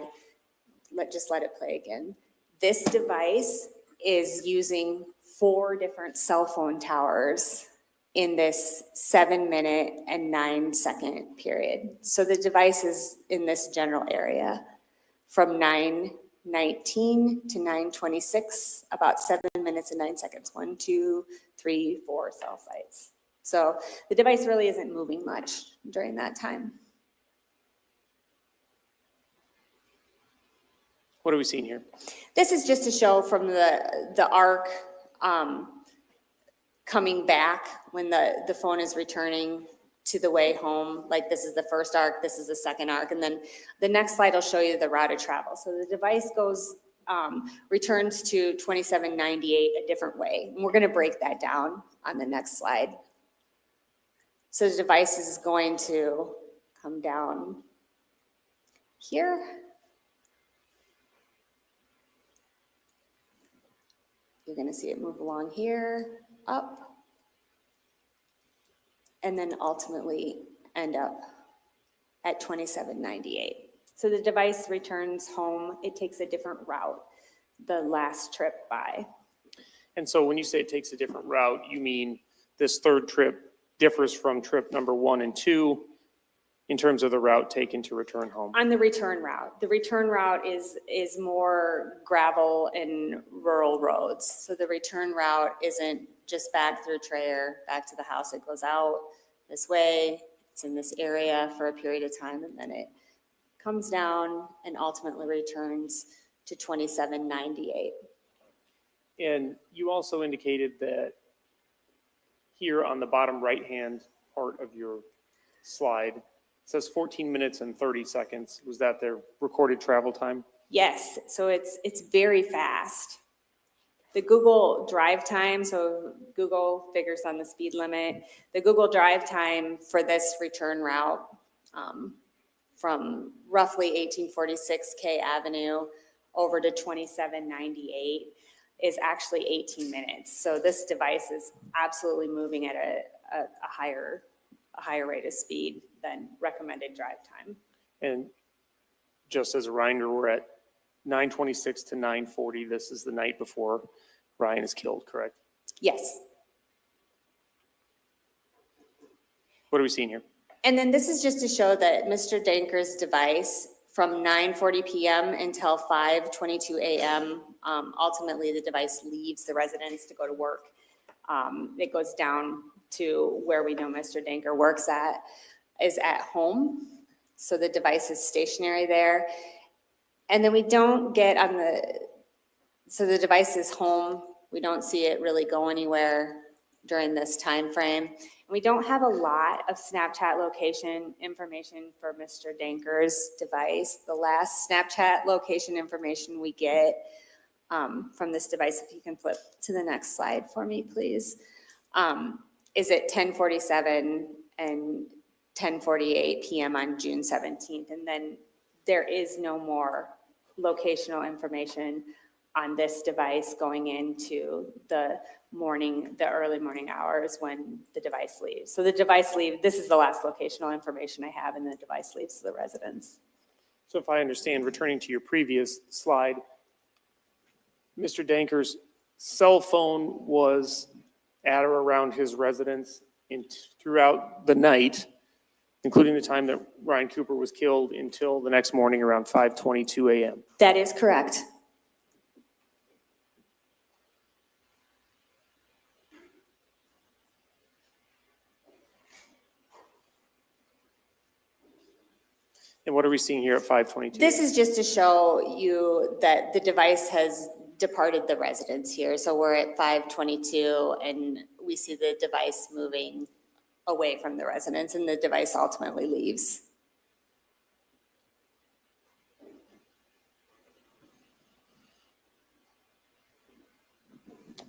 just let it play again. This device is using 4 different cell phone towers in this 7-minute and 9-second period. So the device is in this general area from 9:19 to 9:26, about 7 minutes and 9 seconds. 1, 2, 3, 4 cell sites. So the device really isn't moving much during that time. What are we seeing here? This is just to show from the arc coming back when the phone is returning to the way home. Like this is the first arc, this is the second arc, and then the next slide will show you the route of travel. So the device goes, returns to 2798 a different way. And we're gonna break that down on the next slide. So the device is going to come down here. You're gonna see it move along here, up, and then ultimately end up at 2798. So the device returns home. It takes a different route the last trip by. And so when you say it takes a different route, you mean this third trip differs from trip number 1 and 2 in terms of the route taken to return home? On the return route is more gravel and rural roads. So the return route isn't just back through Traer, back to the house. It goes out this way. It's in this area for a period of time, and then it comes down and ultimately returns to 2798. And you also indicated that here on the bottom right-hand part of your slide, it says 14 minutes and 30 seconds. Was that their recorded travel time? Yes, so it's very fast. The Google drive time, so Google figures on the speed limit. The Google drive time for this return route from roughly 1846 K Avenue over to 2798 is actually 18 minutes. So this device is absolutely moving at a higher a higher rate of speed than recommended drive time. And just as a reminder, we're at 9:26 to 9:40. This is the night before Ryan is killed, correct? Yes. What are we seeing here? And then this is just to show that Mr. Danker's device from 9:40 p.m. until 5:22 a.m., ultimately the device leaves the residence to go to work. It goes down to where we know Mr. Danker works at, is at home. So the device is stationary there. And then we don't get on so the device is home. We don't see it really go anywhere during this time frame. We don't have a lot of Snapchat location information for Mr. Danker's device. The last Snapchat location information we get from this device, if you can flip to the next slide for me, please, is at 10:47 and 10:48 p.m. on June 17th. And then there is no more locational information on this device going into the early morning hours when the device leaves. So the device leaves, this is the last locational information I have, and the device leaves the residence. So if I understand, returning to your previous slide, Mr. Danker's cell phone was at or around his residence throughout the night, including the time that Ryan Cooper was killed, until the next morning around 5:22 a.m. That is correct. And what are we seeing here at 5:22? This is just to show you that the device has departed the residence here. So we're at 5:22 and we see the device moving away from the residence, and the device ultimately leaves.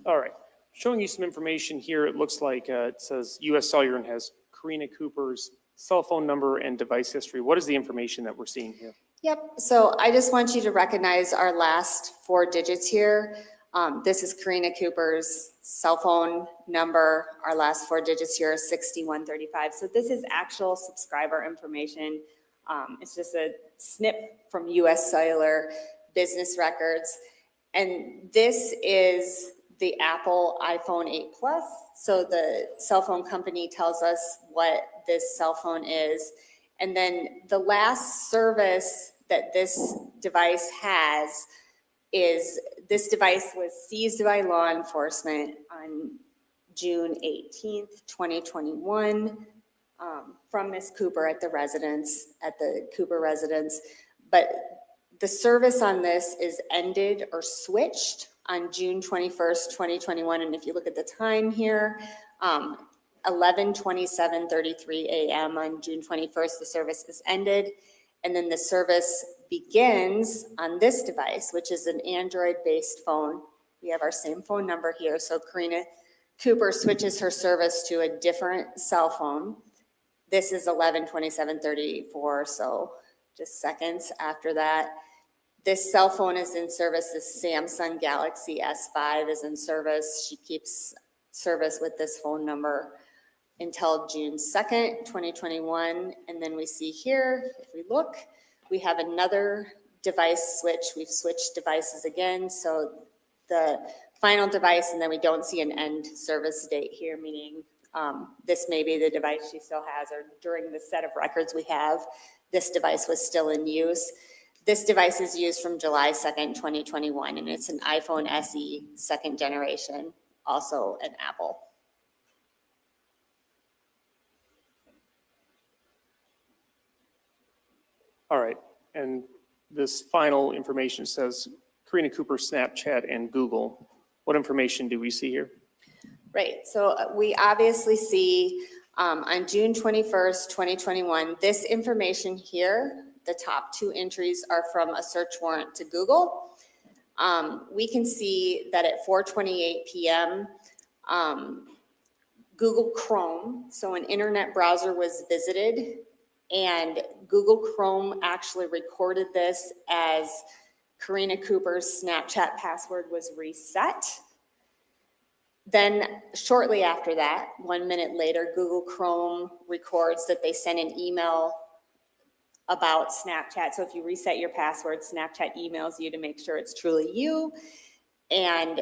All right, showing you some information here. It looks like it says U.S. Cellular and has Karina Cooper's cell phone number and device history. What is the information that we're seeing here? Yep, so I just want you to recognize our last 4 digits here. This is Karina Cooper's cell phone number. Our last 4 digits here are 6135. So this is actual subscriber information. It's just a snip from US Cellular business records. And this is the Apple iPhone 8 Plus. So the cell phone company tells us what this cell phone is. And then the last service that this device has is, this device was seized by law enforcement on June 18th, 2021, from Ms. Cooper at the Cooper residence. But the service on this is ended or switched on June 21st, 2021. And if you look at the time here, 11:27:33 a.m. on June 21st, the service is ended. And then the service begins on this device, which is an Android-based phone. We have our same phone number here. So Karina Cooper switches her service to a different cell phone. This is 11:27:34, so just seconds after that. This cell phone is in service. This Samsung Galaxy S5 is in service. She keeps service with this phone number until June 2nd, 2021. And then we see here, if we look, we have another device switch. We've switched devices again. So the final device, and then we don't see an end service date here, meaning this may be the device she still has, or during the set of records we have, this device was still in use. This device is used from July 2nd, 2021, and it's an iPhone SE 2nd generation, also an Apple. All right, and this final information says Karina Cooper, Snapchat, and Google. What information do we see here? Right, so we obviously see on June 21st, 2021, this information here, the top 2 entries are from a search warrant to Google. We can see that at 4:28 p.m., Google Chrome, so an internet browser was visited, and Google Chrome actually recorded this as Karina Cooper's Snapchat password was reset. Then shortly after that, 1 minute later, Google Chrome records that they sent an email about Snapchat. So if you reset your password, Snapchat emails you to make sure it's truly you. And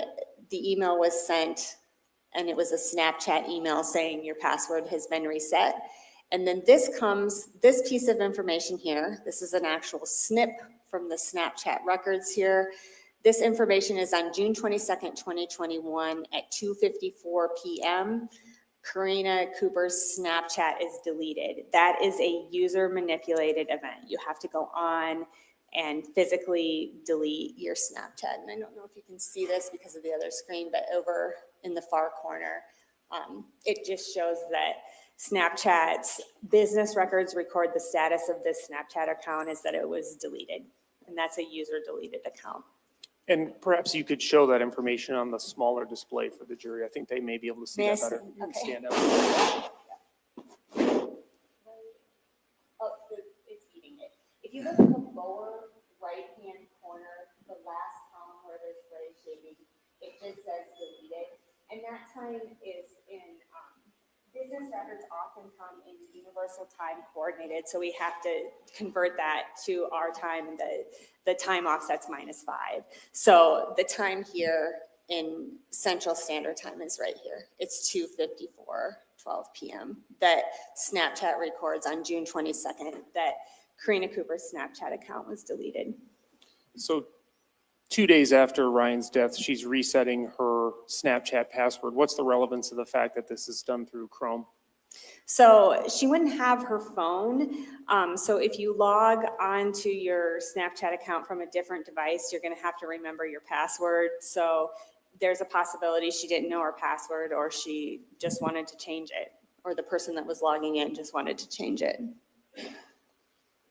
the email was sent, and it was a Snapchat email saying your password has been reset. And then this piece of information here, this is an actual snip from the Snapchat records here. This information is on June 22nd, 2021 at 2:54 p.m. Karina Cooper's Snapchat is deleted. That is a user manipulated event. You have to go on and physically delete your Snapchat. And I don't know if you can see this because of the other screen, but over in the far corner, it just shows that Snapchat's business records record the status of this Snapchat account is that it was deleted. And that's a user deleted account. And perhaps you could show that information on the smaller display for the jury. I think they may be able to see that better. You can stand up. Oh, it's eating it. If you look at the lower right-hand corner, the last column where there's gray shading, it just says deleted. And that time is in, business records often come in universal time coordinated, so we have to convert that to our time, and the time offset's -5. So the time here in Central Standard Time is right here. It's 2:54:12 p.m. that Snapchat records on June 22nd that Karina Cooper's Snapchat account was deleted. So 2 days after Ryan's death, she's resetting her Snapchat password. What's the relevance of the fact that this is done through Chrome? So she wouldn't have her phone. So if you log onto your Snapchat account from a different device, you're going to have to remember your password. So there's a possibility she didn't know her password, or she just wanted to change it, or the person that was logging in just wanted to change it.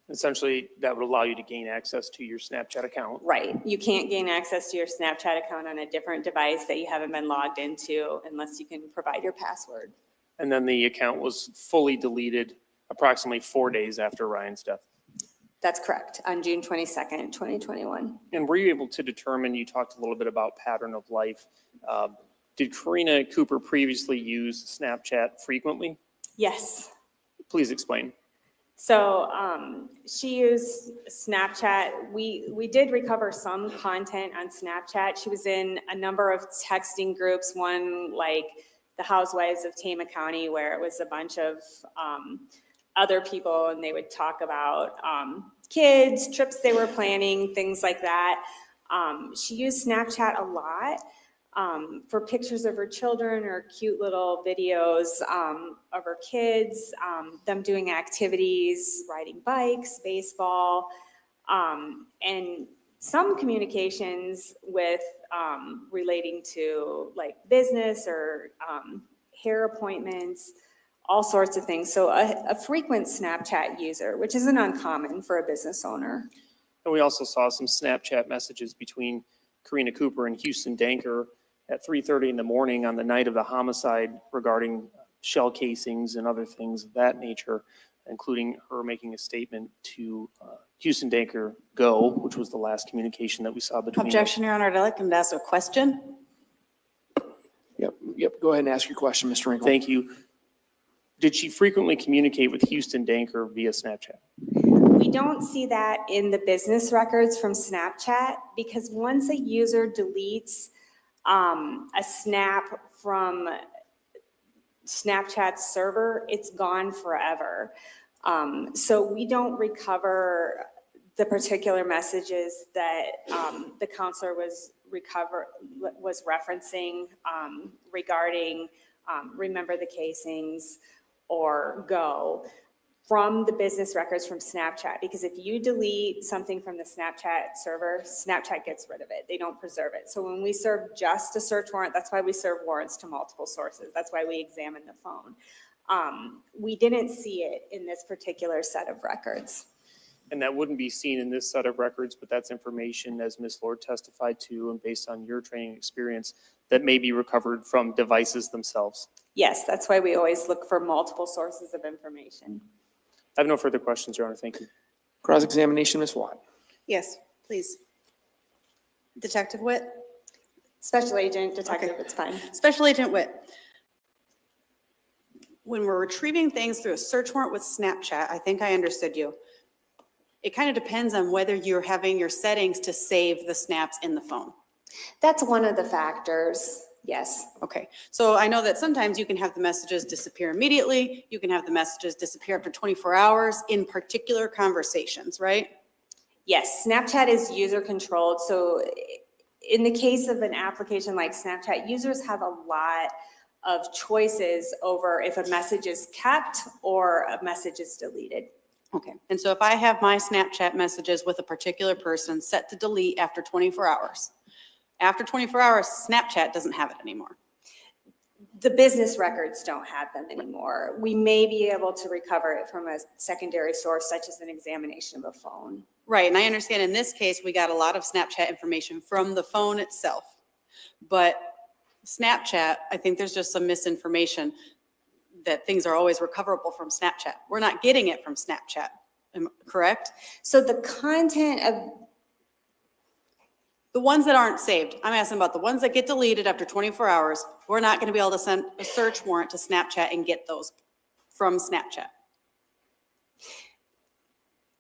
Essentially, that would allow you to gain access to your Snapchat account. Right. You can't gain access to your Snapchat account on a different device that you haven't been logged into unless you can provide your password. And then the account was fully deleted approximately 4 days after Ryan's death. That's correct, on June 22nd, 2021. And were you able to determine, you talked a little bit about pattern of life. Did Karina Cooper previously use Snapchat frequently? Yes. Please explain. So she used Snapchat. We did recover some content on Snapchat. She was in a number of texting groups, one like the Housewives of Tama County, where it was a bunch of other people, and they would talk about kids, trips they were planning, things like that. She used Snapchat a lot for pictures of her children or cute little videos of her kids, them doing activities, riding bikes, baseball, and some communications with relating to like business or hair appointments, all sorts of things. So a frequent Snapchat user, which isn't uncommon for a business owner. And we also saw some Snapchat messages between Karina Cooper and Houston Danker at 3:30 in the morning on the night of the homicide regarding shell casings and other things of that nature, including her making a statement to Houston Danker, go, which was the last communication that we saw between them. Objection, Your Honor. I'd like him to ask a question. Yep. Go ahead and ask your question, Mr. Rinkle. Thank you. Did she frequently communicate with Houston Danker via Snapchat? We don't see that in the business records from Snapchat, because once a user deletes a snap from Snapchat's server, it's gone forever. So we don't recover the particular messages that the counselor was referencing regarding remember the casings or go from the business records from Snapchat, because if you delete something from the Snapchat server, Snapchat gets rid of it. They don't preserve it. So when we serve just a search warrant, that's why we serve warrants to multiple sources. That's why we examine the phone. We didn't see it in this particular set of records. And that wouldn't be seen in this set of records, but that's information, as Ms. Lord testified to, and based on your training experience, that may be recovered from devices themselves. Yes, that's why we always look for multiple sources of information. I have no further questions, Your Honor. Thank you. Cross-examination, Ms. Watt. Yes, please. Detective Witt? Special Agent, Detective, it's fine. Special Agent Witt. When we're retrieving things through a search warrant with Snapchat, I think I understood you. It kind of depends on whether you're having your settings to save the snaps in the phone. That's one of the factors, yes. Okay, so I know that sometimes you can have the messages disappear immediately. You can have the messages disappear after 24 hours in particular conversations, right? Yes, Snapchat is user controlled. So in the case of an application like Snapchat, users have a lot of choices over if a message is kept or a message is deleted. Okay, and so if I have my Snapchat messages with a particular person set to delete after 24 hours, after 24 hours, Snapchat doesn't have it anymore. The business records don't have them anymore. We may be able to recover it from a secondary source, such as an examination of a phone. Right, and I understand in this case, we got a lot of Snapchat information from the phone itself. But Snapchat, I think there's just some misinformation that things are always recoverable from Snapchat. We're not getting it from Snapchat, correct? So the content of the ones that aren't saved, I'm asking about the ones that get deleted after 24 hours, we're not going to be able to send a search warrant to Snapchat and get those from Snapchat.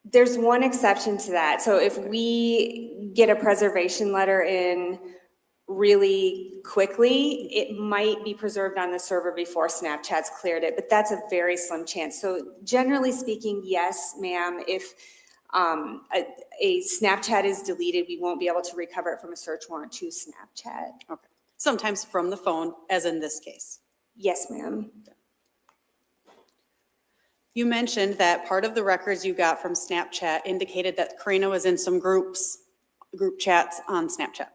There's one exception to that. So if we get a preservation letter in really quickly, it might be preserved on the server before Snapchat's cleared it, but that's a very slim chance. So generally speaking, yes, ma'am, if a Snapchat is deleted, we won't be able to recover it from a search warrant to Snapchat. Okay. Sometimes from the phone, as in this case. Yes, ma'am. You mentioned that part of the records you got from Snapchat indicated that Karina was in some group chats on Snapchat.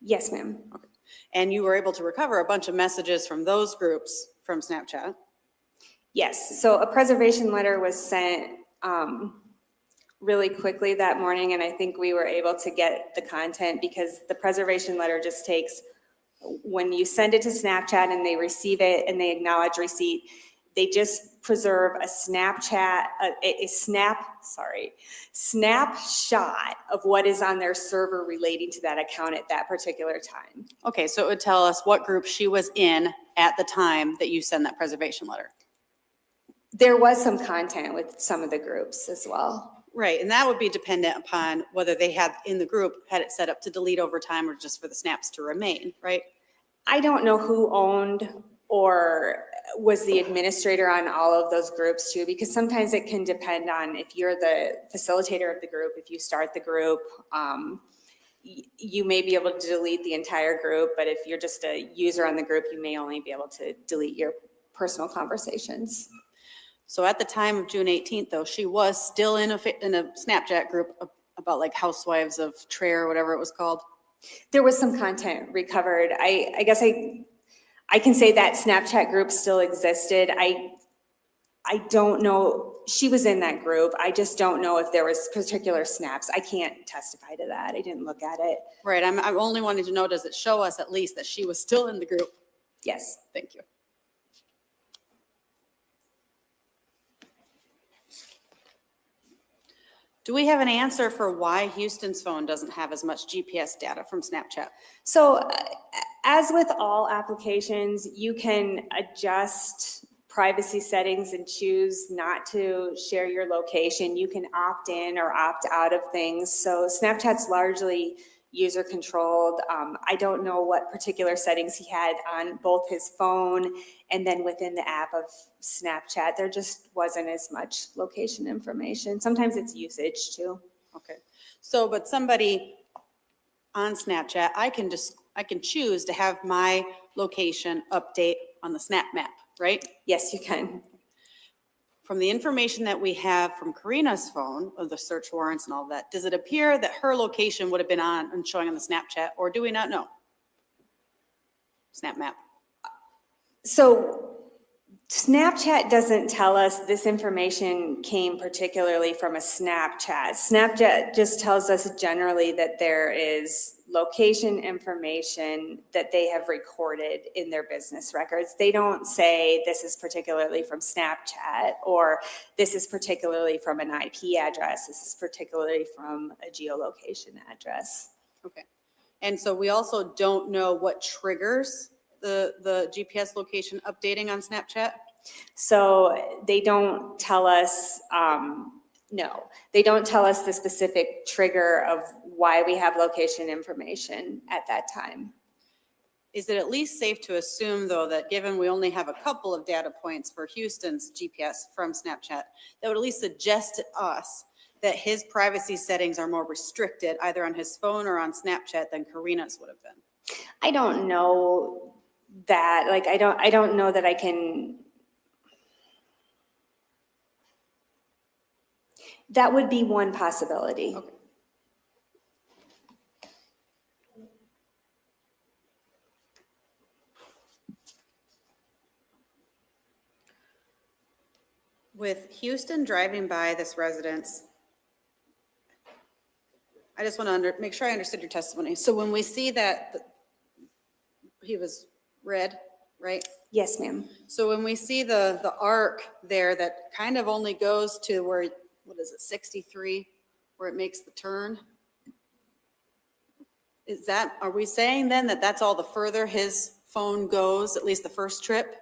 Yes, ma'am. Okay. And you were able to recover a bunch of messages from those groups from Snapchat. Yes, so a preservation letter was sent really quickly that morning, and I think we were able to get the content because the preservation letter just takes, when you send it to Snapchat and they receive it and they acknowledge receipt, they just preserve a snapshot of what is on their server relating to that account at that particular time. Okay, so it would tell us what group she was in at the time that you send that preservation letter. There was some content with some of the groups as well. Right, and that would be dependent upon whether they had in the group had it set up to delete over time or just for the snaps to remain, right? I don't know who owned or was the administrator on all of those groups too, because sometimes it can depend on if you're the facilitator of the group, if you start the group, you may be able to delete the entire group, but if you're just a user on the group, you may only be able to delete your personal conversations. So at the time of June 18th, though, she was still in a Snapchat group about like Housewives of Traer or whatever it was called. There was some content recovered. I guess I can say that Snapchat group still existed. I don't know. She was in that group. I just don't know if there was particular snaps. I can't testify to that. I didn't look at it. Right. I only wanted to know, does it show us at least that she was still in the group? Yes. Thank you. Do we have an answer for why Houston's phone doesn't have as much GPS data from Snapchat? So as with all applications, you can adjust privacy settings and choose not to share your location. You can opt in or opt out of things. So Snapchat's largely user controlled. I don't know what particular settings he had on both his phone and then within the app of Snapchat. There just wasn't as much location information. Sometimes it's usage too. Okay. So, but somebody on Snapchat, I can choose to have my location update on the Snap Map, right? Yes, you can. From the information that we have from Karina's phone, of the search warrants and all that, does it appear that her location would have been on and showing on the Snapchat, or do we not know? Snap Map. So Snapchat doesn't tell us this information came particularly from a Snapchat. Snapchat just tells us generally that there is location information that they have recorded in their business records. They don't say this is particularly from Snapchat or this is particularly from an IP address. This is particularly from a geolocation address. Okay. And so we also don't know what triggers the GPS location updating on Snapchat? So they don't tell us, no, they don't tell us the specific trigger of why we have location information at that time. Is it at least safe to assume, though, that given we only have a couple of data points for Houston's GPS from Snapchat, that would at least suggest to us that his privacy settings are more restricted either on his phone or on Snapchat than Karina's would have been? I don't know that, like, I don't know that I can. That would be one possibility. Okay. With Houston driving by this residence, I just want to make sure I understood your testimony. So when we see that he was red, right? Yes, ma'am. So when we see the arc there that kind of only goes to where, what is it, 63, where it makes the turn? Is that, are we saying then that that's all the further his phone goes, at least the first trip?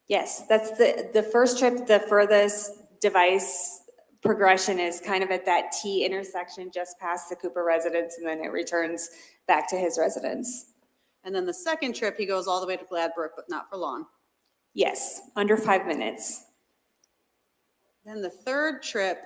Yes, that's the first trip, the furthest device progression is kind of at that T intersection just past the Cooper residence, and then it returns back to his residence. And then the second trip, he goes all the way to Gladbrook, but not for long. Yes, under 5 minutes. Then the third trip,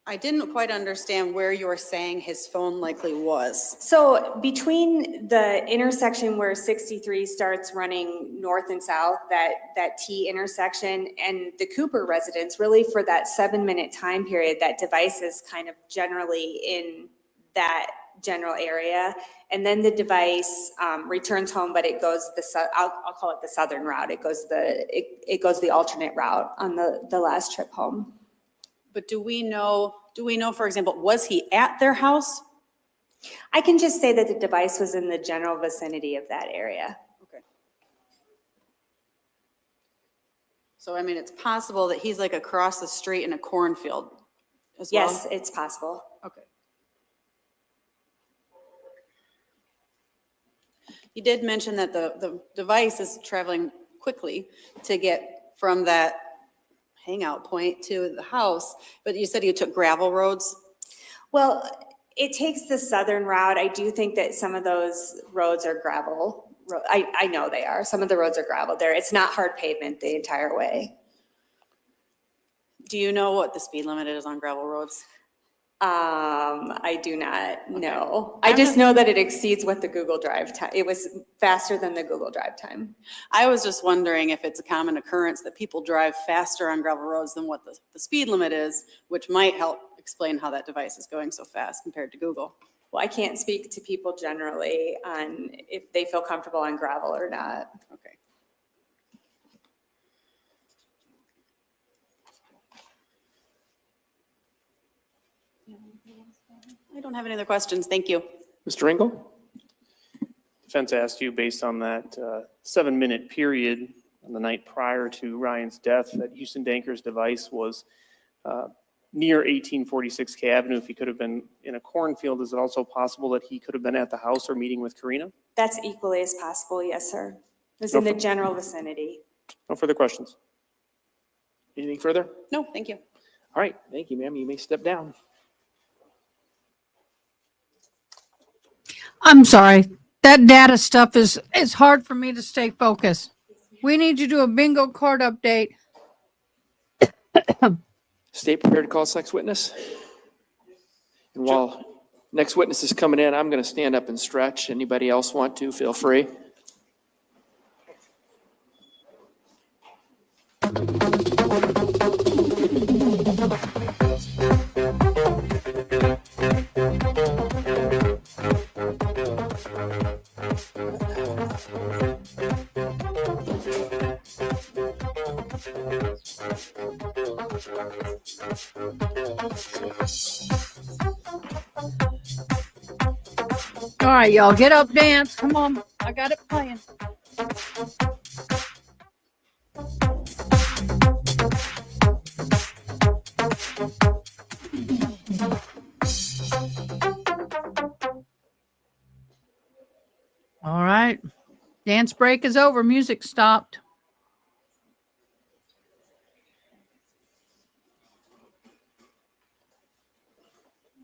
I didn't quite understand where you were saying his phone likely was. So between the intersection where 63 starts running north and south, that T intersection, and the Cooper residence, really for that 7-minute time period, that device is kind of generally in that general area. And then the device returns home, but it goes I'll call it the southern route. It goes the alternate route on the last trip home. But do we know, for example, was he at their house? I can just say that the device was in the general vicinity of that area. Okay. So, I mean, it's possible that he's like across the street in a cornfield as well? Yes, it's possible. Okay. You did mention that the device is traveling quickly to get from that hangout point to the house, but you said you took gravel roads? Well, it takes the southern route. I do think that some of those roads are gravel. I know they are. Some of the roads are gravel there. It's not hard pavement the entire way. Do you know what the speed limit is on gravel roads? I do not know. I just know that it exceeds what the Google Drive time. It was faster than the Google Drive time. I was just wondering if it's a common occurrence that people drive faster on gravel roads than what the speed limit is, which might help explain how that device is going so fast compared to Google. Well, I can't speak to people generally on if they feel comfortable on gravel or not. Okay. I don't have any other questions. Thank you. Mr. Engel? Defense asked you, based on that 7-minute period on the night prior to Ryan's death, that Houston Danker's device was near 1846 K Avenue. If he could have been in a cornfield, is it also possible that he could have been at the house or meeting with Karina? That's equally as possible, yes, sir. It was in the general vicinity. No further questions. Anything further? No, thank you. All right, thank you, ma'am. You may step down. I'm sorry. That data stuff is hard for me to stay focused. We need to do a bingo card update. Stay prepared to call the next witness. And while next witness is coming in, I'm going to stand up and stretch. Anybody else want to, feel free. All right, y'all, get up, dance. Come on. I got it playing. Dance break is over. Music stopped.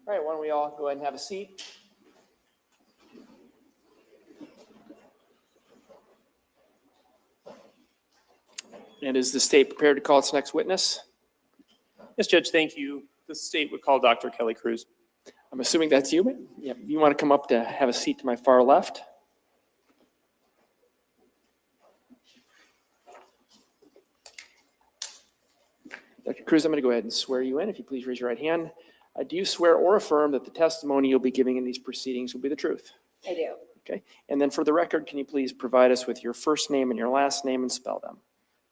All right, why don't we all go ahead and have a seat? And is the state prepared to call its next witness? Yes, Judge, thank you. The state would call Dr. Kelly Cruz. I'm assuming that's you. Yeah, you want to come up to have a seat to my far left? Dr. Cruz, I'm going to go ahead and swear you in. If you please raise your right hand. Do you swear or affirm that the testimony you'll be giving in these proceedings will be the truth? I do. Okay. And then for the record, can you please provide us with your first name and your last name and spell them?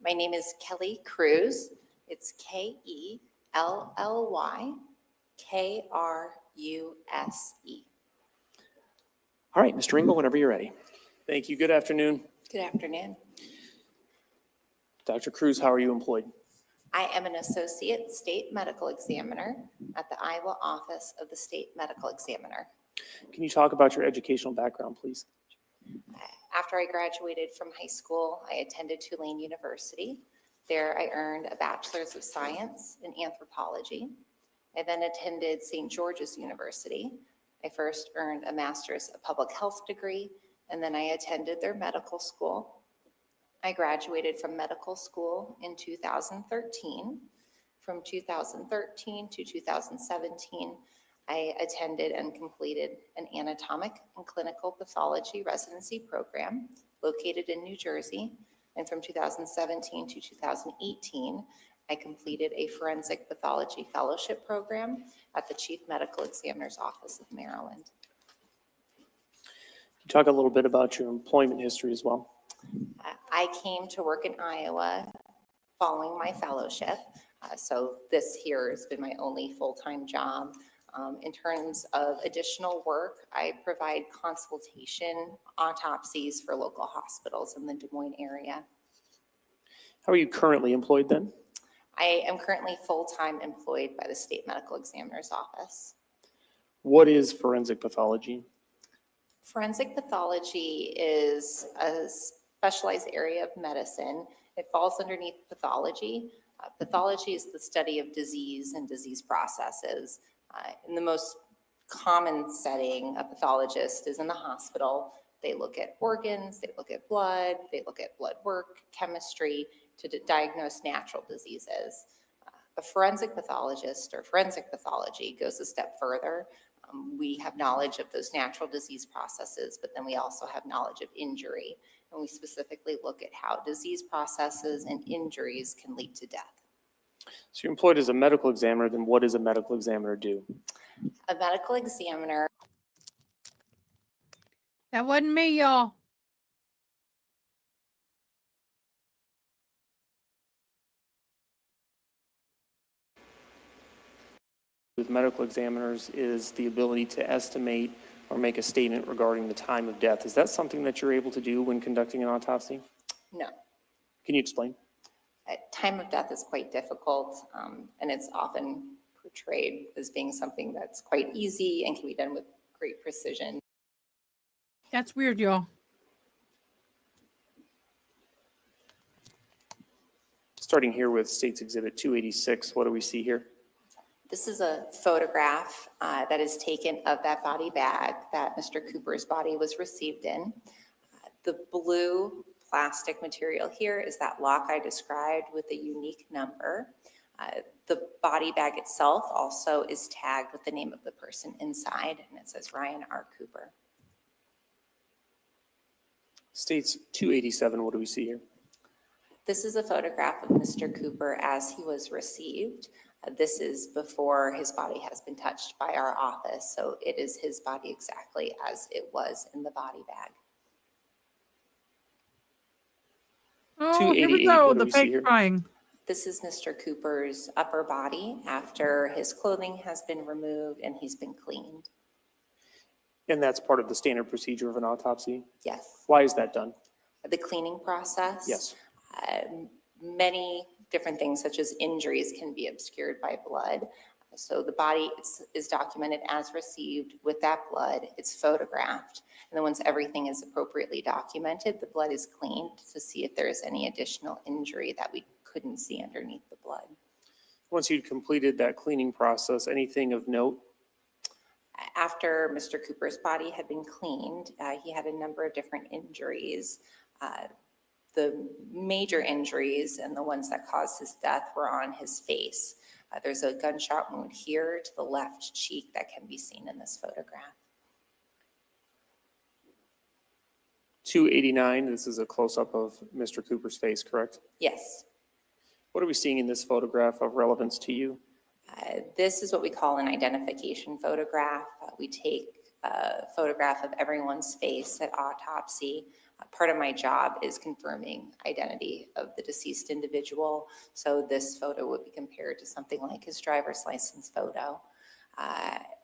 My name is Kelly Cruz. It's Kellylykruze. All right, Mr. Engel, whenever you're ready. Thank you. Good afternoon. Good afternoon. Dr. Cruz, how are you employed? I am an associate state medical examiner at the Iowa office of the state medical examiner. Can you talk about your educational background, please? After I graduated from high school, I attended Tulane University. There I earned a bachelor's of science in anthropology. I then attended St. George's University. I first earned a master's of public health degree, and then I attended their medical school. I graduated from medical school in 2013. From 2013 to 2017, I attended and completed an anatomic and clinical pathology residency program located in New Jersey. And from 2017 to 2018, I completed a forensic pathology fellowship program at the Chief Medical Examiner's Office of Maryland. Can you talk a little bit about your employment history as well? I came to work in Iowa following my fellowship. So this here has been my only full-time job. In terms of additional work, I provide consultation autopsies for local hospitals in the Des Moines area. How are you currently employed then? I am currently full-time employed by the State Medical Examiner's Office. What is forensic pathology? Forensic pathology is a specialized area of medicine. It falls underneath pathology. Pathology is the study of disease and disease processes. In the most common setting, a pathologist is in the hospital. They look at organs, they look at blood, they look at blood work, chemistry to diagnose natural diseases. A forensic pathologist or forensic pathology goes a step further. We have knowledge of those natural disease processes, but then we also have knowledge of injury. And we specifically look at how disease processes and injuries can lead to death. So you're employed as a medical examiner, then what does a medical examiner do? A medical examiner. That wasn't me, y'all. With medical examiners is the ability to estimate or make a statement regarding the time of death. Is that something that you're able to do when conducting an autopsy? No. Can you explain? Time of death is quite difficult, and it's often portrayed as being something that's quite easy and can be done with great precision. That's weird, y'all. Starting here with State's Exhibit 286, what do we see here? This is a photograph that is taken of that body bag that Mr. Cooper's body was received in. The blue plastic material here is that lock I described with a unique number. The body bag itself also is tagged with the name of the person inside, and it says Ryan R. Cooper. State's 287, what do we see here? This is a photograph of Mr. Cooper as he was received. This is before his body has been touched by our office, so it is his body exactly as it was in the body bag. Oh, here we go, the fake crying. This is Mr. Cooper's upper body after his clothing has been removed and he's been cleaned. And that's part of the standard procedure of an autopsy? Yes. Why is that done? The cleaning process? Yes. Many different things such as injuries can be obscured by blood. So the body is documented as received with that blood. It's photographed. And then once everything is appropriately documented, the blood is cleaned to see if there's any additional injury that we couldn't see underneath the blood. Once you'd completed that cleaning process, anything of note? After Mr. Cooper's body had been cleaned, he had a number of different injuries. The major injuries and the ones that caused his death were on his face. There's a gunshot wound here to the left cheek that can be seen in this photograph. 289, this is a close-up of Mr. Cooper's face, correct? Yes. What are we seeing in this photograph of relevance to you? This is what we call an identification photograph. We take a photograph of everyone's face at autopsy. Part of my job is confirming identity of the deceased individual. So this photo would be compared to something like his driver's license photo.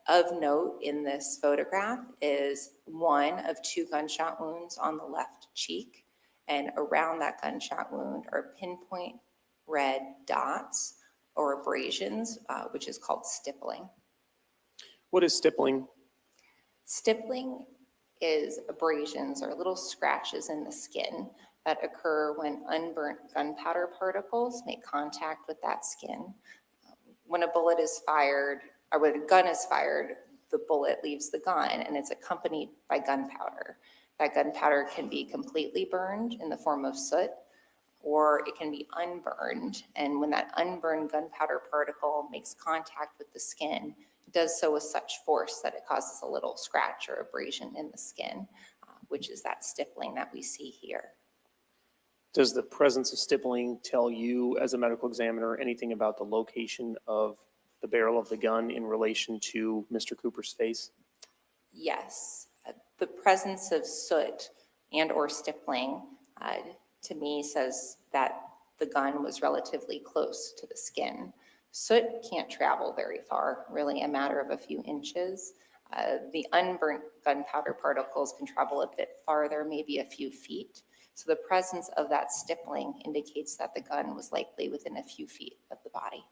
Of note in this photograph is one of 2 gunshot wounds on the left cheek. And around that gunshot wound are pinpoint red dots or abrasions, which is called stippling. What is stippling? Stippling is abrasions or little scratches in the skin that occur when unburnt gunpowder particles make contact with that skin. When a bullet is fired, or when a gun is fired, the bullet leaves the gun and it's accompanied by gunpowder. That gunpowder can be completely burned in the form of soot, or it can be unburned. And when that unburned gunpowder particle makes contact with the skin, it does so with such force that it causes a little scratch or abrasion in the skin, which is that stippling that we see here. Does the presence of stippling tell you as a medical examiner anything about the location of the barrel of the gun in relation to Mr. Cooper's face? Yes, the presence of soot and or stippling to me says that the gun was relatively close to the skin. Soot can't travel very far, really a matter of a few inches. The unburnt gunpowder particles can travel a bit farther, maybe a few feet. So the presence of that stippling indicates that the gun was likely within a few feet of the body.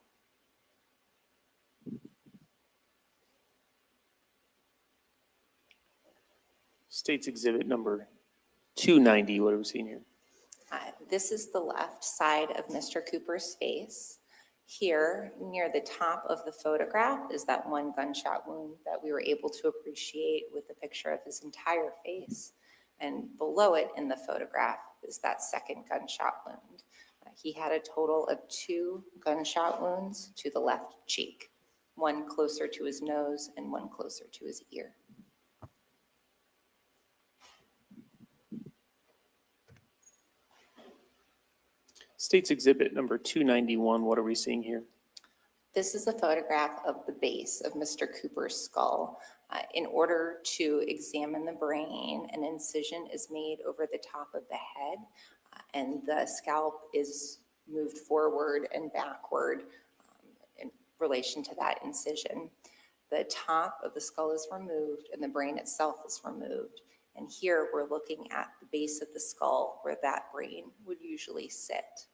State's exhibit number 290, what are we seeing here? This is the left side of Mr. Cooper's face. Here, near the top of the photograph, is that one gunshot wound that we were able to appreciate with a picture of his entire face. And below it in the photograph is that second gunshot wound. He had a total of 2 gunshot wounds to the left cheek, one closer to his nose and one closer to his ear. State's exhibit number 291, what are we seeing here? This is a photograph of the base of Mr. Cooper's skull. In order to examine the brain, an incision is made over the top of the head, and the scalp is moved forward and backward in relation to that incision. The top of the skull is removed and the brain itself is removed. And here we're looking at the base of the skull where that brain would usually sit.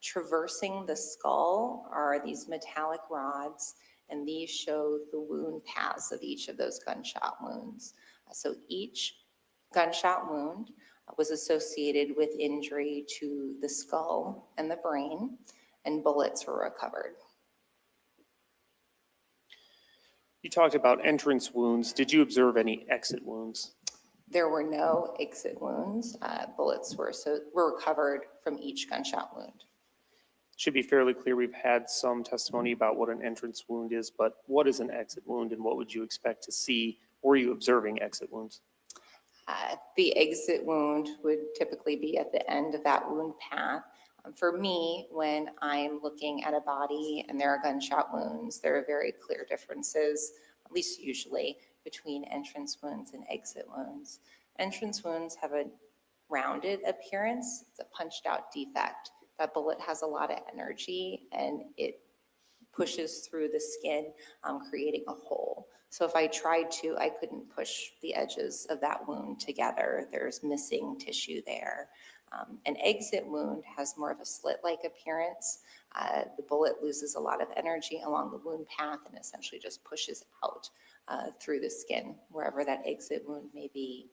Traversing the skull are these metallic rods, and these show the wound paths of each of those gunshot wounds. So each gunshot wound was associated with injury to the skull and the brain, and bullets were recovered. You talked about entrance wounds. Did you observe any exit wounds? There were no exit wounds. Bullets were recovered from each gunshot wound. Should be fairly clear, we've had some testimony about what an entrance wound is, but what is an exit wound and what would you expect to see? Were you observing exit wounds? The exit wound would typically be at the end of that wound path. For me, when I'm looking at a body and there are gunshot wounds, there are very clear differences, at least usually, between entrance wounds and exit wounds. Entrance wounds have a rounded appearance. It's a punched out defect. That bullet has a lot of energy and it pushes through the skin, creating a hole. So if I tried to, I couldn't push the edges of that wound together. There's missing tissue there. An exit wound has more of a slit-like appearance. The bullet loses a lot of energy along the wound path and essentially just pushes out through the skin, wherever that exit wound may be.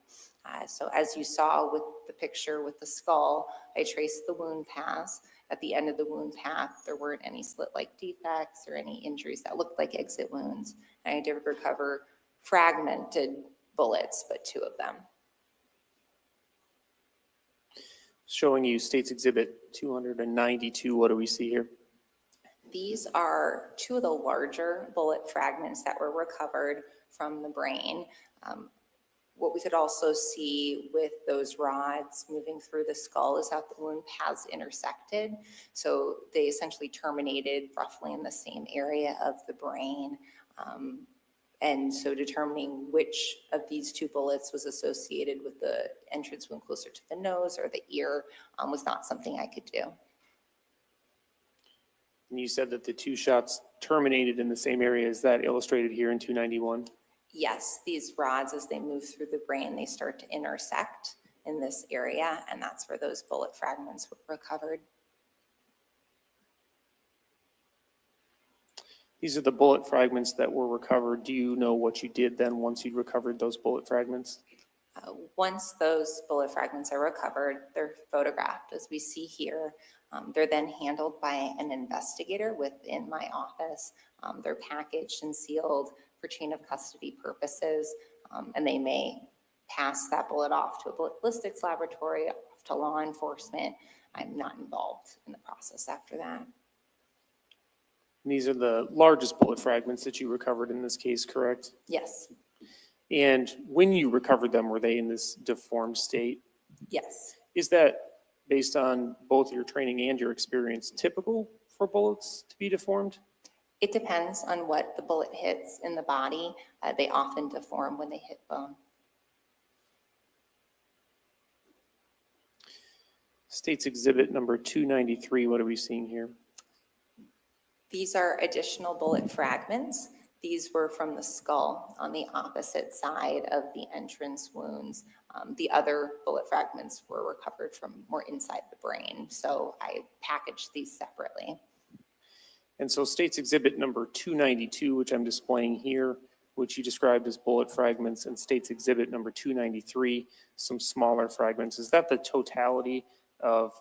So as you saw with the picture with the skull, I traced the wound paths. At the end of the wound path, there weren't any slit-like defects or any injuries that looked like exit wounds. And I did recover fragmented bullets, but 2 of them. Showing you State's Exhibit 292, what do we see here? These are 2 of the larger bullet fragments that were recovered from the brain. What we could also see with those rods moving through the skull is that the wound paths intersected. So they essentially terminated roughly in the same area of the brain. And so determining which of these 2 bullets was associated with the entrance wound closer to the nose or the ear was not something I could do. And you said that the 2 shots terminated in the same area. Is that illustrated here in 291? Yes, these rods, as they move through the brain, they start to intersect in this area, and that's where those bullet fragments were recovered. These are the bullet fragments that were recovered. Do you know what you did then once you recovered those bullet fragments? Once those bullet fragments are recovered, they're photographed, as we see here. They're then handled by an investigator within my office. They're packaged and sealed for chain of custody purposes, and they may pass that bullet off to a ballistics laboratory, off to law enforcement. I'm not involved in the process after that. And these are the largest bullet fragments that you recovered in this case, correct? Yes. And when you recovered them, were they in this deformed state? Yes. Is that, based on both your training and your experience, typical for bullets to be deformed? It depends on what the bullet hits in the body. They often deform when they hit bone. State's Exhibit number 293, what are we seeing here? These are additional bullet fragments. These were from the skull on the opposite side of the entrance wounds. The other bullet fragments were recovered from more inside the brain, so I packaged these separately. And so State's Exhibit number 292, which I'm displaying here, which you described as bullet fragments, and State's Exhibit number 293, some smaller fragments. Is that the totality of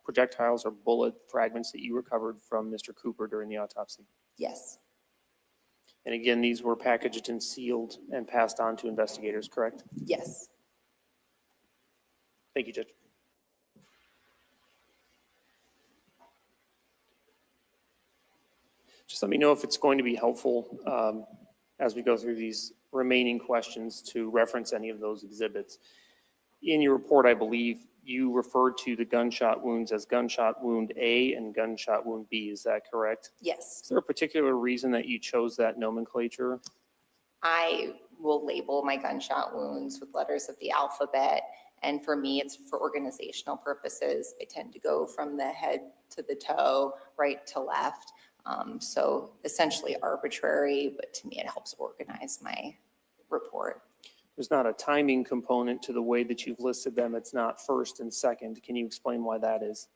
projectiles or bullet fragments that you recovered from Mr. Cooper during the autopsy? Yes. And again, these were packaged and sealed and passed on to investigators, correct? Yes. Thank you, Judge. Just let me know if it's going to be helpful as we go through these remaining questions to reference any of those exhibits. In your report, I believe you referred to the gunshot wounds as gunshot wound A and gunshot wound B. Is that correct? Yes. Is there a particular reason that you chose that nomenclature? I will label my gunshot wounds with letters of the alphabet. And for me, it's for organizational purposes. I tend to go from the head to the toe, right to left. So essentially arbitrary, but to me, it helps organize my report. There's not a timing component to the way that you've listed them. It's not first and second. Can you explain why that is?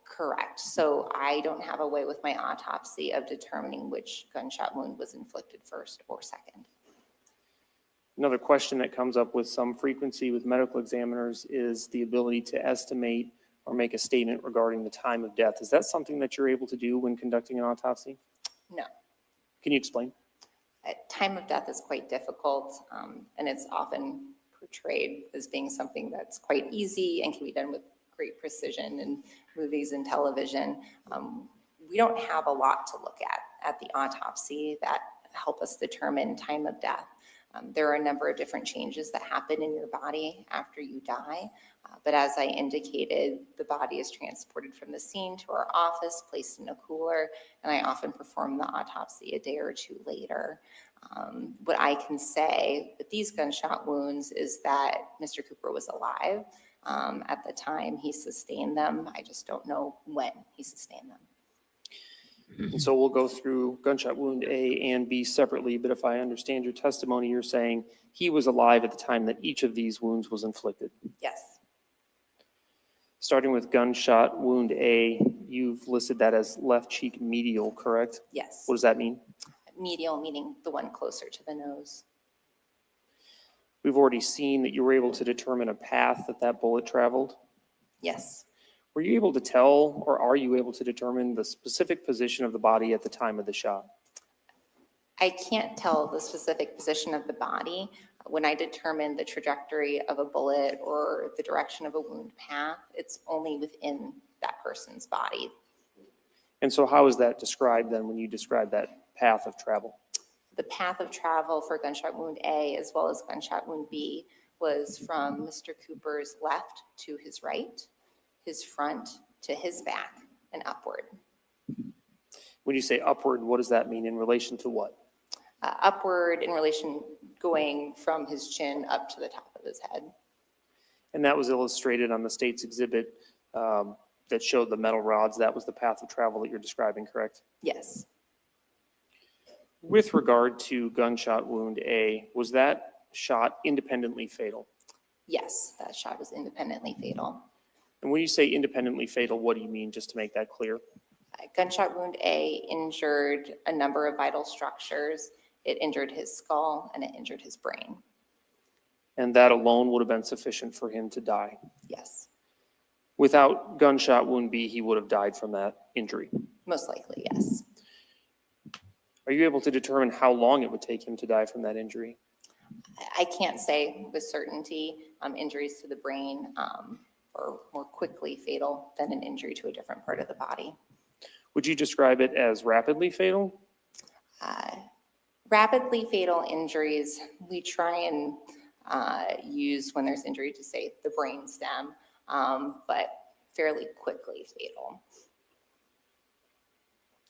Correct. So I don't have a way with my autopsy of determining which gunshot wound was inflicted first or second. Another question that comes up with some frequency with medical examiners is the ability to estimate or make a statement regarding the time of death. Is that something that you're able to do when conducting an autopsy? No. Can you explain? Time of death is quite difficult, and it's often portrayed as being something that's quite easy and can be done with great precision in movies and television. We don't have a lot to look at the autopsy that help us determine time of death. There are a number of different changes that happen in your body after you die. But as I indicated, the body is transported from the scene to our office, placed in a cooler, and I often perform the autopsy a day or two later. What I can say with these gunshot wounds is that Mr. Cooper was alive at the time he sustained them. I just don't know when he sustained them. And so we'll go through gunshot wound A and B separately, but if I understand your testimony, you're saying he was alive at the time that each of these wounds was inflicted. Yes. Starting with gunshot wound A, you've listed that as left cheek medial, correct? Yes. What does that mean? Medial meaning the one closer to the nose. We've already seen that you were able to determine a path that that bullet traveled. Yes. Were you able to tell, or are you able to determine the specific position of the body at the time of the shot? I can't tell the specific position of the body. When I determine the trajectory of a bullet or the direction of a wound path, it's only within that person's body. And so how is that described then when you describe that path of travel? The path of travel for gunshot wound A as well as gunshot wound B was from Mr. Cooper's left to his right, his front to his back, and upward. When you say upward, what does that mean in relation to what? Upward in relation going from his chin up to the top of his head. And that was illustrated on the state's exhibit that showed the metal rods. That was the path of travel that you're describing, correct? Yes. With regard to gunshot wound A, was that shot independently fatal? Yes, that shot was independently fatal. And when you say independently fatal, what do you mean, just to make that clear? Gunshot wound A injured a number of vital structures. It injured his skull and it injured his brain. And that alone would have been sufficient for him to die? Yes. Without gunshot wound B, he would have died from that injury? Most likely, yes. Are you able to determine how long it would take him to die from that injury? I can't say with certainty. Injuries to the brain are more quickly fatal than an injury to a different part of the body. Would you describe it as rapidly fatal? Rapidly fatal injuries, we try and use when there's injury to say the brain stem, but fairly quickly fatal.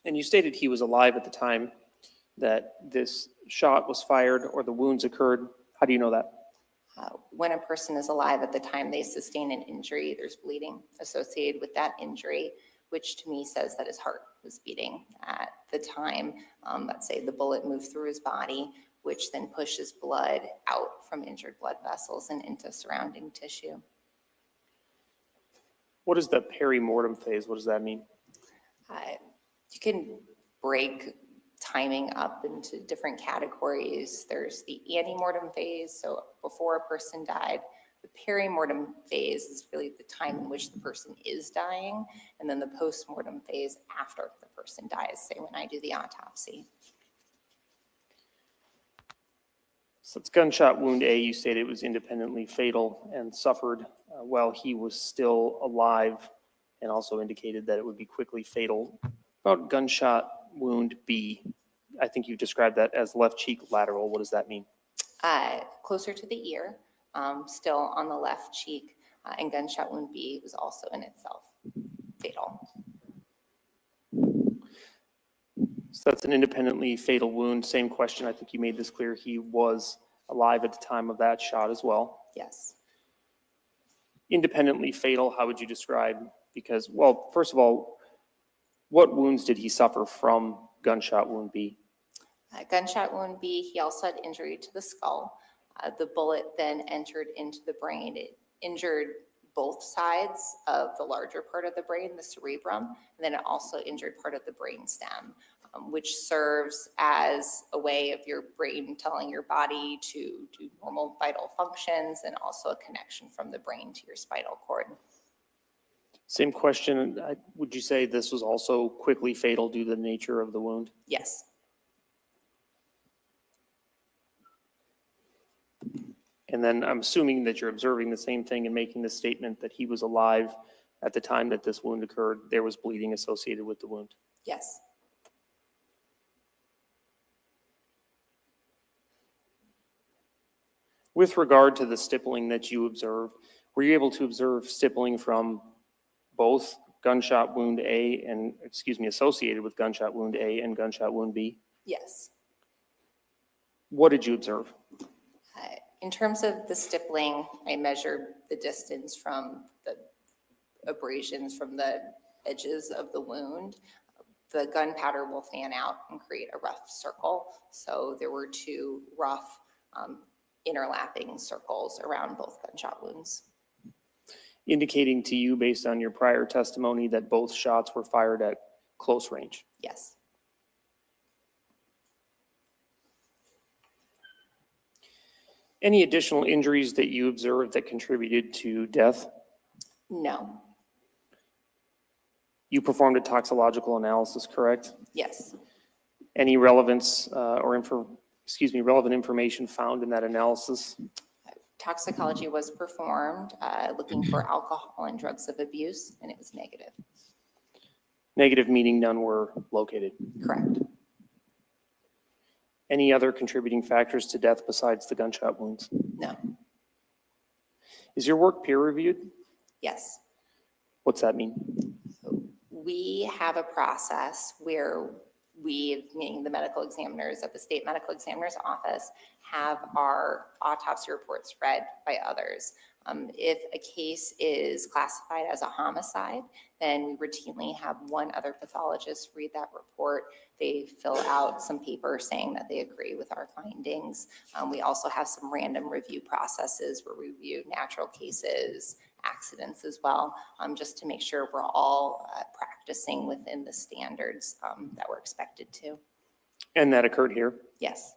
And you stated he was alive at the time that this shot was fired or the wounds occurred. How do you know that? When a person is alive at the time they sustain an injury, there's bleeding associated with that injury, which to me says that his heart was beating at the time. Let's say the bullet moved through his body, which then pushes blood out from injured blood vessels and into surrounding tissue. What is the perimortem phase? What does that mean? You can break timing up into different categories. There's the antemortem phase, so before a person died. The perimortem phase is really the time in which the person is dying, and then the postmortem phase after the person dies, say when I do the autopsy. So it's gunshot wound A, you stated it was independently fatal and suffered while he was still alive, and also indicated that it would be quickly fatal. About gunshot wound B, I think you described that as left cheek lateral. What does that mean? Closer to the ear, still on the left cheek, and gunshot wound B was also in itself fatal. So that's an independently fatal wound. Same question. I think you made this clear. He was alive at the time of that shot as well. Yes. Independently fatal, how would you describe? Because, well, first of all, what wounds did he suffer from gunshot wound B? Gunshot wound B, he also had injury to the skull. The bullet then entered into the brain. It injured both sides of the larger part of the brain, the cerebrum, and then it also injured part of the brain stem, which serves as a way of your brain telling your body to do normal vital functions, and also a connection from the brain to your spinal cord. Same question. Would you say this was also quickly fatal due to the nature of the wound? Yes. And then I'm assuming that you're observing the same thing and making the statement that he was alive at the time that this wound occurred. There was bleeding associated with the wound. Yes. With regard to the stippling that you observed, were you able to observe stippling from both gunshot wound A and, associated with gunshot wound A and gunshot wound B? Yes. What did you observe? In terms of the stippling, I measured the distance from the abrasions from the edges of the wound. The gunpowder will fan out and create a rough circle. So there were two rough interlapping circles around both gunshot wounds. indicating to you based on your prior testimony that both shots were fired at close range. Yes. Any additional injuries that you observed that contributed to death? No. You performed a toxicological analysis, correct? Yes. Any relevance relevant information found in that analysis? Toxicology was performed looking for alcohol and drugs of abuse, and it was negative. Negative meaning none were located. Correct. Any other contributing factors to death besides the gunshot wounds? No. Is your work peer reviewed? Yes. What's that mean? We have a process where we, meaning the medical examiners at the state medical examiner's office, have our autopsy reports read by others. If a case is classified as a homicide, then we routinely have one other pathologist read that report. They fill out some paper saying that they agree with our findings. We also have some random review processes where we review natural cases, accidents as well, just to make sure we're all practicing within the standards that we're expected to. And that occurred here? Yes.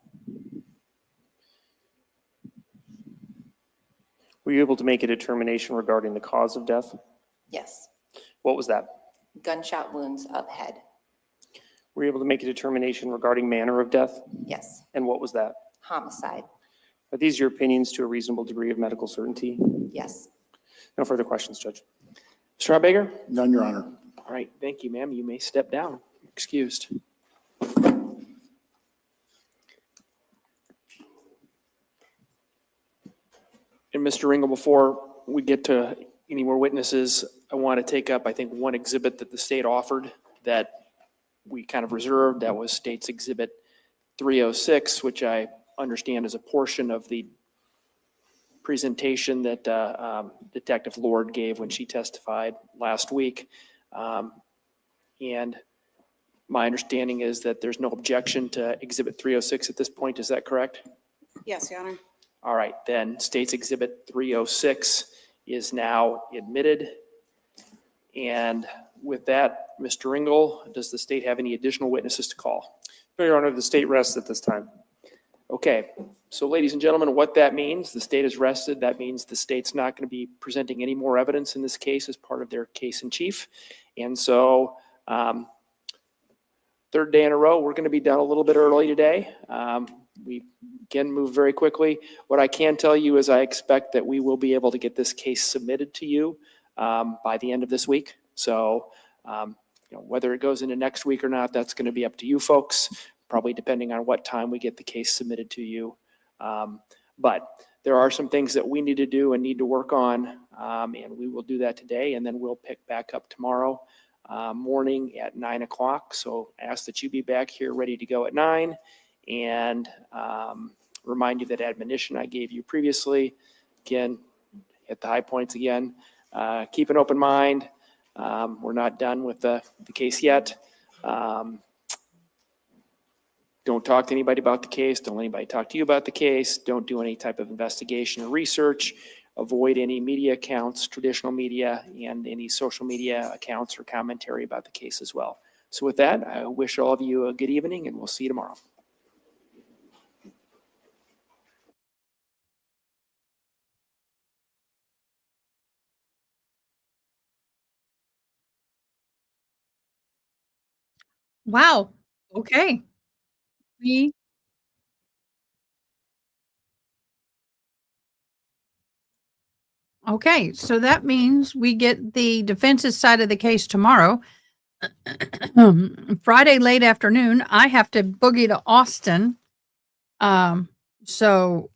Were you able to make a determination regarding the cause of death? Yes. What was that? Gunshot wounds of head. Were you able to make a determination regarding manner of death? Yes. And what was that? Homicide. Are these your opinions to a reasonable degree of medical certainty? Yes. No further questions, Judge. Mr. Habeger? None, Your Honor. All right, thank you, ma'am. You may step down. Excused. And Mr. Ringel, before we get to any more witnesses, I want to take up, I think, one exhibit that the state offered that we kind of reserved. That was State's Exhibit 306, which I understand is a portion of the presentation that Detective Lord gave when she testified last week. And my understanding is that there's no objection to Exhibit 306 at this point. Is that correct? Yes, Your Honor. All right, then State's Exhibit 306 is now admitted. And with that, Mr. Ringel, does the state have any additional witnesses to call? No, Your Honor, the state rests at this time. Okay, so ladies and gentlemen, what that means, the state is rested. That means the state's not going to be presenting any more evidence in this case as part of their case in chief. And so third day in a row, we're going to be done a little bit early today. We can move very quickly. What I can tell you is I expect that we will be able to get this case submitted to you by the end of this week. So whether it goes into next week or not, that's going to be up to you folks, probably depending on what time we get the case submitted to you. But there are some things that we need to do and need to work on, and we will do that today, and then we'll pick back up tomorrow morning at 9 o'clock. So I ask that you be back here ready to go at 9, and remind you that admonition I gave you previously. Again, hit the high points again. Keep an open mind. We're not done with the case yet. Don't talk to anybody about the case. Don't let anybody talk to you about the case. Don't do any type of investigation or research. Avoid any media accounts, traditional media, and any social media accounts or commentary about the case as well. So with that, I wish all of you a good evening, and we'll see you tomorrow. Wow. Okay. Okay, so that means we get the defense's side of the case tomorrow. Friday late afternoon, I have to boogie to Austin. So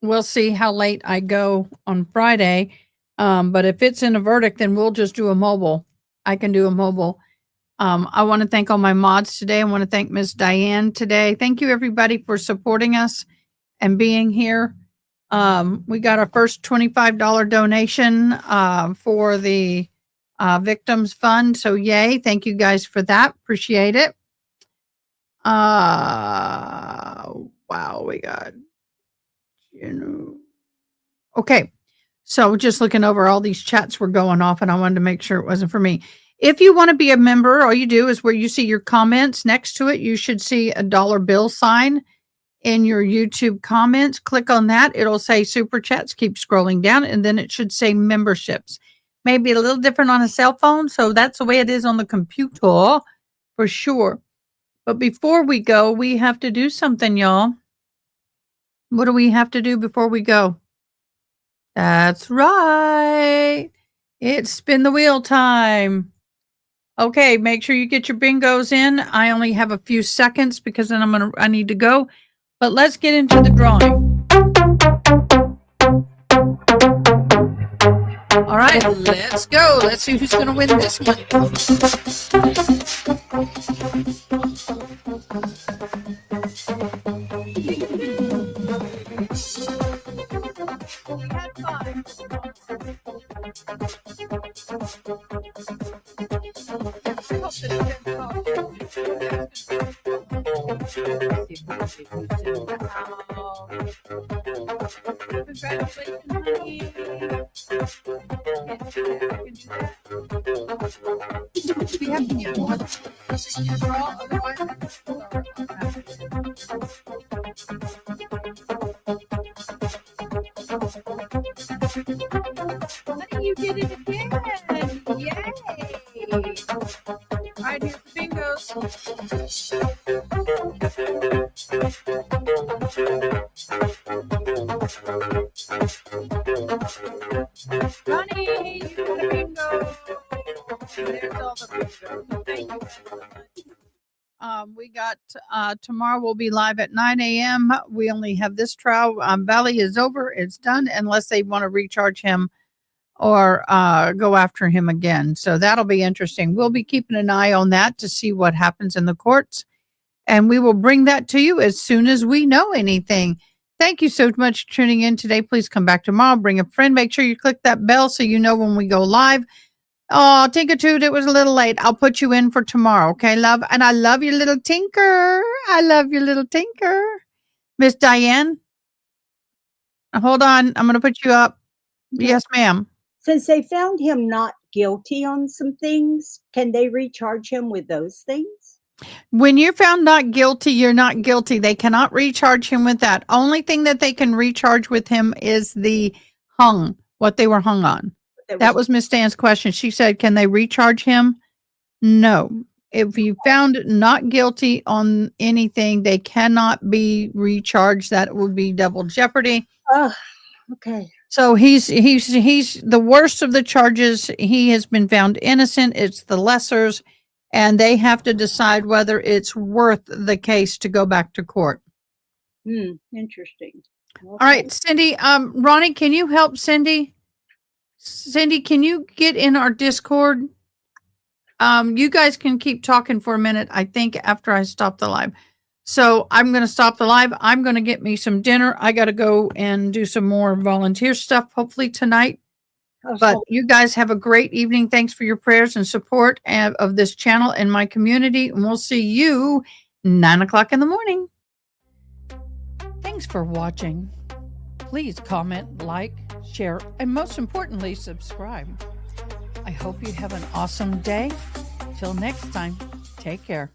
we'll see how late I go on Friday. But if it's in a verdict, then we'll just do a mobile. I can do a mobile. I want to thank all my mods today. I want to thank Miss Diane today. Thank you everybody for supporting us and being here. We got our first $25 donation for the victims fund. So yay. Thank you guys for that. Appreciate it. Wow, we got, okay. So just looking over all these chats were going off and I wanted to make sure it wasn't for me. If you want to be a member, all you do is where you see your comments next to it, you should see a dollar bill sign in your YouTube comments. Click on that. It'll say super chats. Keep scrolling down and then it should say memberships. Maybe a little different on a cell phone. So that's the way it is on the computer for sure. But before we go, we have to do something, y'all. What do we have to do before we go? That's right. It's spin the wheel time. Okay, make sure you get your bingos in. I only have a few seconds because then I need to go. But let's get into the drawing. All right, let's go. Let's see who's going to win this one. We have to get more draw, Honey, you did it again! Yay! All right, here's the bingos. Ronnie, you got a bingo! There's all the bingos. Thank you. We got tomorrow we'll be live at 9 a.m. We only have this trial. Valley is over. It's done unless they want to recharge him or go after him again. So that'll be interesting. We'll be keeping an eye on that to see what happens in the courts. And we will bring that to you as soon as we know anything. Thank you so much for tuning in today. Please come back tomorrow. Bring a friend. Make sure you click that bell so you know when we go live. Oh, Tinkertoot, it was a little late. I'll put you in for tomorrow. Okay, love? And I love your little Tinker. I love your little Tinker. Miss Diane, hold on. I'm going to put you up. Yes, ma'am. Since they found him not guilty on some things, can they recharge him with those things? When you're found not guilty, you're not guilty. They cannot recharge him with that. Only thing that they can recharge with him is the what they were hung on. That was Miss Dan's question. She said, can they recharge him? No. If you found not guilty on anything, they cannot be recharged. That would be double jeopardy. Oh, okay. So he's the worst of the charges. He has been found innocent. It's the lessers, and they have to decide whether it's worth the case to go back to court. Interesting. Okay. All right, Cindy. Ronnie, can you help Cindy? Cindy, can you get in our Discord? You guys can keep talking for a minute, I think, after I stop the live. So I'm going to stop the live. I'm going to get me some dinner. I got to go and do some more volunteer stuff, hopefully tonight. But you guys have a great evening. Thanks for your prayers and support of this channel and my community. And we'll see you 9 o'clock in the morning. Thanks for watching. Please comment, like, share, and most importantly, subscribe. I hope you have an awesome day. Till next time, take care.